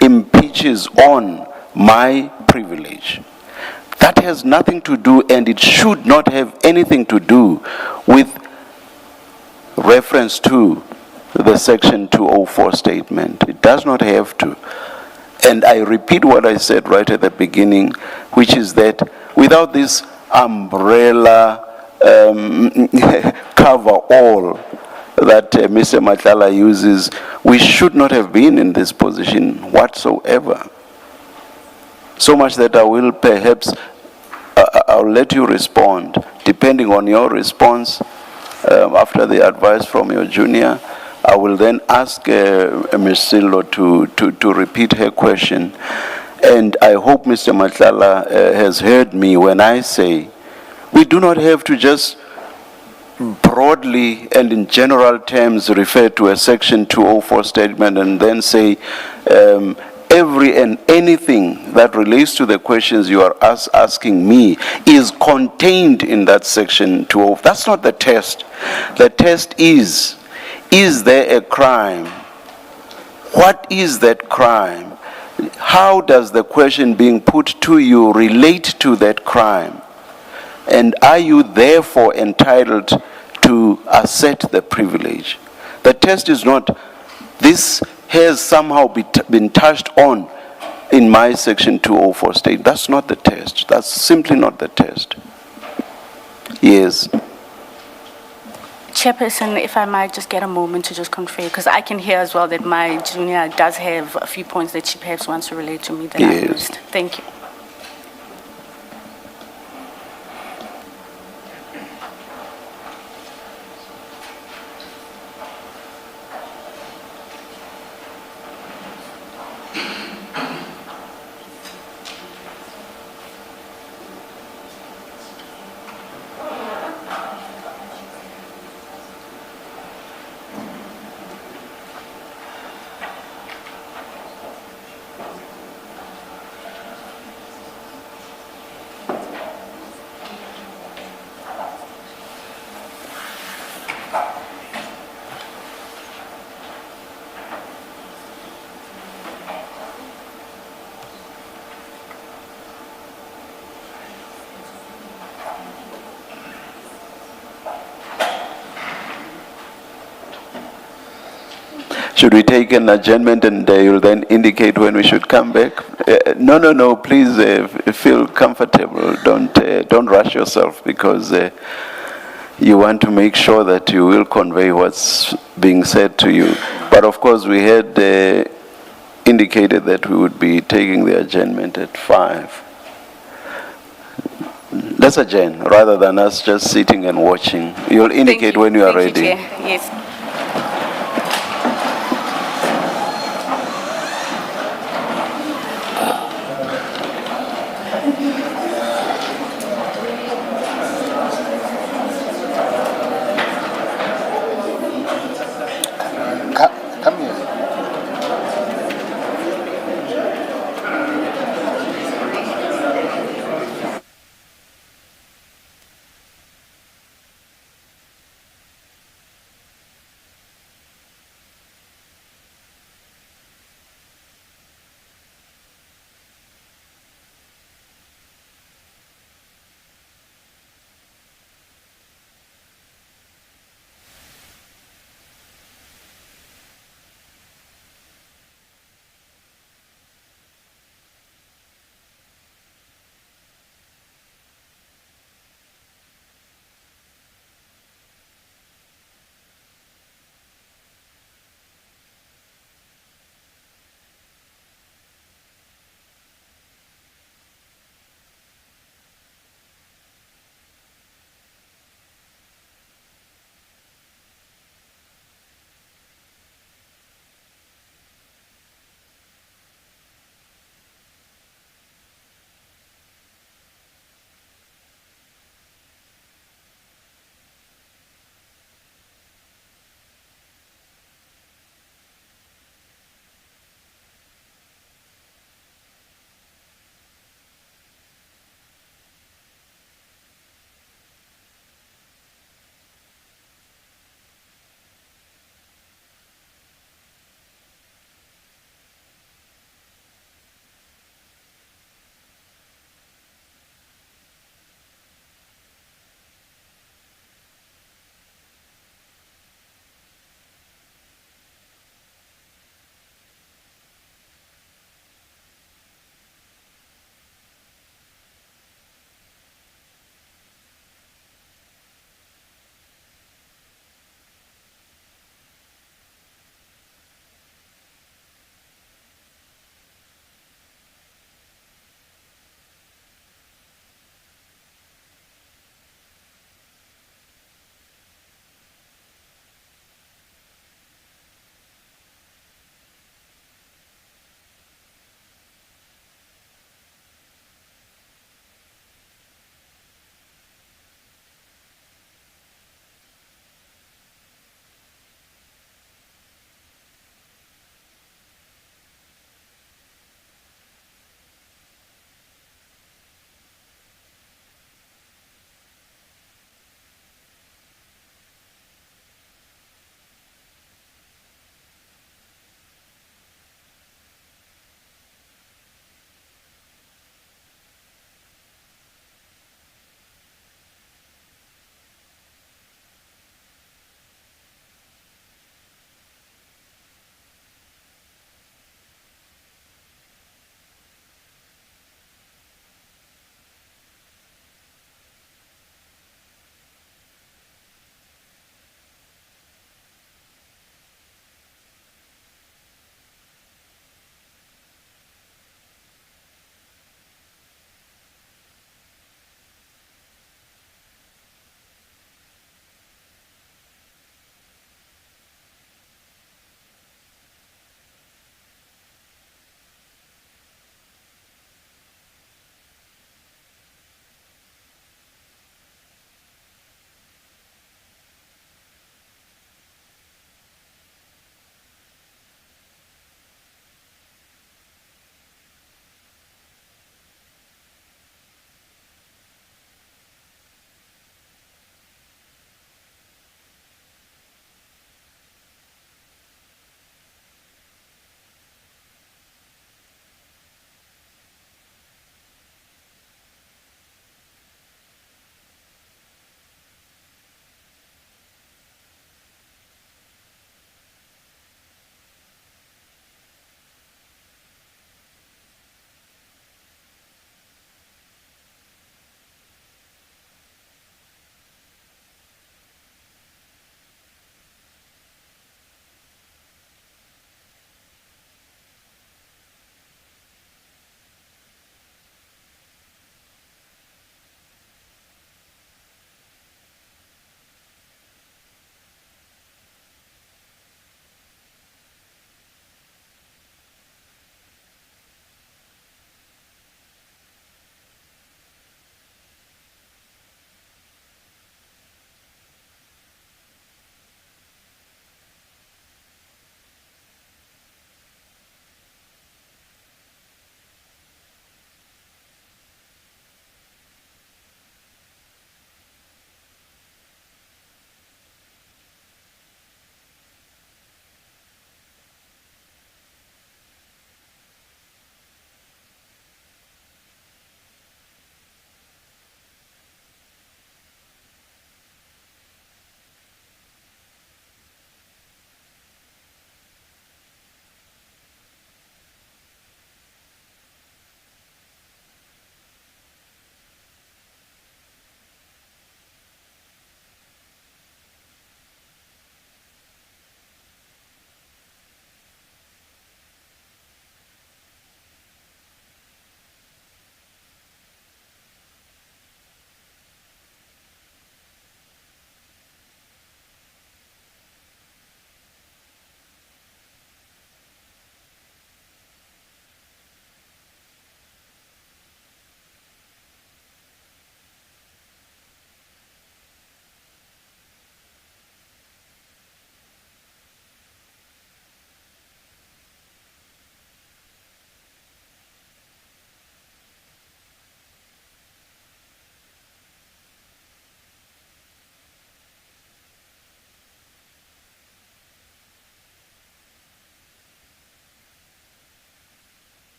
S1: impeaches on my privilege. That has nothing to do, and it should not have anything to do with reference to the Section 204 statement. It does not have to. And I repeat what I said right at the beginning, which is that without this umbrella cover all that Mr. Matlala uses, we should not have been in this position whatsoever. So much that I will perhaps, I'll let you respond. Depending on your response, after the advice from your junior, I will then ask Ms. Sillo to repeat her question. And I hope Mr. Matlala has heard me when I say we do not have to just broadly and in general terms refer to a Section 204 statement and then say every and anything that relates to the questions you are asking me is contained in that Section 204. That's not the test. The test is there a crime? What is that crime? How does the question being put to you relate to that crime? And are you therefore entitled to assert the privilege? The test is not, this has somehow been touched on in my Section 204 state. That's not the test. That's simply not the test. Yes.
S2: Chairperson, if I might just get a moment to just confer, because I can hear as well that my junior does have a few points that she perhaps wants to relate to me that I missed. Thank you.
S1: Should we take an adjournment and you'll then indicate when we should come back? No, please feel comfortable. Don't rush yourself because you want to make sure that you will convey what's being said to you. But of course, we had indicated that we would be taking the adjournment at 5. Let's adjourn rather than us just sitting and watching. You'll indicate when you are ready.
S2: Thank you, Chair. Yes.
S3: Come here.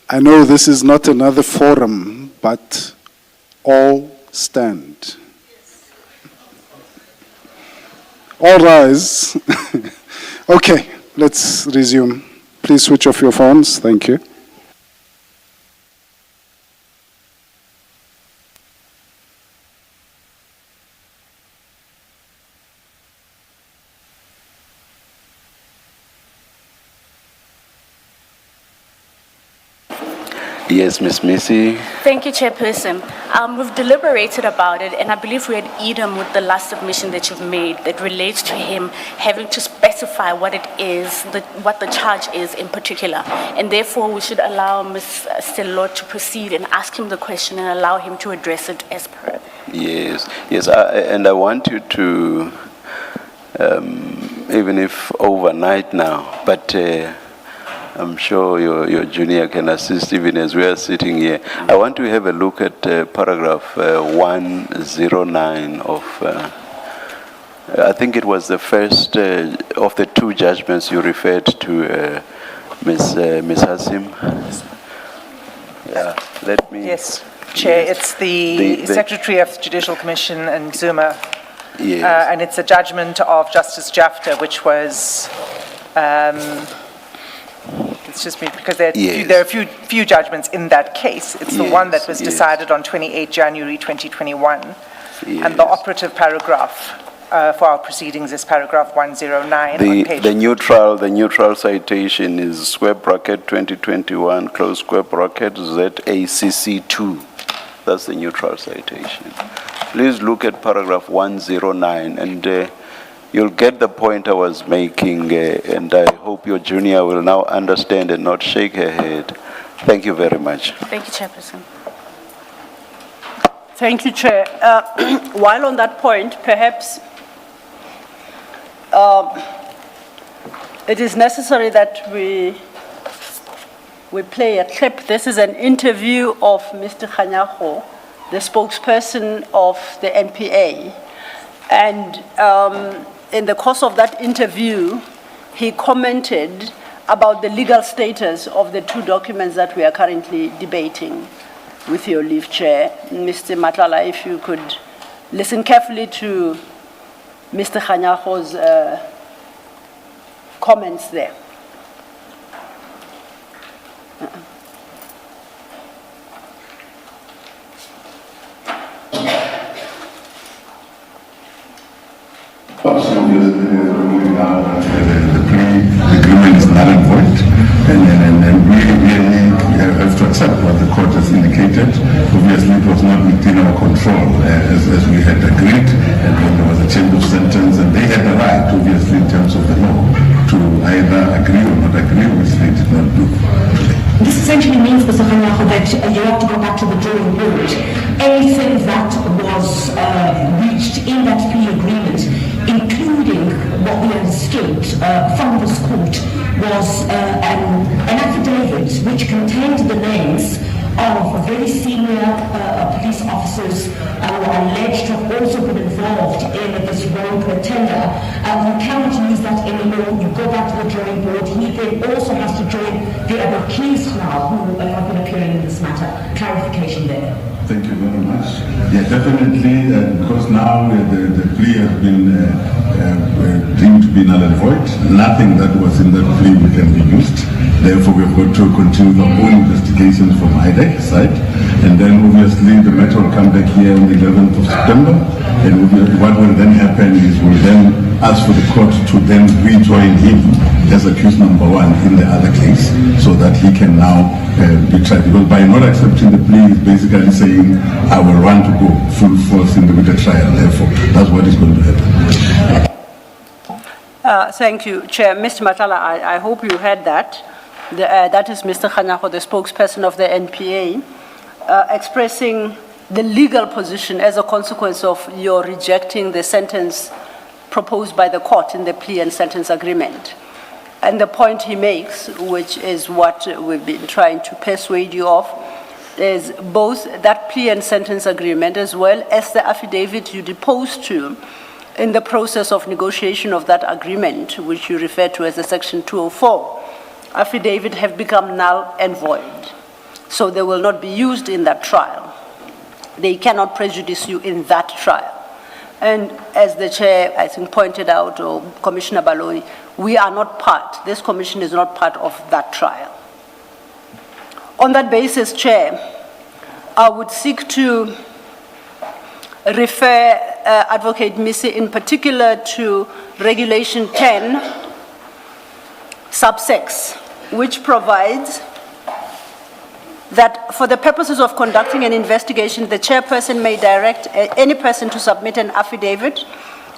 S9: I know this is not another forum, but all stand. All rise. Okay, let's resume. Please switch off your phones. Thank you.
S1: Yes, Ms. Missy.
S2: Thank you, Chairperson. We've deliberated about it, and I believe we had Edom with the last submission that you've made that relates to him having to specify what it is, what the charge is in particular. And therefore, we should allow Ms. Stellot to proceed and ask him the question and allow him to address it as per.
S1: Yes, yes, and I want you to, even if overnight now, but I'm sure your junior can assist even as we are sitting here. I want to have a look at paragraph 109 of, I think it was the first of the two judgments you referred to, Ms. Hassim. Yeah, let me.
S5: Yes, Chair,
S1: Yes.
S5: it's the Secretary of Judicial Commission and Zuma.
S1: Yes.
S5: And it's a judgment of Justice Jafta, which was, it's just me, because there
S1: Yes.
S5: are a few judgments in that case. It's the one that was
S1: Yes.
S5: decided on 28 January 2021. And
S1: Yes.
S5: the operative paragraph for our proceedings is paragraph 109 on page.
S1: The neutral citation is square bracket 2021 close square bracket ZACC2. That's the neutral citation. Please look at paragraph 109 and you'll get the point I was making, and I hope your junior will now understand and not shake her head. Thank you very much.
S2: Thank you, Chairperson.
S4: Thank you, Chair. While on that point, perhaps it is necessary that we play a clip. This is an interview of Mr. Khanyago, the spokesperson of the NPA. And in the course of that interview, he commented about the legal status of the two documents that we are currently debating. With your leave, Chair. Mr. Matlala, if you could listen carefully to Mr. Khanyago's comments there.
S10: The plea agreement is null and void, and we have to accept what the court has indicated. Obviously, it was not within our control as we had agreed, and then there was a change of sentence, and they had the right, obviously, in terms of the law, to either agree or not agree, which they did not do.
S11: This essentially means, Mr. Khanyago, that you have to go back to the drawing board. Anything that was reached in that plea agreement, including what we understood from this court, was an affidavit which contained the names of very senior police officers who are alleged to have also been involved in this rogue tender. You cannot use that anymore. You go back to the drawing board. He then also has to join the other accused now who have been appearing in this matter. Clarification there.
S10: Thank you very much. Yeah, definitely, because now the plea has been deemed to be null and void. Nothing that was in that plea can be used. Therefore, we've got to continue our own investigations from IDEC side. And then, obviously, the matter will come back here on the 11th of September. And what will then happen is we'll then ask for the court to then rejoin him as accused number one in the other case, so that he can now be tried. Because by not accepting the plea, he's basically saying, I will want to go full force with the trial. Therefore, that's what is going to happen.
S4: Thank you, Chair. Mr. Matala, I hope you heard that. That is Mr. Khanyago, the spokesperson of the NPA, expressing the legal position as a consequence of your rejecting the sentence proposed by the court in the plea and sentence agreement. And the point he makes, which is what we've been trying to persuade you of, is both that plea and sentence agreement as well as the affidavit you deposed to in the process of negotiation of that agreement, which you refer to as the Section 204, affidavit have become null and void. so they will not be used in that trial. They cannot prejudice you in that trial. And as the chair, I think, pointed out, or Commissioner Baloyi, we are not part, this commission is not part of that trial. On that basis, Chair, I would seek to refer Advocate Missy in particular to Regulation 10, sub 6, which provides that for the purposes of conducting an investigation, the chairperson may direct any person to submit an affidavit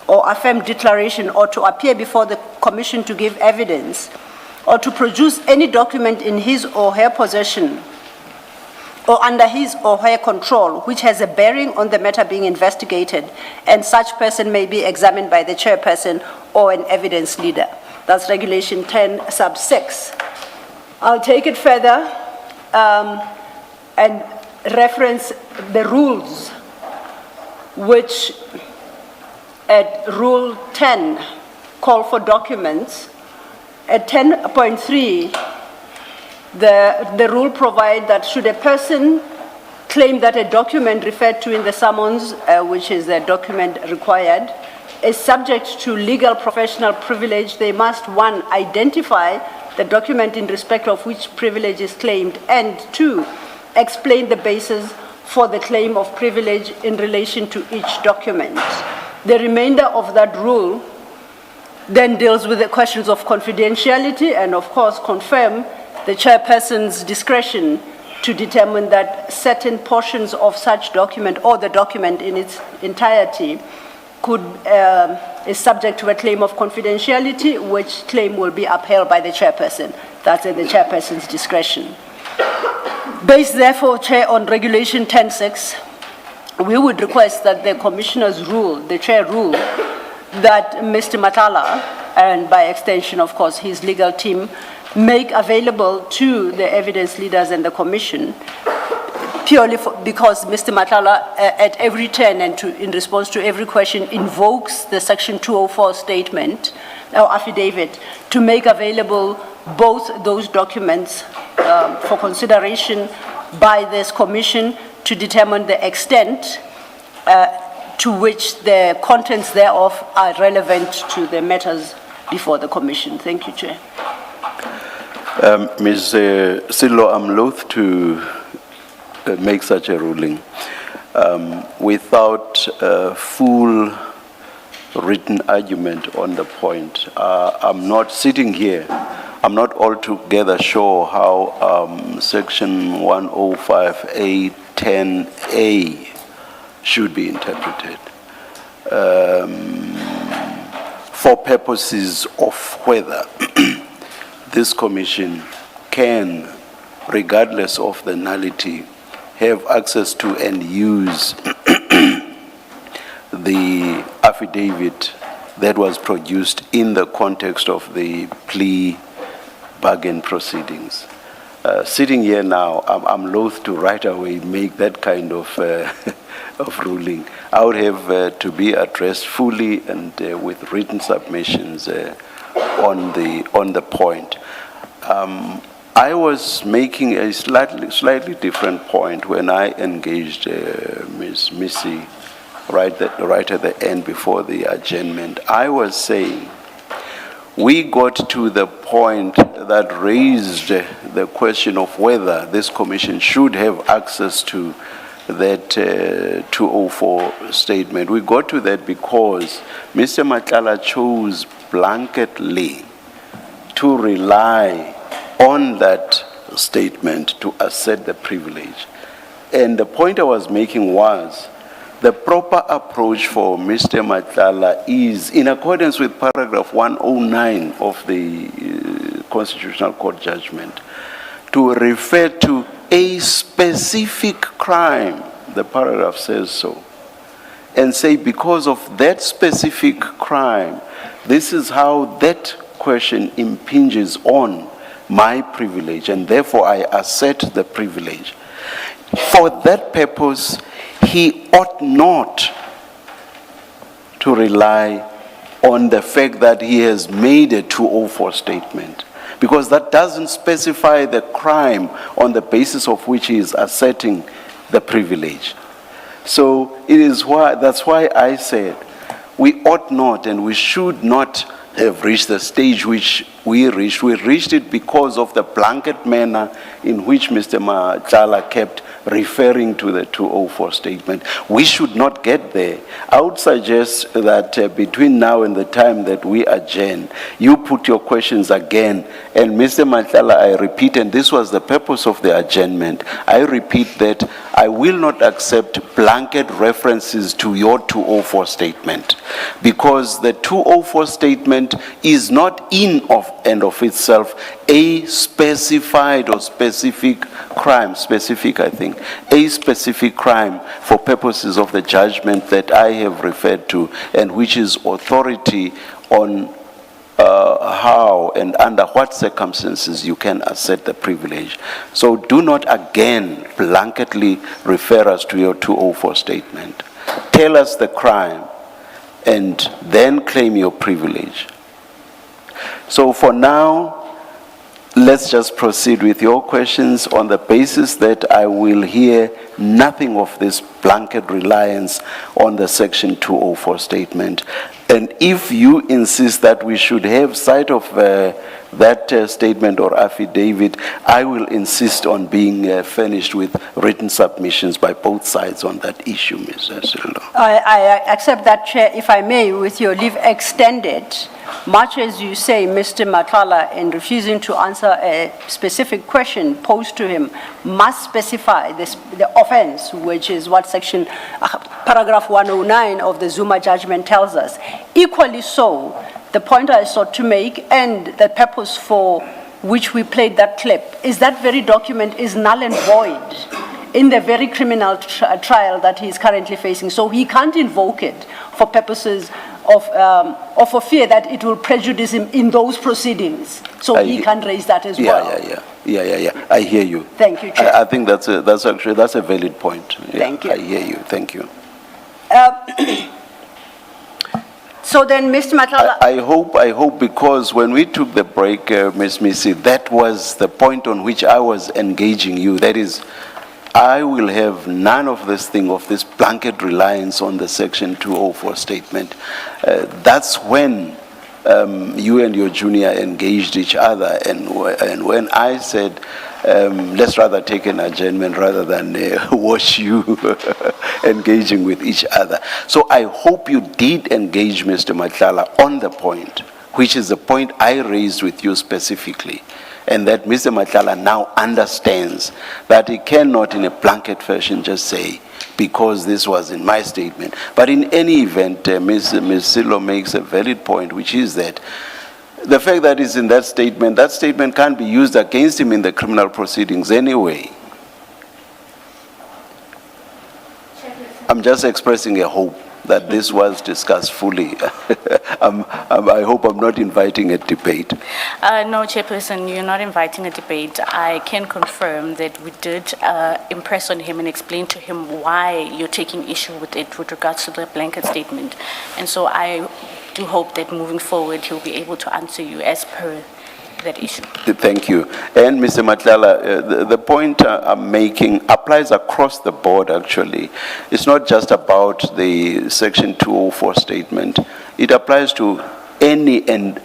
S4: or affirm declaration or to appear before the commission to give evidence or to produce any document in his or her possession or under his or her control which has a bearing on the matter being investigated, and such person may be examined by the chairperson or an evidence leader. That's Regulation 10, sub 6. I'll take it further and reference the rules, which at Rule 10 call for documents. At 10.3, the rule provides that should a person claim that a document referred to in the summons, which is the document required, is subject to legal professional privilege, they must, 1, identify the document in respect of which privilege is claimed, and 2, explain the basis for the claim of privilege in relation to each document. The remainder of that rule then deals with the questions of confidentiality and, of course, confirm the chairperson's discretion to determine that certain portions of such document or the document in its entirety is subject to a claim of confidentiality, which claim will be upheld by the chairperson. That's at the chairperson's discretion. Based, therefore, Chair, on Regulation 10.6, we would request that the Commissioner's rule, the Chair rule, that Mr. Matala, and by extension, of course, his legal team, make available to the evidence leaders and the Commission, purely because Mr. Matala, at every turn and in response to every question, invokes the Section 204 statement or affidavit to make available both those documents for consideration by this Commission to determine the extent to which the contents thereof are relevant to the matters before the Commission. Thank you, Chair.
S1: Ms. Sidlo, I'm loath to make such a ruling without full written argument on the point. I'm not sitting here. I'm not altogether sure how Section 105A10A should be interpreted for purposes of whether this commission can, regardless of the nullity, have access to and use the affidavit that was produced in the context of the plea bargain proceedings. Sitting here now, I'm loath to right away make that kind of of ruling. I would have to be addressed fully and with written submissions on the point. I was making a slightly different point when I engaged Ms. Missy right at the end before the adjournment. I was saying we got to the point that raised the question of whether this commission should have access to that 204 statement. We got to that because Mr. Matlala chose blanketly to rely on that statement to assert the privilege. And the point I was making was the proper approach for Mr. Matlala is, in accordance with paragraph 109 of the Constitutional Court judgment, to refer to a specific crime, the paragraph says so, and say because of that specific crime, this is how that question impinges on my privilege, and therefore I assert the privilege. For that purpose, he ought not to rely on the fact that he has made a 204 statement, because that doesn't specify the crime on the basis of which he is asserting the privilege. So that's why I said we ought not and we should not have reached the stage which we reached. We reached it because of the blanket manner in which Mr. Madlanga kept referring to the 204 statement. We should not get there. I would suggest that between now and the time that we adjourn, you put your questions again. And Mr. Madlanga, I repeat, and this was the purpose of the adjournment, I repeat that I will not accept blanket references to your 204 statement, because the 204 statement is not in and of itself a specified or specific crime, a specific crime for purposes of the judgment that I have referred to, and which is authority on how and under what circumstances you can assert the privilege. So do not again blanketly refer us to your 204 statement. Tell us the crime and then claim your privilege. So for now, let's just proceed with your questions on the basis that I will hear nothing of this blanket reliance on the Section 204 statement. And if you insist that we should have sight of that statement or affidavit, I will insist on being furnished with written submissions by both sides on that issue, Mr. Silo.
S4: I accept that, Chair, if I may, with your leave extended. Much as you say, Mr. Madlanga, in refusing to answer a specific question posed to him, must specify the offense, which is what section, paragraph 109 of the Zuma judgment tells us. Equally so, the point I sought to make and the purpose for which we played that clip is that very document is null and void in the very criminal trial that he is currently facing. So he can't invoke it for purposes of a fear that it will prejudice him in those proceedings. So he can raise that as well.
S1: Yeah. I hear you.
S4: Thank you, Chair.
S1: I think that's a valid point. Yeah,
S4: Thank you.
S1: I hear you. Thank you.
S4: So then, Mr. Madlanga.
S1: I hope because when we took the break, Ms. Missy, that was the point on which I was engaging you. That is, I will have none of this thing, of this blanket reliance on the Section 204 statement. That's when you and your junior engaged each other, and when I said, let's rather take an adjournment rather than watch you engaging with each other. So I hope you did engage Mr. Madlanga on the point, which is the point I raised with you specifically, and that Mr. Madlanga now understands that he cannot in a blanket fashion just say, because this was in my statement. But in any event, Ms. Silo makes a valid point, which is that the fact that it's in that statement can't be used against him in the criminal proceedings anyway. I'm just expressing a hope that this was discussed fully. I hope I'm not inviting a debate.
S2: No, Chairperson, you're not inviting a debate. I can confirm that we did impress on him and explain to him why you're taking issue with it with regards to the blanket statement. And so I do hope that moving forward, he'll be able to answer you as per that issue.
S1: Thank you. And Mr. Madlanga, the point I'm making applies across the board, actually. It's not just about the Section 204 statement. It applies to any and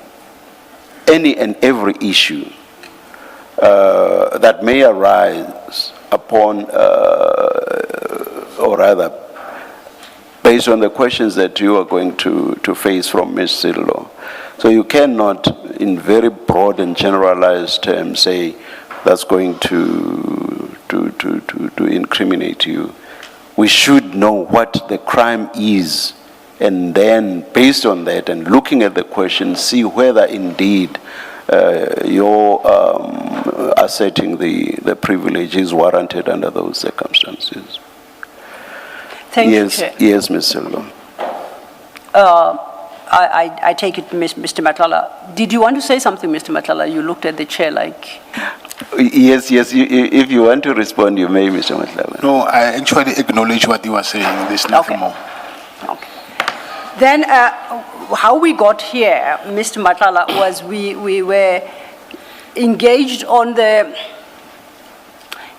S1: every issue that may arise upon, or rather, based on the questions that you are going to face from Ms. Silo. So you cannot, in very broad and generalized terms, say that's going to incriminate you. We should know what the crime is, and then based on that and looking at the question, see whether indeed you're asserting the privilege is warranted under those circumstances.
S4: Thank you, Chair.
S1: Yes, Ms. Silva.
S4: I take it, Mr. Madlanga. Did you want to say something, Mr. Madlanga? You looked at the chair like...
S1: Yes. If you want to respond, you may, Mr. Madlanga.
S3: No, I actually acknowledge what you were saying. There's nothing more.
S4: Okay. Then how we got here, Mr. Madlanga, was we were engaged on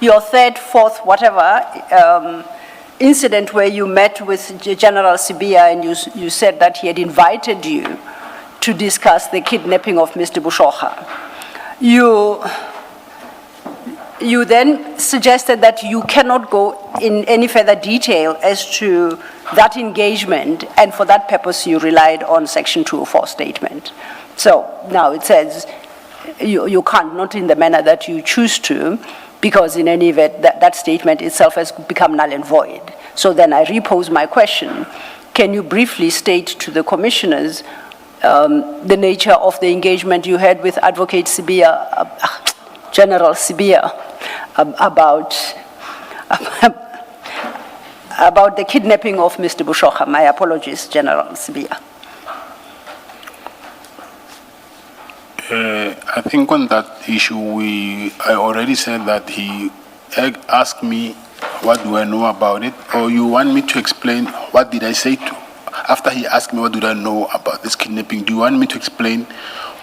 S4: your third, fourth, whatever, incident where you met with General Sibia and you said that he had invited you to discuss the kidnapping of Mr. Bushoha. You then suggested that you cannot go in any further detail as to that engagement, and for that purpose you relied on Section 204 statement. So now it says you can't, not in the manner that you choose to, because in any event that statement itself has become null and void. So then I repose my question. Can you briefly state to the commissioners the nature of the engagement you had with Advocate Sibia, General Sibia, about the kidnapping of Mr. Bushoha? My apologies, General Sibia.
S3: I think on that issue, I already said that he asked me what do I know about it, or you want me to explain what did I say to, after he asked me what did I know about this kidnapping, do you want me to explain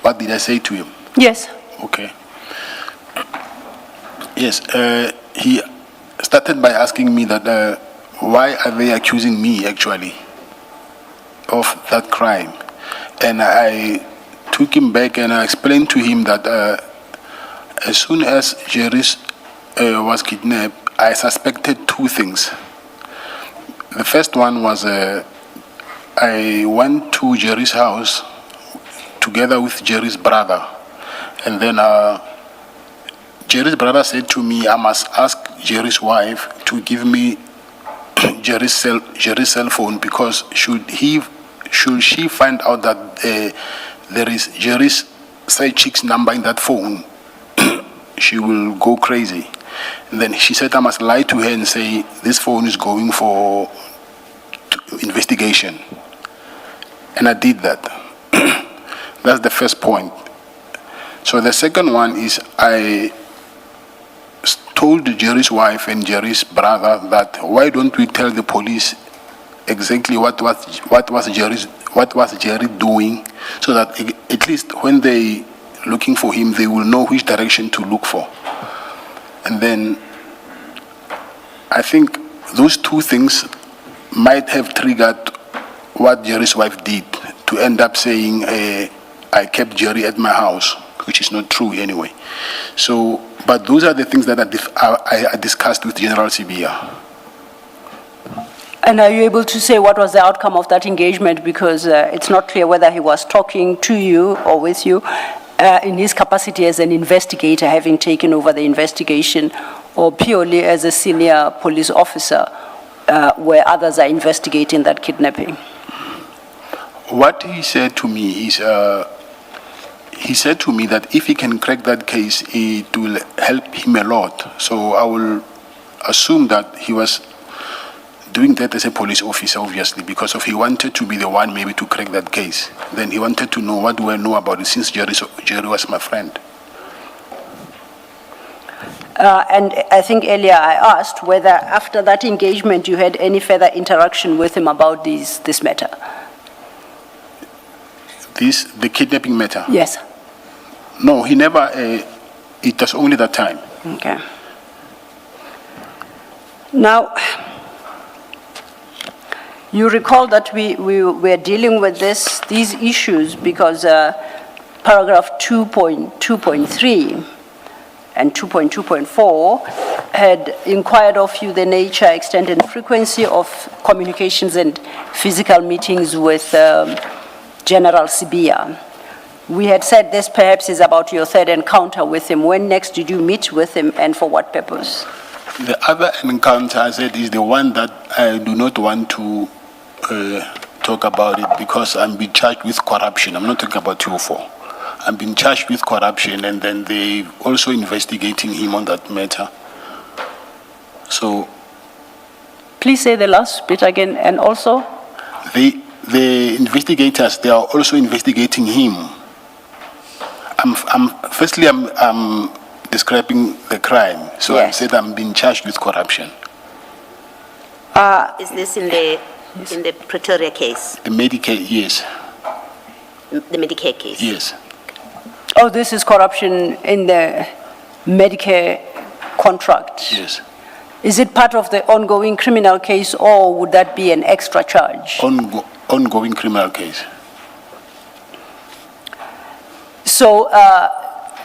S3: what did I say to him?
S4: Yes.
S3: Okay. Yes, he started by asking me that why are they accusing me actually of that crime? And I took him back and I explained to him that as soon as Jerry's was kidnapped, I suspected two things. The first one was I went to Jerry's house together with Jerry's brother, and then Jerry's brother said to me, I must ask Jerry's wife to give me Jerry's cell phone, because should she find out that there is Jerry's side chick's number in that phone, she will go crazy. And then she said I must lie to her and say this phone is going for investigation. And I did that. That's the first point. So the second one is I told Jerry's wife and Jerry's brother that why don't we tell the police exactly what was Jerry doing, so that at least when they looking for him, they will know which direction to look for. And then I think those two things might have triggered what Jerry's wife did, to end up saying I kept Jerry at my house, which is not true anyway. So, but those are the things that I discussed with General Sibia.
S4: And are you able to say what was the outcome of that engagement? Because it's not clear whether he was talking to you or with you in his capacity as an investigator, having taken over the investigation, or purely as a senior police officer where others are investigating that kidnapping.
S3: What he said to me is, he said to me that if he can crack that case, it will help him a lot. So I will assume that he was doing that as a police officer, obviously, because if he wanted to be the one maybe to crack that case, then he wanted to know what do I know about it, since Jerry was my friend.
S4: And I think earlier I asked whether after that engagement you had any further interaction with him about this matter.
S3: The kidnapping matter?
S4: Yes.
S3: No, he never, it was only that time.
S4: Okay. Now, you recall that we were dealing with these issues because paragraph 2.2.3 and 2.2.4 had inquired of you the nature, extent, and frequency of communications and physical meetings with General Sibia. We had said this perhaps is about your third encounter with him. When next did you meet with him, and for what purpose?
S3: The other encounter, I said, is the one that I do not want to talk about it, because I'm being charged with corruption. I'm not talking about 204. I'm being charged with corruption, and then they also investigating him on that matter. So,
S4: please say the last bit again. And also,
S3: the investigators, they are also investigating him. Firstly, I'm describing the crime. So yes. I said I'm being charged with corruption.
S7: Is this in the Pretoria case?
S3: The Medicare, yes.
S7: The Medicare case?
S3: Yes.
S4: Oh, this is corruption in the Medicare contract?
S3: Yes.
S4: Is it part of the ongoing criminal case, or would that be an extra charge?
S3: Ongoing criminal case.
S4: So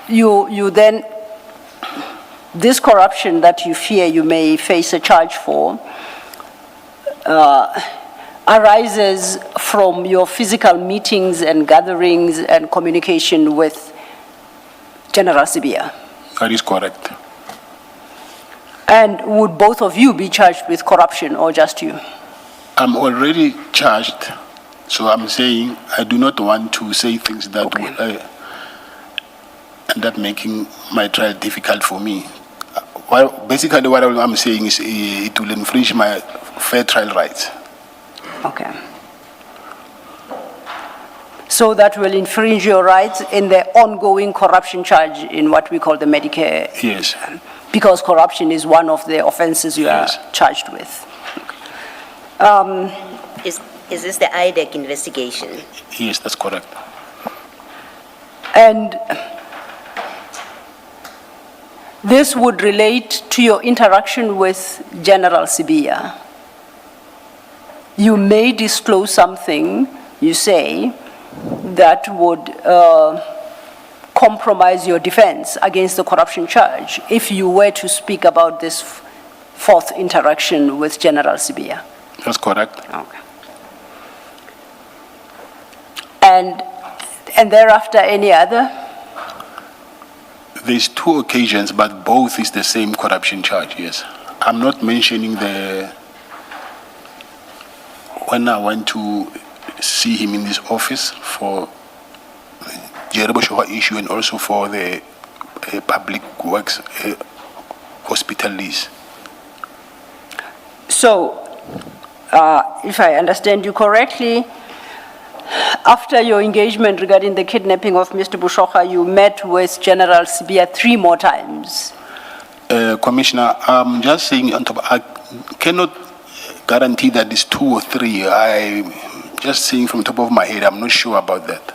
S4: you then, this corruption that you fear you may face a charge for arises from your physical meetings and gatherings and communication with General Sibia?
S3: That is correct.
S4: And would both of you be charged with corruption, or just you?
S3: I'm already charged, so I'm saying I do not want to say things that will end up making my trial difficult for me. Well, basically what I'm saying is it will infringe my fair trial rights.
S4: Okay. So that will infringe your rights in the ongoing corruption charge in what we call the Medicare?
S3: Yes.
S4: Because corruption is one of the offenses you are charged with.
S7: Is this the IDEC investigation?
S3: Yes, that's correct.
S4: And this would relate to your interaction with General Sibia. You may disclose something, you say, that would compromise your defense against the corruption charge if you were to speak about this fourth interaction with General Sibia.
S3: That's correct.
S4: Okay. And thereafter, any other?
S3: There's 2 occasions, but both is the same corruption charge, yes. I'm not mentioning when I went to see him in his office for the Jerebo Shoha issue and also for the public works hospital lease.
S4: So, if I understand you correctly, after your engagement regarding the kidnapping of Mr. Bushoka, you met with General Sibia 3 more times.
S3: Commissioner, I'm just saying on top, I cannot guarantee that it's 2 or 3. I'm just saying from the top of my head, I'm not sure about that.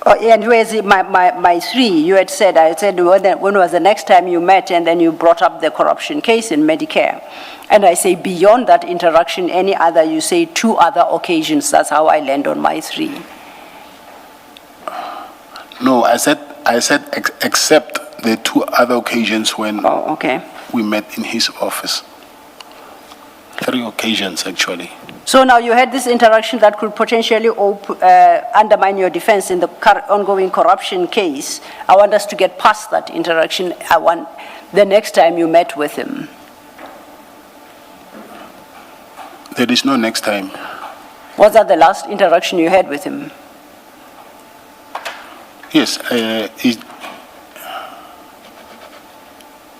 S4: Oh, and where's my 3? You had said, I said, when was the next time you met? And then you brought up the corruption case in Medicare. And I say, beyond that interaction, any other, you say 2 other occasions. That's how I land on my 3.
S3: No, I said except the 2 other occasions when we met in his office. 3 occasions, actually.
S4: So now you had this interaction that could potentially undermine your defense in the ongoing corruption case. I want us to get past that interaction. I want the next time you met with him.
S3: There is no next time.
S4: Was that the last interaction you had with him?
S3: Yes,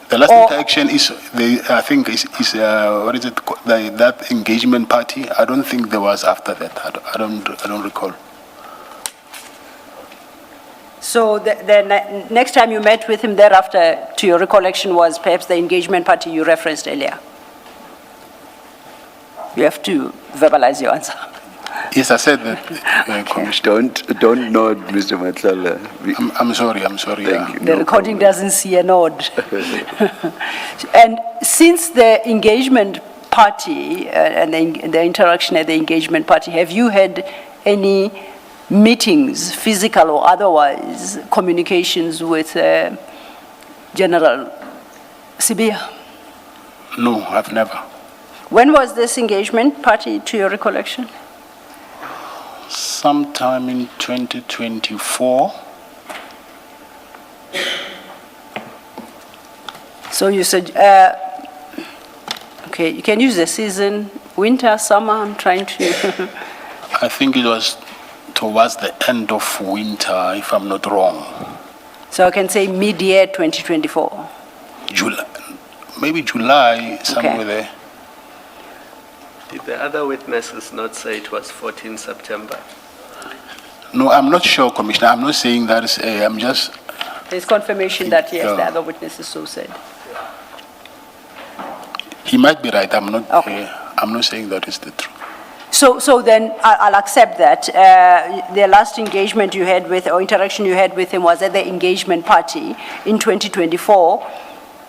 S3: the last interaction is, I think, is what is it? That engagement party. I don't think there was after that. I don't recall.
S4: So the next time you met with him thereafter, to your recollection, was perhaps the engagement party you referenced earlier. You have to verbalize your answer.
S3: Yes, I said that.
S1: Don't nod, Mr. Matlala.
S3: I'm sorry.
S1: Thank you.
S4: The recording doesn't see a nod. And since the engagement party and the interaction at the engagement party, have you had any meetings, physical or otherwise, communications with General Sibia?
S3: No, I've never.
S4: When was this engagement party, to your recollection?
S3: Sometime in 2024.
S4: So you said, okay, you can use the season, winter, summer, I'm trying to.
S3: I think it was towards the end of winter, if I'm not wrong.
S4: So I can say mid-year 2024.
S3: July, maybe July, somewhere there.
S6: Did the other witnesses not say it was 14 September?
S3: No, I'm not sure, Commissioner. I'm not saying that. I'm just...
S4: There's confirmation that, yes, the other witnesses so said.
S3: He might be right. I'm not saying that is the truth.
S4: So then I'll accept that. The last engagement you had with, or interaction you had with him was at the engagement party in 2024,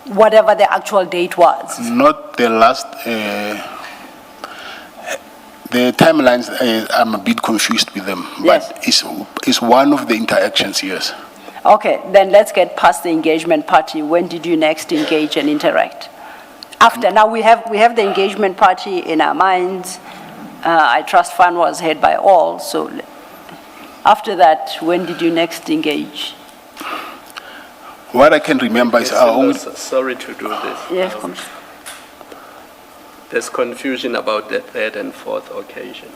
S4: whatever the actual date was.
S3: Not the last, the timelines, I'm a bit confused with them.
S4: Yes.
S3: But it's one of the interactions, yes.
S4: Okay, then let's get past the engagement party. When did you next engage and interact? After, now we have the engagement party in our minds. I trust fund was heard by all, so after that, when did you next engage?
S3: What I can remember is our own,
S6: Sorry to do this.
S4: Yes, Commissioner.
S6: There's confusion about the third and fourth occasion.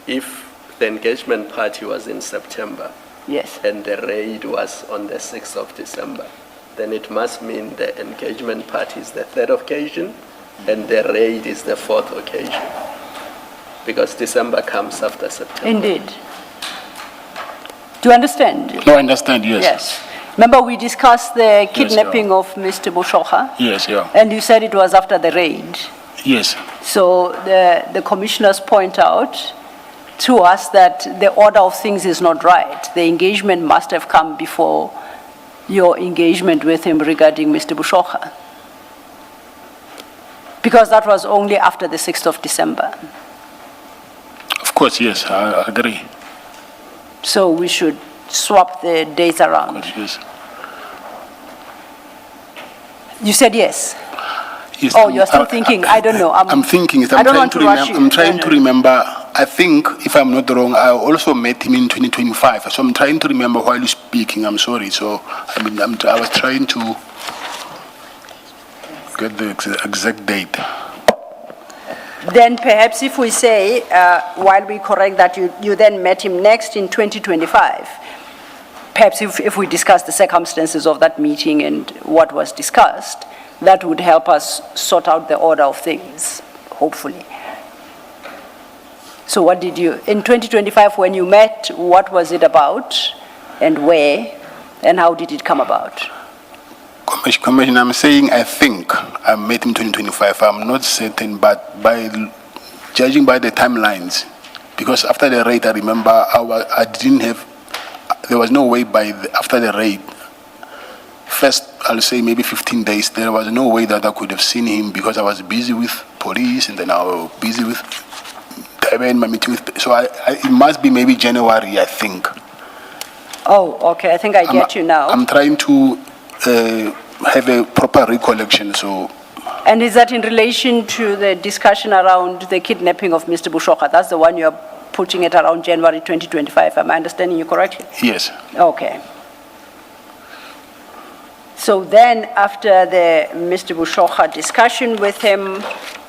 S6: If the engagement party was in September
S4: Yes.
S6: and the raid was on the 6th of December, then it must mean the engagement party is the third occasion and the raid is the fourth occasion. Because December comes after September.
S4: Indeed. Do you understand?
S3: no, I understand, yes.
S4: Yes. Remember we discussed the
S3: Your
S4: kidnapping of Mr. Boshocha?
S3: Yes, yeah,
S4: And you said it was after the raid.
S3: yes.
S4: So the commissioners point out to us that the order of things is not right. The engagement must have come before your engagement with him regarding Mr. Boshocha. Because that was only after the 6th of December.
S3: Of course, yes, I agree.
S4: So we should swap the dates around.
S3: Yes.
S4: You said yes.
S3: Yes,
S4: Oh, you're still thinking. I don't know.
S3: I'm thinking it.
S4: I don't want to rush you.
S3: I'm trying
S4: No,
S3: to
S4: no.
S3: remember. I think, if I'm not wrong, I also met him in 2025. So I'm trying to remember while you're speaking. I'm sorry. So I mean, I was trying to get the exact date.
S4: Then perhaps if we say, while we correct that you then met him next in 2025, perhaps if we discuss the circumstances of that meeting and what was discussed, that would help us sort out the order of things, hopefully. So what did you, in 2025 when you met, what was it about and where and how did it come about?
S3: Commissioner, I'm saying I think I met him in 2025. I'm not certain, but judging by the timelines, because after the raid, I remember I didn't have, there was no way after the raid, first I'll say maybe 15 days, there was no way that I could have seen him because I was busy with police and then I was busy with my meeting with, so it must be maybe January, I think.
S4: Oh, okay, I think I get you now.
S3: I'm trying to have a proper recollection, so.
S4: And is that in relation to the discussion around the kidnapping of Mr. Boshocha? That's the one you're putting it around January 2025, am I understanding you correctly?
S3: Yes.
S4: Okay. So then, after the Mr. Boshocha discussion with him,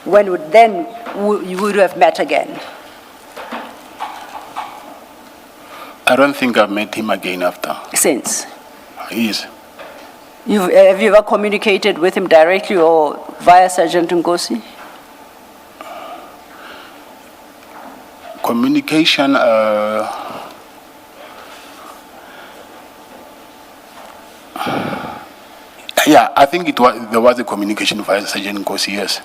S4: when you would have met again?
S3: I don't think I've met him again after.
S4: Since?
S3: Yes.
S4: Have you ever communicated with him directly or via Sergeant Ngosi?
S3: Communication, yeah, I think there was a communication via Sergeant Ngosi, yes.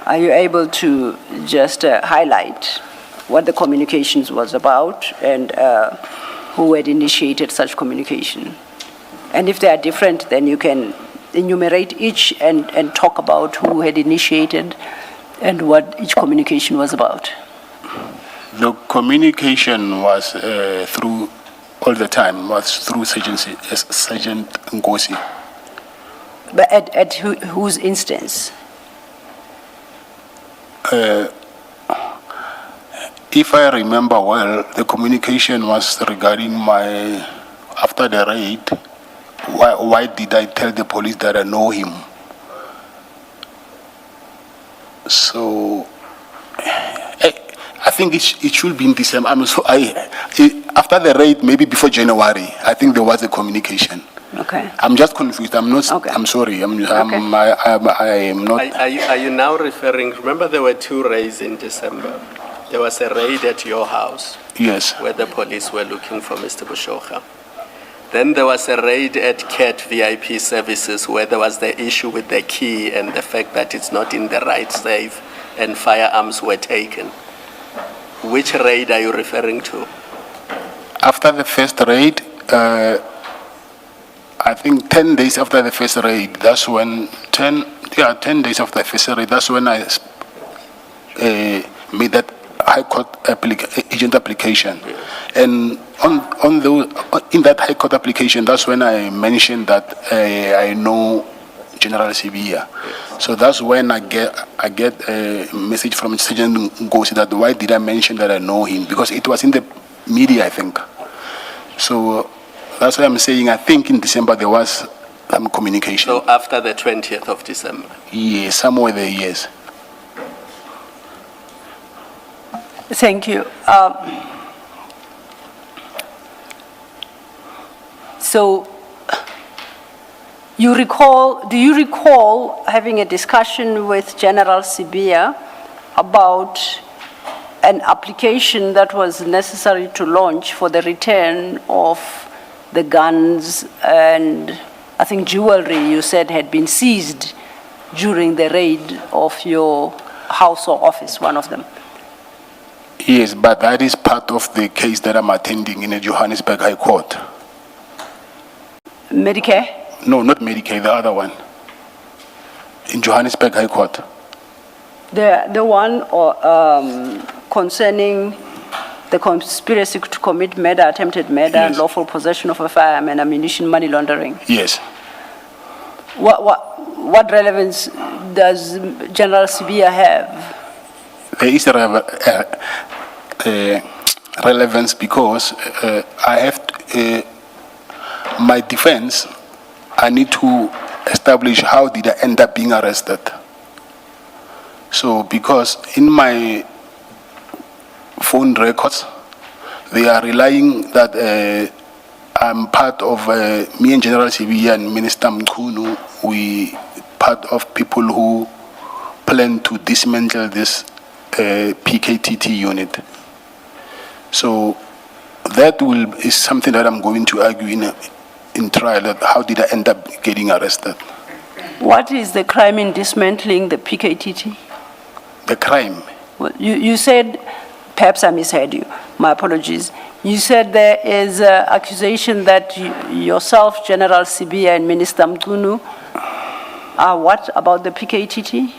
S4: Are you able to just highlight what the communications was about and who had initiated such communication? And if they are different, then you can enumerate each and talk about who had initiated and what each communication was about.
S3: The communication was through, all the time, was through Sergeant Ngosi.
S4: But at whose instance?
S3: If I remember well, the communication was regarding after the raid, why did I tell the police that I know him? So, I think it should be in December. After the raid, maybe before January, I think there was a communication.
S4: Okay.
S3: I'm just confused. I'm not.
S4: Okay.
S3: I'm sorry. I am not.
S6: Are you now referring, remember there were two raids in December. There was a raid at your house.
S3: Yes.
S6: Where the police were looking for Mr. Boshocha. Then there was a raid at CAT VIP services where there was the issue with the key and the fact that it's not in the right safe and firearms were taken. Which raid are you referring to?
S3: After the first raid, I think 10 days after the first raid, that's when, 10 days after the first raid, that's when I made that High Court agent application. And in that High Court application, that's when I mentioned that I know General Sibia. So that's when I get a message from Sergeant Ngosi that why did I mention that I know him? Because it was in the media, I think. So that's why I'm saying I think in December there was some communication.
S6: So after the 20th of December?
S3: Yes, somewhere there, yes.
S4: Thank you. So, do you recall having a discussion with General Sibia about an application that was necessary to launch for the return of the guns and I think jewelry you said had been seized during the raid of your house or office, one of them?
S3: Yes, but that is part of the case that I'm attending in the Johannesburg High Court.
S4: Medicare?
S3: No, not Medicare, the other one. In Johannesburg High Court.
S4: The one concerning the conspiracy to commit murder, attempted murder,
S3: Yes.
S4: and lawful possession of a firearm and ammunition, money laundering.
S3: Yes.
S4: What relevance does General Sibia have?
S3: There is a relevance because I have my defense. I need to establish how did I end up being arrested. So because in my phone records, they are relying that I'm part of me and General Sibia and Minister Mkhunu. We part of people who plan to dismantle this PKTT unit. So that is something that I'm going to argue in trial, that how did I end up getting arrested?
S4: What is the crime in dismantling the PKTT?
S3: The crime?
S4: Well, you said, perhaps I misheard you, my apologies. You said there is an accusation that yourself, General Sibia and Minister Mkhunu are what about the PKTT?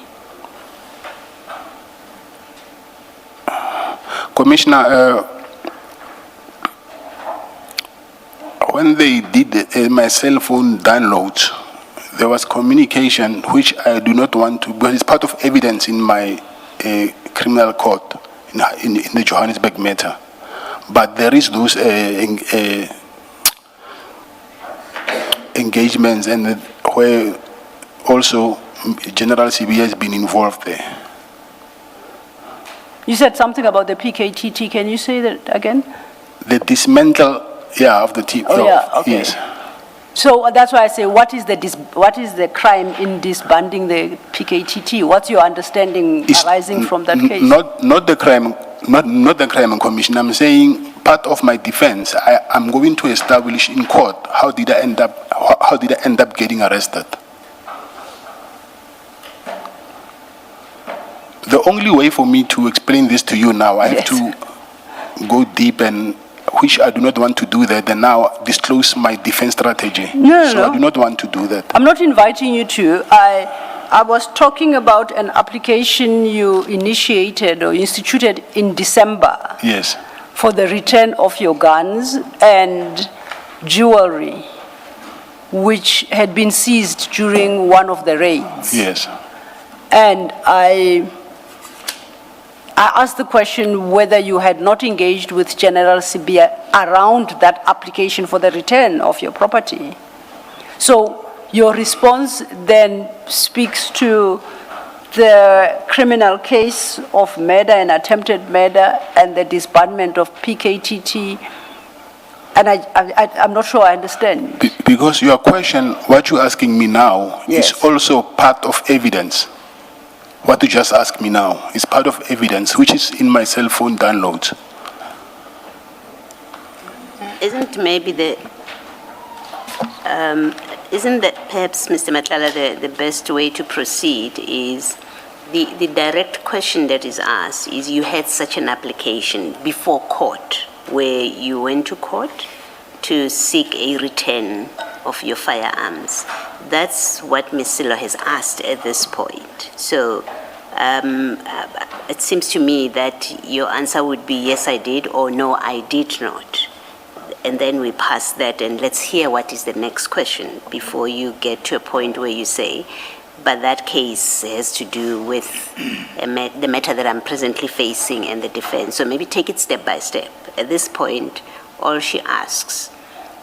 S3: Commissioner, when they did my cell phone downloads, there was communication which I do not want to, but it's part of evidence in my criminal court in the Johannesburg matter. But there is those engagements and where also General Sibia has been involved there.
S4: You said something about the PKTT. Can you say that again?
S3: The dismantle, of the team.
S4: Oh, yeah, okay.
S3: Yes.
S4: So that's why I say, what is the crime in disbanding the PKTT? What's your understanding arising from that case?
S3: Not the crime, not the crime, Commissioner. I'm saying part of my defense. I'm going to establish in court how did I end up getting arrested. The only way for me to explain this to you now, I have to go deep, and which I do not want to do that, and now disclose my defense strategy.
S4: No.
S3: I do not want to do that.
S4: I'm not inviting you to. I was talking about an application you initiated or instituted in December.
S3: Yes.
S4: For the return of your guns and jewelry, which had been seized during one of the raids.
S3: Yes.
S4: And I asked the question whether you had not engaged with General Sibia around that application for the return of your property. So your response then speaks to the criminal case of murder and attempted murder and the disbandment of PKTT. And I'm not sure I understand.
S3: Because your question, what you're asking me now,
S4: Yes.
S3: is also part of evidence. What you just asked me now is part of evidence, which is in my cell phone downloads.
S7: Isn't that perhaps, Mr. Matlala, the best way to proceed is The direct question that is asked is you had such an application before court where you went to court to seek a return of your firearms. That's what Ms. Silo has asked at this point. So it seems to me that your answer would be yes, I did, or no, I did not. And then we pass that and let's hear what is the next question before you get to a point where you say, but that case has to do with the matter that I'm presently facing and the defense. So maybe take it step by step. At this point, all she asks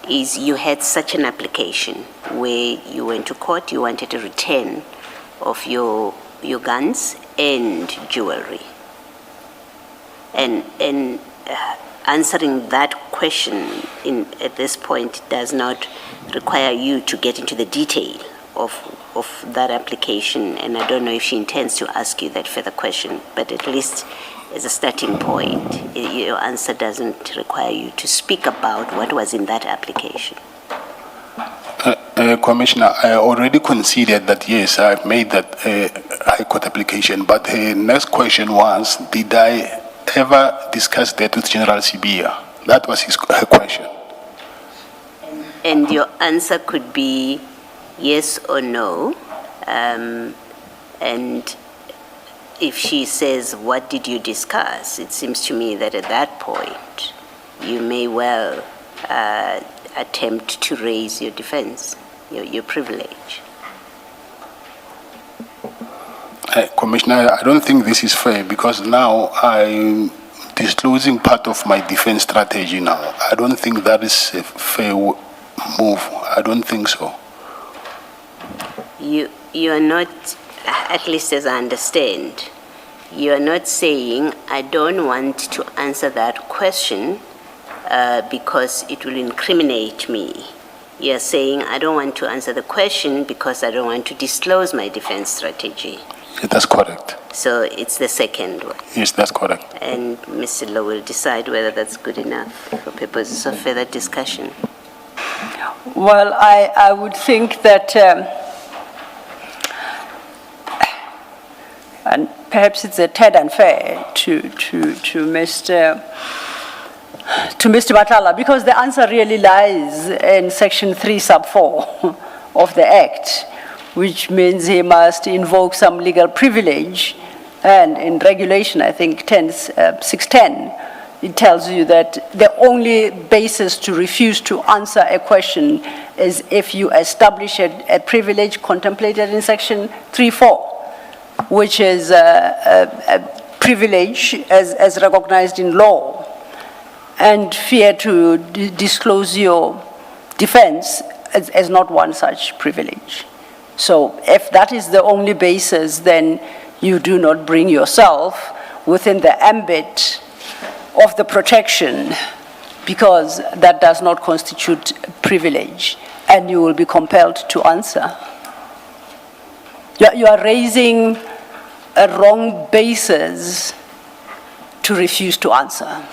S7: is you had such an application where you went to court, you wanted a return of your guns and jewelry. And answering that question at this point does not require you to get into the detail of that application, and I don't know if she intends to ask you that further question, but at least as a starting point, your answer doesn't require you to speak about what was in that application.
S3: Commissioner, I already conceded that yes, I've made that High Court application, but her next question was, did I ever discuss that with General Sibia? That was her question.
S7: And your answer could be yes or no, and if she says, what did you discuss? It seems to me that at that point, you may well attempt to raise your defense, your privilege.
S3: Commissioner, I don't think this is fair because now I'm disclosing part of my defense strategy now. I don't think that is a fair move. I don't think so.
S7: You are not, at least as I understand, you are not saying, I don't want to answer that question because it will incriminate me. You are saying, I don't want to answer the question because I don't want to disclose my defense strategy.
S3: That's correct.
S7: So it's the second one.
S3: Yes, that's correct.
S7: And Mr. Lowe will decide whether that's good enough for purposes of further discussion.
S4: Well, I would think that, and perhaps it's a tad unfair to Mr. Matlala, because the answer really lies in Section 3, Sub 4 of the Act, which means he must invoke some legal privilege. And in regulation, I think 610, it tells you that the only basis to refuse to answer a question is if you establish a privilege contemplated in Section 3.4, which is a privilege as recognized in law, and fear to disclose your defense as not one such privilege. So if that is the only basis, then you do not bring yourself within the ambit of the protection, because that does not constitute privilege, and you will be compelled to answer. You are raising a wrong basis to refuse to answer.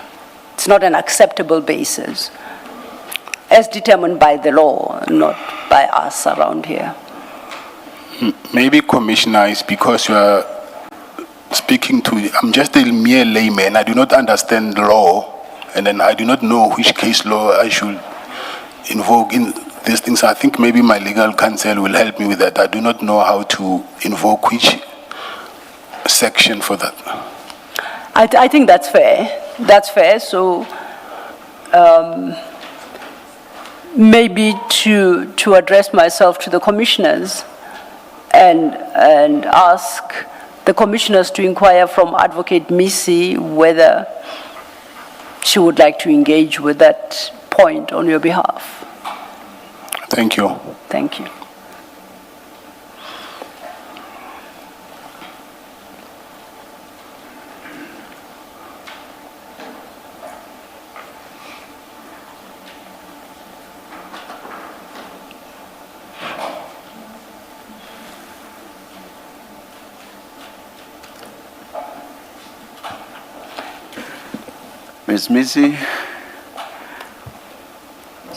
S4: It's not an acceptable basis, as determined by the law, not by us around here.
S3: Maybe, Commissioner, it's because you are speaking to, I'm just a mere layman. I do not understand the law, and then I do not know which case law I should invoke in these things. I think maybe my legal counsel will help me with that. I do not know how to invoke which section for that.
S4: I think that's fair. That's fair. So maybe to address myself to the commissioners and ask the commissioners to inquire from Advocate Misi whether she would like to engage with that point on your behalf.
S3: Thank you.
S4: Thank you.
S1: Ms. Missy,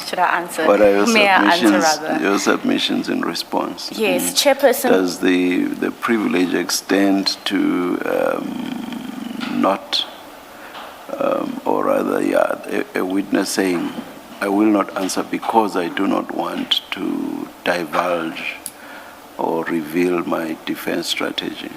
S2: Should that I answer?
S1: What are your
S2: May I answer
S1: submissions,
S2: rather?
S1: your submissions in response?
S2: Yes, Chairperson.
S1: Does the privilege extend to not, or rather, yeah, a witness saying, I will not answer because I do not want to divulge or reveal my defense strategy?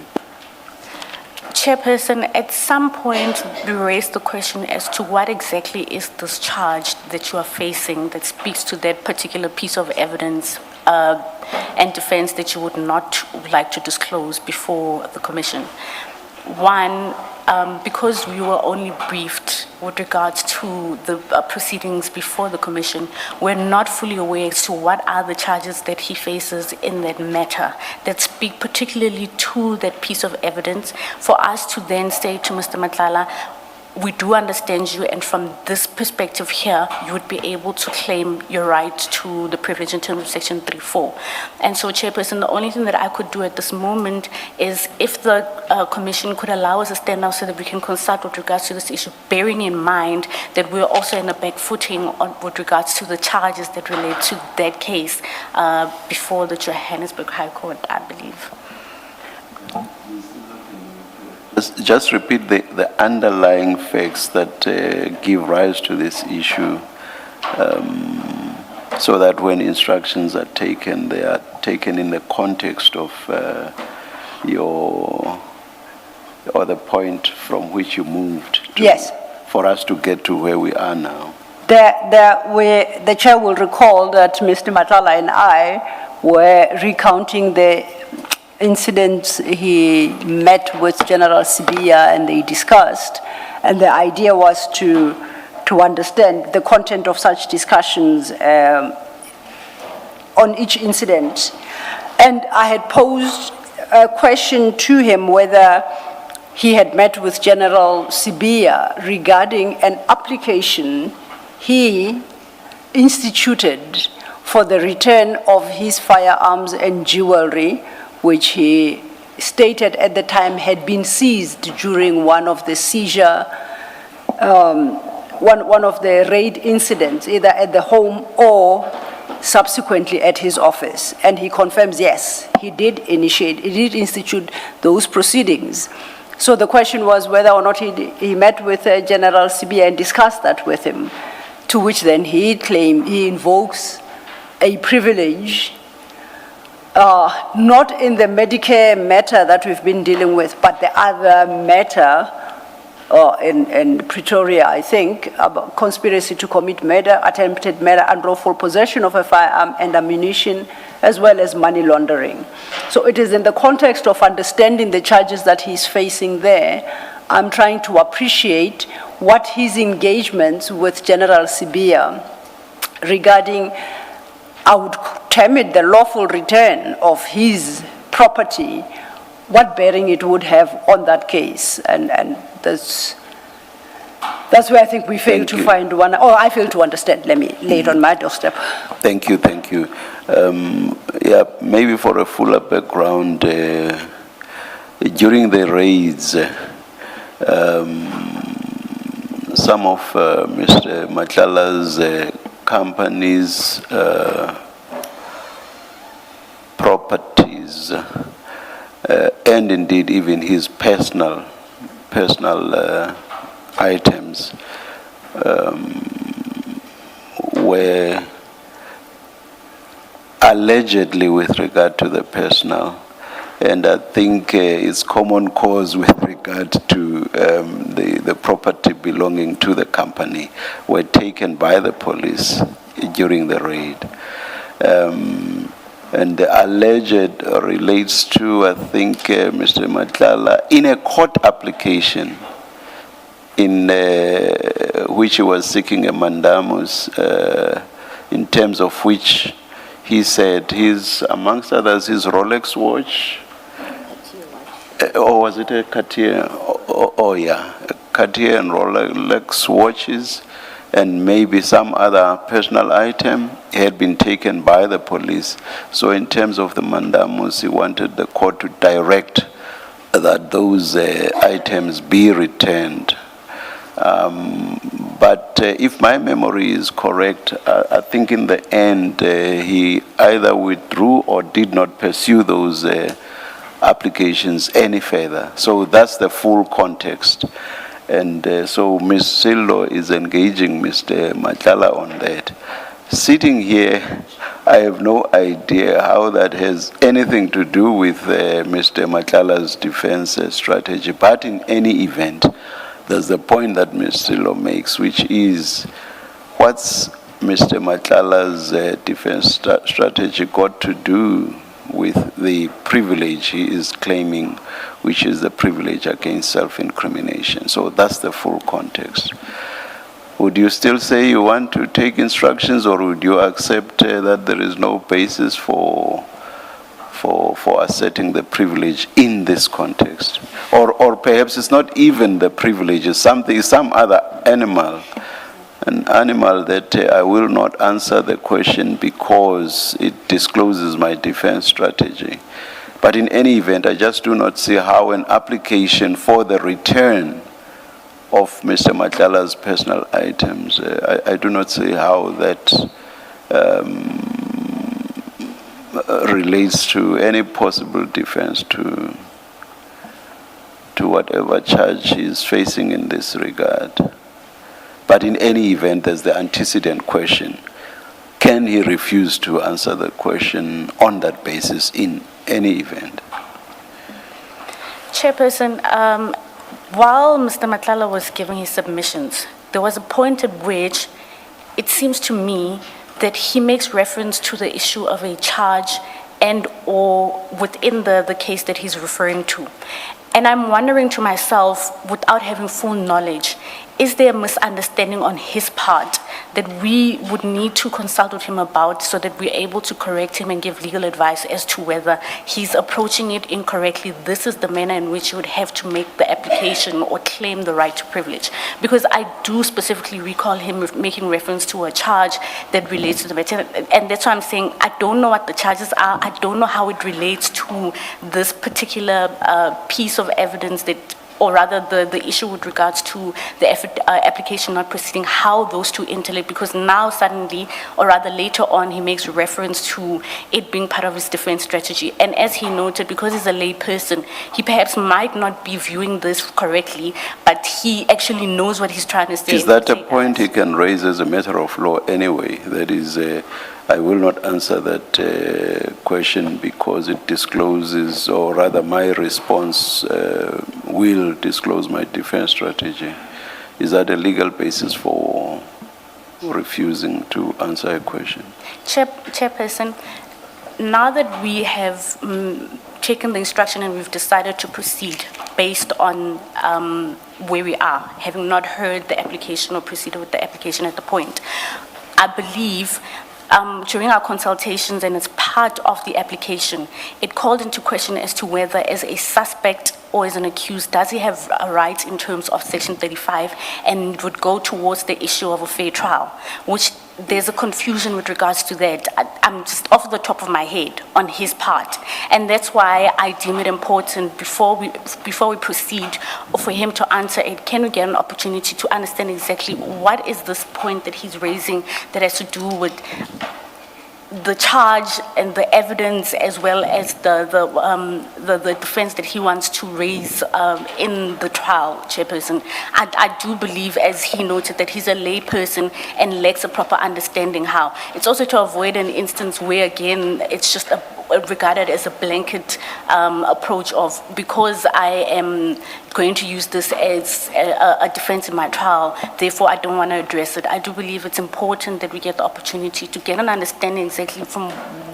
S2: Chairperson, at some point you raised the question as to what exactly is this charge that you are facing that speaks to that particular piece of evidence and defense that you would not like to disclose before the commission. One, because we were only briefed with regards to the proceedings before the commission, we're not fully aware as to what are the charges that he faces in that matter that speak particularly to that piece of evidence for us to then say to Mr. Matlala, we do understand you, and from this perspective here, you would be able to claim your right to the privilege in terms of Section 3(4). And so, Chairperson, the only thing that I could do at this moment is if the Commission could allow us to stand now so that we can consult with regards to this issue, bearing in mind that we're also in a back footing with regards to the charges that relate to that case before the Johannesburg High Court, I believe.
S1: Just repeat the underlying facts that give rise to this issue, so that when instructions are taken, they are taken in the context of or the point from which you moved to,
S4: Yes.
S1: for us to get to where we are now.
S4: The chair will recall that Mr. Matlala and I were recounting the incidents he met with General Sibiya and they discussed, and the idea was to understand the content of such discussions on each incident. And I had posed a question to him whether he had met with General Sibiya regarding an application he instituted for the return of his firearms and jewelry, which he stated at the time had been seized during one of the seizure, one of the raid incidents, either at the home or subsequently at his office. And he confirms, yes, he did institute those proceedings. So the question was whether or not he met with General Sibiya and discussed that with him, to which then he claimed he invokes a privilege, not in the Medicare matter that we've been dealing with, but the other matter in Pretoria, I think, about conspiracy to commit murder, attempted murder, unlawful possession of a firearm and ammunition, as well as money laundering. So it is in the context of understanding the charges that he's facing there, I'm trying to appreciate what his engagements with General Sibiya regarding, I would term it the lawful return of his property, what bearing it would have on that case. And that's where I think we fail to find one, or I fail to understand. Let me lay it on my doorstep.
S1: Thank you, thank you. Yeah, maybe for a fuller background, during the raids, some of Mr. Matlala's companies, properties, and indeed even his personal items were allegedly, with regard to the personal, and I think it's common cause with regard to the property belonging to the company, were taken by the police during the raid. And the alleged relates to, I think, Mr. Matlala, in a court application in which he was seeking a mandamus, in terms of which he said his, amongst others, his Rolex watch, or was it a Cartier? Oh yeah, Cartier and Rolex watches, and maybe some other personal item had been taken by the police. So in terms of the mandamus, he wanted the court to direct that those items be returned. But if my memory is correct, I think in the end, he either withdrew or did not pursue those applications any further. So that's the full context. And so Ms. Sillo is engaging Mr. Matlala on that. Sitting here, I have no idea how that has anything to do with Mr. Matlala's defense strategy. But in any event, there's the point that Ms. Sillo makes, which is what's Mr. Matlala's defense strategy got to do with the privilege he is claiming, which is the privilege against self-incrimination. So that's the full context. Would you still say you want to take instructions, or would you accept that there is no basis for asserting the privilege in this context? Or perhaps it's not even the privilege, it's some other animal, an animal that I will not answer the question because it discloses my defense strategy. But in any event, I just do not see how an application for the return of Mr. Matlala's personal items, I do not see how that relates to any possible defense to whatever charge he is facing in this regard. But in any event, there's the antecedent question. Can he refuse to answer the question on that basis in any event?
S2: Chairperson, while Mr. Matlala was giving his submissions, there was a point at which it seems to me that he makes reference to the issue of a charge and or within the case that he's referring to. And I'm wondering to myself, without having full knowledge, is there a misunderstanding on his part that we would need to consult with him about so that we're able to correct him and give legal advice as to whether he's approaching it incorrectly? This is the manner in which you would have to make the application or claim the right to privilege. Because I do specifically recall him making reference to a charge that relates to the matter. And that's why I'm saying I don't know what the charges are. I don't know how it relates to this particular piece of evidence that, or rather the issue with regards to the application not proceeding, how those two interlink, because now suddenly, or rather later on, he makes reference to it being part of his defense strategy. And as he noted, because he's a lay person, he perhaps might not be viewing this correctly, but he actually knows what he's trying to say.
S1: Is that a point he can raise as a matter of law anyway? That is, I will not answer that question because it discloses, or rather my response will disclose my defense strategy. Is that a legal basis for refusing to answer a question?
S2: Chairperson, now that we have taken the instruction and we've decided to proceed based on where we are, having not heard the application or proceeded with the application at the point, I believe during our consultations and as part of the application, it called into question as to whether as a suspect or as an accused, does he have a right in terms of Section 35, and it would go towards the issue of a fair trial, which there's a confusion with regards to that. I'm just off the top of my head on his part. And that's why I deem it important before we proceed for him to answer it, can we get an opportunity to understand exactly what is this point that he's raising that has to do with the charge and the evidence, as well as the defense that he wants to raise in the trial, Chairperson. I do believe, as he noted, that he's a lay person and lacks a proper understanding how. It's also to avoid an instance where, again, it's just regarded as a blanket approach of, because I am going to use this as a defense in my trial, therefore I don't want to address it. I do believe it's important that we get the opportunity to get an understanding exactly from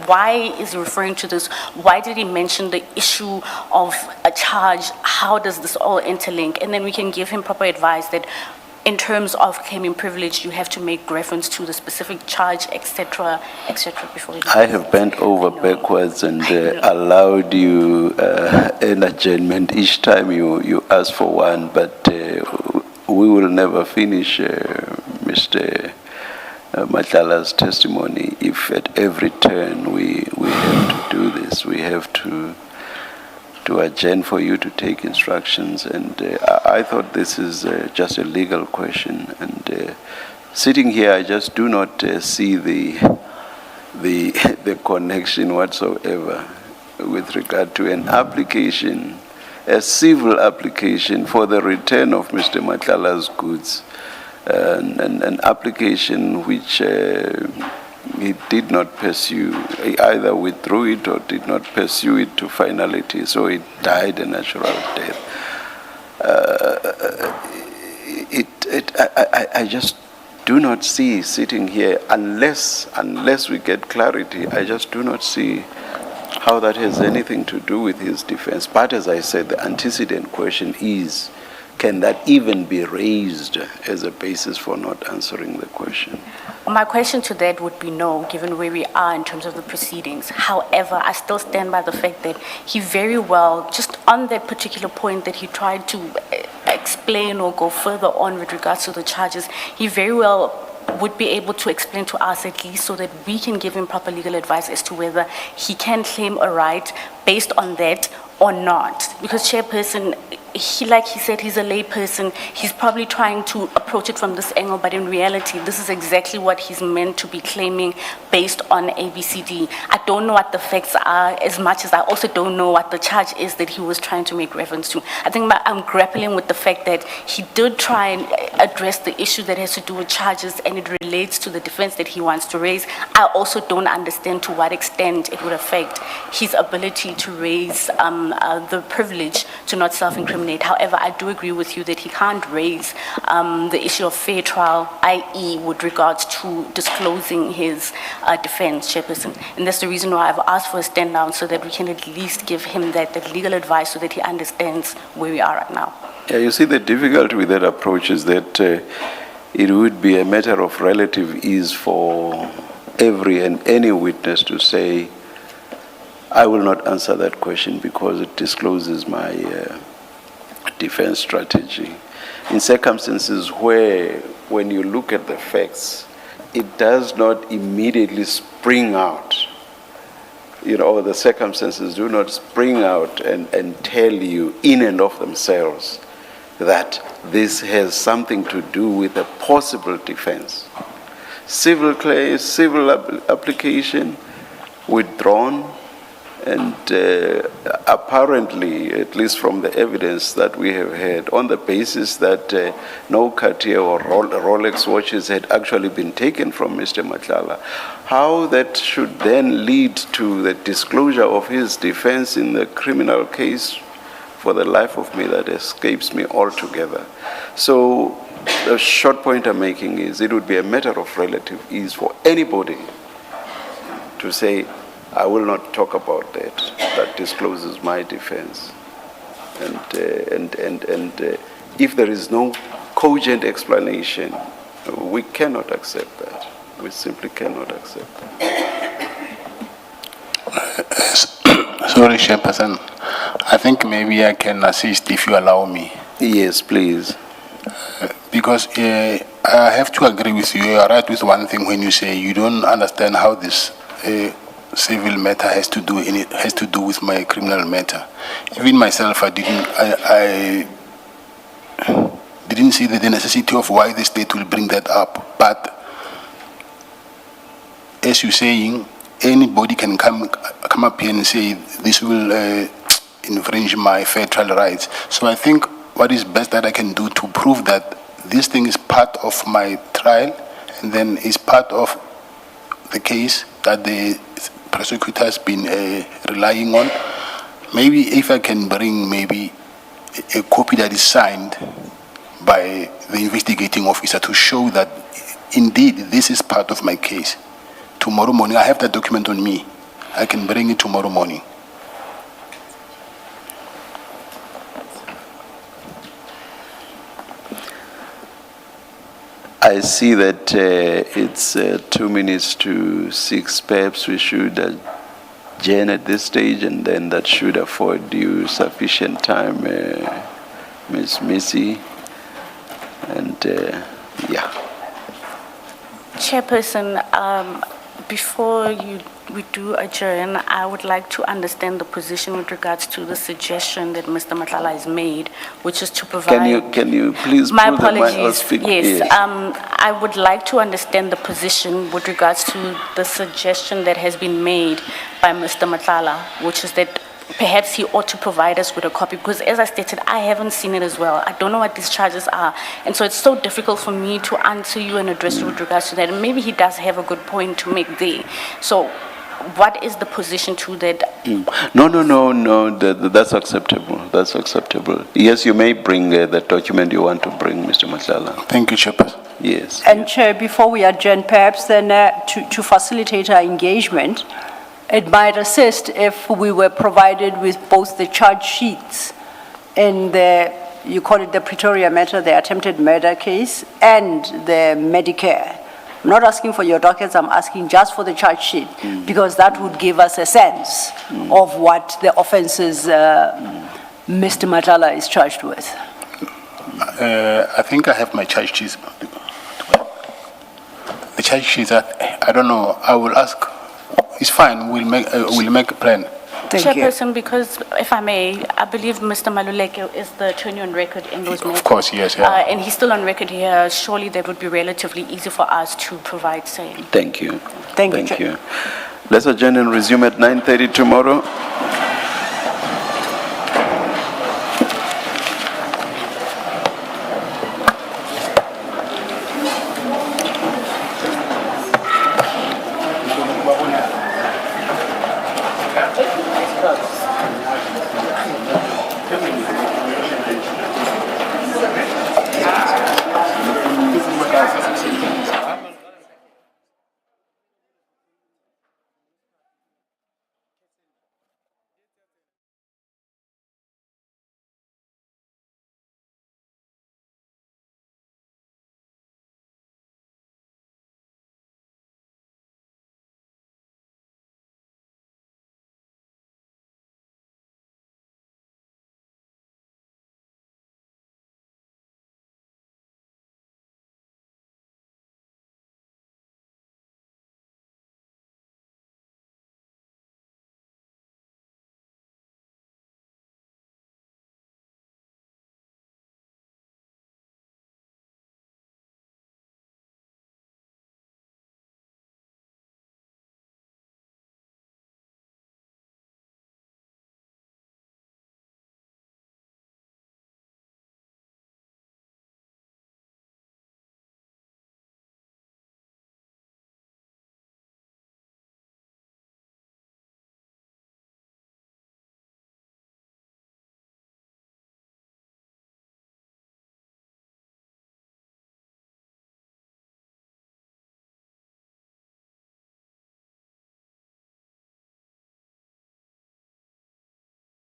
S2: why is he referring to this, why did he mention the issue of a charge, how does this all interlink, and then we can give him proper advice that in terms of claiming privilege, you have to make reference to the specific charge, etc., before you...
S1: I have bent over backwards and allowed you an adjournment each time you ask for one, but we will never finish Mr. Matlala's testimony if at every turn we have to do this. We have to to adjourn for you to take instructions. And I thought this is just a legal question. And sitting here, I just do not see the connection whatsoever with regard to an application, a civil application for the return of Mr. Matlala's goods, an application which he did not pursue. He either withdrew it or did not pursue it to finality, so it died a natural death. I just do not see sitting here, unless we get clarity, I just do not see how that has anything to do with his defense. But as I said, the antecedent question is, can that even be raised as a basis for not answering the question?
S2: My question to that would be no, given where we are in terms of the proceedings. However, I still stand by the fact that he very well, just on that particular point that he tried to explain or go further on with regards to the charges, he very well would be able to explain to us at least so that we can give him proper legal advice as to whether he can claim a right based on that or not. Because Chairperson, like he said, he's a lay person. He's probably trying to approach it from this angle, but in reality, this is exactly what he's meant to be claiming based on ABCD. I don't know what the facts are as much as I also don't know what the charge is that he was trying to make reference to. I think I'm grappling with the fact that he did try and address the issue that has to do with charges and it relates to the defense that he wants to raise. I also don't understand to what extent it would affect his ability to raise the privilege to not self-incriminate. However, I do agree with you that he can't raise the issue of fair trial, i.e. with regards to disclosing his defense, Chairperson. And that's the reason why I've asked for a stand down so that we can at least give him that legal advice so that he understands where we are right now.
S1: Yeah, you see, the difficulty with that approach is that it would be a matter of relative ease for every and any witness to say, I will not answer that question because it discloses my defense strategy. In circumstances where, when you look at the facts, it does not immediately spring out, the circumstances do not spring out and tell you in and of themselves that this has something to do with a possible defense. Civil case, civil application, withdrawn, and apparently, at least from the evidence that we have had, on the basis that no Cartier or Rolex watches had actually been taken from Mr. Matlala, how that should then lead to the disclosure of his defense in the criminal case, for the life of me, that escapes me altogether. So the short point I'm making is it would be a matter of relative ease for anybody to say, I will not talk about that. That discloses my defense. And if there is no cogent explanation, we cannot accept that. We simply cannot accept that.
S3: Sorry, Chairperson. I think maybe I can assist if you allow me.
S1: Yes, please.
S3: Because I have to agree with you. You are right with one thing when you say you don't understand how this civil matter has to do with my criminal matter. Even myself, I didn't see the necessity of why the state will bring that up. But as you're saying, anybody can come up here and say this will infringe my fair trial rights. So I think what is best that I can do to prove that this thing is part of my trial and then is part of the case that the prosecutor has been relying on. Maybe if I can bring maybe a copy that is signed by the investigating officer to show that indeed this is part of my case. Tomorrow morning, I have that document on me. I can bring it tomorrow morning.
S1: I see that it's 2 minutes to 6. Perhaps we should adjourn at this stage, and then that should afford you sufficient time, Ms. Missy. And yeah.
S2: Chairperson, Before we do adjourn, I would like to understand the position with regards to the suggestion that Mr. Matlala has made, which is to provide...
S1: Can you please
S2: My
S1: pull the mic or
S2: apologies,
S1: speak?
S2: yes. I would like to understand the position with regards to the suggestion that has been made by Mr. Matlala, which is that perhaps he ought to provide us with a copy, because as I stated, I haven't seen it as well. I don't know what these charges are, and so it's so difficult for me to answer you and address you with regards to that, and maybe he does have a good point to make there. So what is the position to that?
S1: No, that's acceptable, that's acceptable. Yes, you may bring the document you want to bring, Mr. Matlala.
S3: Thank you, Chairperson.
S1: Yes.
S4: And Chair, before we adjourn, perhaps then to facilitate our engagement, it might assist if we were provided with both the charge sheets and you call it the Pretoria matter, the attempted murder case, and the Medicare. I'm not asking for your dockets, I'm asking just for the charge sheet, because that would give us a sense of what the offenses Mr. Matlala is charged with.
S3: I think I have my charge sheets. The charge sheets, I don't know, I will ask. It's fine, we'll make a plan.
S4: Thank you.
S2: Chairperson, because if I may, I believe Mr. Maluleke is the attorney on record in those matters.
S3: Of course, yes, yeah.
S2: And he's still on record here. Surely that would be relatively easy for us to provide same.
S1: Thank you.
S4: Thank you,
S1: Thank
S4: Chair.
S1: you. Let's adjourn and resume at 9:30 tomorrow.